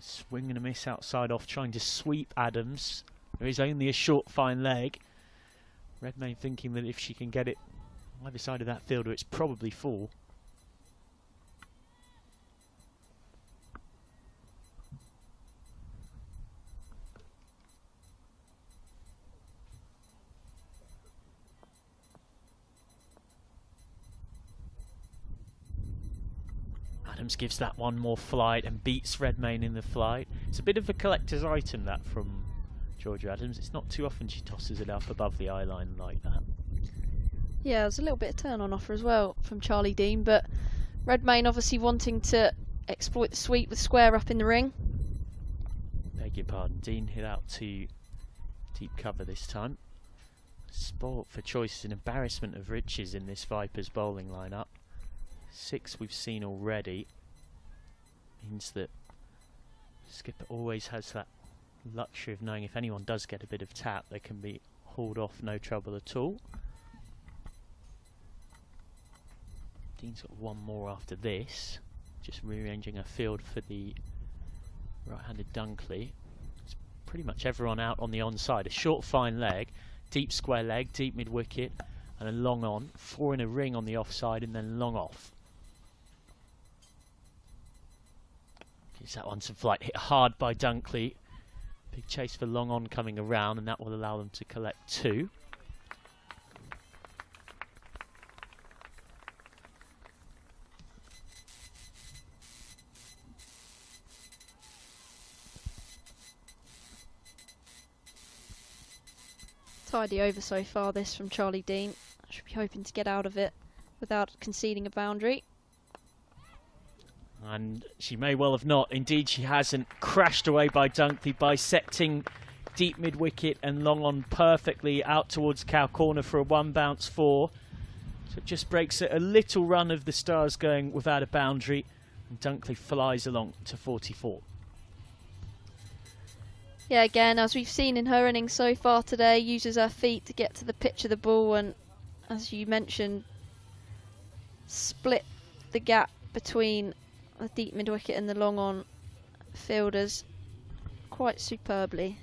swing and a miss outside off, trying to sweep Adams. There is only a short fine leg. Redmayne thinking that if she can get it either side of that fielder, it's probably 4. Adams gives that one more flight and beats Redmayne in the flight. It's a bit of a collector's item, that, from Georgia Adams. It's not too often she tosses it up above the eye line like that. Yeah, there's a little bit of turn on offer as well from Charlie Dean, but Redmayne obviously wanting to exploit the sweep with square up in the ring. Beg your pardon, Dean hit out to deep cover this time. Sport for choice, an embarrassment of riches in this Vipers bowling lineup. 6 we've seen already. Means that skipper always has that luxury of knowing if anyone does get a bit of tap, they can be hauled off no trouble at all. Dean's got one more after this. Just rearranging her field for the right-handed Dunkley. It's pretty much everyone out on the onside. A short fine leg, deep square leg, deep mid-wicket, and a long on. 4 in a ring on the offside and then long off. Gives that one some flight. Hit hard by Dunkley. Big chase for long on coming around, and that will allow them to collect 2. Tidy over so far, this from Charlie Dean. Should be hoping to get out of it without conceding a boundary. And she may well have not. Indeed, she hasn't. Crashed away by Dunkley, bisecting deep mid-wicket and long on perfectly out towards cow corner for a 1 bounce 4. So it just breaks it. A little run of the Stars going without a boundary. And Dunkley flies along to 44. Yeah, again, as we've seen in her innings so far today, uses her feet to get to the pitch of the ball and, as you mentioned, split the gap between the deep mid-wicket and the long-on fielders quite superbly.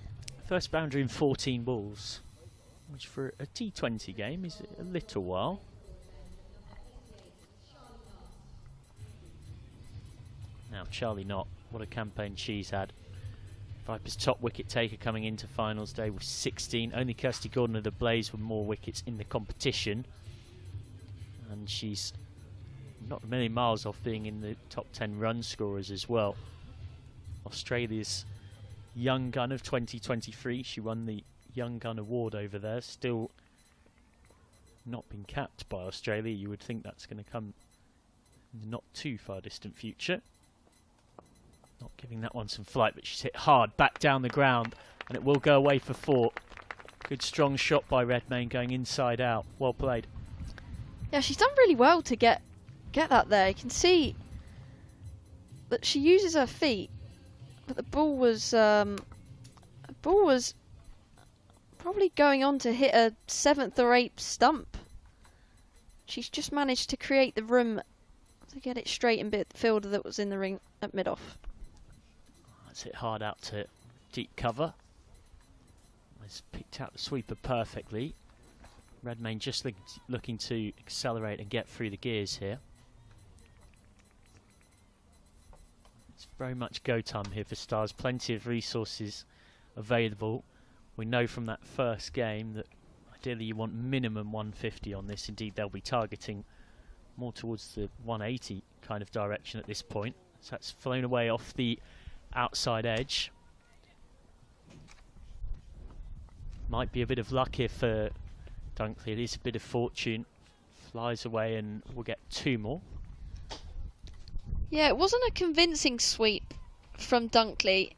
First boundary in 14 balls, which for a T20 game is a little while. Now Charlie Knott, what a campaign she's had. Vipers' top wicket taker coming into finals day with 16. Only Kirsty Gordon of the Blaze with more wickets in the competition. And she's not a million miles off being in the top 10 run scorers as well. Australia's Young Gun of 2023. She won the Young Gun award over there. Still not been capped by Australia. You would think that's going to come in the not too far distant future. Not giving that one some flight, but she's hit hard back down the ground, and it will go away for 4. Good strong shot by Redmayne going inside out. Well played. Yeah, she's done really well to get that there. You can see that she uses her feet, but the ball was probably going on to hit a 7th or 8th stump. She's just managed to create the room to get it straight and bit the fielder that was in the ring at mid-off. That's hit hard out to deep cover. Has picked out the sweeper perfectly. Redmayne just looking to accelerate and get through the gears here. It's very much go time here for Stars. Plenty of resources available. We know from that first game that ideally you want minimum 150 on this. Indeed, they'll be targeting more towards the 180 kind of direction at this point. So that's flown away off the outside edge. Might be a bit of luck here for Dunkley. It is a bit of fortune. Flies away and we'll get 2 more. Yeah, it wasn't a convincing sweep from Dunkley. It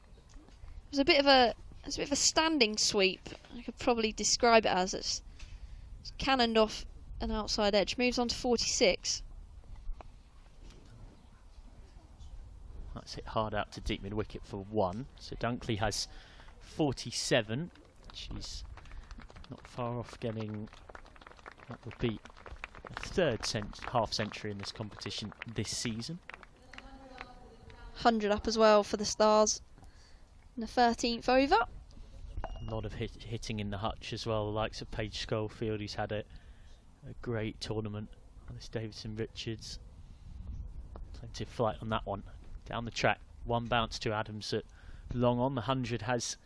was a bit of a standing sweep. I could probably describe it as it's cannoned off an outside edge. Moves on to 46. That's hit hard out to deep mid-wicket for 1. So Dunkley has 47. She's not far off getting, that would be a 3rd half century in this competition this season. 100 up as well for the Stars in the 13th over. A lot of hitting in the hutch as well, the likes of Paige Schofield, who's had a great tournament. Alice Davidson Richards. Plenty of flight on that one. Down the track, 1 bounce to Adams at long on. The 100 has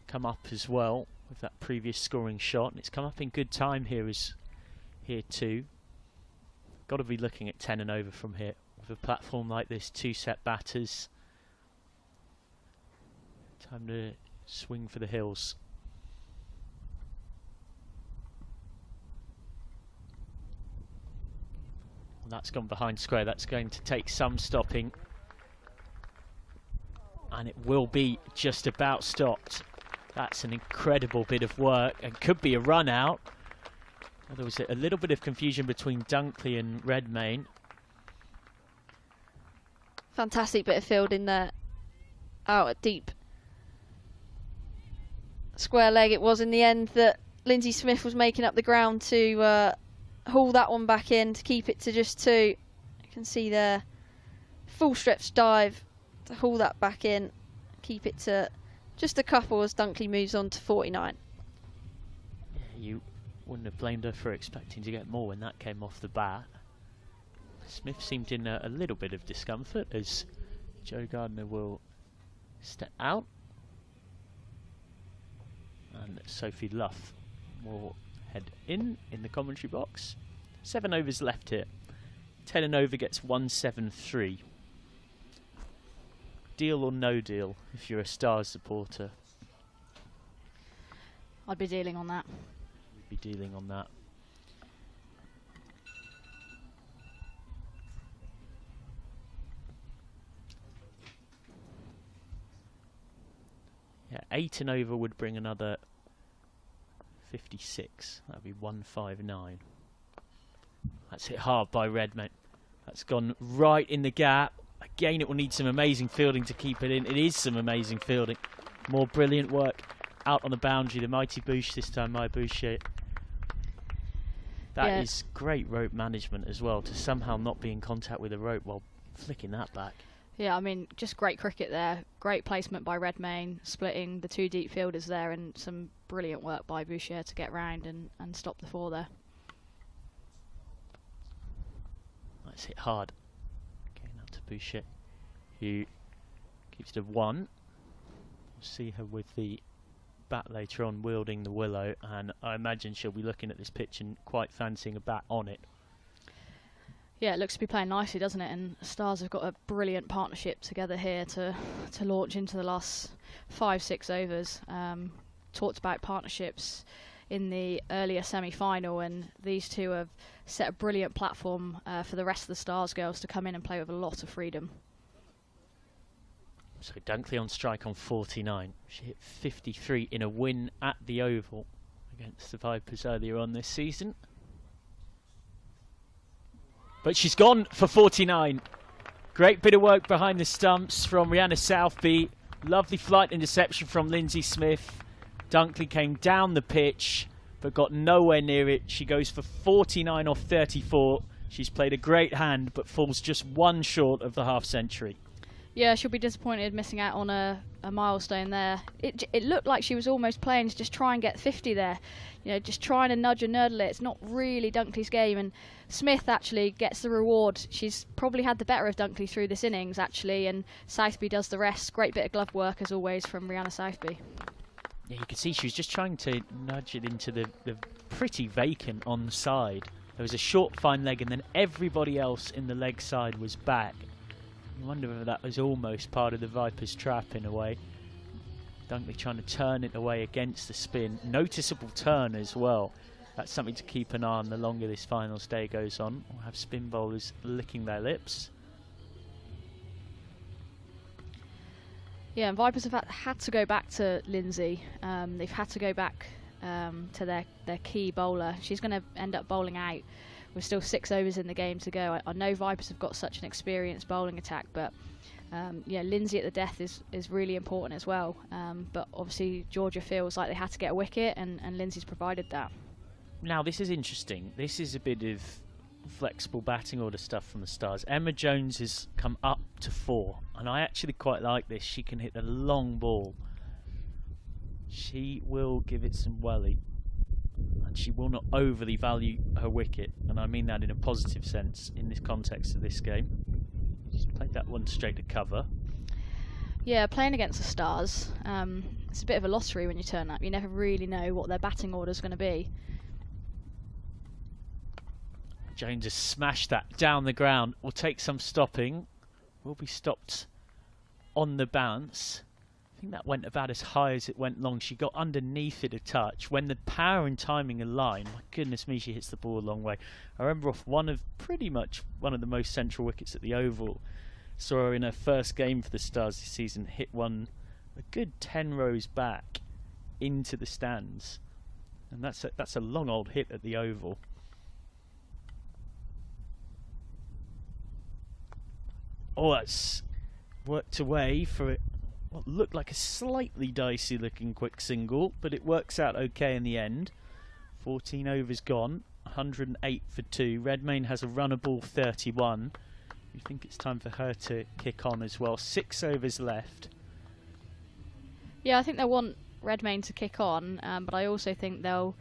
come up as well with that previous scoring shot, and it's come up in good time here too. Got to be looking at 10 and over from here with a platform like this, 2 set batters. Time to swing for the hills. And that's gone behind square. That's going to take some stopping. And it will be just about stopped. That's an incredible bit of work and could be a run out. There was a little bit of confusion between Dunkley and Redmayne. Fantastic bit of fielding there. Out at deep. Square leg it was in the end that Lindsay Smith was making up the ground to haul that one back in to keep it to just 2. You can see there. Full stretch dive to haul that back in. Keep it to just a couple as Dunkley moves on to 49. Yeah, you wouldn't have blamed her for expecting to get more when that came off the bat. Smith seemed in a little bit of discomfort as Jo Gardner will step out. And Sophie Luff will head in the commentary box. 7 overs left here. 10 and over gets 173. Deal or no deal if you're a Stars supporter? I'd be dealing on that. You'd be dealing on that. Yeah, 8 and over would bring another 56. That'd be 159. That's hit hard by Redmayne. That's gone right in the gap. Again, it will need some amazing fielding to keep it in. It is some amazing fielding. More brilliant work out on the boundary. The mighty Boucher this time, my Boucher. That is great rope management as well, to somehow not be in contact with the rope while flicking that back. Yeah, I mean, just great cricket there. Great placement by Redmayne, splitting the 2 deep fielders there, and some brilliant work by Boucher to get round and stop the 4 there. That's hit hard. Getting out to Boucher, who keeps it 1. We'll see her with the bat later on, wielding the willow, and I imagine she'll be looking at this pitch and quite fancying a bat on it. Yeah, it looks to be playing nicely, doesn't it? And Stars have got a brilliant partnership together here to launch into the last 5-6 overs. Talked about partnerships in the earlier semi-final, and these two have set a brilliant platform for the rest of the Stars girls to come in and play with a lot of freedom. So Dunkley on strike on 49. She hit 53 in a win at the Oval against the Vipers earlier on this season. But she's gone for 49. Great bit of work behind the stumps from Rihanna Southby. Lovely flight interception from Lindsay Smith. Dunkley came down the pitch but got nowhere near it. She goes for 49 off 34. She's played a great hand but falls just 1 short of the half century. Yeah, she'll be disappointed missing out on a milestone there. It looked like she was almost playing to just try and get 50 there. You know, just trying to nudge and nurdle it. It's not really Dunkley's game, and Smith actually gets the reward. She's probably had the better of Dunkley through this innings, actually, and Southby does the rest. Great bit of glove work, as always, from Rihanna Southby. Yeah, you could see she was just trying to nudge it into the pretty vacant on the side. There was a short fine leg, and then everybody else in the leg side was back. I wonder whether that was almost part of the Vipers' trap in a way. Dunkley trying to turn it away against the spin. Noticeable turn as well. That's something to keep an eye on the longer this finals day goes on. We'll have spin bowlers licking their lips. Yeah, and Vipers have had to go back to Lindsay. They've had to go back to their key bowler. She's going to end up bowling out. We're still 6 overs in the game to go. I know Vipers have got such an experienced bowling attack, but yeah, Lindsay at the death is really important as well. But obviously Georgia feels like they had to get a wicket, and Lindsay's provided that. Now this is interesting. This is a bit of flexible batting order stuff from the Stars. Emma Jones has come up to 4, and I actually quite like this. She can hit the long ball. She will give it some welly. And she will not overly value her wicket, and I mean that in a positive sense in this context of this game. She's played that one straight to cover. Yeah, playing against the Stars, it's a bit of a lottery when you turn up. You never really know what their batting order is going to be. Jones has smashed that down the ground. Will take some stopping. Will be stopped on the bounce. I think that went about as high as it went long. She got underneath it a touch. When the power and timing align, my goodness me, she hits the ball a long way. I remember off pretty much one of the most central wickets at the Oval. Saw her in her first game for the Stars this season hit one a good 10 rows back into the stands. And that's a long old hit at the Oval. Oh, that's worked away for what looked like a slightly dicey looking quick single, but it works out okay in the end. 14 overs gone, 108 for 2. Redmayne has a runner ball 31. You think it's time for her to kick on as well. 6 overs left. Yeah, I think they'll want Redmayne to kick on, but I also think they'll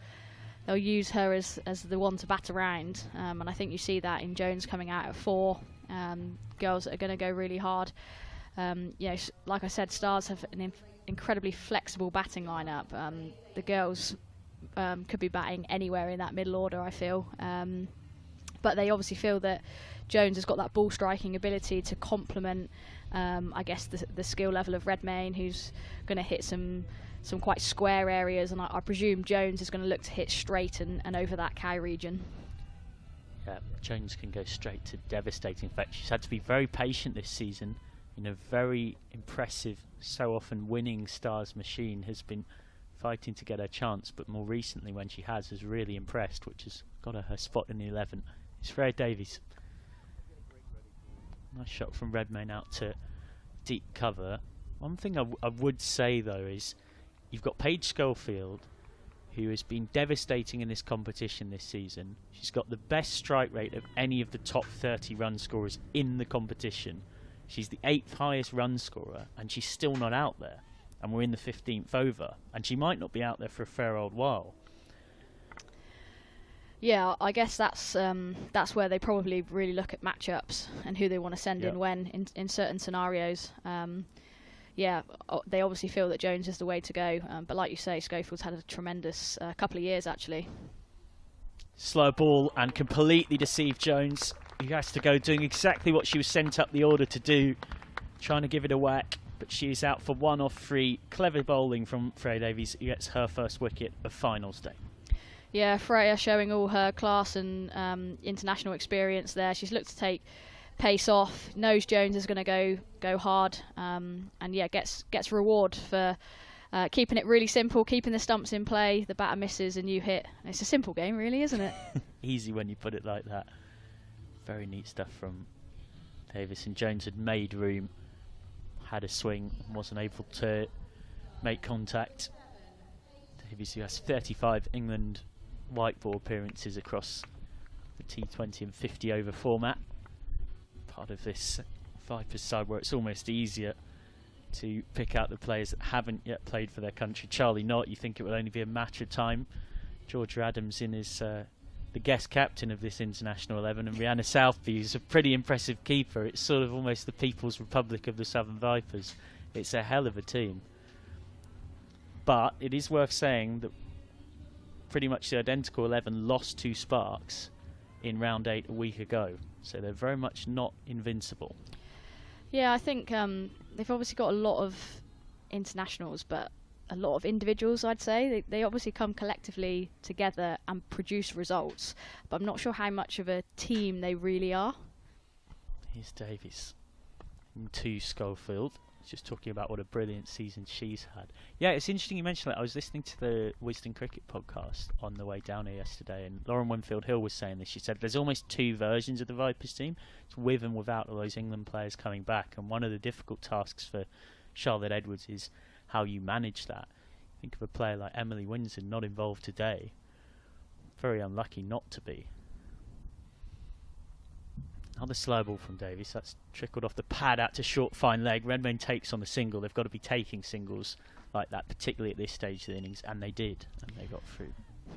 use her as the one to bat around, and I think you see that in Jones coming out at 4. Girls that are going to go really hard. Like I said, Stars have an incredibly flexible batting lineup. The girls could be batting anywhere in that middle order, I feel, but they obviously feel that Jones has got that ball striking ability to complement, I guess, the skill level of Redmayne, who's going to hit some quite square areas, and I presume Jones is going to look to hit straight and over that Cow region. Yeah, Jones can go straight to devastating effect. She's had to be very patient this season in a very impressive, so often winning Stars machine. Has been fighting to get her chance, but more recently when she has really impressed, which has got her spot in the 11. It's Freya Davies. Nice shot from Redmayne out to deep cover. One thing I would say though is you've got Paige Schofield, who has been devastating in this competition this season. She's got the best strike rate of any of the top 30 run scorers in the competition. She's the 8th highest run scorer, and she's still not out there. And we're in the 15th over, and she might not be out there for a fair old while. Yeah, I guess that's where they probably really look at matchups and who they want to send in when in certain scenarios. Yeah, they obviously feel that Jones is the way to go, but like you say, Schofield's had a tremendous couple of years actually. Slow ball and completely deceived Jones, who has to go doing exactly what she was sent up the order to do, trying to give it a whack, but she is out for 1 off 3. Clever bowling from Freya Davies, who gets her first wicket of finals day. Yeah, Freya showing all her class and international experience there. She's looked to take pace off, knows Jones is going to go hard, and yeah, gets reward for keeping it really simple, keeping the stumps in play. The batter misses and you hit. It's a simple game, really, isn't it? Easy when you put it like that. Very neat stuff from Davis. And Jones had made room, had a swing, and wasn't able to make contact. Davis, who has 35 England white ball appearances across the T20 and 50 over format. Part of this Vipers side where it's almost easier to pick out the players that haven't yet played for their country. Charlie Knott, you think it will only be a matter of time. Georgia Adams in is the guest captain of this international 11, and Rihanna Southby is a pretty impressive keeper. It's sort of almost the People's Republic of the Southern Vipers. It's a hell of a team. But it is worth saying that pretty much the identical 11 lost to Sparks in round 8 a week ago, so they're very much not invincible. Yeah, I think they've obviously got a lot of internationals, but a lot of individuals, I'd say. They obviously come collectively together and produce results, but I'm not sure how much of a team they really are. Here's Davies to Schofield. Just talking about what a brilliant season she's had. Yeah, it's interesting you mentioned that. I was listening to the Wisden Cricket podcast on the way down here yesterday, and Lauren Winfield-Hill was saying this. She said there's almost 2 versions of the Vipers team. It's with and without all those England players coming back, and one of the difficult tasks for Charlotte Edwards is how you manage that. Think of a player like Emily Windsor not involved today. Very unlucky not to be. Another slow ball from Davies. That's trickled off the pad out to short fine leg. Redmayne takes on the single. They've got to be taking singles like that, particularly at this stage of the innings, and they did, and they got through.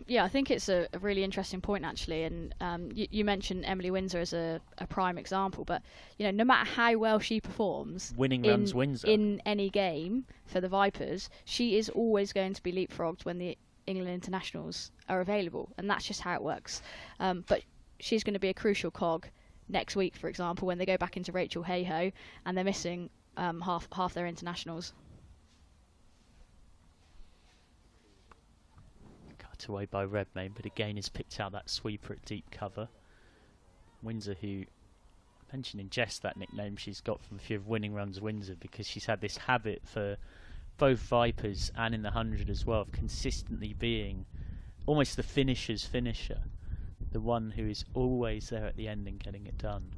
Yeah, I think it's a really interesting point actually, and you mentioned Emily Windsor as a prime example, but you know, no matter how well she performs, winning runs Windsor in any game for the Vipers, she is always going to be leapfrogged when the England internationals are available, and that's just how it works. But she's going to be a crucial cog next week, for example, when they go back into Rachel Hayhoe and they're missing half their internationals. Cut away by Redmayne, but again has picked out that sweeper at deep cover. Windsor, who mentioned in jest that nickname she's got from a few of Winning Runs Windsor, because she's had this habit for both Vipers and in the 100 as well of consistently being almost the finisher's finisher, the one who is always there at the end and getting it done.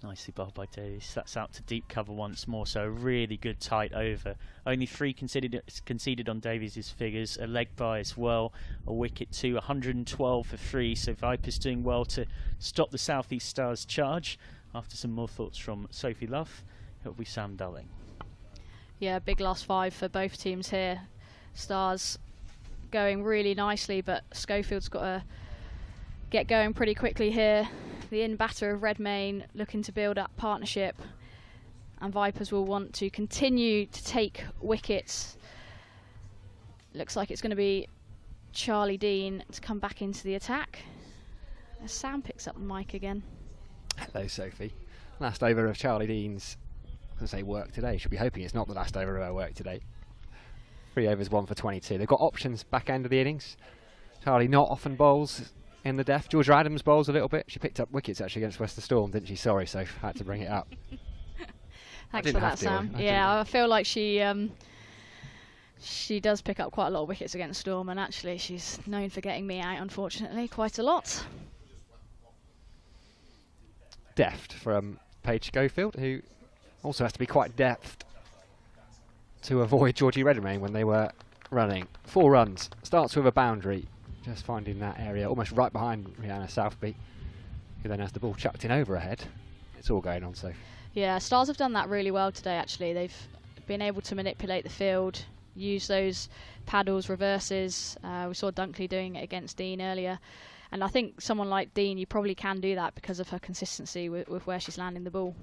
Nicely bowled by Davies. That's out to deep cover once more, so a really good tight over. Only 3 conceded on Davies' figures, a leg by as well, a wicket too, 112 for 3, so Vipers doing well to stop the South East Stars charge. After some more thoughts from Sophie Luff, it'll be Sam Dulling. Yeah, big last 5 for both teams here. Stars going really nicely, but Schofield's got to get going pretty quickly here. The in-batter of Redmayne looking to build up partnership, and Vipers will want to continue to take wickets. Looks like it's going to be Charlie Dean to come back into the attack. As Sam picks up the mic again. Hello, Sophie. Last over of Charlie Dean's, I was going to say work today. Should be hoping it's not the last over of her work today. 3 overs, 1 for 22. They've got options back end of the innings. Charlie not often bowls in the death. Georgia Adams bowls a little bit. She picked up wickets actually against Western Storm, didn't she? Sorry, Soph, had to bring it up. Thanks for that, Sam. Yeah, I feel like she does pick up quite a lot of wickets against Storm, and actually she's known for getting me out, unfortunately, quite a lot. Deft from Paige Schofield, who also has to be quite deft to avoid Georgie Redmayne when they were running. 4 runs. Starts with a boundary. Just finding that area almost right behind Rihanna Southby, who then has the ball chucked in over her head. It's all going on, so. Yeah, Stars have done that really well today, actually. They've been able to manipulate the field, use those paddles, reverses. We saw Dunkley doing it against Dean earlier. And I think someone like Dean, you probably can do that because of her consistency with where she's landing the ball.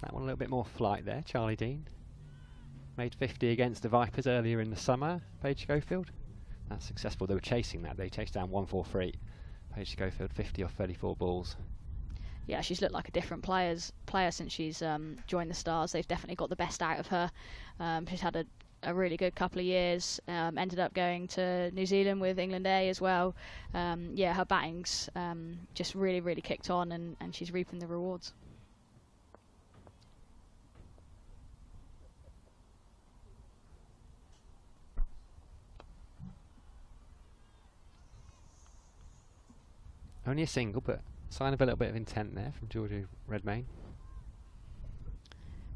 That one a little bit more flight there, Charlie Dean. Made 50 against the Vipers earlier in the summer, Paige Schofield. That's successful. They were chasing that. They chased down 143. Paige Schofield 50 off 34 balls. Yeah, she's looked like a different player since she's joined the Stars. They've definitely got the best out of her. She's had a really good couple of years. Ended up going to New Zealand with England A as well. Yeah, her batting's just really, really kicked on, and she's reaping the rewards. Only a single, but sign of a little bit of intent there from Georgia Redmayne.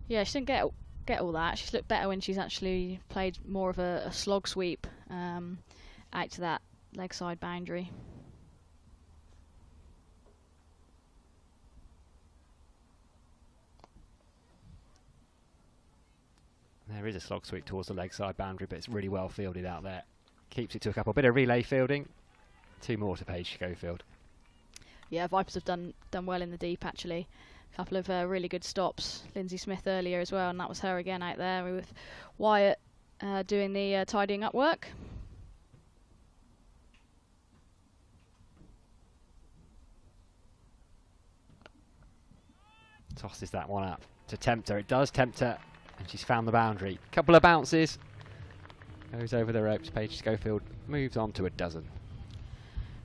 Yeah, she didn't get all that. She's looked better when she's actually played more of a slog sweep out to that leg side boundary. There is a slog sweep towards the leg side boundary, but it's really well fielded out there. Keeps it to a couple. Bit of relay fielding. 2 more to Paige Schofield. Yeah, Vipers have done well in the deep, actually. A couple of really good stops. Lindsay Smith earlier as well, and that was her again out there with Wyatt doing the tidying up work. Tosses that one up to tempt her. It does tempt her, and she's found the boundary. Couple of bounces. Goes over the ropes. Paige Schofield moves on to a dozen.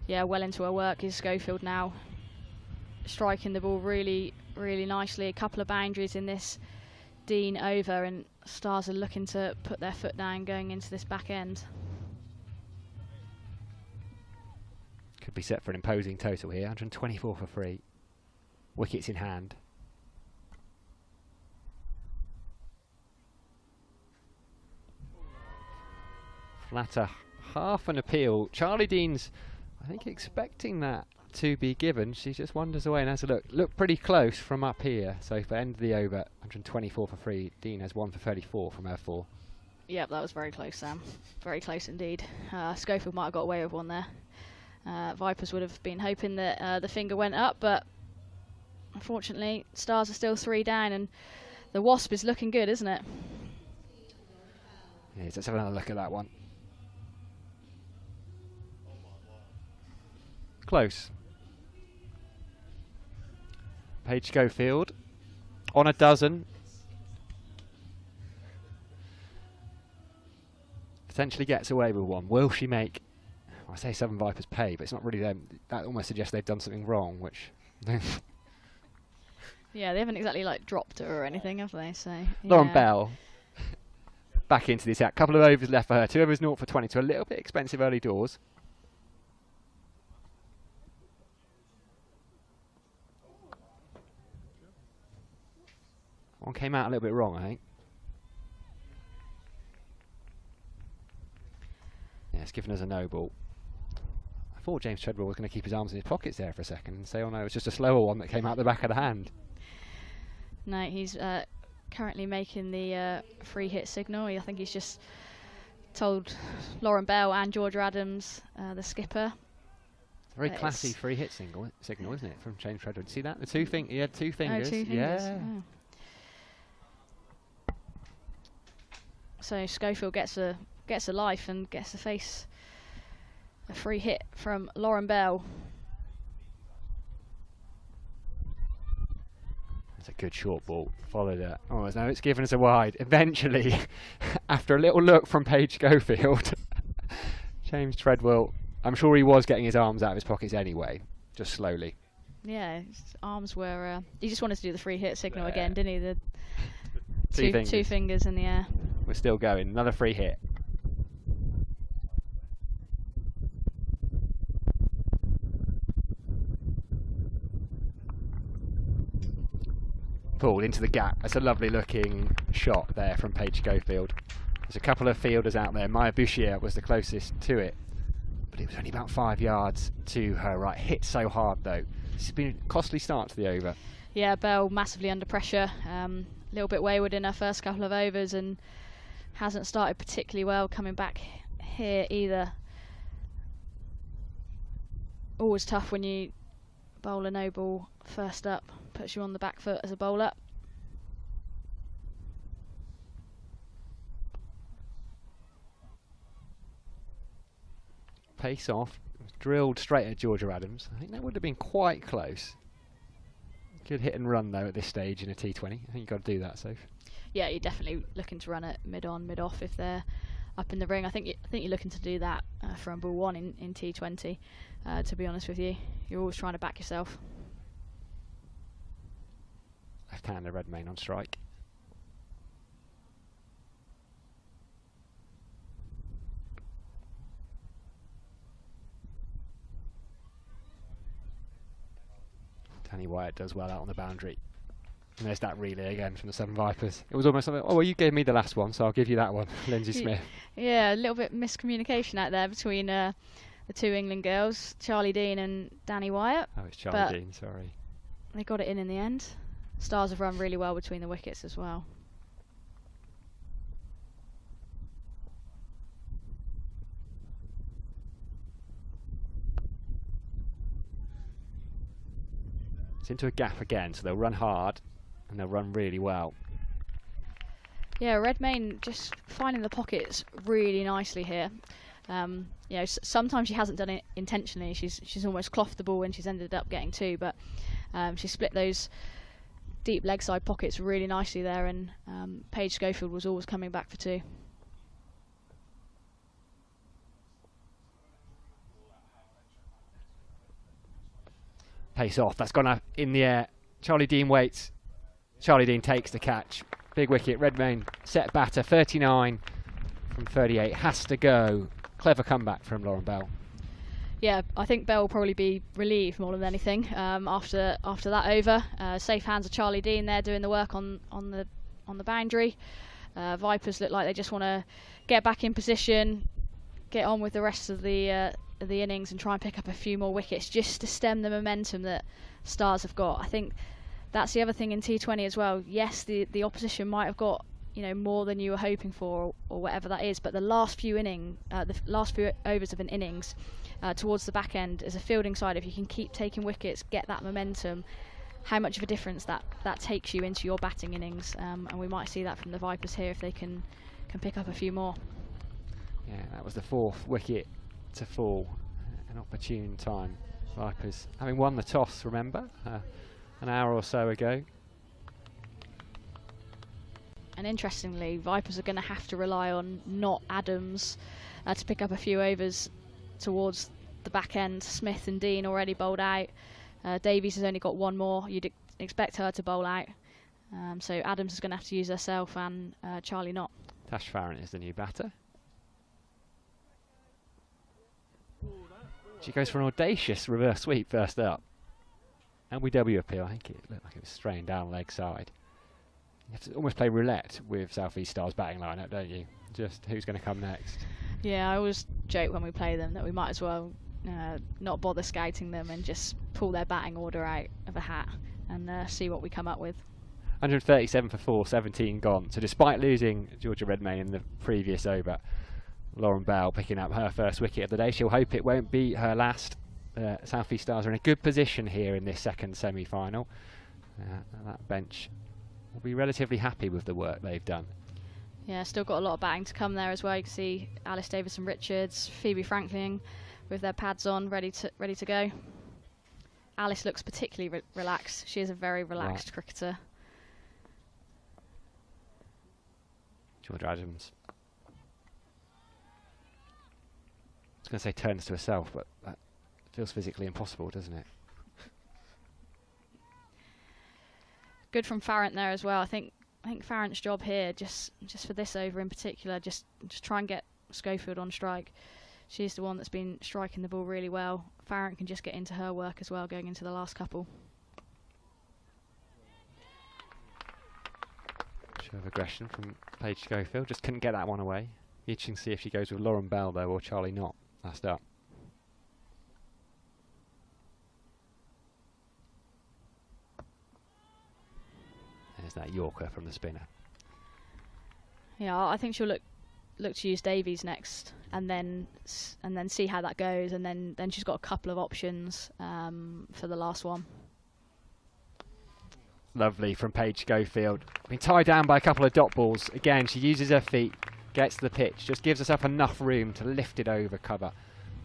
Yeah, well into her work is Schofield now. Striking the ball really, really nicely. A couple of boundaries in this Dean over, and Stars are looking to put their foot down going into this back end. Could be set for an imposing total here. 124 for 3. Wickets in hand. Flatter half an appeal. Charlie Dean's, I think, expecting that to be given. She just wanders away and has a look pretty close from up here. So for end of the over, 124 for 3. Dean has 1 for 34 from her 4. Yep, that was very close, Sam. Very close indeed. Schofield might have got away with one there. Vipers would have been hoping that the finger went up, but unfortunately Stars are still 3 down, and the Wasp is looking good, isn't it? Yeah, let's have another look at that one. Close. Paige Schofield on a dozen. Potentially gets away with one. Will she make... I say Southern Vipers pay, but it's not really them. That almost suggests they've done something wrong, which... Yeah, they haven't exactly like dropped her or anything, have they? So Lauren Bell back into the attack. Couple of overs left for her. 2 overs 0 for 20, so a little bit expensive early doors. One came out a little bit wrong, I think. Yeah, it's given us a no ball. I thought James Treadwell was going to keep his arms in his pockets there for a second and say, oh no, it's just a slower one that came out the back of the hand. No, he's currently making the free hit signal. I think he's just told Lauren Bell and Georgia Adams, the skipper. It's a very classy free hit signal, isn't it, from James Treadwell? See that? He had 2 fingers. Oh, 2 fingers. Yeah. Oh. So Schofield gets a life and gets to face a free hit from Lauren Bell. That's a good short ball. Followed it. Oh, no, it's given us a wide. Eventually, after a little look from Paige Schofield, James Treadwell, I'm sure he was getting his arms out of his pockets anyway, just slowly. Yeah, his arms were... he just wanted to do the free hit signal again, didn't he? The two fingers in the air. We're still going. Another free hit. Pulled into the gap. That's a lovely looking shot there from Paige Schofield. There's a couple of fielders out there. Maya Bouchier was the closest to it, but it was only about 5 yards to her right. Hit so hard though. This has been a costly start to the over. Yeah, Bell massively under pressure. A little bit wayward in her first couple of overs and hasn't started particularly well coming back here either. Always tough when you bowl a no ball first up. Puts you on the back foot as a bowler. Pace off. Drilled straight at Georgia Adams. I think that would have been quite close. Good hit and run though at this stage in a T20. I think you've got to do that, Soph. Yeah, you're definitely looking to run it mid-on, mid-off if they're up in the ring. I think you're looking to do that from ball 1 in T20. To be honest with you, you're always trying to back yourself. Left-hander Redmayne on strike. Danny Wyatt does well out on the boundary. And there's that relay again from the Seven Vipers. It was almost like, oh, well, you gave me the last one, so I'll give you that one, Lindsay Smith. Yeah, a little bit miscommunication out there between the 2 England girls, Charlie Dean and Danny Wyatt. Oh, it's Charlie Dean, sorry. They got it in the end. Stars have run really well between the wickets as well. It's into a gap again, so they'll run hard and they'll run really well. Yeah, Redmayne just finding the pockets really nicely here. You know, sometimes she hasn't done it intentionally. She's almost clothed the ball and she's ended up getting 2, but she split those deep leg side pockets really nicely there, and Paige Schofield was always coming back for 2. Pace off. That's gone up in the air. Charlie Dean waits. Charlie Dean takes the catch. Big wicket. Redmayne set batter. 39 from 38. Has to go. Clever comeback from Lauren Bell. Yeah, I think Bell will probably be relieved more than anything after that over. Safe hands of Charlie Dean there doing the work on the boundary. Vipers look like they just want to get back in position, get on with the rest of the innings and try and pick up a few more wickets just to stem the momentum that Stars have got. I think that's the other thing in T20 as well. Yes, the opposition might have got more than you were hoping for, or whatever that is. But the last few overs of an innings, towards the back end, as a fielding side, if you can keep taking wickets, get that momentum, how much of a difference that takes you into your batting innings. And we might see that from the Vipers here if they can pick up a few more. Yeah, that was the 4th wicket to fall. An opportune time. Vipers having won the toss, remember, an hour or so ago. And interestingly, Vipers are going to have to rely on not Adams to pick up a few overs towards the back end. Smith and Dean already bowled out. Davies has only got one more. You'd expect her to bowl out. So Adams is going to have to use herself and Charlie Knott. Tash Farron is the new batter. She goes for an audacious reverse sweep first up. LBW appeal. I think it looked like it was straying down leg side. You have to almost play roulette with South East Stars batting lineup, don't you? Just who's going to come next. Yeah, I always joke when we play them that we might as well not bother scouting them and just pull their batting order out of a hat and see what we come up with. 137 for 4, 17 gone. So despite losing Georgia Redmayne in the previous over, Lauren Bell picking up her first wicket of the day. She'll hope it won't be her last. South East Stars are in a good position here in this second semi-final. That bench will be relatively happy with the work they've done. Yeah, still got a lot of batting to come there as well. You can see Alice Davison-Richards, Phoebe Franklin with their pads on, ready to go. Alice looks particularly relaxed. She is a very relaxed cricketer. Georgia Adams. I was going to say turns to herself, but that feels physically impossible, doesn't it? Good from Farrant there as well. I think Farrant's job here, just for this over in particular, just try and get Schofield on strike. She's the one that's been striking the ball really well. Farrant can just get into her work as well, going into the last couple. Show of aggression from Paige Schofield. Just couldn't get that one away. Interesting to see if she goes with Lauren Bell though, or Charlie Knott last up. There's that Yorker from the spinner. Yeah, I think she'll look to use Davies next, and then see how that goes, and then she's got a couple of options for the last one. Lovely from Paige Schofield. Been tied down by a couple of dot balls. Again, she uses her feet, gets to the pitch, just gives herself enough room to lift it over cover.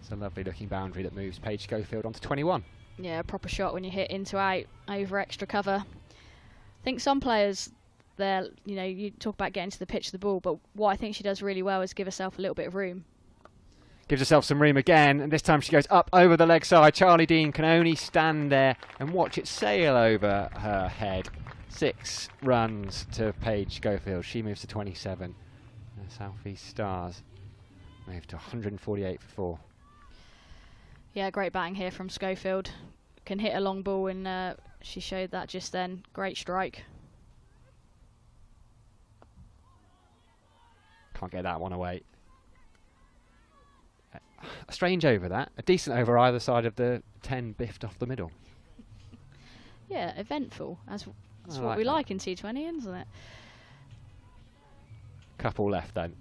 It's a lovely looking boundary that moves Paige Schofield onto 21. Yeah, a proper shot when you hit into out over extra cover. I think some players there, you talk about getting to the pitch of the ball, but what I think she does really well is give herself a little bit of room. Gives herself some room again, and this time she goes up over the leg side. Charlie Dean can only stand there and watch it sail over her head. 6 runs to Paige Schofield. She moves to 27. The South East Stars move to 148 for 4. Yeah, great batting here from Schofield. Can hit a long ball, and she showed that just then. Great strike. Can't get that one away. A strange over that. A decent over either side of the 10 biffed off the middle. Yeah, eventful. That's what like we that. like in T20, isn't it? Couple left then.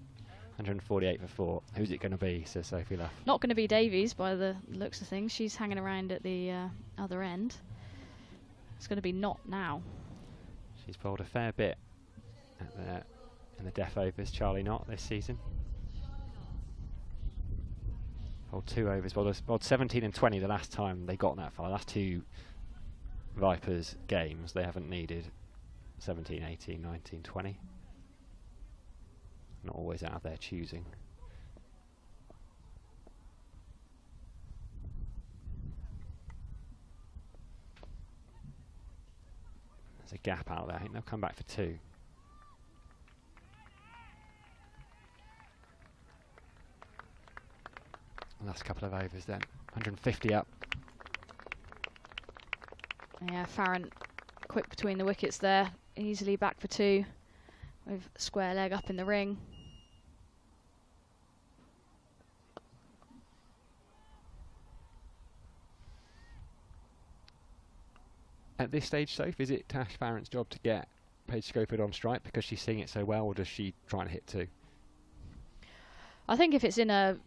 148 for 4. Who's it going to be, says Sophie Luff. Not going to be Davies by the looks of things. She's hanging around at the other end. It's going to be Knott now. She's bowled a fair bit in the death overs, Charlie Knott, this season. Bowled 2 overs, bowled 17 and 20 the last time they got that far. The last 2 Vipers games, they haven't needed 17, 18, 19, 20. Not always out of their choosing. There's a gap out there. I think they'll come back for 2. Last couple of overs then. 150 up. Yeah, Farrant quick between the wickets there. Easily back for 2 with square leg up in the ring. At this stage, Soph, is it Tash Farrant's job to get Paige Schofield on strike because she's seeing it so well, or does she try and hit 2? I think if it's in her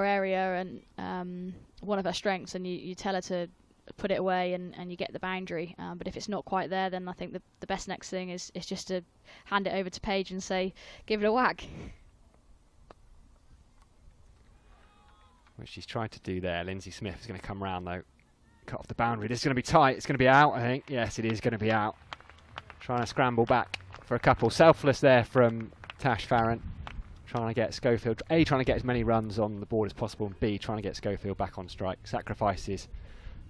area and one of her strengths, and you tell her to put it away and you get the boundary. But if it's not quite there, then I think the best next thing is just to hand it over to Paige and say, give it a whack. Which she's tried to do there. Lindsay Smith is going to come round though. Cut off the boundary. This is going to be tight. It's going to be out, I think. Yes, it is going to be out. Trying to scramble back for a couple. Selfless there from Tash Farron. Trying to get Schofield, A, trying to get as many runs on the board as possible, and B, trying to get Schofield back on strike. Sacrifices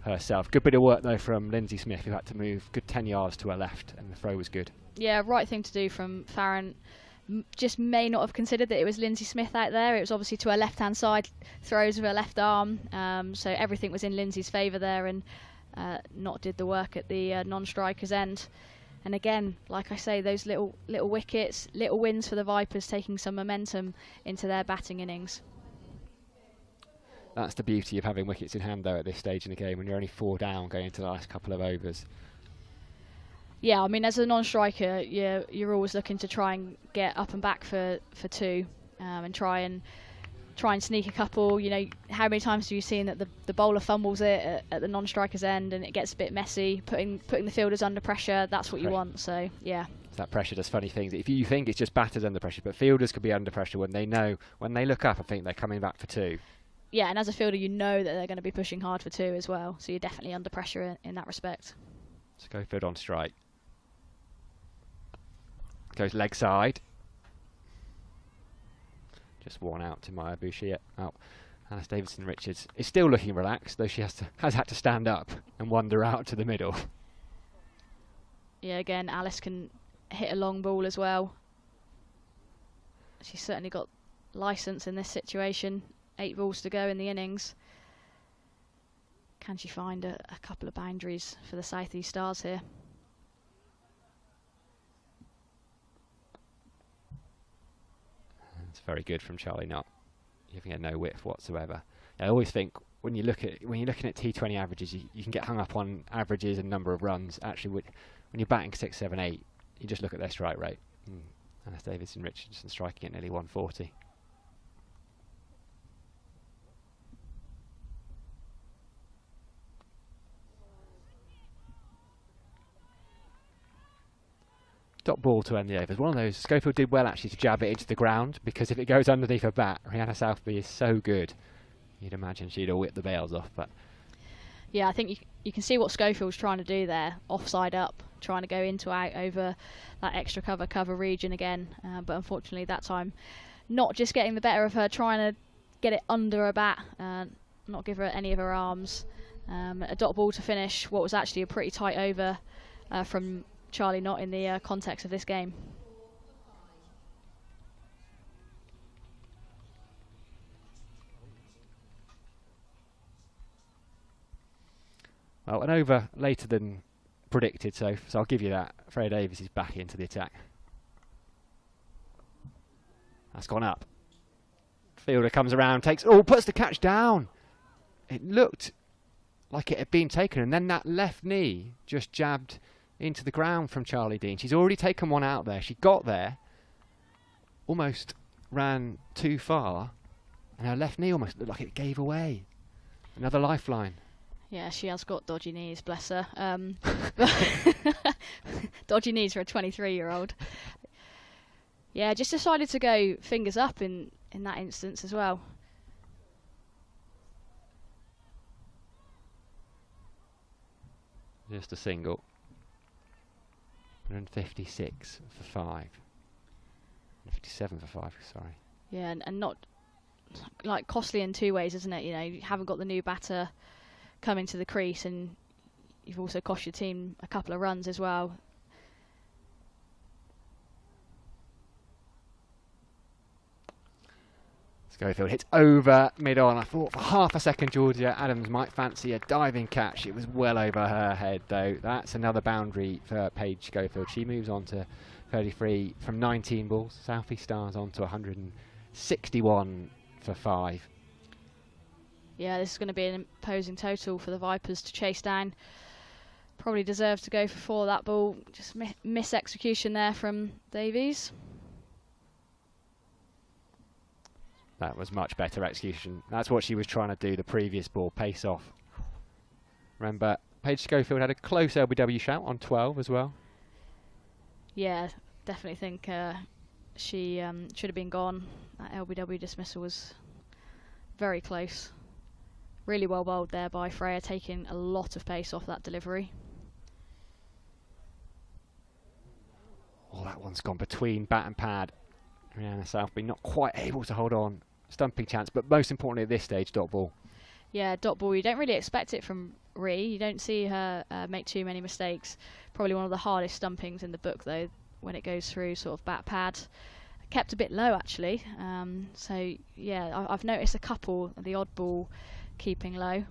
herself. Good bit of work though from Lindsay Smith, who had to move good 10 yards to her left, and the throw was good. Yeah, right thing to do from Farron. Just may not have considered that it was Lindsay Smith out there. It was obviously to her left-hand side, throws with her left arm. So everything was in Lindsay's favour there, and not did the work at the non-striker's end. And again, like I say, those little wickets, little wins for the Vipers, taking some momentum into their batting innings. That's the beauty of having wickets in hand though at this stage in the game, when you're only 4 down going into the last couple of overs. Yeah, I mean, as a non-striker, you're always looking to try and get up and back for 2, and try and sneak a couple. You know, how many times have you seen that the bowler fumbles it at the non-striker's end and it gets a bit messy, putting the fielders under pressure? That's what you want. So yeah. That pressure does funny things. If you think it's just batters under pressure, but fielders could be under pressure when they know, when they look up and think they're coming back for 2. Yeah, and as a fielder, you know that they're going to be pushing hard for 2 as well. So you're definitely under pressure in that respect. Schofield on strike. Goes leg side. Just worn out to Maya Boucher. Oh, Alice Davidson-Richards is still looking relaxed, though she has had to stand up and wander out to the middle. Yeah, again, Alice can hit a long ball as well. She's certainly got licence in this situation. 8 balls to go in the innings. Can she find a couple of boundaries for the South East Stars here? It's very good from Charlie Knott, giving her no width whatsoever. I always think when you're looking at T20 averages, you can get hung up on averages and number of runs. Actually, when you're batting 6, 7, 8, you just look at their strike rate. Alice Davidson-Richardson striking at nearly 140. Dot ball to end the overs. One of those, Schofield did well actually to jab it into the ground, because if it goes underneath her bat, Rihanna Southby is so good. You'd imagine she'd have whipped the bails off. But yeah, I think you can see what Schofield's trying to do there, offside up, trying to go into out over that extra cover region again. But unfortunately that time, not just getting the better of her, trying to get it under her bat, not give her any of her arms. A dot ball to finish what was actually a pretty tight over from Charlie Knott in the context of this game. Well, an over later than predicted, so I'll give you that. Freya Davies is back into the attack. That's gone up. Fielder comes around, puts the catch down. It looked like it had been taken, and then that left knee just jabbed into the ground from Charlie Dean. She's already taken one out there. She got there, almost ran too far, and her left knee almost looked like it gave away. Another lifeline. Yeah, she has got dodgy knees, bless her. Dodgy knees for a 23-year-old. Yeah, just decided to go fingers up in that instance as well. Just a single. 156 for 5. 57 for 5, sorry. Yeah, and not like costly in 2 ways, isn't it? You know, you haven't got the new batter coming to the crease, and you've also cost your team a couple of runs as well. Schofield hits over mid-on. I thought for half a second Georgia Adams might fancy a diving catch. It was well over her head though. That's another boundary for Paige Schofield. She moves on to 33 from 19 balls. South East Stars on to 161 for 5. Yeah, this is going to be an imposing total for the Vipers to chase down. Probably deserved to go for 4 that ball. Just miss execution there from Davies. That was much better execution. That's what she was trying to do the previous ball, pace off. Remember, Paige Schofield had a close LBW shout on 12 as well. Yeah, definitely think she should have been gone. That LBW dismissal was very close. Really well bowled there by Freya, taking a lot of pace off that delivery. Oh, that one's gone between bat and pad. Rihanna Southby not quite able to hold on. Stumping chance, but most importantly at this stage, dot ball. Yeah, dot ball. You don't really expect it from Rhee. You don't see her make too many mistakes. Probably one of the hardest stumpings in the book, though, when it goes through sort of bat pad. Kept a bit low, actually. So, yeah, I've noticed a couple, the odd ball keeping low.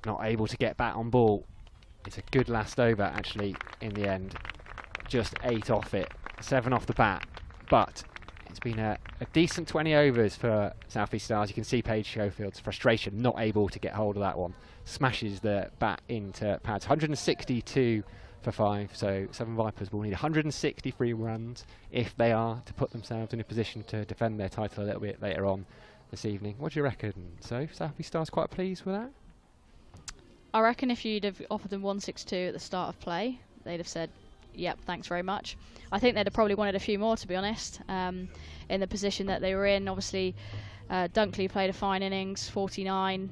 Not able to get bat on ball. It's a good last over, actually, in the end. Just 8 off it, 7 off the bat. But it's been a decent 20 overs for South East Stars. You can see Paige Schofield's frustration, not able to get hold of that one. Smashes the bat into pads. 162 for 5, so Southern Vipers will need 163 runs if they are to put themselves in a position to defend their title a little bit later on this evening. What do you reckon? So, South East Stars quite pleased with that? I reckon if you'd have offered them 162 at the start of play, they'd have said, yep, thanks very much. I think they'd have probably wanted a few more, to be honest, in the position that they were in. Obviously, Dunkley played a fine innings, 49.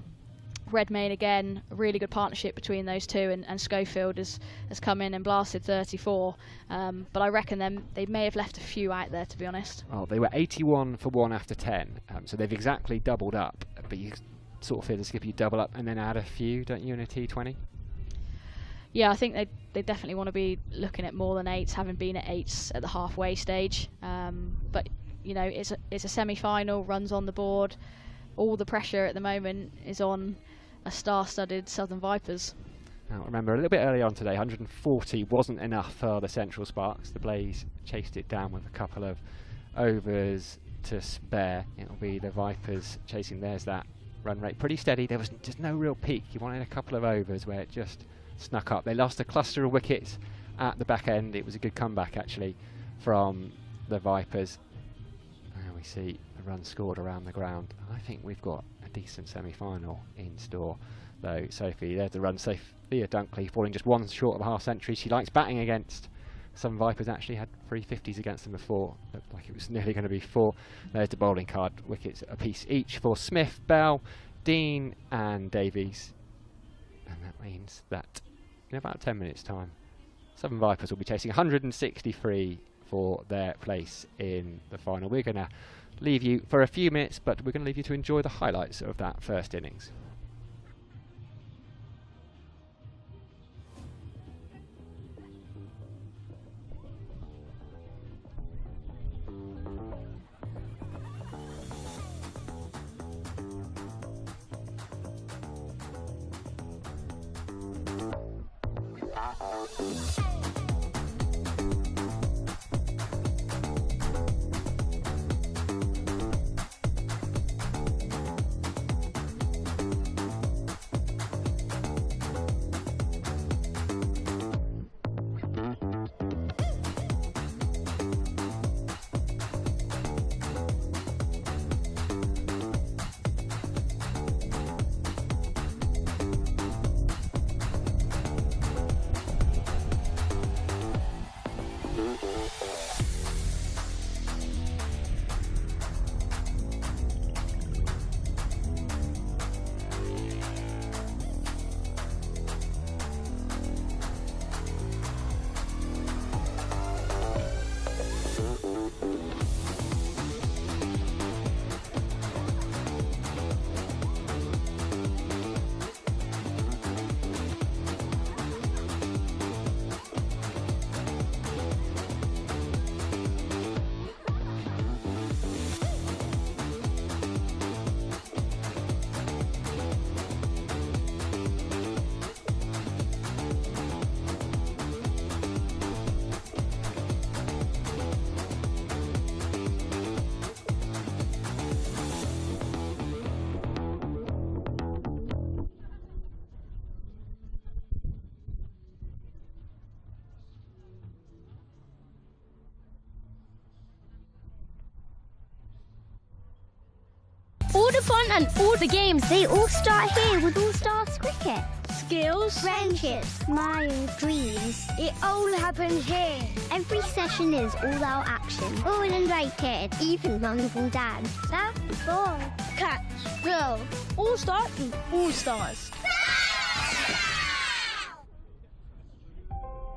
Redmayne again, a really good partnership between those two, and Schofield has come in and blasted 34. But I reckon they may have left a few out there, to be honest. Well, they were 81 for 1 after 10, so they've exactly doubled up, but you sort of feel as if you double up and then add a few, don't you, in a T20? Yeah, I think they definitely want to be looking at more than 8s, having been at 8s at the halfway stage. But you know, it's a semi-final, runs on the board. All the pressure at the moment is on a star-studded Southern Vipers. Now remember, a little bit earlier on today, 140 wasn't enough for the Central Sparks. The Blaze chased it down with a couple of overs to spare. It'll be the Vipers chasing. There's that run rate, pretty steady. There was just no real peak. You wanted a couple of overs where it just snuck up. They lost a cluster of wickets at the back end. It was a good comeback, actually, from the Vipers. Now we see the runs scored around the ground. I think we've got a decent semi-final in store, though. Sophie, there's the run. Sophia Dunkley falling just 1 short of a half century. She likes batting against some Vipers. Actually had 3 50s against them before. Looked like it was nearly going to be 4. There's the bowling card. Wickets apiece each for Smith, Bell, Dean and Davies. And that means that in about 10 minutes time, Southern Vipers will be chasing 163 for their place in the final. We're going to leave you for a few minutes, but we're going to leave you to enjoy the highlights of that first innings. All the fun and all the games, they all start here with All Stars Cricket. Skills, friendships, smiles, dreams. It all happens here. Every session is all out action. All invited, even mum and dad. That's ball. Catch, go. All Stars and All Stars.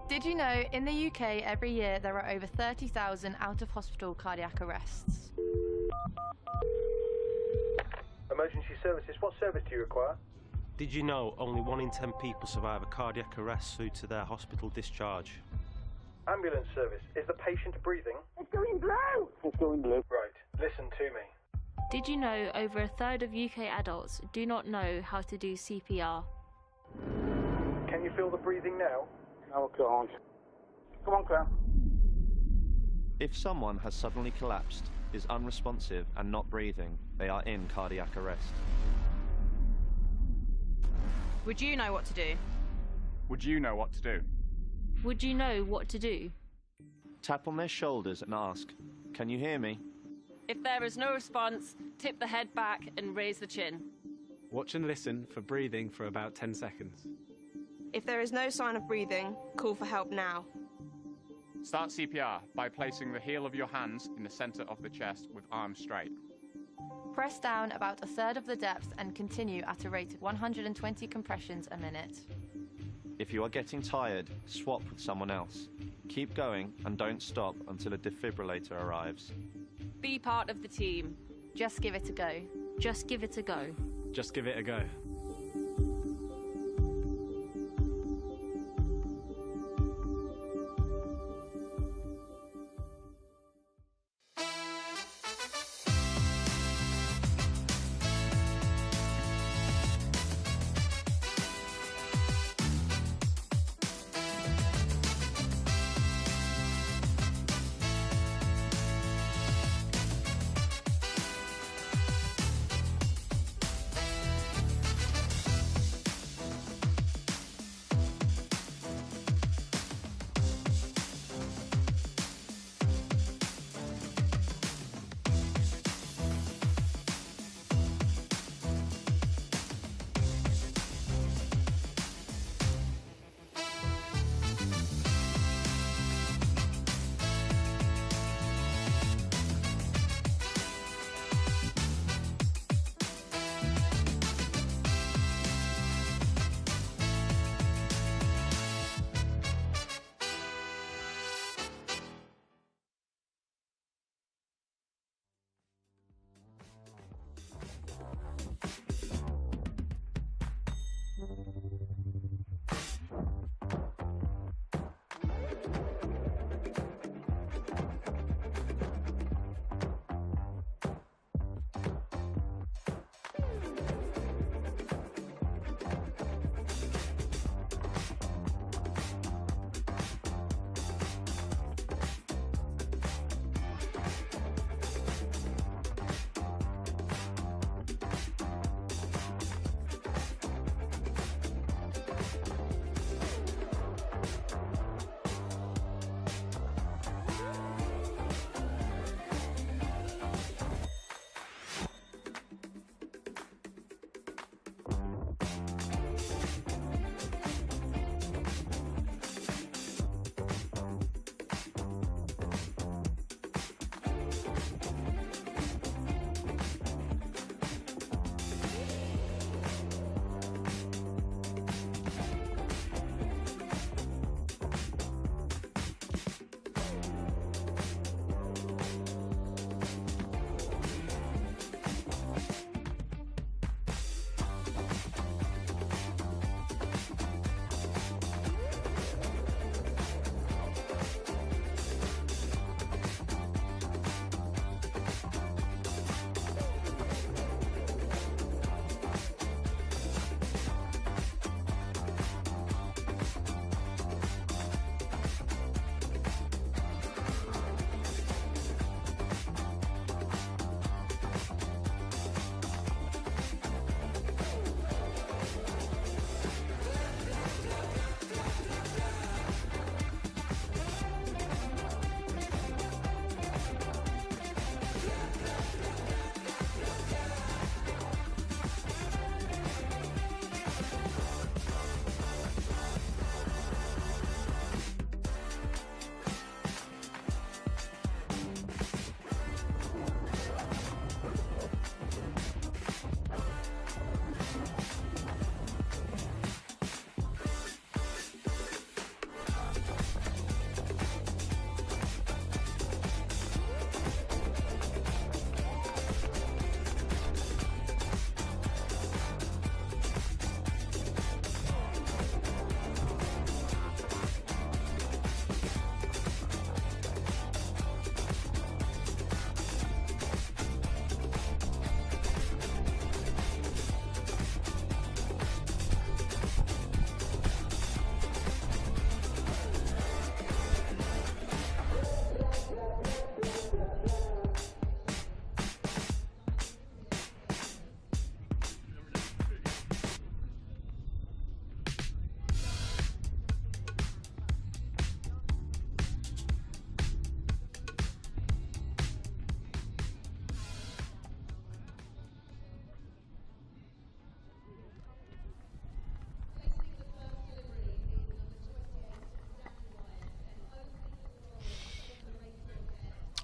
Did you know in the UK every year there are over 30,000 out-of-hospital cardiac arrests? Emergency services, what service do you require? Did you know only 1 in 10 people survive a cardiac arrest due to their hospital discharge? Ambulance service, is the patient breathing? It's going blue. It's going blue. Right, listen to me. Did you know over a third of UK adults do not know how to do CPR? Can you feel the breathing now? No, I can't. Come on, Clem. If someone has suddenly collapsed, is unresponsive and not breathing, they are in cardiac arrest. Would you know what to do? Would you know what to do? Would you know what to do? Tap on their shoulders and ask, "Can you hear me?" If there is no response, tip the head back and raise the chin. Watch and listen for breathing for about 10 seconds. If there is no sign of breathing, call for help now. Start CPR by placing the heel of your hands in the centre of the chest with arms straight. Press down about a third of the depth and continue at a rate of 120 compressions a minute. If you are getting tired, swap with someone else. Keep going and don't stop until a defibrillator arrives. Be part of the team. Just give it a go. Just give it a go. Just give it a go.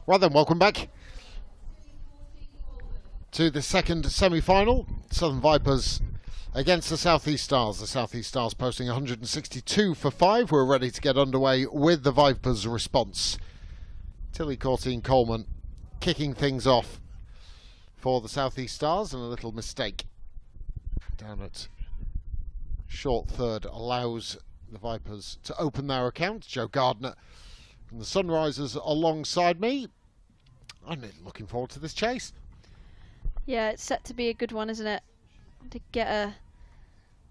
Right then, welcome back to the second semi-final. Southern Vipers against the South East Stars. The South East Stars posting 162 for 5. We're ready to get underway with the Vipers' response. Tilly Courtine-Coleman kicking things off for the South East Stars, and a little mistake down at short third allows the Vipers to open their account. Joe Gardner from the Sunrisers alongside me. I'm looking forward to this chase. Yeah, it's set to be a good one, isn't it?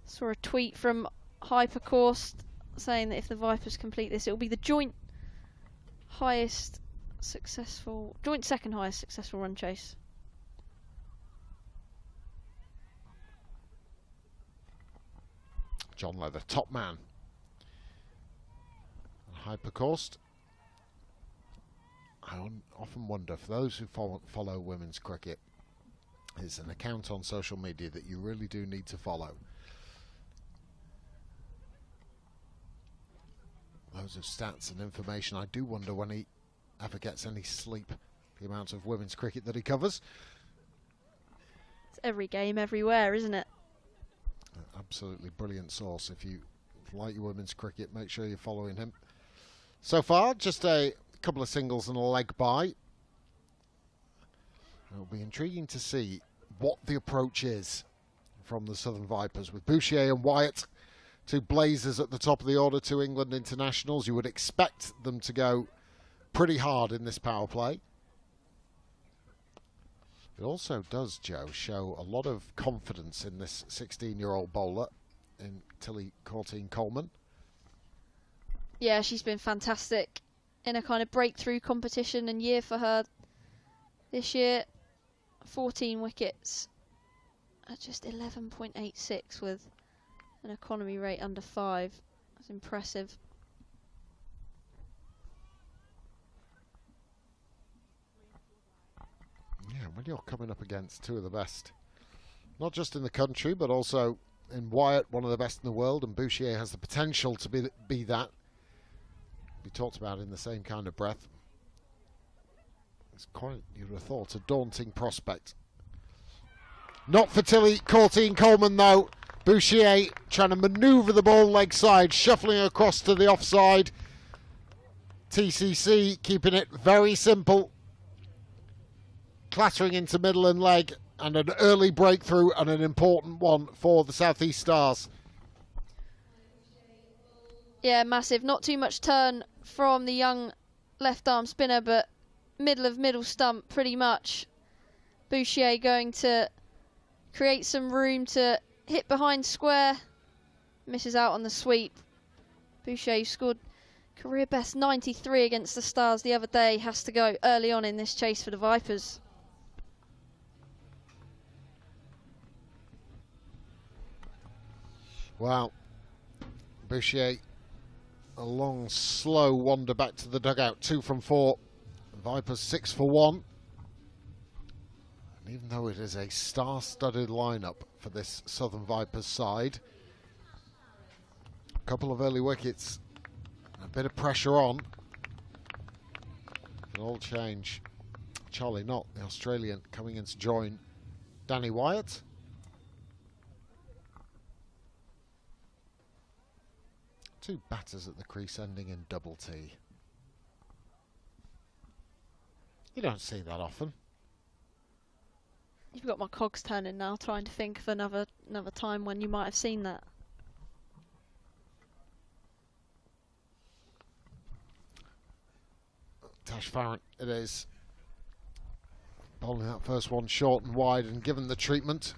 Saw a tweet from Hypercourse saying that if the Vipers complete this, it will be the joint second highest successful run chase. John Leather, top man. Hypercourse. I often wonder, for those who follow women's cricket, it's an account on social media that you really do need to follow. Loads of stats and information. I do wonder when he ever gets any sleep, the amount of women's cricket that he covers. It's every game, everywhere, isn't it? Absolutely brilliant source. If you like your women's cricket, make sure you're following him. So far, just a couple of singles and a leg by. It'll be intriguing to see what the approach is from the Southern Vipers, with Bouchier and Wyatt, two blazers at the top of the order, two England internationals. You would expect them to go pretty hard in this power play. It also does, Joe, show a lot of confidence in this 16-year-old bowler, in Tilly Courtine-Coleman. Yeah, she's been fantastic in a kind of breakthrough competition and year for her this year. 14 wickets at just 11.86 with an economy rate under 5. That's impressive. Yeah, when you're coming up against two of the best, not just in the country, but also in Wyatt, one of the best in the world, and Bouchier has the potential to be that. Be talked about in the same kind of breath. It's quite, you'd have thought, a daunting prospect. Not for Tilly Courtine-Coleman, though. Bouchier trying to manoeuvre the ball leg side, shuffling across to the offside. TCC keeping it very simple. Clattering into middle and leg, and an early breakthrough, and an important one for the South East Stars. Yeah, massive. Not too much turn from the young left arm spinner, but middle stump pretty much. Bouchier going to create some room to hit behind square. Misses out on the sweep. Bouchier scored career best 93 against the Stars the other day. Has to go early on in this chase for the Vipers. Wow. Bouchier, a long, slow wander back to the dugout. 2 from 4. Vipers 6 for 1. And even though it is a star-studded lineup for this Southern Vipers side, a couple of early wickets, a bit of pressure on. Can all change. Charlie Knott, the Australian, coming in to join Danny Wyatt. Two batters at the crease ending in double T. You don't see that often. You've got my cogs turning now, trying to think of another time when you might have seen that. Tash Farrant, it is. Bowling that first one short and wide, and given the treatment.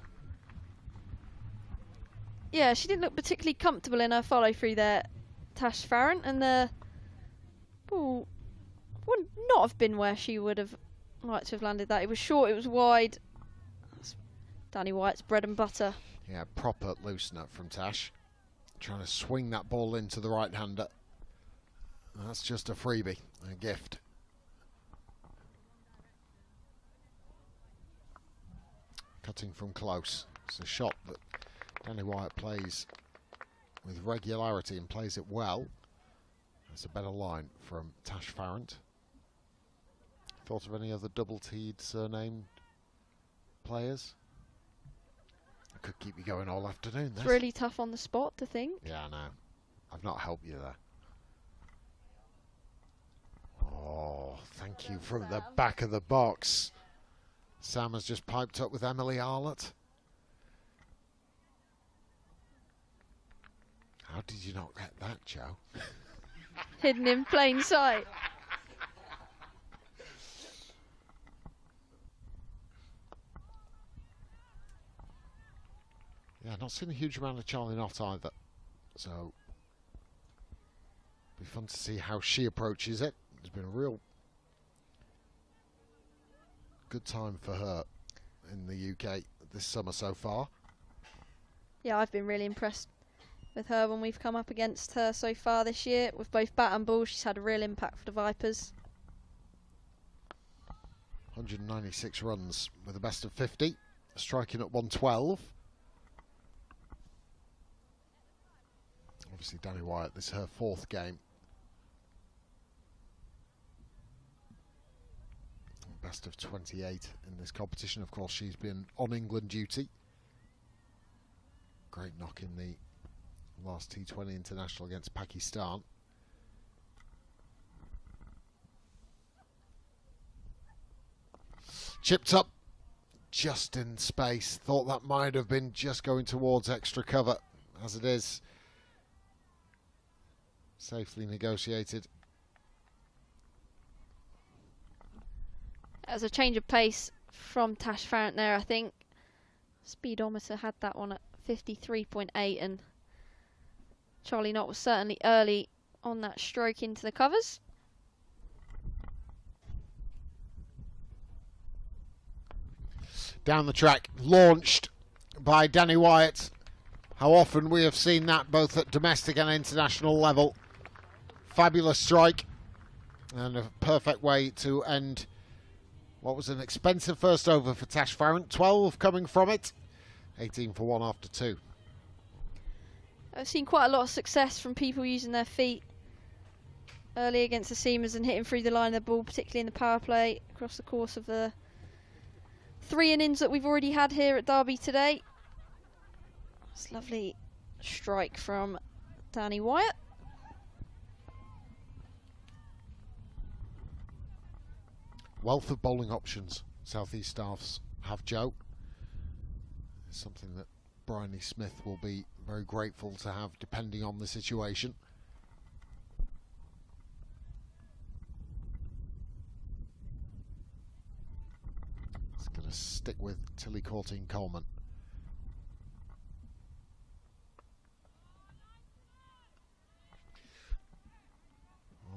Yeah, she didn't look particularly comfortable in her follow through there, Tash Farrant, and the ball would not have been where she would have liked to have landed that. It was short, it was wide. That's Danny Wyatt's bread and butter. Yeah, proper loosener from Tash. Trying to swing that ball into the right-hander. That's just a freebie, a gift. Cutting from close. It's a shot that Danny Wyatt plays with regularity and plays it well. That's a better line from Tash Farrant. Thought of any other double-T'd surnamed players? I could keep you going all afternoon. It's really tough on the spot to think. Yeah, I know. I've not helped you there. Oh, thank you from the back of the box. Sam has just piped up with Emily Arlott. How did you not get that, Joe? Hidden in plain sight. Yeah, not seen a huge amount of Charlie Knott either. So, be fun to see how she approaches it. It's been a real good time for her in the UK this summer so far. Yeah, I've been really impressed with her when we've come up against her so far this year. With both bat and ball, she's had a real impact for the Vipers. 196 runs with a best of 50, striking at 112. Obviously, Danny Wyatt, this is her 4th game. Best of 28 in this competition. Of course, she's been on England duty. Great knock in the last T20 international against Pakistan. Chipped up just in space. Thought that might have been just going towards extra cover. As it is, safely negotiated. As a change of pace from Tash Farrant there, I think. Speedometer had that one at 53.8, and Charlie Knott was certainly early on that stroke into the covers. Down the track, launched by Danny Wyatt. How often we have seen that both at domestic and international level. Fabulous strike and a perfect way to end what was an expensive first over for Tash Farrant. 12 coming from it, 18 for 1 after 2. I've seen quite a lot of success from people using their feet early against the seamers and hitting through the line of the ball, particularly in the power play across the course of the 3 innings that we've already had here at Derby today. It's a lovely strike from Danny Wyatt. Wealth of bowling options South East staffs have, Joe. It's something that Bryony Smith will be very grateful to have depending on the situation. It's going to stick with Tilly Courtine-Coleman.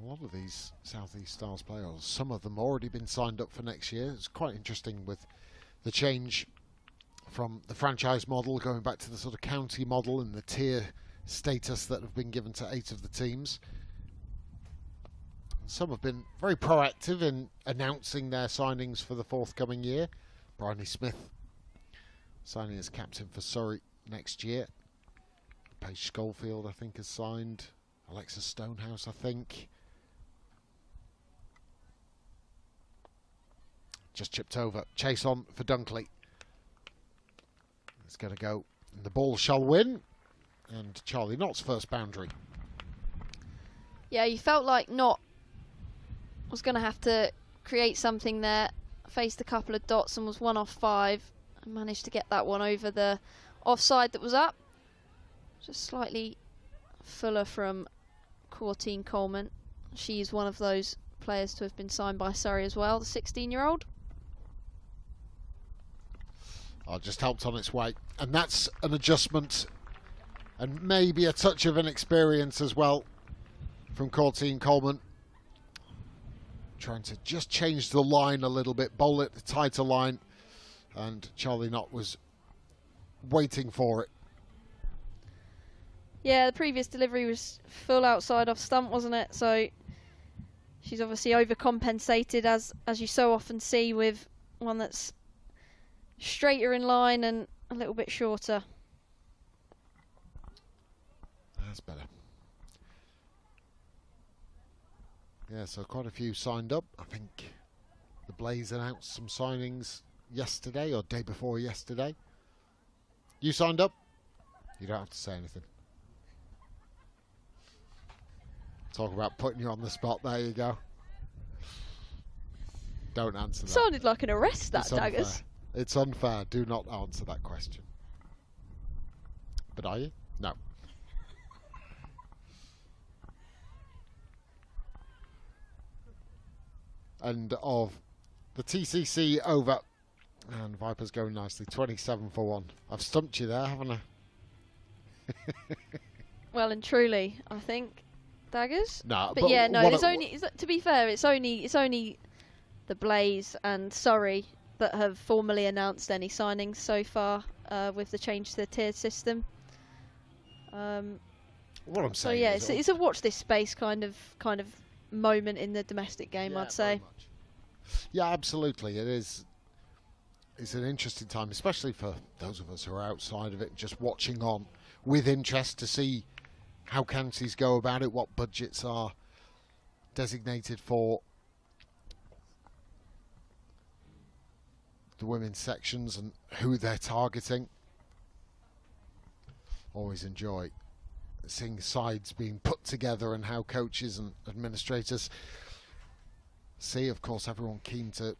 A lot of these South East Stars players, some of them already been signed up for next year. It's quite interesting with the change from the franchise model going back to the sort of county model and the tier status that have been given to 8 of the teams. Some have been very proactive in announcing their signings for the forthcoming year. Bryony Smith signing as captain for Surrey next year. Paige Schofield, I think, has signed. Alexa Stonehouse, I think. Just chipped over. Chase on for Dunkley. It's going to go. And the ball shall win. And Charlie Knott's first boundary. Yeah, you felt like Knott was going to have to create something there. Faced a couple of dots and was 1 off 5. And managed to get that one over the offside that was up. Just slightly fuller from Courtine-Coleman. She's one of those players to have been signed by Surrey as well, the 16-year-old. Just helped on its way. And that's an adjustment and maybe a touch of an experience as well from Courtine-Coleman. Trying to just change the line a little bit, bowl it a tighter line. And Charlie Knott was waiting for it. Yeah, the previous delivery was full outside off stump, wasn't it? So she's obviously overcompensated, as you so often see with one that's straighter in line and a little bit shorter. That's better. Yeah, so quite a few signed up. I think Blaze announced some signings yesterday or day before yesterday. You signed up? You don't have to say anything. Talk about putting you on the spot. There you go. Don't answer that. Sounded like an arrest, that, It's unfair. Daggers. It's unfair. Do not answer that question. But are you? No. End of the TCC over. And Vipers going nicely. 27 for 1. I've stumped you there, haven't I? Well and truly, I think, Daggers. No, but yeah, no. There's only. To be fair, it's only the Blaze and Surrey that have formally announced any signings so far with the change to the tiered system. What I'm saying. So yeah, it's a watch this space kind of moment in the domestic game, Yeah, I'd say. Yeah, absolutely. It is. It's an interesting time, especially for those of us who are outside of it, just watching on with interest to see how counties go about it, what budgets are designated for the women's sections and who they're targeting. Always enjoy seeing sides being put together and how coaches and administrators see. Of course, everyone keen to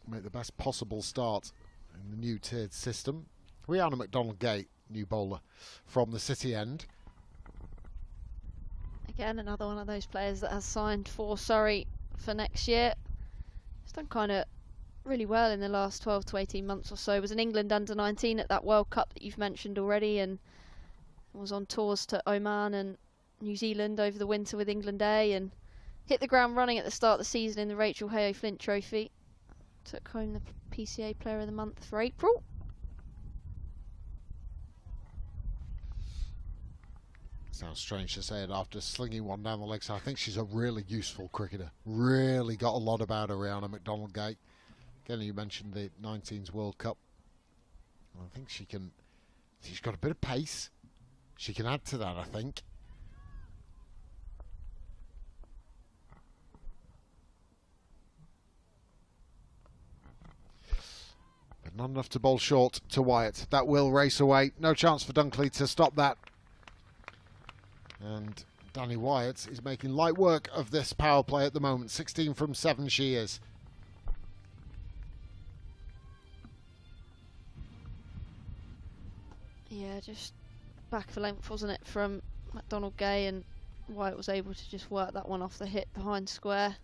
make the best possible start in the new tiered system. Rihanna McDonald-Gate, new bowler from the City end. Again, another one of those players that has signed for Surrey for next year. He's done kind of really well in the last 12 to 18 months or so. Was in England under-19 at that World Cup that you've mentioned already, and was on tours to Oman and New Zealand over the winter with England A, and hit the ground running at the start of the season in the Rachel Hayo Flint Trophy. Took home the PCA Player of the Month for April. Sounds strange to say it after slinging one down the leg, so I think she's a really useful cricketer. Really got a lot about her, Rihanna McDonald-Gate. Again, you mentioned the 19s World Cup. I think she's got a bit of pace. She can add to that, I think. But not enough to bowl short to Wyatt. That will race away. No chance for Dunkley to stop that. And Danny Wyatt is making light work of this power play at the moment. 16 from 7 she is. Yeah, just back for length, wasn't it, from McDonald-Gay, and Wyatt was able to just work that one off the hit behind square.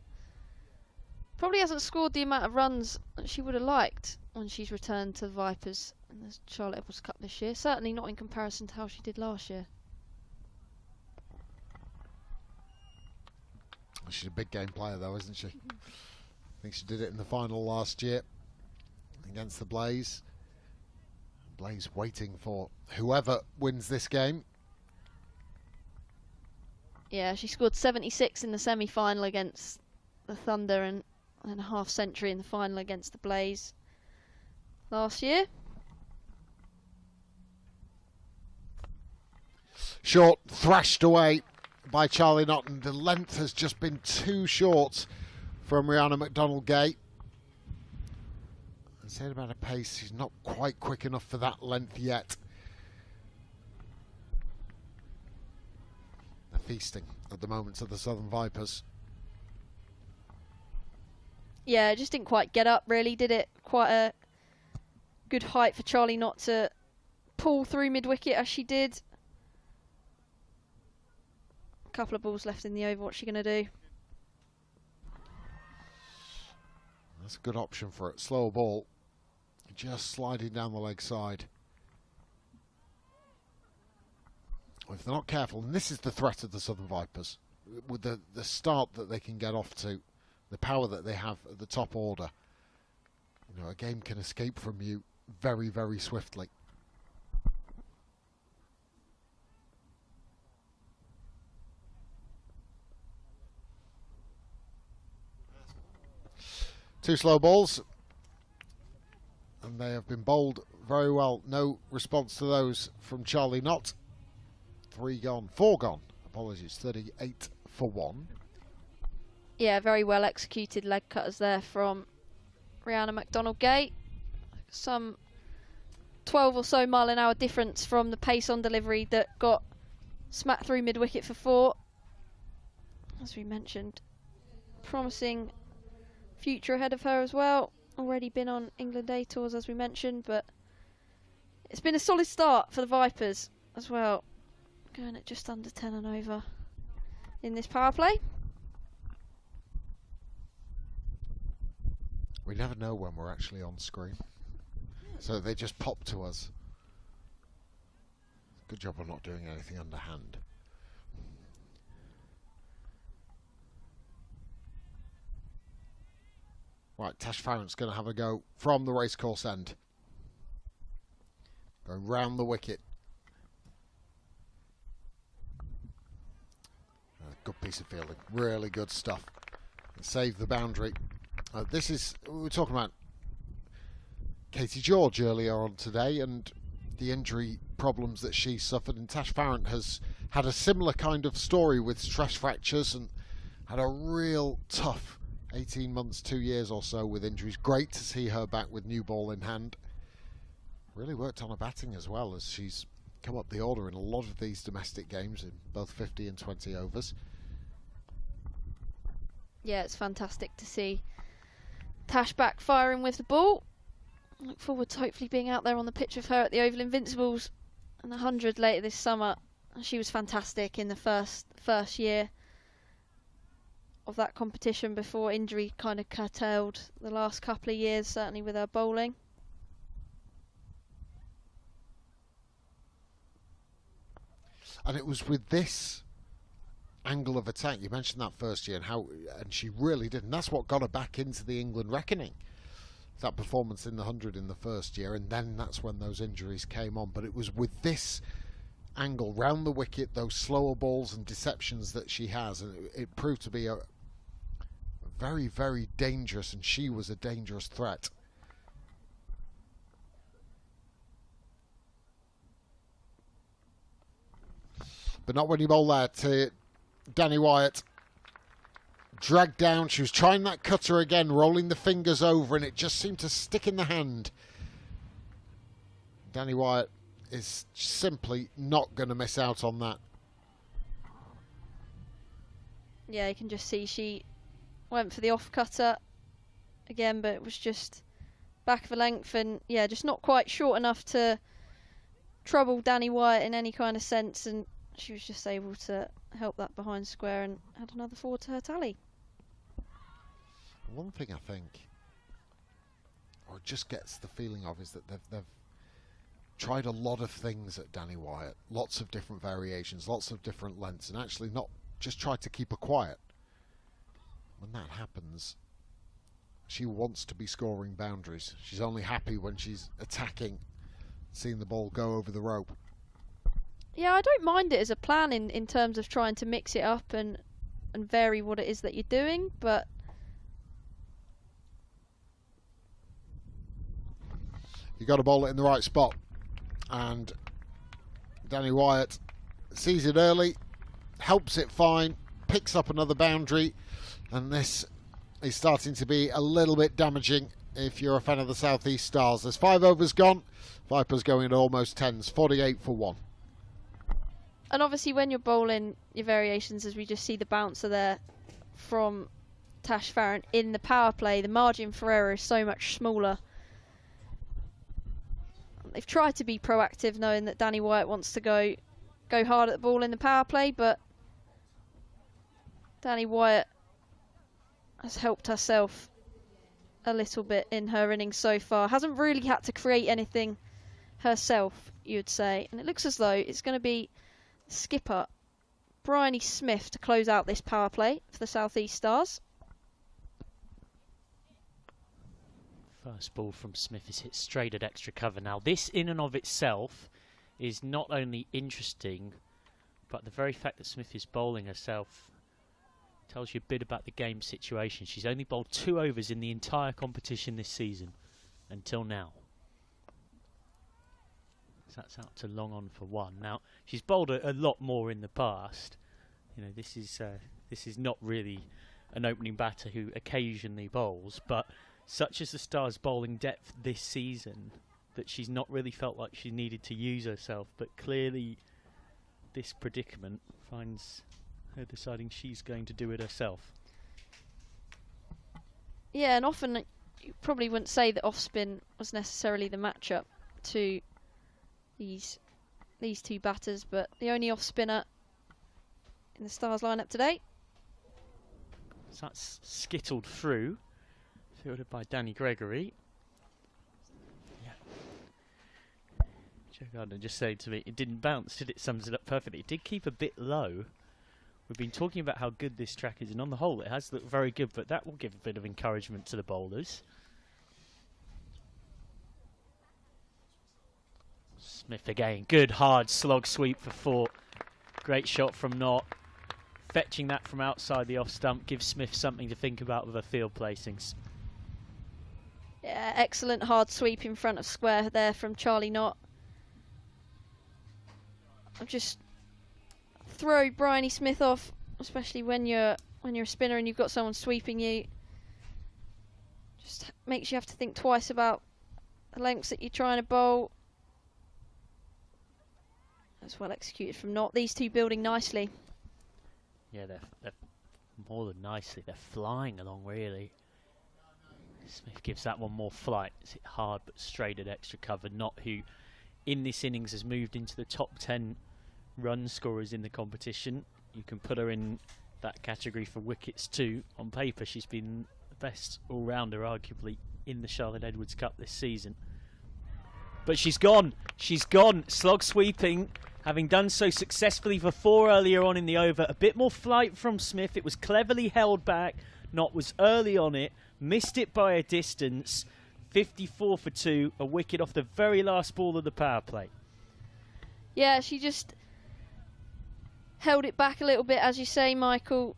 Probably hasn't scored the amount of runs that she would have liked when she's returned to the Vipers in the Charlotte Edwards Cup this year. Certainly not in comparison to how she did last year. She's a big game player though, isn't she? I think she did it in the final last year against the Blaze. Blaze waiting for whoever wins this game. Yeah, she scored 76 in the semi-final against the Thunder and a half century in the final against the Blaze last year. Short, thrashed away by Charlie Notton. The length has just been too short from Rihanna McDonald-Gate. I said about her pace, she's not quite quick enough for that length yet. They're feasting at the moment to the Southern Vipers. Yeah, it just didn't quite get up really, did it? Quite a good height for Charlie not to pull through mid-wicket as she did. A couple of balls left in the over, what's she going to do? That's a good option for it. Slow ball. Just sliding down the leg side. If they're not careful, and this is the threat of the Southern Vipers, with the start that they can get off to, the power that they have at the top order, you know, a game can escape from you very, very swiftly. Two slow balls, and they have been bowled very well. No response to those from Charlie Knott. 3 gone, 4 gone. Apologies, 38 for 1. Yeah, very well executed leg cutters there from Rihanna McDonald-Gay. Some 12 or so mile-an-hour difference from the pace on delivery that got smacked through mid-wicket for 4. As we mentioned, promising future ahead of her as well. Already been on England A tours, as we mentioned, but it's been a solid start for the Vipers as well. Going at just under 10 and over in this power play. We never know when we're actually on screen, so they just pop to us. Good job of not doing anything underhand. Right, Tash Farrant's going to have a go from the racecourse end. Going round the wicket. Good piece of fielding, really good stuff. Save the boundary. We were talking about Katie George earlier on today and the injury problems that she suffered, and Tash Farrant has had a similar kind of story with stress fractures and had a real tough 18 months, 2 years or so with injuries. Great to see her back with new ball in hand. Really worked on her batting as well, as she's come up the order in a lot of these domestic games in both 50 and 20 overs. Yeah, it's fantastic to see Tash back firing with the ball. I look forward to hopefully being out there on the pitch with her at the Oval Invincibles and 100 later this summer. She was fantastic in the first year of that competition before injury kind of curtailed the last couple of years, certainly with her bowling. And it was with this angle of attack, you mentioned that first year, and she really did, and that's what got her back into the England reckoning. That performance in the 100 in the first year, and then that's when those injuries came on. But it was with this angle round the wicket, those slower balls and deceptions that she has, and it proved to be a very, very dangerous, and she was a dangerous threat. But not when you bowl there to Danny Wyatt. Dragged down. She was trying that cutter again, rolling the fingers over, and it just seemed to stick in the hand. Danny Wyatt is simply not going to miss out on that. Yeah, you can just see she went for the off cutter again, but it was just back of a length, and yeah, just not quite short enough to trouble Danny Wyatt in any kind of sense, and she was just able to help that behind square and add another 4 to her tally. One thing I think, or just gets the feeling of, is that they've tried a lot of things at Danny Wyatt, lots of different variations, lots of different lengths, and actually not just tried to keep her quiet. When that happens, she wants to be scoring boundaries. She's only happy when she's attacking, seeing the ball go over the rope. Yeah, I don't mind it as a plan in terms of trying to mix it up and vary what it is that you're doing, but you got to bowl it in the right spot, and Danny Wyatt sees it early, helps it fine, picks up another boundary, and this is starting to be a little bit damaging if you're a fan of the South East Stars. There's 5 overs gone, Vipers going at almost 10s, 48 for 1. And obviously when you're bowling your variations, as we just see the bouncer there from Tash Farrant in the power play, the margin for error is so much smaller. They've tried to be proactive, knowing that Danny Wyatt wants to go hard at the ball in the power play, but Danny Wyatt has helped herself a little bit in her innings so far. Hasn't really had to create anything herself, you'd say. And it looks as though it's going to be skipper Bryony Smith to close out this power play for the South East Stars. First ball from Smith is hit straight at extra cover. Now this in and of itself is not only interesting, but the very fact that Smith is bowling herself tells you a bit about the game situation. She's only bowled 2 overs in the entire competition this season until now. So that's out to long on for 1. Now she's bowled a lot more in the past. You know, this is not really an opening batter who occasionally bowls, but such as the Stars' bowling depth this season, that she's not really felt like she needed to use herself, but clearly this predicament finds her deciding she's going to do it herself. Yeah, and often you probably wouldn't say that off-spin was necessarily the matchup to these two batters, but the only off-spinner in the Stars lineup today. So that's skittled through, fielded by Danny Gregory. Yeah. Joe Gardner just saying to me, it didn't bounce, did it? Sums it up perfectly. It did keep a bit low. We've been talking about how good this track is, and on the whole it has looked very good, but that will give a bit of encouragement to the bowlers. Smith again, good hard slog sweep for 4. Great shot from Knott. Fetching that from outside the off stump gives Smith something to think about with her field placings. Yeah, excellent hard sweep in front of square there from Charlie Knott. I'll just throw Bryony Smith off, especially when you're a spinner and you've got someone sweeping you. Just makes you have to think twice about the lengths that you're trying to bowl. That's well executed from Knott. These two building nicely. Yeah, they're more than nicely. They're flying along, really. Smith gives that one more flight. It's hit hard but straight at extra cover. Knott, who in this innings has moved into the top 10 run scorers in the competition. You can put her in that category for wickets too. On paper, she's been the best all-rounder, arguably, in the Charlotte Edwards Cup this season. But she's gone. She's gone. Slog sweeping. Having done so successfully for 4 earlier on in the over. A bit more flight from Smith. It was cleverly held back. Knott was early on it. Missed it by a distance. 54 for 2. A wicket off the very last ball of the power play. Yeah, she just held it back a little bit, as you say, Michael.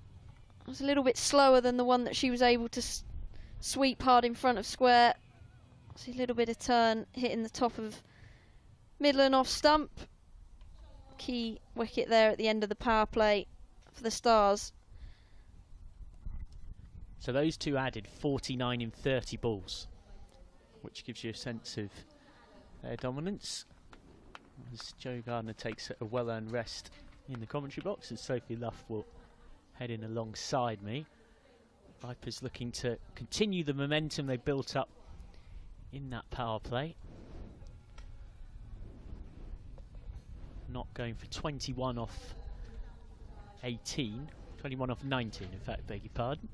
It was a little bit slower than the one that she was able to sweep hard in front of square. See a little bit of turn hitting the top of middle and off stump. Key wicket there at the end of the power play for the Stars. So those two added 49 in 30 balls, which gives you a sense of their dominance. As Joe Gardner takes a well-earned rest in the commentary box, as Sophie Luff will head in alongside me. Vipers looking to continue the momentum they built up in that power play. Not going for 21 off 18, 21 off 19 in fact, beg your pardon.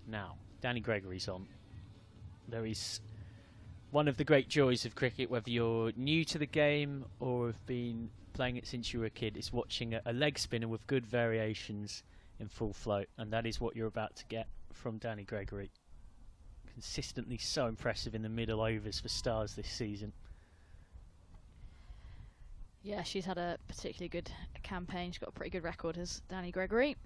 Now, Danny Gregory's on. There is one of the great joys of cricket, whether you're new to the game or have been playing it since you were a kid, is watching a leg spinner with good variations in full float, and that is what you're about to get from Danny Gregory. Consistently so impressive in the middle overs for Stars this season. Yeah, she's had a particularly good campaign. She's got a pretty good record as Danny Gregory.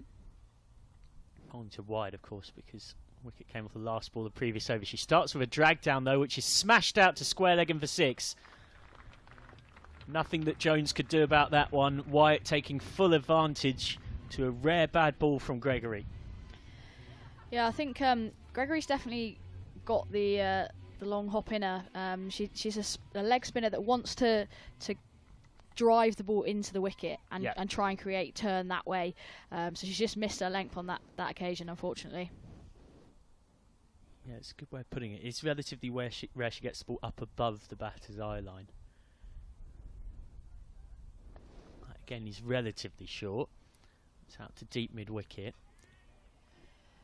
On to wide, of course, because wicket came off the last ball of the previous over. She starts with a drag down, though, which is smashed out to square leg and for 6. Nothing that Jones could do about that one. Wyatt taking full advantage to a rare bad ball from Gregory. Yeah, I think Gregory's definitely got the long hop in her. She's a leg spinner that wants to drive the ball into the wicket and try and create turn that way. So she's just missed her length on that occasion, unfortunately. Yeah, it's a good way of putting it. It's relatively rare she gets the ball up above the batter's eye line. That again, he's relatively short. It's out to deep mid-wicket.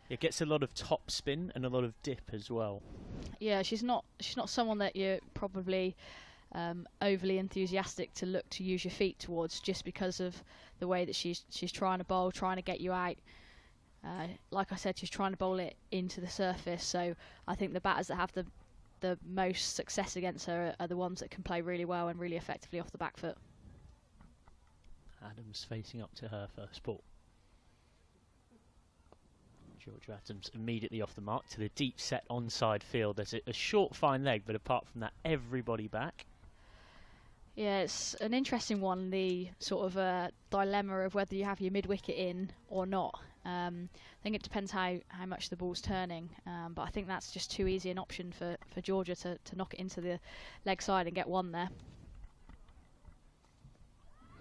It gets a lot of top spin and a lot of dip as well. Yeah, she's not someone that you're probably overly enthusiastic to look to use your feet towards, just because of the way that she's trying to bowl, trying to get you out. Like I said, she's trying to bowl it into the surface, so I think the batters that have the most success against her are the ones that can play really well and really effectively off the back foot. Adams facing up to her first ball. Georgia Adams immediately off the mark to the deep set onside field. There's a short fine leg, but apart from that, everybody back. Yeah, it's an interesting one, the sort of dilemma of whether you have your mid-wicket in or not. I think it depends how much the ball's turning, but I think that's just too easy an option for Georgia to knock it into the leg side and get one there.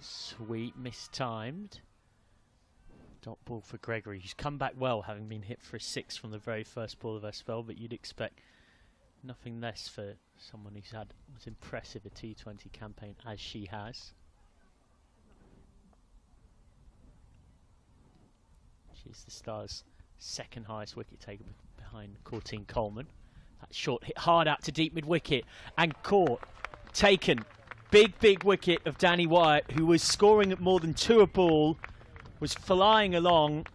Sweet, mistimed. Dot ball for Gregory, who's come back well, having been hit for a 6 from the very first ball of her spell, but you'd expect nothing less for someone who's had as impressive a T20 campaign as she has. She's the Stars' second highest wicket taker behind Courtine Coleman. That short hit hard out to deep mid-wicket and caught, taken. Big wicket of Danny Wyatt, who was scoring at more than 2 a ball, was flying along.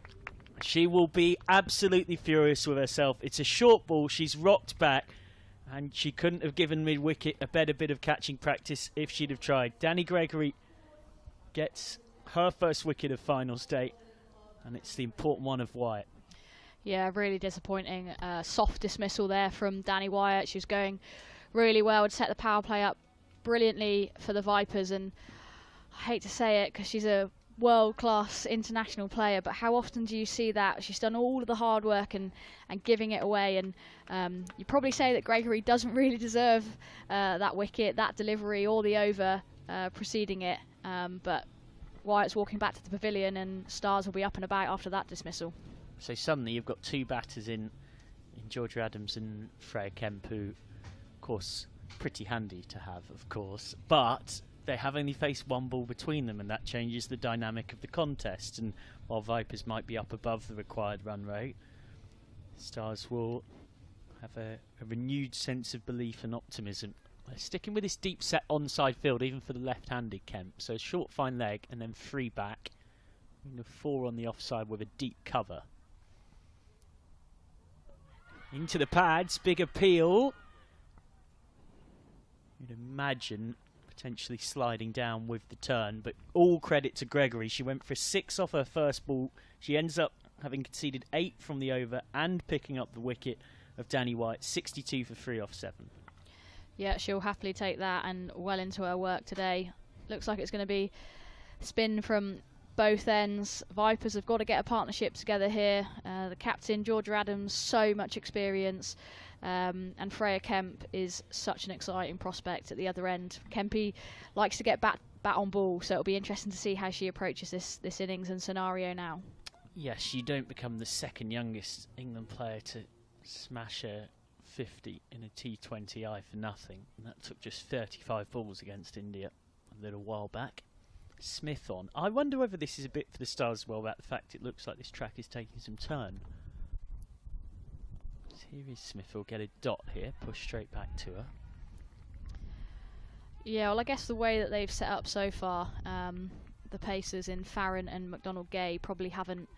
She will be absolutely furious with herself. It's a short ball, she's rocked back, and she couldn't have given mid-wicket a better bit of catching practice if she'd have tried. Danny Gregory gets her first wicket of finals day, and it's the important one of Wyatt. Yeah, really disappointing. Soft dismissal there from Danny Wyatt. She was going really well, had set the power play up brilliantly for the Vipers, and I hate to say it because she's a world-class international player, but how often do you see that? She's done all of the hard work and giving it away, and you probably say that Gregory doesn't really deserve that wicket, that delivery, or the over preceding it, but Wyatt's walking back to the pavilion and Stars will be up and about after that dismissal. So suddenly you've got 2 batters in Georgia Adams and Freya Kemp, who, of course, pretty handy to have, of course, but they have only faced 1 ball between them, and that changes the dynamic of the contest. And while Vipers might be up above the required run rate, Stars will have a renewed sense of belief and optimism. They're sticking with this deep set onside field, even for the left-handed Kemp. So a short fine leg and then 3 back, and a 4 on the offside with a deep cover. Into the pads, big appeal. You'd imagine potentially sliding down with the turn, but all credit to Gregory. She went for 6 off her first ball. She ends up having conceded 8 from the over and picking up the wicket of Danny Wyatt, 62 for 3 off 7. Yeah, she'll happily take that and well into her work today. Looks like it's going to be spin from both ends. Vipers have got to get a partnership together here. The captain, Georgia Adams, so much experience. And Freya Kemp is such an exciting prospect at the other end. Kempy likes to get bat on ball, so it'll be interesting to see how she approaches this innings and scenario now. Yes, you don't become the second youngest England player to smash a 50 in a T20I for nothing. And that took just 35 balls against India a little while back. Smith on. I wonder whether this is a bit for the Stars as well, about the fact it looks like this track is taking some turn. Here is Smith, will get a dot here, push straight back to her. Yeah, well, I guess the way that they've set up so far, the pacers in Farron and McDonald-Gay probably haven't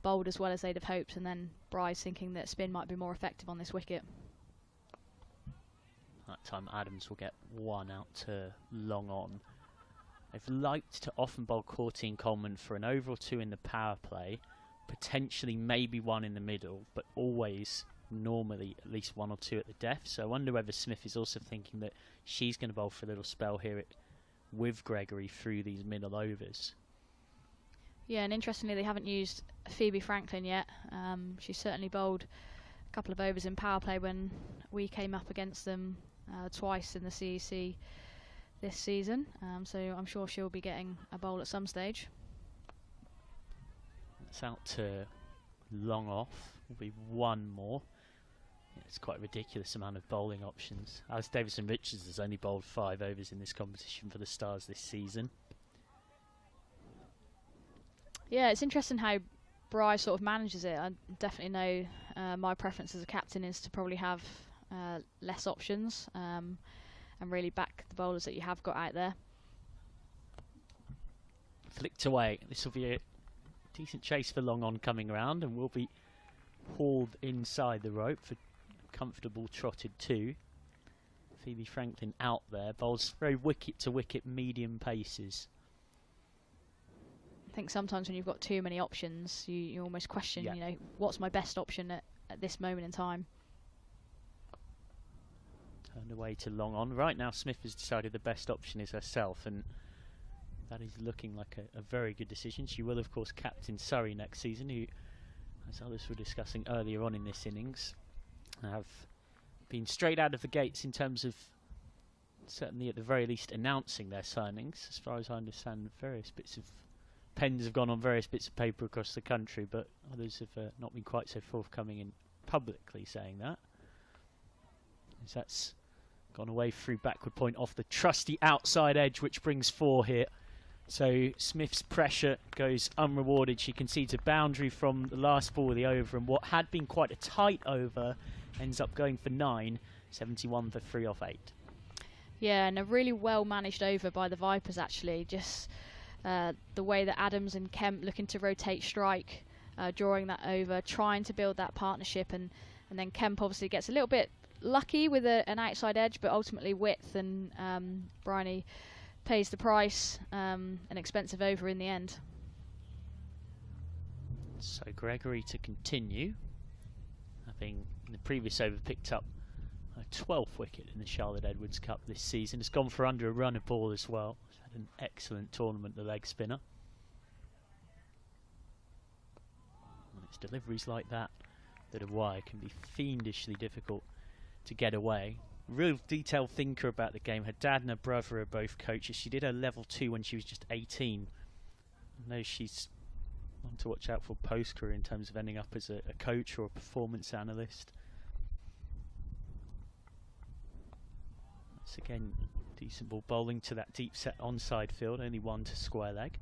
bowled as well as they'd have hoped, and then Bryce thinking that spin might be more effective on this wicket. That time Adams will get 1 out to long on. They've liked to often bowl Courtine Coleman for an over or 2 in the power play, potentially maybe 1 in the middle, but always normally at least 1 or 2 at the death. So I wonder whether Smith is also thinking that she's going to bowl for a little spell here with Gregory through these middle overs. Yeah, and interestingly they haven't used Phoebe Franklin yet. She's certainly bowled a couple of overs in power play when we came up against them twice in the CEC this season, so I'm sure she'll be getting a bowl at some stage. It's out to long off. Will be 1 more. Yeah, it's quite a ridiculous amount of bowling options. Alice Davison-Richards has only bowled 5 overs in this competition for the Stars this season. Yeah, it's interesting how Bryce sort of manages it. I definitely know my preference as a captain is to probably have less options and really back the bowlers that you have got out there. Flicked away. This will be a decent chase for long on coming around, and will be hauled inside the rope for comfortable trotted 2. Phoebe Franklin out there, bowls very wicket to wicket medium paces. I think sometimes when you've got too many options, you almost question, you know, what's my best option at this moment in time. Turned away to long on. Right now Smith has decided the best option is herself, and that is looking like a very good decision. She will of course captain Surrey next season, who as others were discussing earlier on in this innings, have been straight out of the gates in terms of, certainly at the very least, announcing their signings. As far as I understand, various bits of pens have gone on various bits of paper across the country, but others have not been quite so forthcoming in publicly saying that. As that's gone away through backward point off the trusty outside edge, which brings 4 here. So Smith's pressure goes unrewarded. She concedes a boundary from the last ball of the over, and what had been quite a tight over ends up going for 9, 71 for 3 off 8. Yeah, and a really well managed over by the Vipers, actually. Just the way that Adams and Kemp looking to rotate strike, drawing that over, trying to build that partnership, and then Kemp obviously gets a little bit lucky with an outside edge, but ultimately width, and Bryony pays the price, an expensive over in the end. So Gregory to continue, having in the previous over picked up a 12th wicket in the Charlotte Edwards Cup this season. Has gone for under a run a ball as well. He's had an excellent tournament, the leg spinner. And it's deliveries like that that are why it can be fiendishly difficult to get away. Real detailed thinker about the game. Her dad and her brother are both coaches. She did her level 2 when she was just 18. I know she's one to watch out for post-career in terms of ending up as a coach or a performance analyst. That's again decent ball bowling to that deep set onside field, only 1 to square leg.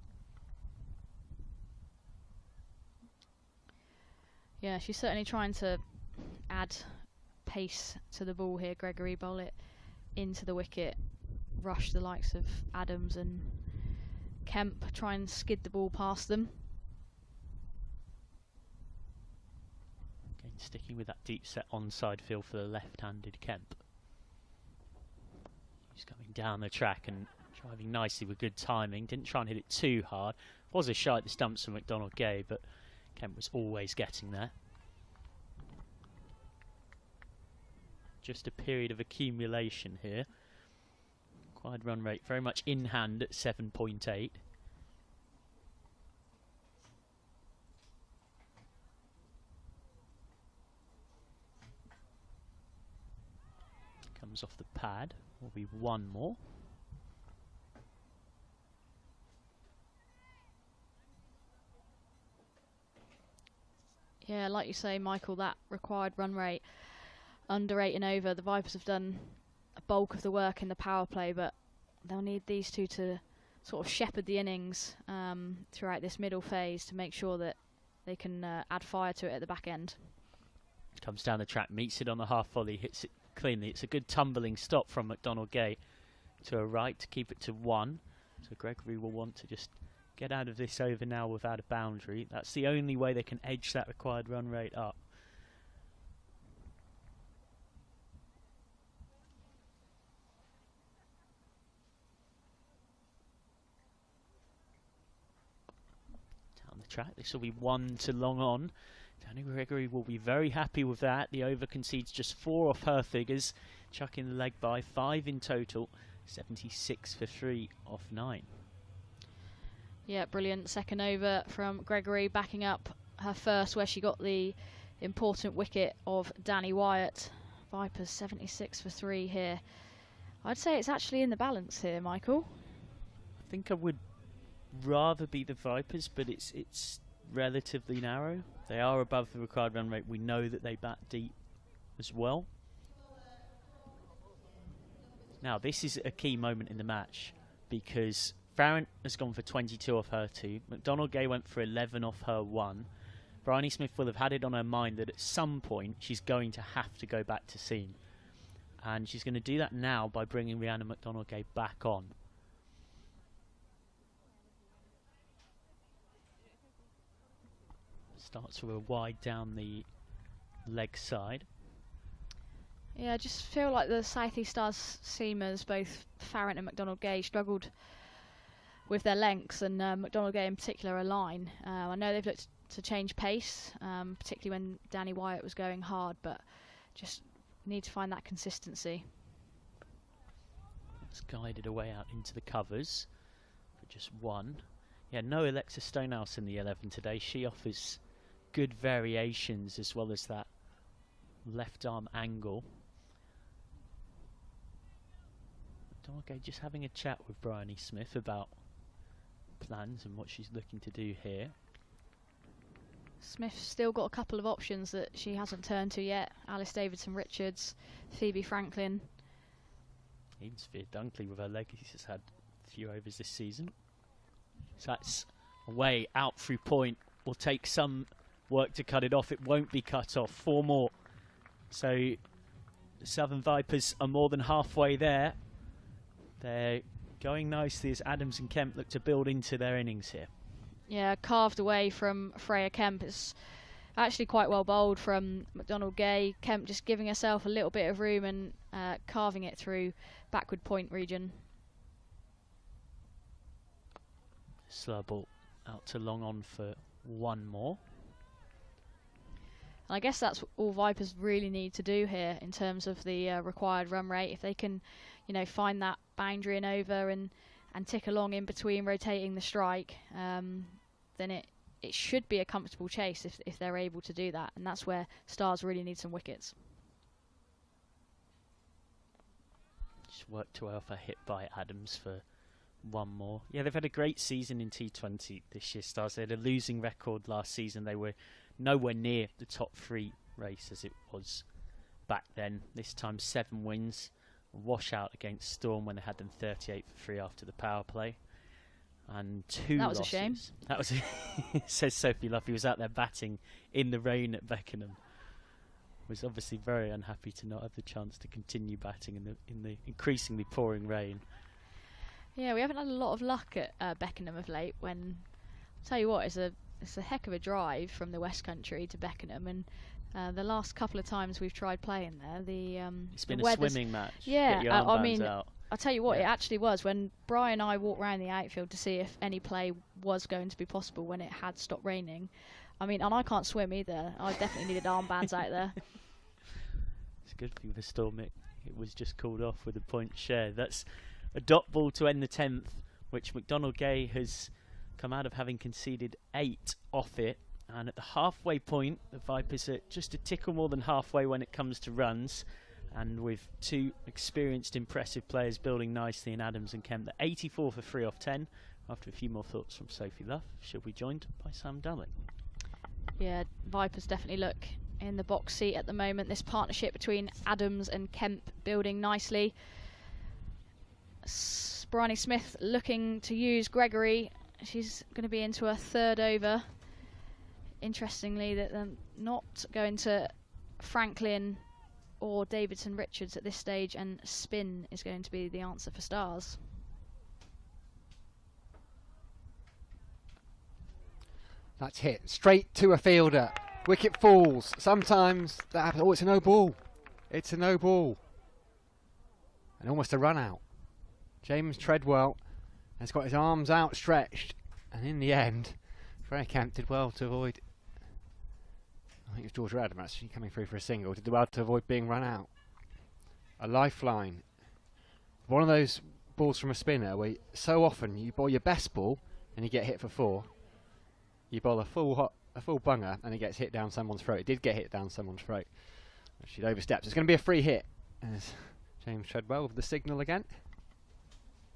Yeah, she's certainly trying to add pace to the ball here. Gregory, bowl it into the wicket, rush the likes of Adams and Kemp, try and skid the ball past them. Again, sticking with that deep set onside field for the left-handed Kemp. He's coming down the track and driving nicely with good timing. Didn't try and hit it too hard. Was a shy at the stumps from McDonald Gay, but Kemp was always getting there. Just a period of accumulation here. Required run rate very much in hand at 7.8. Comes off the pad. Will be 1 more. Yeah, like you say, Michael, that required run rate under 8 and over. The Vipers have done a bulk of the work in the power play, but they'll need these two to sort of shepherd the innings throughout this middle phase to make sure that they can add fire to it at the back end. Comes down the track, meets it on the half volley, hits it cleanly. It's a good tumbling stop from McDonald Gay to a right to keep it to 1. So Gregory will want to just get out of this over now without a boundary. That's the only way they can edge that required run rate up. Down the track, this will be 1 to long on. Danny Gregory will be very happy with that. The over concedes just 4 off her figures, chucking the leg by 5 in total, 76 for 3 off 9. Yeah, brilliant second over from Gregory, backing up her first where she got the important wicket of Danny Wyatt. Vipers 76 for 3 here. I'd say it's actually in the balance here, Michael. I think I would rather be the Vipers, but it's relatively narrow. They are above the required run rate. We know that they bat deep as well. Now, this is a key moment in the match because Farron has gone for 22 off her 2. McDonald Gay went for 11 off her 1. Bryony Smith will have had it on her mind that at some point she's going to have to go back to seam. And she's going to do that now by bringing Rhiannon McDonald Gay back on. Starts with a wide down the leg side. Yeah, I just feel like the South East Stars seamers, both Farrant and McDonald Gay, struggled with their lengths, and McDonald Gay in particular a line. I know they've looked to change pace, particularly when Danny Wyatt was going hard, but just need to find that consistency. It's guided away out into the covers for just 1. Yeah, no Alexa Stonehouse in the 11 today. She offers good variations as well as that left arm angle. Okay, just having a chat with Bryony Smith about plans and what she's looking to do here. Smith's still got a couple of options that she hasn't turned to yet. Alice Davidson-Richards, Phoebe Franklin. Even Sophia Dunkley with her leg, she's had a few overs this season. So that's away, out through point. Will take some work to cut it off. It won't be cut off. 4 more. So the Southern Vipers are more than halfway there. They're going nicely as Adams and Kemp look to build into their innings here. Yeah, carved away from Freya Kemp. It's actually quite well bowled from McDonald Gay. Kemp just giving herself a little bit of room and carving it through backward point region. Slow ball out to long on for 1 more. And I guess that's all Vipers really need to do here in terms of the required run rate. If they can, you know, find that boundary and over and tick along in between rotating the strike, then it should be a comfortable chase if they're able to do that. And that's where Stars really need some wickets. Just worked to off a hit by Adams for 1 more. Yeah, they've had a great season in T20 this year, Stars. They had a losing record last season. They were nowhere near the top 3 race as it was back then. This time 7 wins. A washout against Storm when they had them 38 for 3 after the power play. And 2 That was losses. a shame. That was says Sophie Luff. He was out there batting in the rain at Beckenham. Was obviously very unhappy to not have the chance to continue batting in the increasingly pouring rain. Yeah, we haven't had a lot of luck at Beckenham of late. When I'll tell you what, it's a heck of a drive from the West Country to Beckenham, and the last couple of times we've tried playing there, it's been the a swimming match. Yeah, Get your I armbands mean, out. I'll tell you what, it actually was when Brian and I walked around the outfield to see if any play was going to be possible when it had stopped raining. I mean, and I can't swim either. I definitely needed armbands out there. It's a good thing for Storm. It was just called off with a point share. That's a dot ball to end the 10th, which McDonald Gay has come out of having conceded 8 off it. And at the halfway point, the Vipers are just a tickle more than halfway when it comes to runs. And with 2 experienced, impressive players building nicely in Adams and Kemp, they're 84 for 3 off 10. After a few more thoughts from Sophie Luff, she'll be joined by Sam Dulling. Yeah, Vipers definitely look in the box seat at the moment. This partnership between Adams and Kemp building nicely. Bryony Smith looking to use Gregory. She's going to be into her 3rd over. Interestingly, that they're not going to Franklin or Davidson-Richards at this stage, and spin is going to be the answer for Stars. That's hit straight to a fielder. Wicket falls. Sometimes that happens. Oh, it's a no ball. It's a no ball. And almost a run out. James Treadwell has got his arms outstretched, and in the end, Freya Kemp did well to avoid. I think it was Georgia Adams actually coming through for a single. Did well to avoid being run out. A lifeline. One of those balls from a spinner where so often you bowl your best ball and you get hit for 4. You bowl a full bunger and it gets hit down someone's throat. It did get hit down someone's throat. She'd overstepped. It's going to be a free hit. As James Treadwell with the signal again.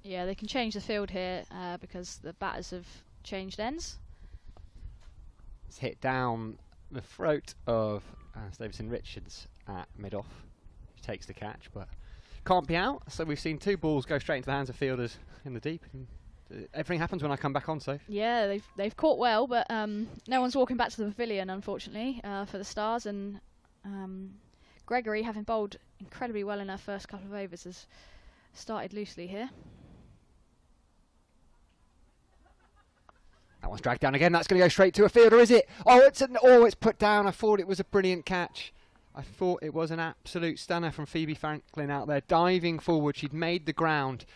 Yeah, they can change the field here because the batters have changed ends. It's hit down the throat of Davidson-Richards at mid-off. She takes the catch, but can't be out. So we've seen 2 balls go straight into the hands of fielders in the deep. And everything happens when I come back on, so. Yeah, they've caught well, but no one's walking back to the pavilion, unfortunately, for the Stars. And Gregory, having bowled incredibly well in her first couple of overs, has started loosely here. That one's dragged down again. That's going to go straight to a fielder, is it? Oh, it's put down. I thought it was a brilliant catch. I thought it was an absolute stunner from Phoebe Franklin out there, diving forward. She'd made the ground.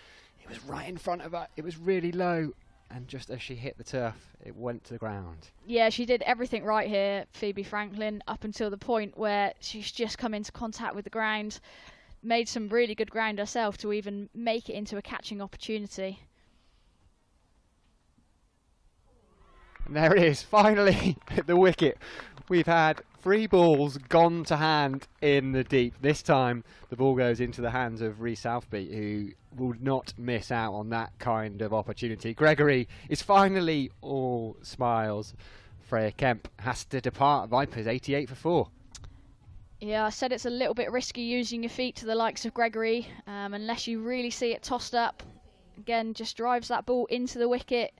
It was right in front of her. It was really low. And just as she hit the turf, it went to the ground. Yeah, she did everything right here, Phoebe Franklin, up until the point where she's just come into contact with the ground. Made some really good ground herself to even make it into a catching opportunity. And there it is, finally at the wicket. We've had 3 balls gone to hand in the deep. This time the ball goes into the hands of Rhys Southby, who will not miss out on that kind of opportunity. Gregory is finally all smiles. Freya Kemp has to depart. Vipers 88 for 4. Yeah, I said it's a little bit risky using your feet to the likes of Gregory, unless you really see it tossed up. Again, just drives that ball into the wicket.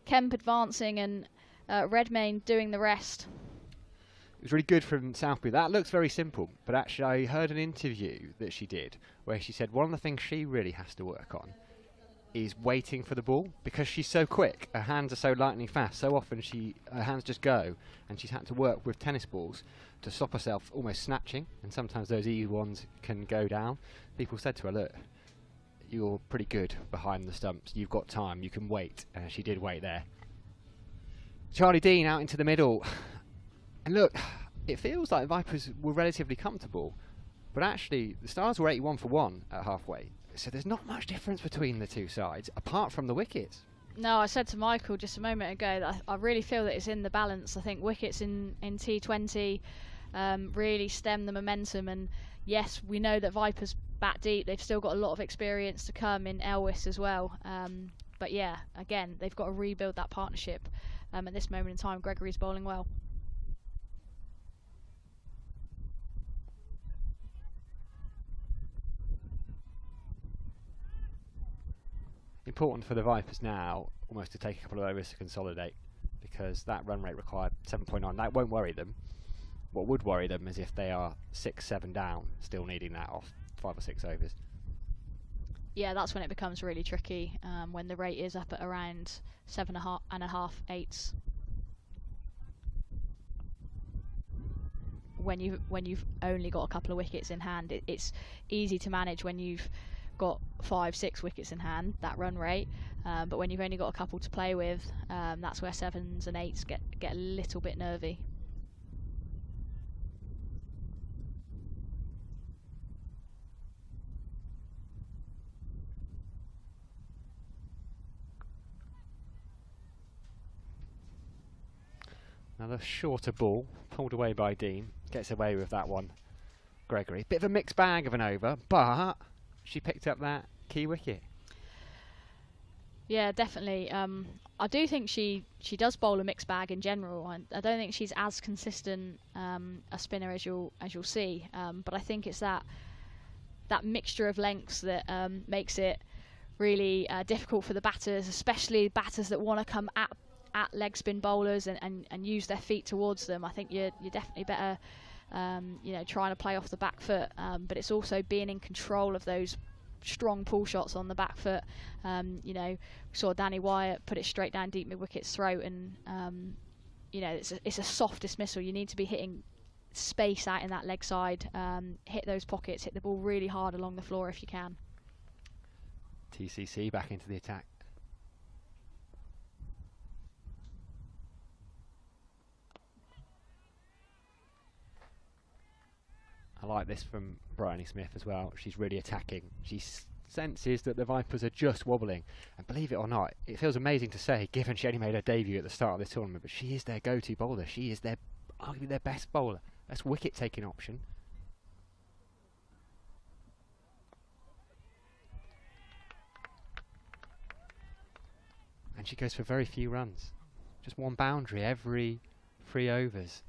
Kemp advancing and Redmayne doing the rest. It was really good from Southby. That looks very simple, but actually I heard an interview that she did where she said one of the things she really has to work on is waiting for the ball, because she's so quick. Her hands are so lightning fast. So often her hands just go, and she's had to work with tennis balls to stop herself almost snatching, and sometimes those easy ones can go down. People said to her, look, you're pretty good behind the stumps. You've got time. You can wait. She did wait there. Charlie Dean out into the middle. And look, it feels like the Vipers were relatively comfortable, but actually the Stars were 81 for 1 at halfway. So there's not much difference between the two sides, apart from the wickets. No, I said to Michael just a moment ago that I really feel that it's in the balance. I think wickets in T20 really stem the momentum, and yes, we know that Vipers bat deep. They've still got a lot of experience to come in Elwes as well. But yeah, again, they've got to rebuild that partnership. At this moment in time, Gregory's bowling well. Important for the Vipers now almost to take a couple of overs to consolidate, because that run rate required 7.9. That won't worry them. What would worry them is if they are 6-7 down, still needing that off 5 or 6 overs. Yeah, that's when it becomes really tricky, when the rate is up at around 7.5, 8. When you've only got a couple of wickets in hand, it's easy to manage when you've got 5-6 wickets in hand, that run rate, but when you've only got a couple to play with, that's where 7s and 8s get a little bit nervy. Another shorter ball, pulled away by Dean, gets away with that one. Gregory, bit of a mixed bag of an over, but she picked up that key wicket. Yeah, definitely. I do think she does bowl a mixed bag in general. I don't think she's as consistent a spinner as you'll see. But I think it's that mixture of lengths that makes it really difficult for the batters, especially batters that want to come at leg spin bowlers and use their feet towards them. I think you're definitely better trying to play off the back foot, but it's also being in control of those strong pull shots on the back foot. We saw Danny Wyatt put it straight down deep mid-wicket's throat, and it's a soft dismissal. You need to be hitting space out in that leg side, hit those pockets, hit the ball really hard along the floor if you can. TCC back into the attack. I like this from Bryony Smith as well. She's really attacking. She senses that the Vipers are just wobbling. And believe it or not, it feels amazing to say, given she only made her debut at the start of this tournament, but she is their go-to bowler. She is arguably their best bowler. Best wicket-taking option. And she goes for very few runs. Just one boundary every 3 overs.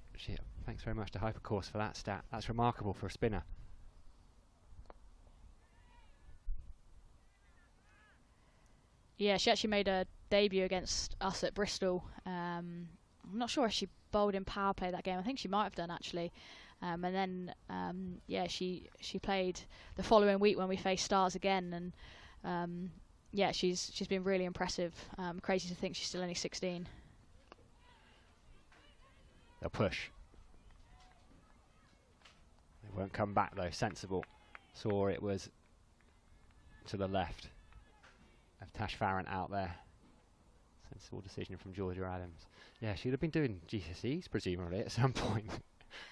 Thanks very much to Hypercourse for that stat. That's remarkable for a spinner. Yeah, she actually made her debut against us at Bristol. I'm not sure if she bowled in power play that game. I think she might have done actually. And then she played the following week when we faced Stars again, and she's been really impressive. Crazy to think she's still only 16. They'll push. They won't come back though. Sensible. Saw it was to the left of Tash Farrant out there. Sensible decision from Georgia Adams. Yeah, she'd have been doing GCSEs presumably at some point.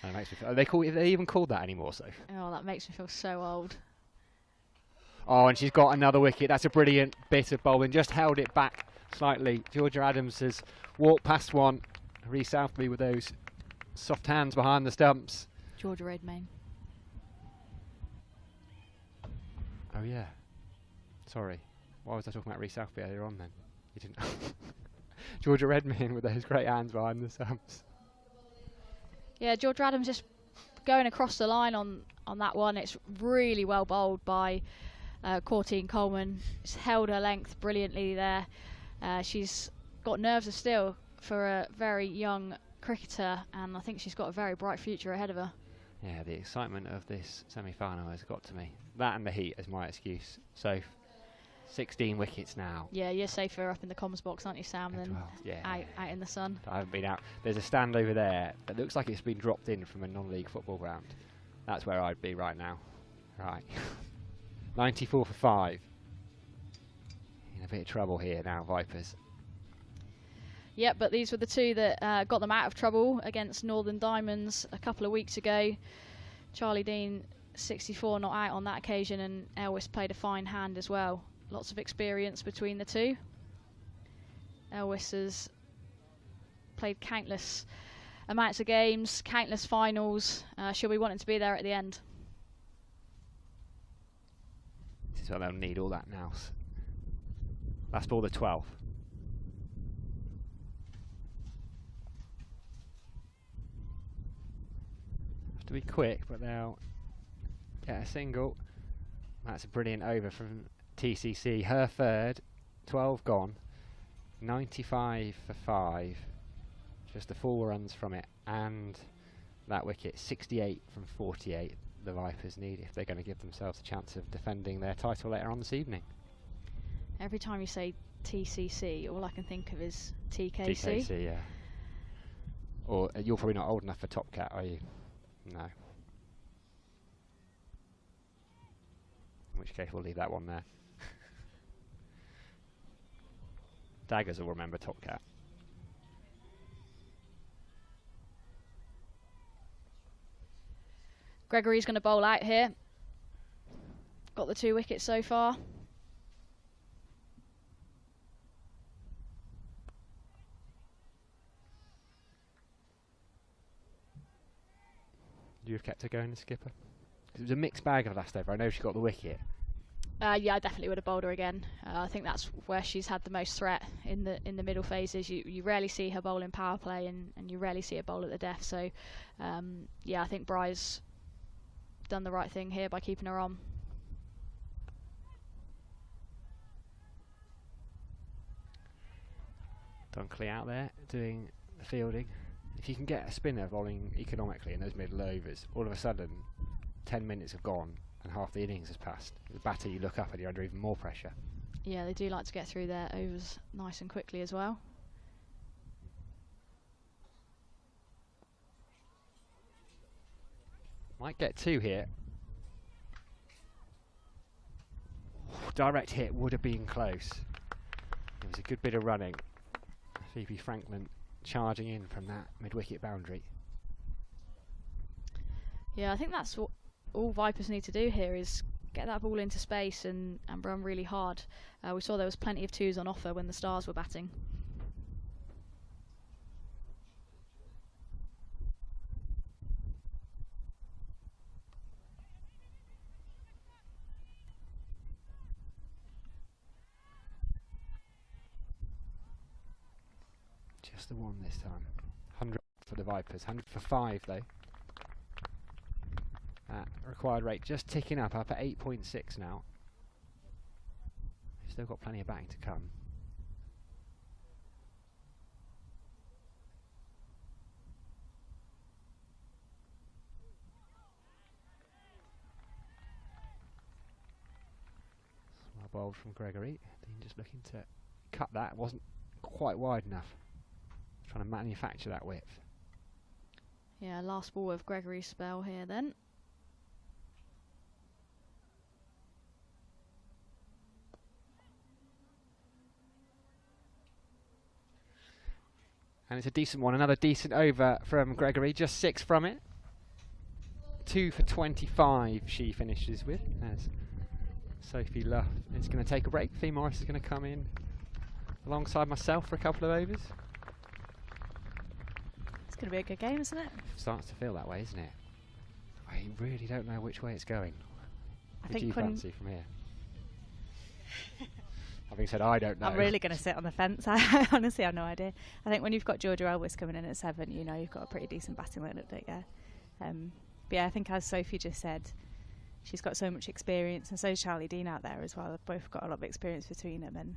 That makes me feel, are they even called that anymore? So. Oh, that makes me feel so old. Oh, and she's got another wicket. That's a brilliant bit of bowling. Just held it back slightly. Georgia Adams has walked past one. Rhys Southby with those soft hands behind the stumps. Georgia Redmayne. Oh yeah. Sorry. Why was I talking about Rhys Southby earlier on then? You didn't. Georgia Redmayne with those great hands behind the stumps. Yeah, Georgia Adams just going across the line on that one. It's really well bowled by Courtine Coleman. She's held her length brilliantly there. She's got nerves of steel for a very young cricketer, and I think she's got a very bright future ahead of her. Yeah, the excitement of this semi-final has got to me. That and the heat is my excuse. So, 16 wickets now. Yeah, you're safer up in the comms box, aren't you, Sam, than out in the sun. I haven't been out. There's a stand over there that looks like it's been dropped in from a non-league football ground. That's where I'd be right now. Right. 94 for 5. In a bit of trouble here now, Vipers. Yep, but these were the two that got them out of trouble against Northern Diamonds a couple of weeks ago. Charlie Dean, 64, not out on that occasion, and Elwes played a fine hand as well. Lots of experience between the two. Elwes has played countless amounts of games, countless finals. She'll be wanting to be there at the end. This is why they'll need all that now. Last ball, the 12th. Have to be quick, but they'll get a single. That's a brilliant over from TCC. Her third, 12 gone, 95 for 5. Just the 4 runs from it, and that wicket, 68 from 48. The Vipers need if they're going to give themselves a chance of defending their title later on this evening. Every time you say TCC, all I can think of is TKC. TKC, yeah. Or you're probably not old enough for Top Cat, are you? No. In which case we'll leave that one there. Daggers will remember Top Cat. Gregory's going to bowl out here. Got the 2 wickets so far. You've kept her going, the skipper? It was a mixed bag of last over. I know she got the wicket. Yeah, I definitely would have bowled her again. I think that's where she's had the most threat in the middle phases. You rarely see her bowl in power play, and you rarely see her bowl at the death. So, yeah, I think Bry's done the right thing here by keeping her on. Dunkley out there doing the fielding. If you can get a spinner bowling economically in those middle overs, all of a sudden 10 minutes have gone and half the innings has passed. The batter, you look up and you're under even more pressure. Yeah, they do like to get through their overs nice and quickly as well. Might get 2 here. Direct hit would have been close. It was a good bit of running. Phoebe Franklin charging in from that mid-wicket boundary. Yeah, I think that's what all Vipers need to do here, is get that ball into space and run really hard. We saw there was plenty of 2s on offer when the Stars were batting. Just the one this time. 100 for the Vipers, 100 for 5 though. That required rate just ticking up at 8.6 now. Still got plenty of batting to come. Well bowled from Gregory. Dean just looking to cut that. Wasn't quite wide enough. Trying to manufacture that width. Yeah, last ball of Gregory's spell here then. And it's a decent one. Another decent over from Gregory. Just 6 from it. 2 for 25 she finishes with. As Sophie Luff is going to take a break. Fee Morris is going to come in alongside myself for a couple of overs. It's going to be a good game, isn't it? Starts to feel that way, isn't it? I really don't know which way it's going. I What do you think fancy from here? Having said I don't know. I'm really going to sit on the fence. I honestly have no idea. I think when you've got Georgia Elvis coming in at 7, you know you've got a pretty decent batting lineup, don't you? But yeah, I think as Sophie just said, she's got so much experience, and so is Charlie Dean out there as well. They've both got a lot of experience between them, and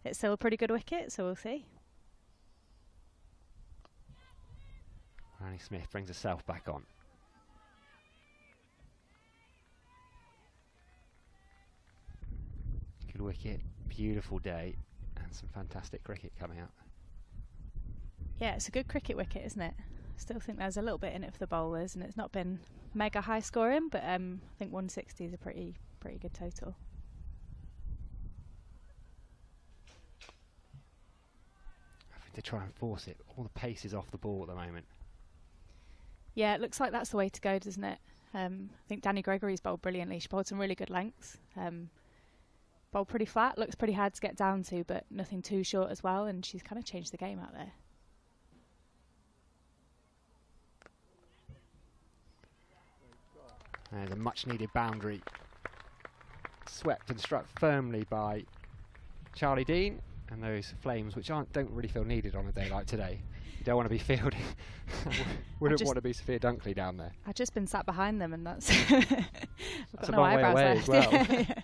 it's still a pretty good wicket, so we'll see. Granny Smith brings herself back on. Good wicket, beautiful day, and some fantastic cricket coming up. Yeah, it's a good cricket wicket, isn't it? Still think there's a little bit in it for the bowlers, and it's not been mega high scoring, but I think 160 is a pretty good total. Having to try and force it. All the pace is off the ball at the moment. Yeah, it looks like that's the way to go, doesn't it? I think Danny Gregory's bowled brilliantly. She bowled some really good lengths. Bowled pretty flat, looks pretty hard to get down to, but nothing too short as well, and she's kind of changed the game out there. There's a much needed boundary. Swept and struck firmly by Charlie Dean, and those flames, which don't really feel needed on a day like today. You don't want to be fielding. Wouldn't want to be Sophia Dunkley down there. I've just been sat behind them, and that's I've That's got a no long way eyebrows away left. as well. Yeah.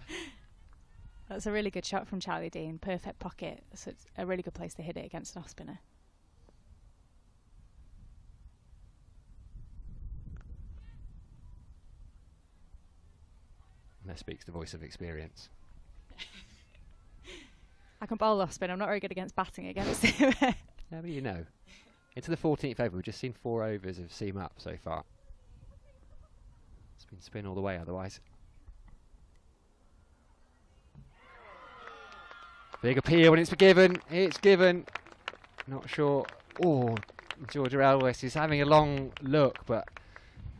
That's a really good shot from Charlie Dean. Perfect pocket, so it's a really good place to hit it against an off spinner. And there speaks the voice of experience. I can bowl off spin. I'm not very good against batting against him. Yeah, but you know. Into the 14th over, we've just seen 4 overs of seam up so far. It's been spin all the way otherwise. Big appeal, and it's given. It's given. Not sure. Oh, Georgia Elvis is having a long look, but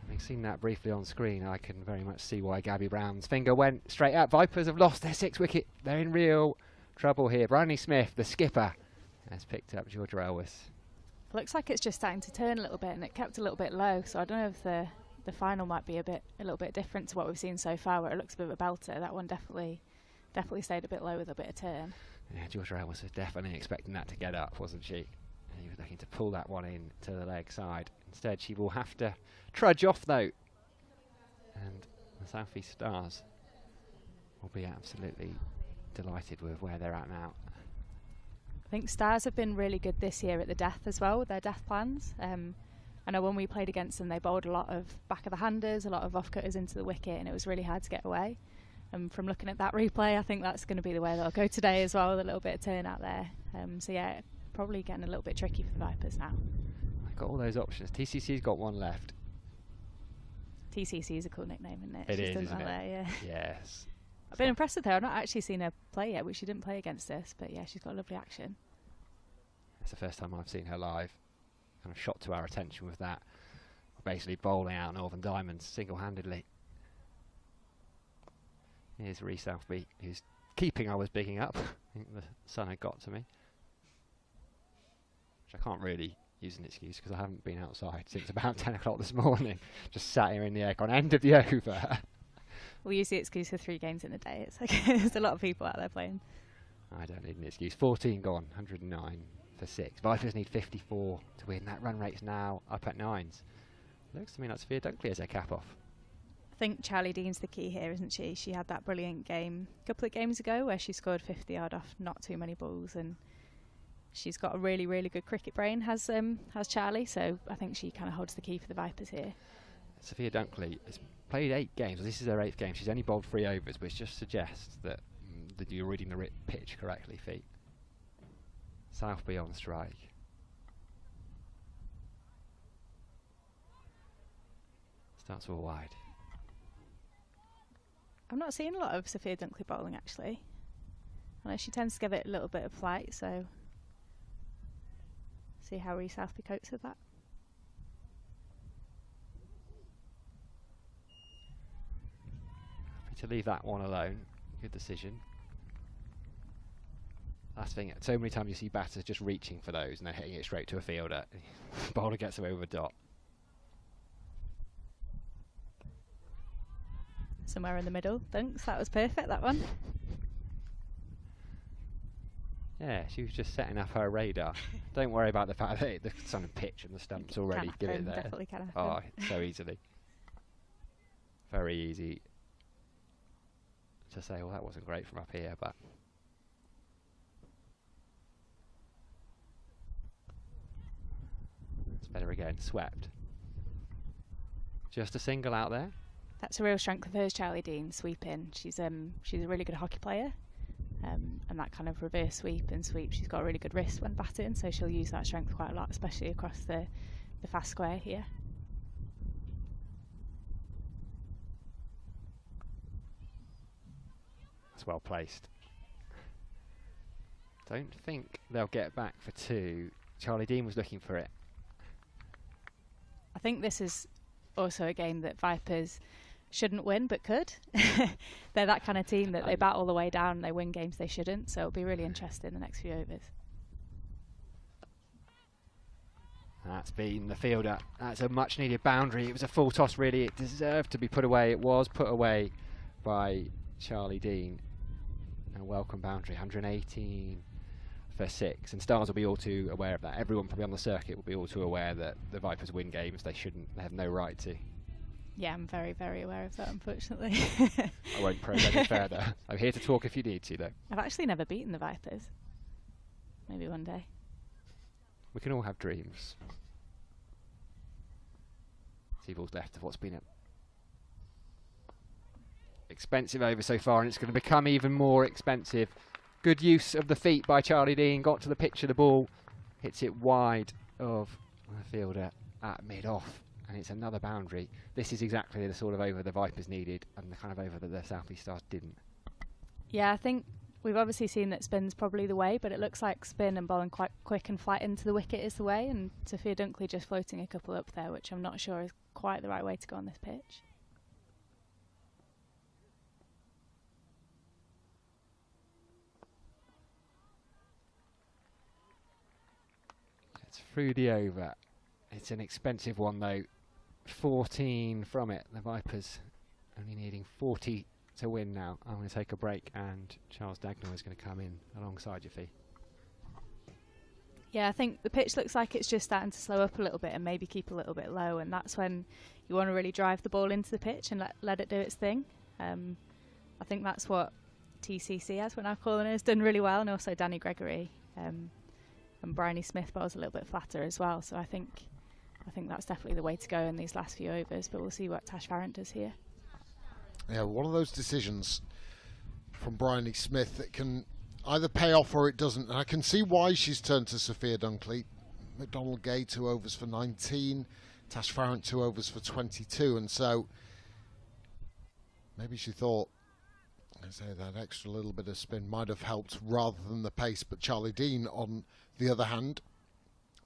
having seen that briefly on screen, I can very much see why Gabby Brown's finger went straight up. Vipers have lost their 6th wicket. They're in real trouble here. Bradley Smith, the skipper, has picked up Georgia Elvis. Looks like it's just starting to turn a little bit, and it kept a little bit low. So I don't know if the final might be a little bit different to what we've seen so far, where it looks a bit of a belter. That one definitely stayed a bit low with a bit of turn. Yeah, Georgia Elvis was definitely expecting that to get up, wasn't she? He was looking to pull that one in to the leg side. Instead, she will have to trudge off though, and the South East Stars will be absolutely delighted with where they're at now. I think Stars have been really good this year at the death as well, with their death plans. I know when we played against them, they bowled a lot of back of the handers, a lot of off cutters into the wicket, and it was really hard to get away. And from looking at that replay, I think that's going to be the way they'll go today as well, with a little bit of turn out there. So yeah, probably getting a little bit tricky for the Vipers now. I've got all those options. TCC's got one left. TCC is a cool nickname, isn't it? It She's is, done isn't well it? there, yeah. Yes. I've been impressed with her. I've not actually seen her play yet, which she didn't play against us, but yeah, she's got lovely action. It's the first time I've seen her live. Kind of shot to our attention with that. Basically bowling out Northern Diamonds single-handedly. Here's Reece Southby, who's keeping I was bigging up. I think the sun had got to me. Which I can't really use an excuse because I haven't been outside since about 10 o'clock this morning. Just sat here in the aircon, end of the over. We'll use the excuse for 3 games in a day. It's like there's a lot of people out there playing. I don't need an excuse. 14 gone, 109 for 6. Vipers need 54 to win. That run rate's now up at 9s. Looks to me like Sophia Dunkley has her cap off. I think Charlie Dean's the key here, isn't she? She had that brilliant game a couple of games ago where she scored 50 odd off not too many balls, and she's got a really, really good cricket brain, has Charlie, so I think she kind of holds the key for the Vipers here. Sophia Dunkley has played 8 games. Well, this is her 8th game. She's only bowled 3 overs, which just suggests that you're reading the pitch correctly, Feet. Southby on strike. Starts all wide. I'm not seeing a lot of Sophia Dunkley bowling, actually. I know she tends to give it a little bit of flight, so see how Reece Southby copes with that. Happy to leave that one alone. Good decision. That's the thing. So many times you see batters just reaching for those and then hitting it straight to a fielder. Bowler gets away with a dot. Somewhere in the middle. Thanks. That was perfect, that one. Yeah, she was just setting up her radar. Don't worry about the fact that it's on a pitch and the stump's already. Give it there. Definitely can happen. Oh, so easily. Very easy to say, well, that wasn't great from up here, but it's better again. Swept. Just a single out there. That's a real strength of hers, Charlie Dean, sweeping. She's a really good hockey player, and that kind of reverse sweep and sweep, she's got a really good wrist when batting, so she'll use that strength quite a lot, especially across the fast square here. That's well placed. Don't think they'll get back for two. Charlie Dean was looking for it. I think this is also a game that Vipers shouldn't win but could. They're that kind of team that they bat all the way down and they win games they shouldn't, so it'll be really interesting in the next few overs. That's been the fielder. That's a much needed boundary. It was a full toss really. It deserved to be put away. It was put away by Charlie Dean. A welcome boundary, 118 for 6. And Stars will be all too aware of that. Everyone probably on the circuit will be all too aware that the Vipers win games they shouldn't. They have no right to. Yeah, I'm very, very aware of that, unfortunately. I won't probe any further. I'm here to talk if you need to, though. I've actually never beaten the Vipers. Maybe one day. We can all have dreams. See what's left of what's been a expensive over so far, and it's going to become even more expensive. Good use of the feet by Charlie Dean. Got to the pitch of the ball. Hits it wide of the fielder at mid-off. And it's another boundary. This is exactly the sort of over the Vipers needed and the kind of over that the South East Stars didn't. Yeah, I think we've obviously seen that spin's probably the way, but it looks like spin and bowling quite quick and flat into the wicket is the way, and Sophia Dunkley just floating a couple up there, which I'm not sure is quite the right way to go on this pitch. It's through the over. It's an expensive one though. 14 from it. The Vipers only needing 40 to win now. I'm going to take a break and Charles Dagnall is going to come in alongside you, Fee. Yeah, I think the pitch looks like it's just starting to slow up a little bit and maybe keep a little bit low, and that's when you want to really drive the ball into the pitch and let it do its thing. I think that's what TCC, as we're now calling it, has done really well, and also Danny Gregory and Bryony Smith bowls a little bit flatter as well, so I think that's definitely the way to go in these last few overs, but we'll see what Tash Farrant does here. Yeah, one of those decisions from Bryony Smith that can either pay off or it doesn't. And I can see why she's turned to Sophia Dunkley. McDonald Gay 2 overs for 19, Tash Farrant 2 overs for 22, and so maybe she thought, I say, that extra little bit of spin might have helped rather than the pace. But Charlie Dean, on the other hand,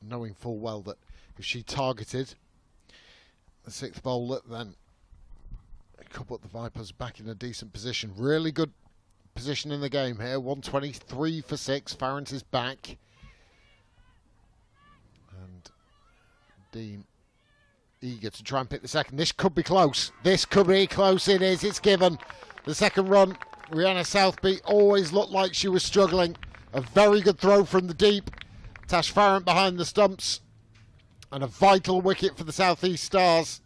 knowing full well that if she targeted the 6th bowler, then it could put the Vipers back in a decent position. Really good position in the game here. 123 for 6. Farrant is back. And Dean eager to try and pick the second. This could be close. This could be close. It is. It's given. The second run, Rihanna Southby always looked like she was struggling. A very good throw from the deep. Tash Farrant behind the stumps. And a vital wicket for the South East Stars.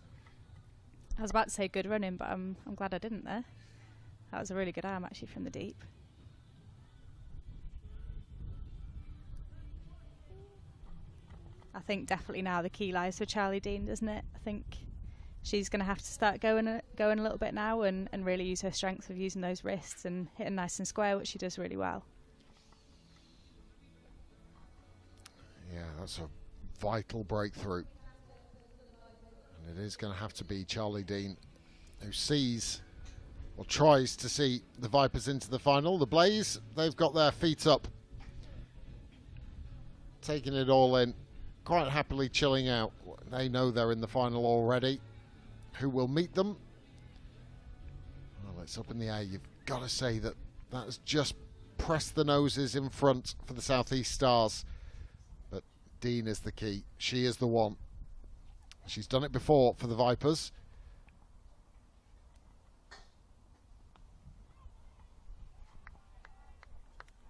I was about to say good running, but I'm glad I didn't there. That was a really good arm actually from the deep. I think definitely now the key lies for Charlie Dean, doesn't it? I think she's going to have to start going a little bit now and really use her strength of using those wrists and hitting nice and square, which she does really well. Yeah, that's a vital breakthrough. And it is going to have to be Charlie Dean who sees or tries to see the Vipers into the final. The Blaze, they've got their feet up, taking it all in, quite happily chilling out. They know they're in the final already. Who will meet them? Well, it's up in the air. You've got to say that that's just press the noses in front for the South East Stars. But Dean is the key. She is the one. She's done it before for the Vipers.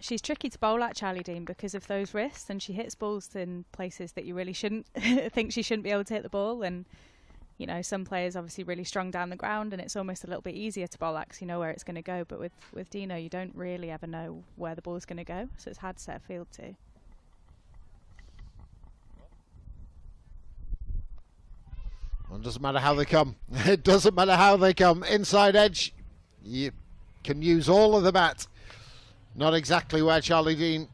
She's tricky to bowl at, Charlie Dean, because of those wrists, and she hits balls in places that you really shouldn't think she shouldn't be able to hit the ball. And you know, some players obviously really strong down the ground, and it's almost a little bit easier to bowl at because you know where it's going to go. But with Deina, you don't really ever know where the ball's going to go, so it's hard to set a field to. Well, it doesn't matter how they come. It doesn't matter how they come. Inside edge, you can use all of the bat. Not exactly where Charlie Dean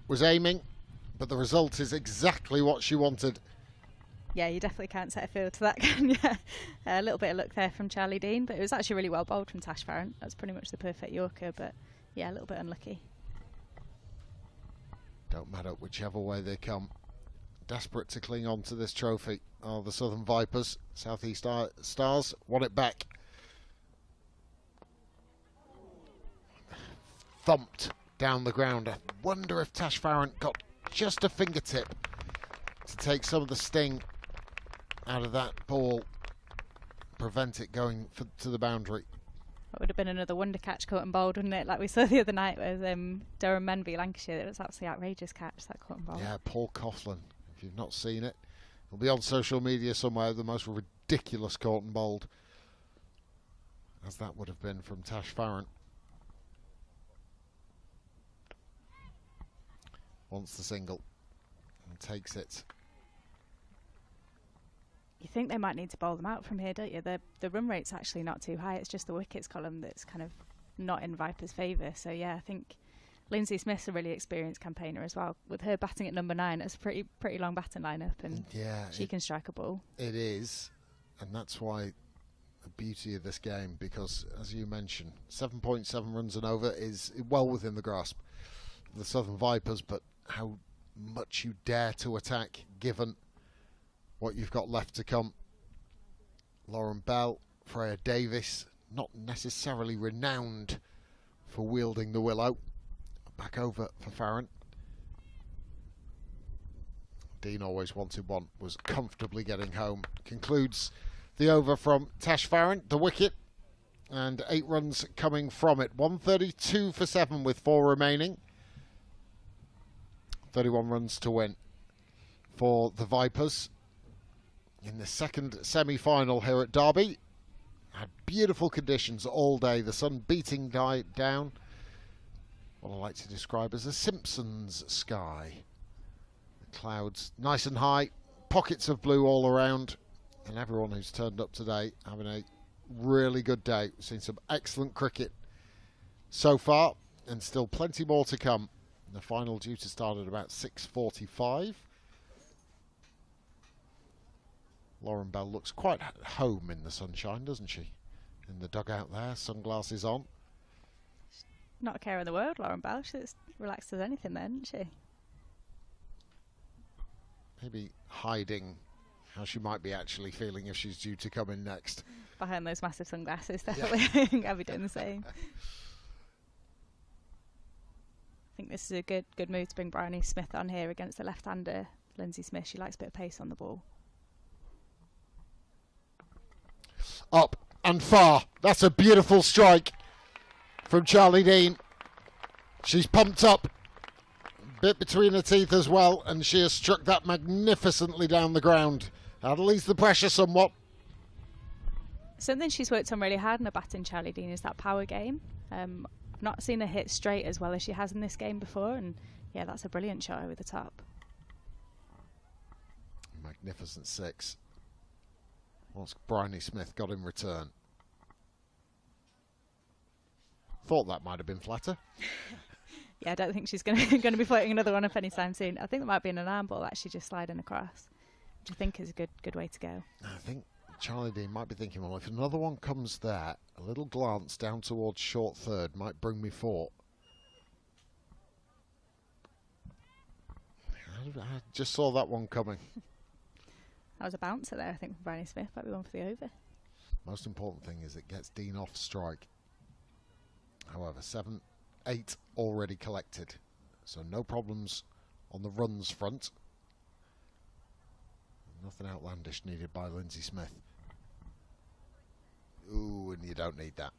was aiming, but the result is exactly what she wanted. Yeah, you definitely can't set a field to that, can you? A little bit of luck there from Charlie Dean, but it was actually really well bowled from Tash Farron. That's pretty much the perfect Yorker, but yeah, a little bit unlucky. Don't matter whichever way they come. Desperate to cling on to this trophy are the Southern Vipers. South East Stars want it back. Thumped down the ground. I wonder if Tash Farron got just a fingertip to take some of the sting out of that ball, prevent it going to the boundary. It would have been another wonder catch caught and bowled, wouldn't it? Like we saw the other night with Durham Men v Lancashire. It was absolutely outrageous catch, that caught and bowled. Yeah, Paul Coughlin. If you've not seen it, it'll be on social media somewhere. The most ridiculous caught and bowled, as that would have been from Tash Farron. Wants the single and takes it. You think they might need to bowl them out from here, don't you? The run rate's actually not too high. It's just the wickets column that's kind of not in Vipers' favour. So yeah, I think Lindsay Smith's a really experienced campaigner as well. With her batting at number 9, it's a pretty long batting lineup, and yeah, she can strike a ball. It is, and that's why the beauty of this game, because as you mentioned, 7.7 runs and over is well within the grasp of the Southern Vipers, but how much you dare to attack given what you've got left to come. Lauren Bell, Freya Davis, not necessarily renowned for wielding the willow. Back over for Farron. Dean always wanted one, was comfortably getting home. Concludes the over from Tash Farron, the wicket, and 8 runs coming from it. 132 for 7 with 4 remaining. 31 runs to win for the Vipers in the second semi-final here at Derby. Had beautiful conditions all day, the sun beating down. What I like to describe as a Simpsons sky. The clouds nice and high, pockets of blue all around, and everyone who's turned up today having a really good day. We've seen some excellent cricket so far, and still plenty more to come. The final due to start at about 6:45. Lauren Bell looks quite at home in the sunshine, doesn't she? In the dugout there, sunglasses on. Not a care in the world, Lauren Bell. She's as relaxed as anything then, isn't she? Maybe hiding how she might be actually feeling if she's due to come in next. Behind those massive sunglasses, definitely. I think I'll be doing the same. I think this is a good move to bring Bryony Smith on here against the left-hander, Lindsay Smith. She likes a bit of pace on the ball. Up and far. That's a beautiful strike from Charlie Dean. She's pumped up, bit between her teeth as well, and she has struck that magnificently down the ground. That ease the pressure somewhat. Something she's worked on really hard in her batting, Charlie Dean, is that power game. I've not seen her hit straight as well as she has in this game before, and yeah, that's a brilliant shot over the top. Magnificent 6. What's Bryony Smith got in return? Thought that might have been flatter. Yeah, I don't think she's going to be floating another one up anytime soon. I think that might be an arm ball actually just sliding across, which I think is a good way to go. I think Charlie Dean might be thinking, well, if another one comes there, a little glance down towards short third might bring me 4. I just saw that one coming. That was a bouncer there, I think, from Bryony Smith. Might be one for the over. Most important thing is it gets Dean off strike. However, 8 already collected. So no problems on the runs front. Nothing outlandish needed by Lindsay Smith. Ooh, and you don't need that.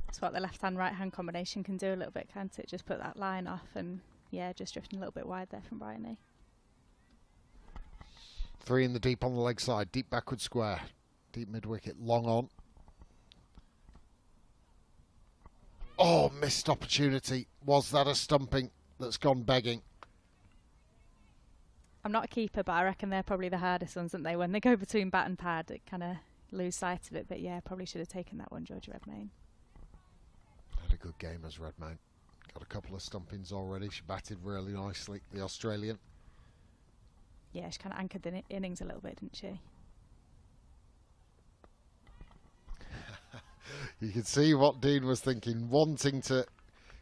That's what the left-hand, right-hand combination can do a little bit, can't it? Just put that line off and, yeah, just drifting a little bit wide there from Bryony. 3 in the deep on the leg side. Deep backward square. Deep mid-wicket. Long on. Oh, missed opportunity. Was that a stumping that's gone begging? I'm not a keeper, but I reckon they're probably the hardest ones, aren't they? When they go between bat and pad, it kind of lose sight of it. But yeah, probably should have taken that one, Georgia Redmayne. Had a good game as Redmayne. Got a couple of stumpings already. She batted really nicely, the Australian. Yeah, she kind of anchored the innings a little bit, didn't she? You can see what Dean was thinking, wanting to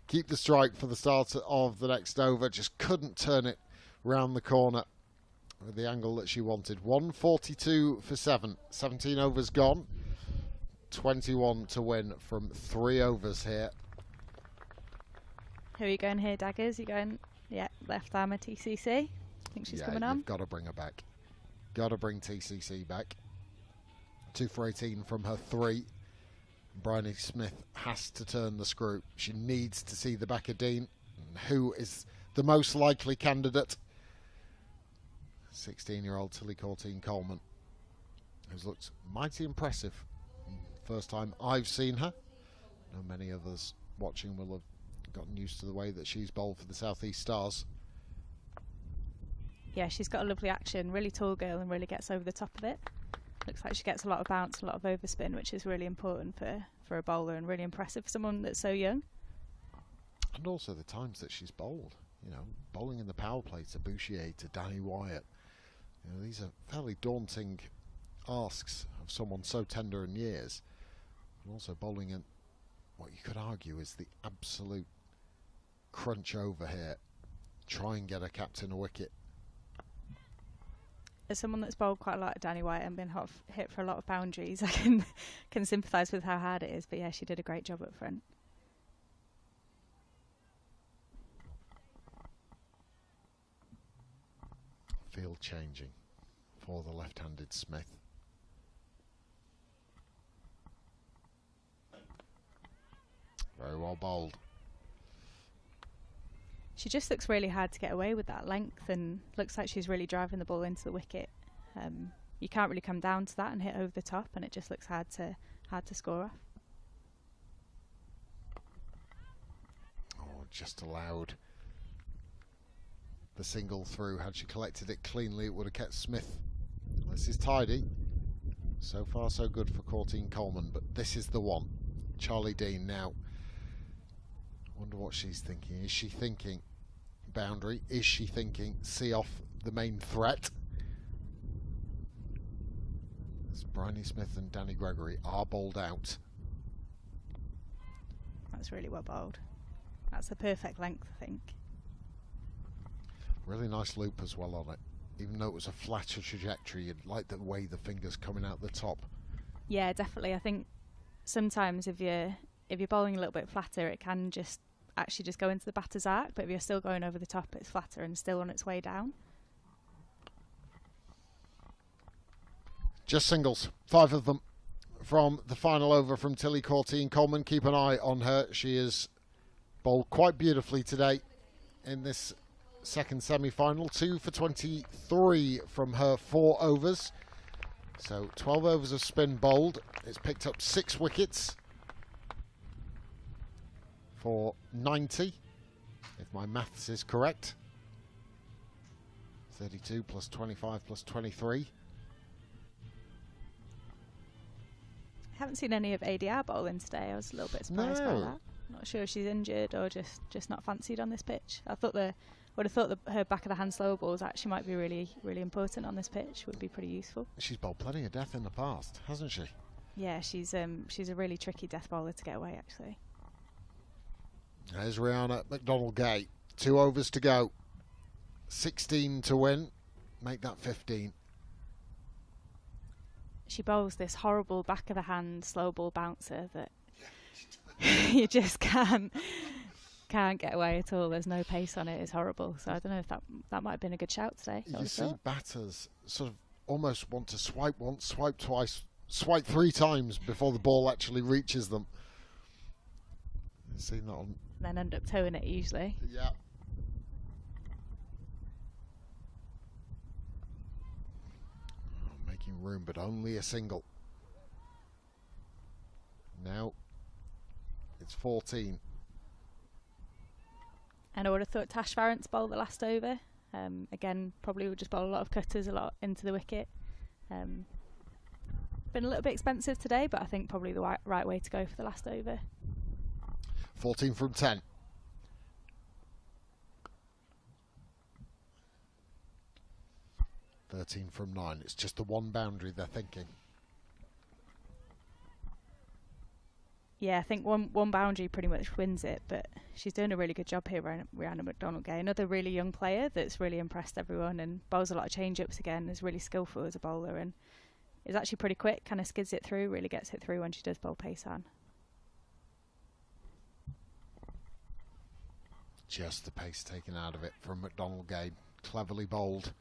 keep the strike for the start of the next over. Just couldn't turn it round the corner with the angle that she wanted. 142 for 7. 17 overs gone. 21 to win from 3 overs here. Who are you going here, Daggers? You going, yeah, left armour TCC? I think she's coming on. You've got to bring her back. Got to bring TCC back. 2 for 18 from her 3. Bryony Smith has to turn the screw. She needs to see the back of Dean. Who is the most likely candidate? 16-year-old Tilly Courtine-Coleman, who's looked mighty impressive. First time I've seen her. I know many others watching will have gotten used to the way that she's bowled for the South East Stars. Yeah, she's got a lovely action. Really tall girl and really gets over the top of it. Looks like she gets a lot of bounce, a lot of overspin, which is really important for a bowler and really impressive for someone that's so young. And also the times that she's bowled. You know, bowling in the power play to Bouchier, to Danny Wyatt. You know, these are fairly daunting asks of someone so tender in years. And also bowling in what you could argue is the absolute crunch over here. Try and get a captain a wicket. As someone that's bowled quite a lot at Danny Wyatt and been hit for a lot of boundaries, I can sympathise with how hard it is. But yeah, she did a great job up front. Field changing for the left-handed Smith. Very well bowled. She just looks really hard to get away with that length, and looks like she's really driving the ball into the wicket. You can't really come down to that and hit over the top, and it just looks hard to score off. Oh, just allowed the single through. Had she collected it cleanly, it would have kept Smith. This is tidy. So far, so good for Courtine-Coleman, but this is the one. Charlie Dean now. Wonder what she's thinking. Is she thinking boundary? Is she thinking see off the main threat? As Bryony Smith and Danny Gregory are bowled out. That's really well bowled. That's the perfect length, I think. Really nice loop as well on it. Even though it was a flatter trajectory, you'd like the way the finger's coming out the top. Yeah, definitely. I think sometimes if you're bowling a little bit flatter, it can just actually just go into the batter's arc, but if you're still going over the top, it's flatter and still on its way down. Just singles, 5 of them from the final over from Tilly Courtine-Coleman. Keep an eye on her. She is bowled quite beautifully today in this second semi-final. 2 for 23 from her 4 overs. So 12 overs of spin bowled. It's picked up 6 wickets for 90, if my maths is correct. 32 plus 25 plus 23. I haven't seen any of ADR bowling today. I was a little bit surprised by that. Not sure if she's injured or just not fancied on this pitch. I would have thought that her back of the hand slow balls actually might be really, really important on this pitch. Would be pretty useful. She's bowled plenty of death in the past, hasn't she? Yeah, she's a really tricky death bowler to get away, actually. There's Rihanna McDonald-Gay. 2 overs to go. 16 to win. Make that 15. She bowls this horrible back of the hand slow ball bouncer that you just can't can't get away at all. There's no pace on it. It's horrible. So I don't know if that might have been a good shout today. You see batters sort of almost want to swipe once, swipe twice, swipe 3 times before the ball actually reaches them. See that on. Then end up towing it usually. Yeah. Making room, but only a single. Now it's 14. And I would have thought Tash Farrant's bowl the last over. Again, probably would just bowl a lot of cutters, a lot into the wicket. Been a little bit expensive today, but I think probably the right way to go for the last over. 14 from 10. $13 from 9. It's just the one boundary they're thinking. Yeah, I think one boundary pretty much wins it, but she's doing a really good job here, Rihanna McDonald-Gay. Another really young player that's really impressed everyone and bowls a lot of change-ups again, is really skillful as a bowler and is actually pretty quick, kind of skids it through, really gets it through when she does bowl pace on. Just the pace taken out of it from McDonald-Gay. Cleverly bowled.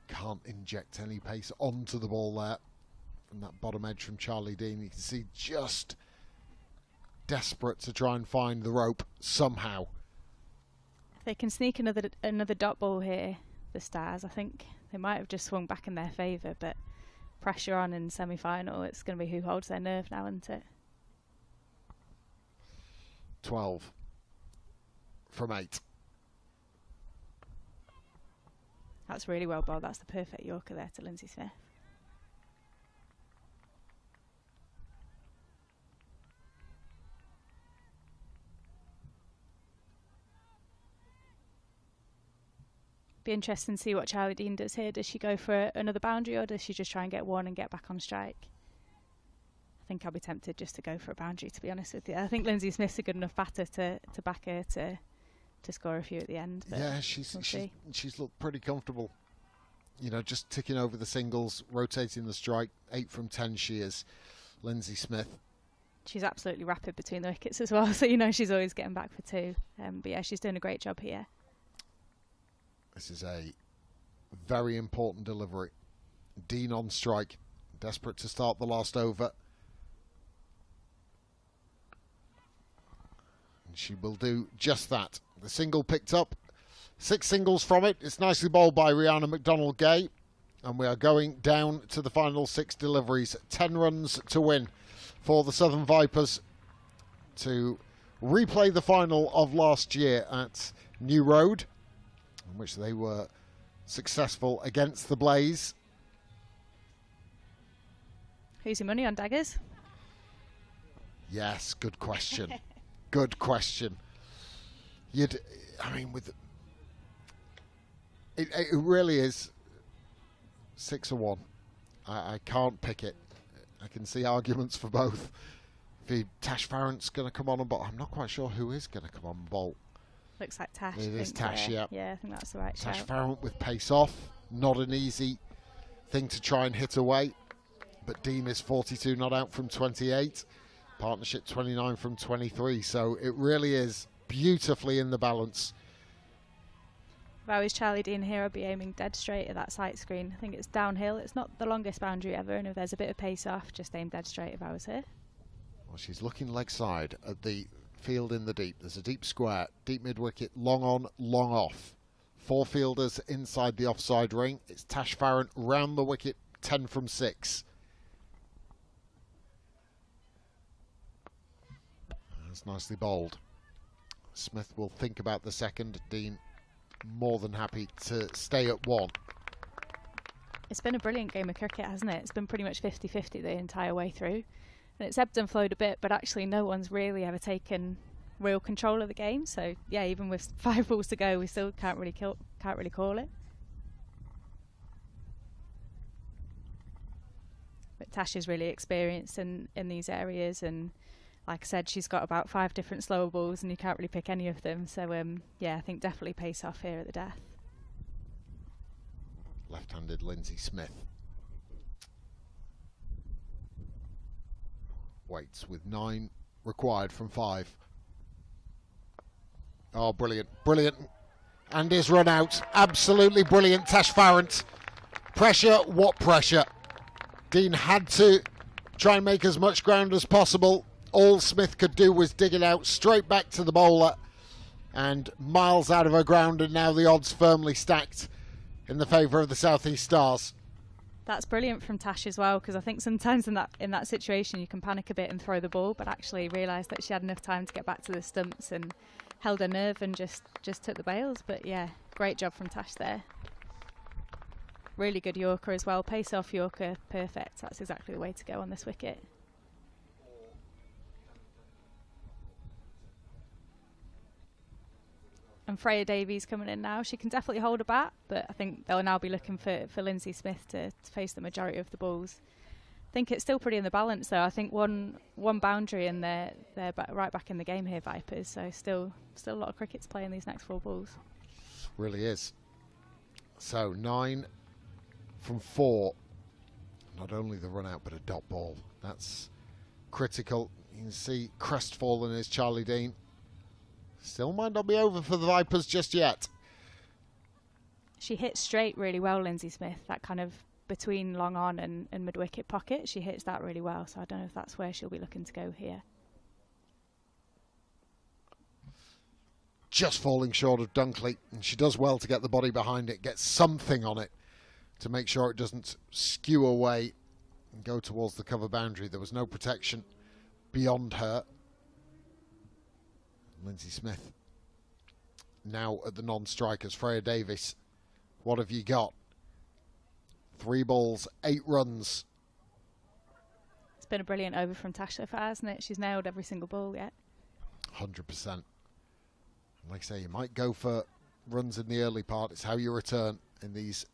Can't inject any pace onto the ball there. From that bottom edge from Charlie Dean, you can see just desperate to try and find the rope somehow. If they can sneak another dot ball here, the Stars, I think they might have just swung back in their favour, but pressure on in semi-final, it's going to be who holds their nerve now, isn't it? 12 from 8. That's really well bowled. That's the perfect Yorker there to Lindsay Smith. Be interesting to see what Charlie Dean does here. Does she go for another boundary or does she just try and get one and get back on strike? I think I'll be tempted just to go for a boundary, to be honest with you. I think Lindsay Smith's a good enough batter to back her to score a few at the end. Yeah, she's looked pretty comfortable. You know, just ticking over the singles, rotating the strike. 8 from 10 she is, Lindsay Smith. She's absolutely rapid between the wickets as well, so you know she's always getting back for 2. But yeah, she's doing a great job here. This is a very important delivery. Dean on strike, desperate to start the last over. And she will do just that. The single picked up. 6 singles from it. It's nicely bowled by Rihanna McDonald-Gay. And we are going down to the final 6 deliveries. 10 runs to win for the Southern Vipers to replay the final of last year at New Road, in which they were successful against the Blaze. Who's your money on, Daggers? Yes, good question. Good question. It really is 6 or 1. I can't pick it. I can see arguments for both. Tash Farrant's going to come on and bowl. I'm not quite sure who is going to come on and bowl. Looks like Tash. It is Tash, yeah. Yeah, I think that's the right shout. Tash Farrant with pace off. Not an easy thing to try and hit away. But Dean is 42 not out from 28. Partnership 29 from 23. So it really is beautifully in the balance. If I was Charlie Dean here, I'd be aiming dead straight at that sight screen. I think it's downhill. It's not the longest boundary ever, and if there's a bit of pace off, just aim dead straight if I was here. Well, she's looking leg side at the field in the deep. There's a deep square, deep mid-wicket, long on, long off. 4 fielders inside the offside ring. It's Tash Farrant round the wicket, 10 from 6. That's nicely bowled. Smith will think about the second. Dean more than happy to stay at 1. It's been a brilliant game of cricket, hasn't it? It's been pretty much 50-50 the entire way through. And it's ebbed and flowed a bit, but actually no one's really ever taken real control of the game. So yeah, even with 5 balls to go, we still can't really call it. But Tash is really experienced in these areas, and like I said, she's got about 5 different slower balls, and you can't really pick any of them. So yeah, I think definitely pace off here at the death. Left-handed Lindsay Smith waits with 9 required from 5. Oh, brilliant, brilliant. And his run out, absolutely brilliant. Tash Farrant. Pressure, what pressure? Dean had to try and make as much ground as possible. All Smith could do was dig it out straight back to the bowler, and miles out of her ground, and now the odds firmly stacked in the favour of the South East Stars. That's brilliant from Tash as well, because I think sometimes in that situation you can panic a bit and throw the ball, but actually realised that she had enough time to get back to the stumps and held her nerve and just took the bails. But yeah, great job from Tash there. Really good Yorker as well. Pace off Yorker, perfect. That's exactly the way to go on this wicket. And Freya Davies coming in now. She can definitely hold a bat, but I think they'll now be looking for Lindsay Smith to face the majority of the balls. I think it's still pretty in the balance though. I think one boundary and they're right back in the game here, Vipers. So still a lot of cricket to play in these next 4 balls. Really is. So 9 from 4. Not only the run out, but a dot ball. That's critical. You can see crestfallen is Charlie Dean. Still might not be over for the Vipers just yet. She hits straight really well, Lindsay Smith. That kind of between long on and mid-wicket pocket, she hits that really well. So I don't know if that's where she'll be looking to go here. Just falling short of Dunkley. And she does well to get the body behind it, get something on it to make sure it doesn't skew away and go towards the cover boundary. There was no protection beyond her. Lindsay Smith now at the non-strikers. Freya Davies, what have you got? 3 balls, 8 runs. It's been a brilliant over from Tash so far, hasn't it? She's nailed every single ball yet. 100%. Like I say, you might go for runs in the early part. It's how you return in these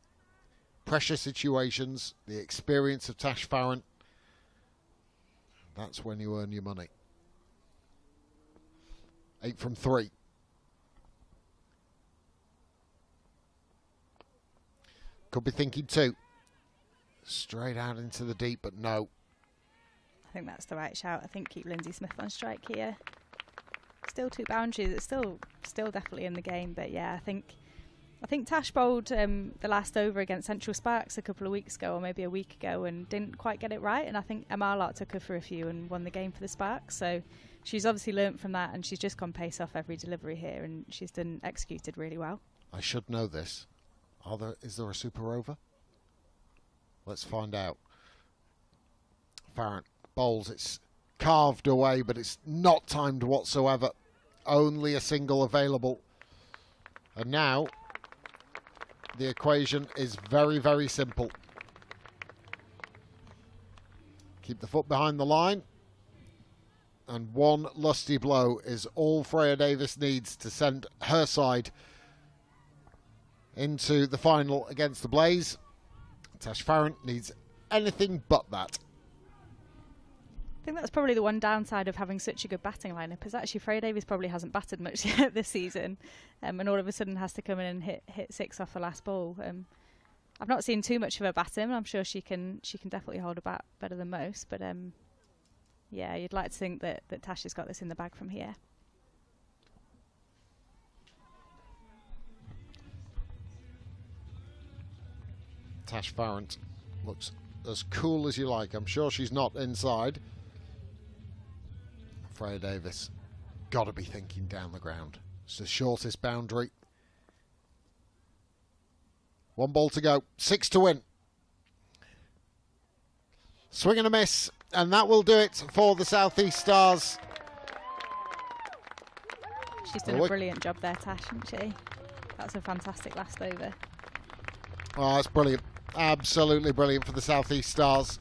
pressure situations. The experience of Tash Farrant. That's when you earn your money. 8 from 3. Could be thinking 2. Straight out into the deep, but no. I think that's the right shout. I think keep Lindsay Smith on strike here. Still 2 boundaries. It's still definitely in the game, but yeah, I think Tash bowled the last over against Central Sparks a couple of weeks ago, or maybe a week ago, and didn't quite get it right. And I think Amarlat took her for a few and won the game for the Sparks. So she's obviously learnt from that, and she's just gone pace off every delivery here, and she's executed really well. I should know this. Is there a super over? Let's find out. Farrant bowls. It's carved away, but it's not timed whatsoever. Only a single available. And now the equation is very, very simple. Keep the foot behind the line. And 1 lusty blow is all Freya Davies needs to send her side into the final against the Blaze. Tash Farrant needs anything but that. I think that's probably the one downside of having such a good batting lineup, is actually Freya Davies probably hasn't batted much yet this season, and all of a sudden has to come in and hit 6 off the last ball. I've not seen too much of her batting. I'm sure she can definitely hold a bat better than most, but yeah, you'd like to think that Tash has got this in the bag from here. Tash Farrant looks as cool as you like. I'm sure she's not inside. Freya Davies, got to be thinking down the ground. It's the shortest boundary. 1 ball to go. 6 to win. Swing and a miss, and that will do it for the South East Stars. She's done a brilliant job there, Tash, hasn't she? That's a fantastic last over. Oh, that's brilliant. Absolutely brilliant for the South East Stars.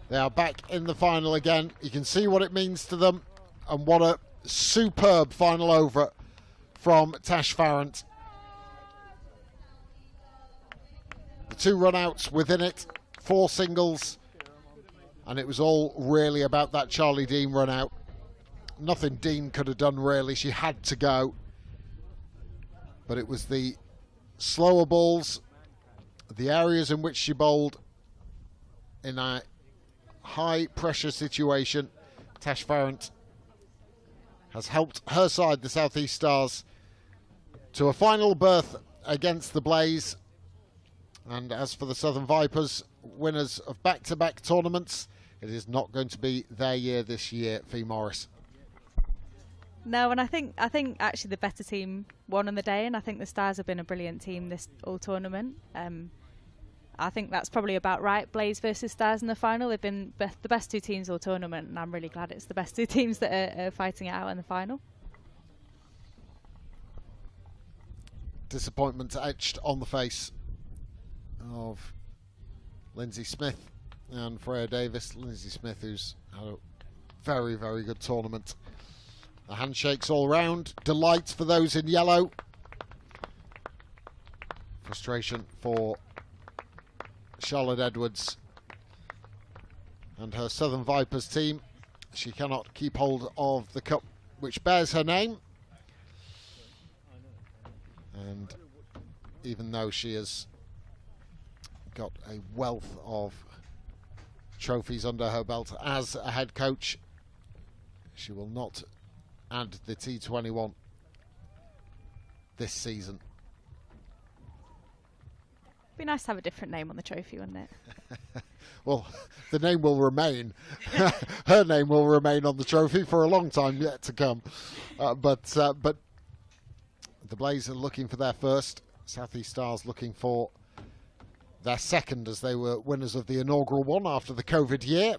They are back in the final again. You can see what it means to them, and what a superb final over from Tash Farrant. The 2 run-outs within it, 4 singles, and it was all really about that Charlie Dean run-out. Nothing Dean could have done really. She had to go, but it was the slower balls, the areas in which she bowled in a high pressure situation. Tash Farrant has helped her side, the South East Stars, to a final berth against the Blaze. And as for the Southern Vipers, winners of back-to-back tournaments, it is not going to be their year this year, Fee Morris. No, and I think actually the better team won on the day, and I think the Stars have been a brilliant team this all tournament. I think that's probably about right. Blaze versus Stars in the final. They've been the best two teams all tournament, and I'm really glad it's the best two teams that are fighting it out in the final. Disappointment etched on the face of Lindsay Smith and Freya Davis. Lindsay Smith, who's had a very, very good tournament. The handshakes all round. Delight for those in yellow. Frustration for Charlotte Edwards and her Southern Vipers team. She cannot keep hold of the cup which bears her name. And even though she has got a wealth of trophies under her belt as a head coach, she will not add the T21 this season. Be nice to have a different name on the trophy, wouldn't it? Well, the name will remain. Her name will remain on the trophy for a long time yet to come. But the Blaze are looking for their first. South East Stars looking for their second, as they were winners of the inaugural one after the COVID year.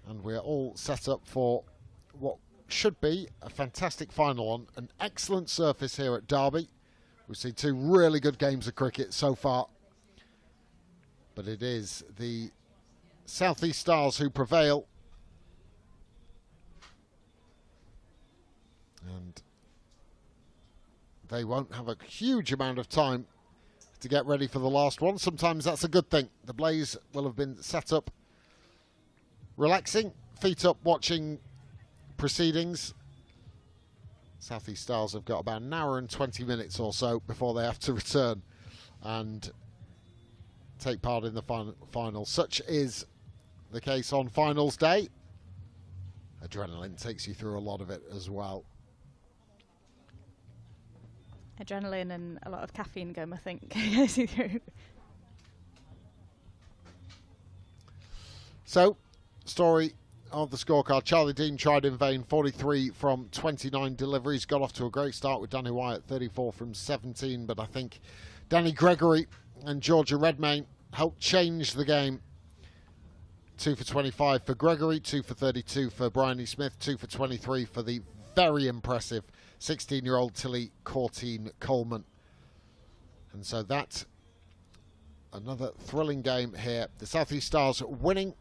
And we're all set up for what should be a fantastic final on an excellent surface here at Derby. We've seen two really good games of cricket so far. But it is the South East Stars who prevail. And they won't have a huge amount of time to get ready for the last one. Sometimes that's a good thing. The Blaze will have been set up relaxing, feet up, watching proceedings. South East Stars have got about an hour and 20 minutes or so before they have to return and take part in the final. Such is the case on finals day. Adrenaline takes you through a lot of it as well. Adrenaline and a lot of caffeine gum, I think. So, story of the scorecard. Charlie Dean tried in vain, 43 from 29 deliveries. Got off to a great start with Danny Wyatt, 34 from 17. But I think Danny Gregory and Georgia Redmayne helped change the game. 2 for 25 for Gregory, 2 for 32 for Bryony Smith, 2 for 23 for the very impressive 16-year-old Tilly Courtine Coleman. And so that's another thrilling game here. The South East Stars winning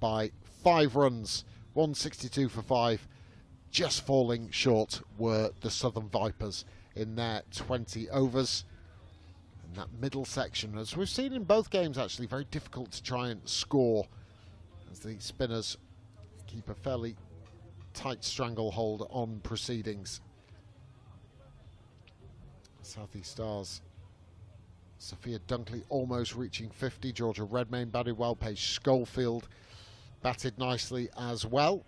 by 5 runs, 162 for 5. Just falling short were the Southern Vipers in their 20 overs. And that middle section, as we've seen in both games actually, very difficult to try and score as the spinners keep a fairly tight stranglehold on proceedings. South East Stars, Sophia Dunkley almost reaching 50. Georgia Redmayne batted well. Paige Schofield batted nicely as well.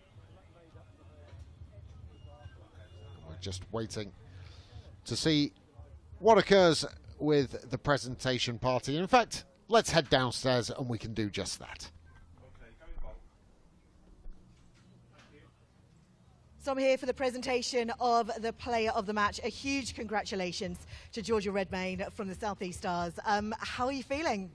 We're just waiting to see what occurs with the presentation party. In fact, let's head downstairs and we can do just that. So I'm here for the presentation of the player of the match. A huge congratulations to Georgia Redmayne from the South East Stars. How are you feeling?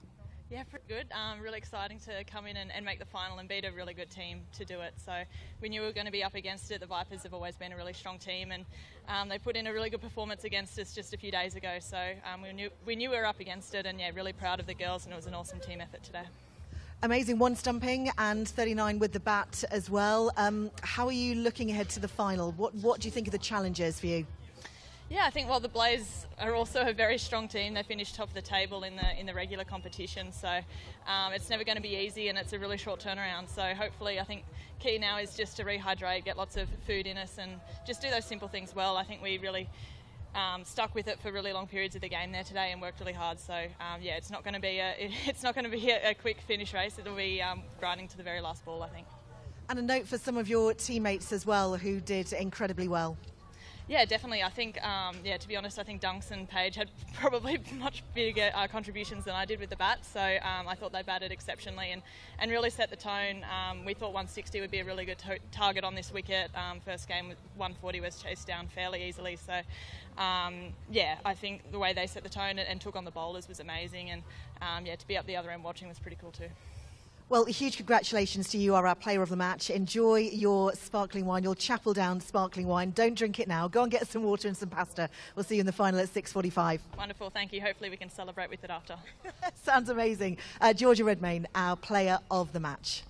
Yeah, pretty good. Really exciting to come in and make the final and beat a really good team to do it. So we knew we were going to be up against it. The Vipers have always been a really strong team, and they put in a really good performance against us just a few days ago. So we knew we were up against it, and yeah, really proud of the girls, and it was an awesome team effort today. Amazing, 1 stumping and 39 with the bat as well. How are you looking ahead to the final? What do you think are the challenges for you? Yeah, I think the Blaze are also a very strong team. They finished top of the table in the regular competition, so it's never going to be easy, and it's a really short turnaround. So hopefully, I think key now is just to rehydrate, get lots of food in us, and just do those simple things well. I think we really stuck with it for really long periods of the game there today and worked really hard. So yeah, it's not going to be a quick finish race. It'll be grinding to the very last ball, I think. And a note for some of your teammates as well who did incredibly well. Yeah, definitely. I think, to be honest, I think Dunks and Page had probably much bigger contributions than I did with the bat. So I thought they batted exceptionally and really set the tone. We thought 160 would be a really good target on this wicket. First game, 140 was chased down fairly easily. So, I think the way they set the tone and took on the bowlers was amazing. And, to be up the other end watching was pretty cool too. Well, huge congratulations to you. You are our player of the match. Enjoy your sparkling wine, your Chapel Down sparkling wine. Don't drink it now. Go and get some water and some pasta. We'll see you in the final at 6:45. Wonderful, thank you. Hopefully we can celebrate with it after. Sounds amazing. Georgia Redmayne, our player of the match.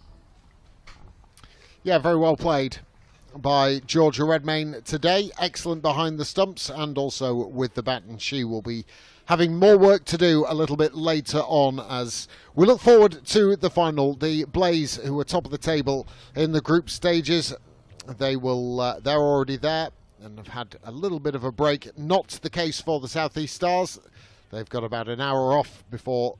Yeah, very well played by Georgia Redmayne today. Excellent behind the stumps and also with the bat, and she will be having more work to do a little bit later on as we look forward to the final. The Blaze, who are top of the table in the group stages, they're already there and have had a little bit of a break. Not the case for the South East Stars. They've got about an hour off before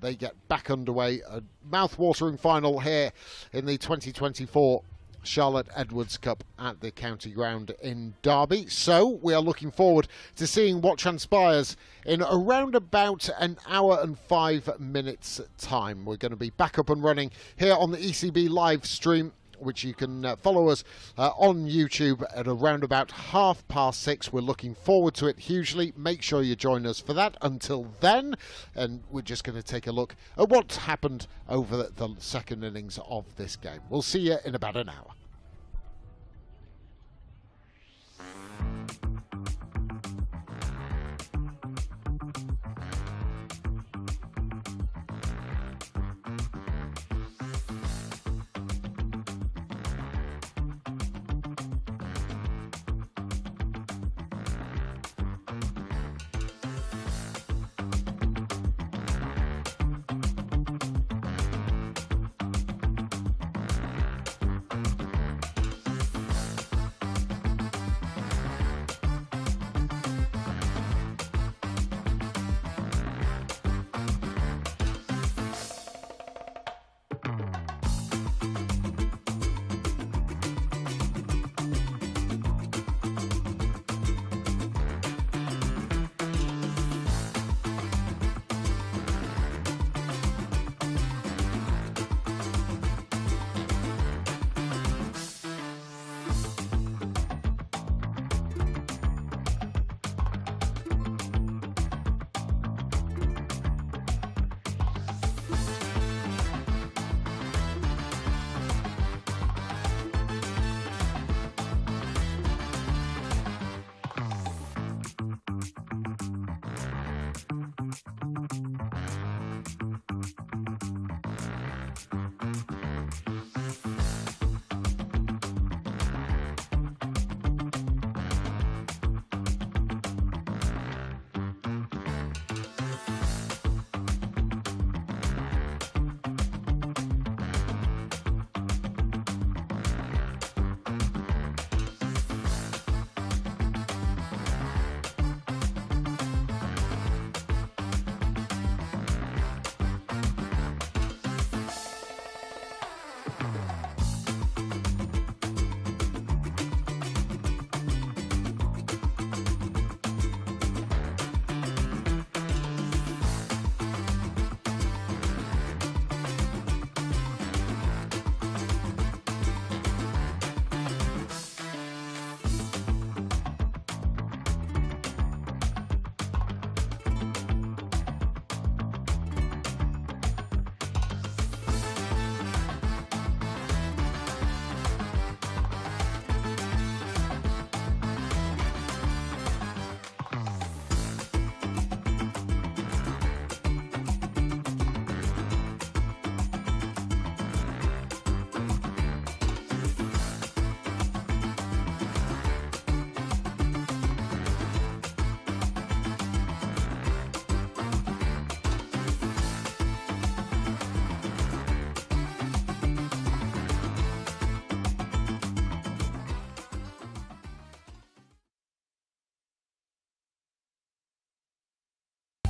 they get back underway. A mouth-watering final here in the 2024 Charlotte Edwards Cup at the County Ground in Derby. So we are looking forward to seeing what transpires in around about an hour and 5 minutes time. We're going to be back up and running here on the ECB live stream, which you can follow us on YouTube at around about 6:30. We're looking forward to it hugely. Make sure you join us for that. Until then, and we're just going to take a look at what's happened over the second innings of this game. We'll see you in about an hour.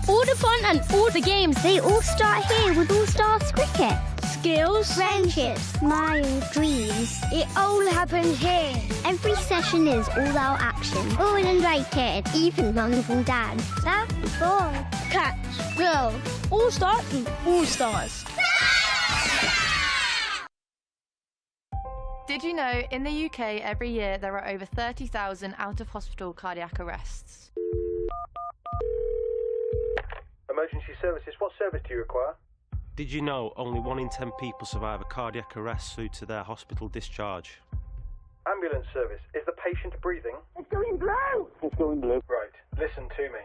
All the fun and all the games, they all start here with All Stars Cricket. skills, friendships, smiles, dreams. It all happens here. Every session is all-out action. All underrated, even mums and dads. That's fun. Catch, go. All-stars and all-stars. Did you know in the UK every year there are over 30,000 out-of-hospital cardiac arrests? Emergency services, what service do you require? Did you know only 1 in 10 people survive a cardiac arrest due to their hospital discharge? Ambulance service, is the patient breathing? It's going blue! It's going blue. Right, listen to me.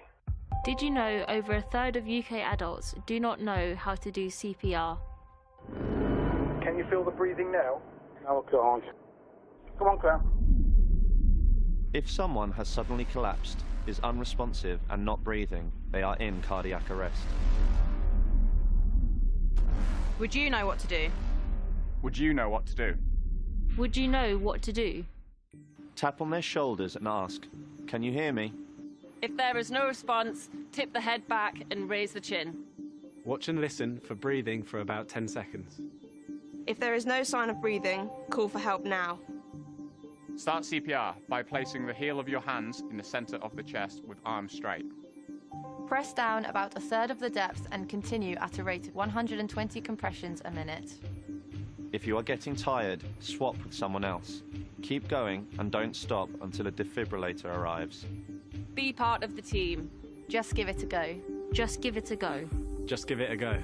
Did you know over a third of UK adults do not know how to do CPR? Can you feel the breathing now? No, I can't. Come on, Claire. If someone has suddenly collapsed, is unresponsive and not breathing, they are in cardiac arrest. Would you know what to do? Would you know what to do? Would you know what to do? Tap on their shoulders and ask, "Can you hear me?" If there is no response, tip the head back and raise the chin. Watch and listen for breathing for about 10 seconds. If there is no sign of breathing, call for help now. Start CPR by placing the heel of your hands in the centre of the chest with arms straight. Press down about a third of the depth and continue at a rate of 120 compressions a minute. If you are getting tired, swap with someone else. Keep going and don't stop until a defibrillator arrives. Be part of the team. Just give it a go. Just give it a go. Just give it a go.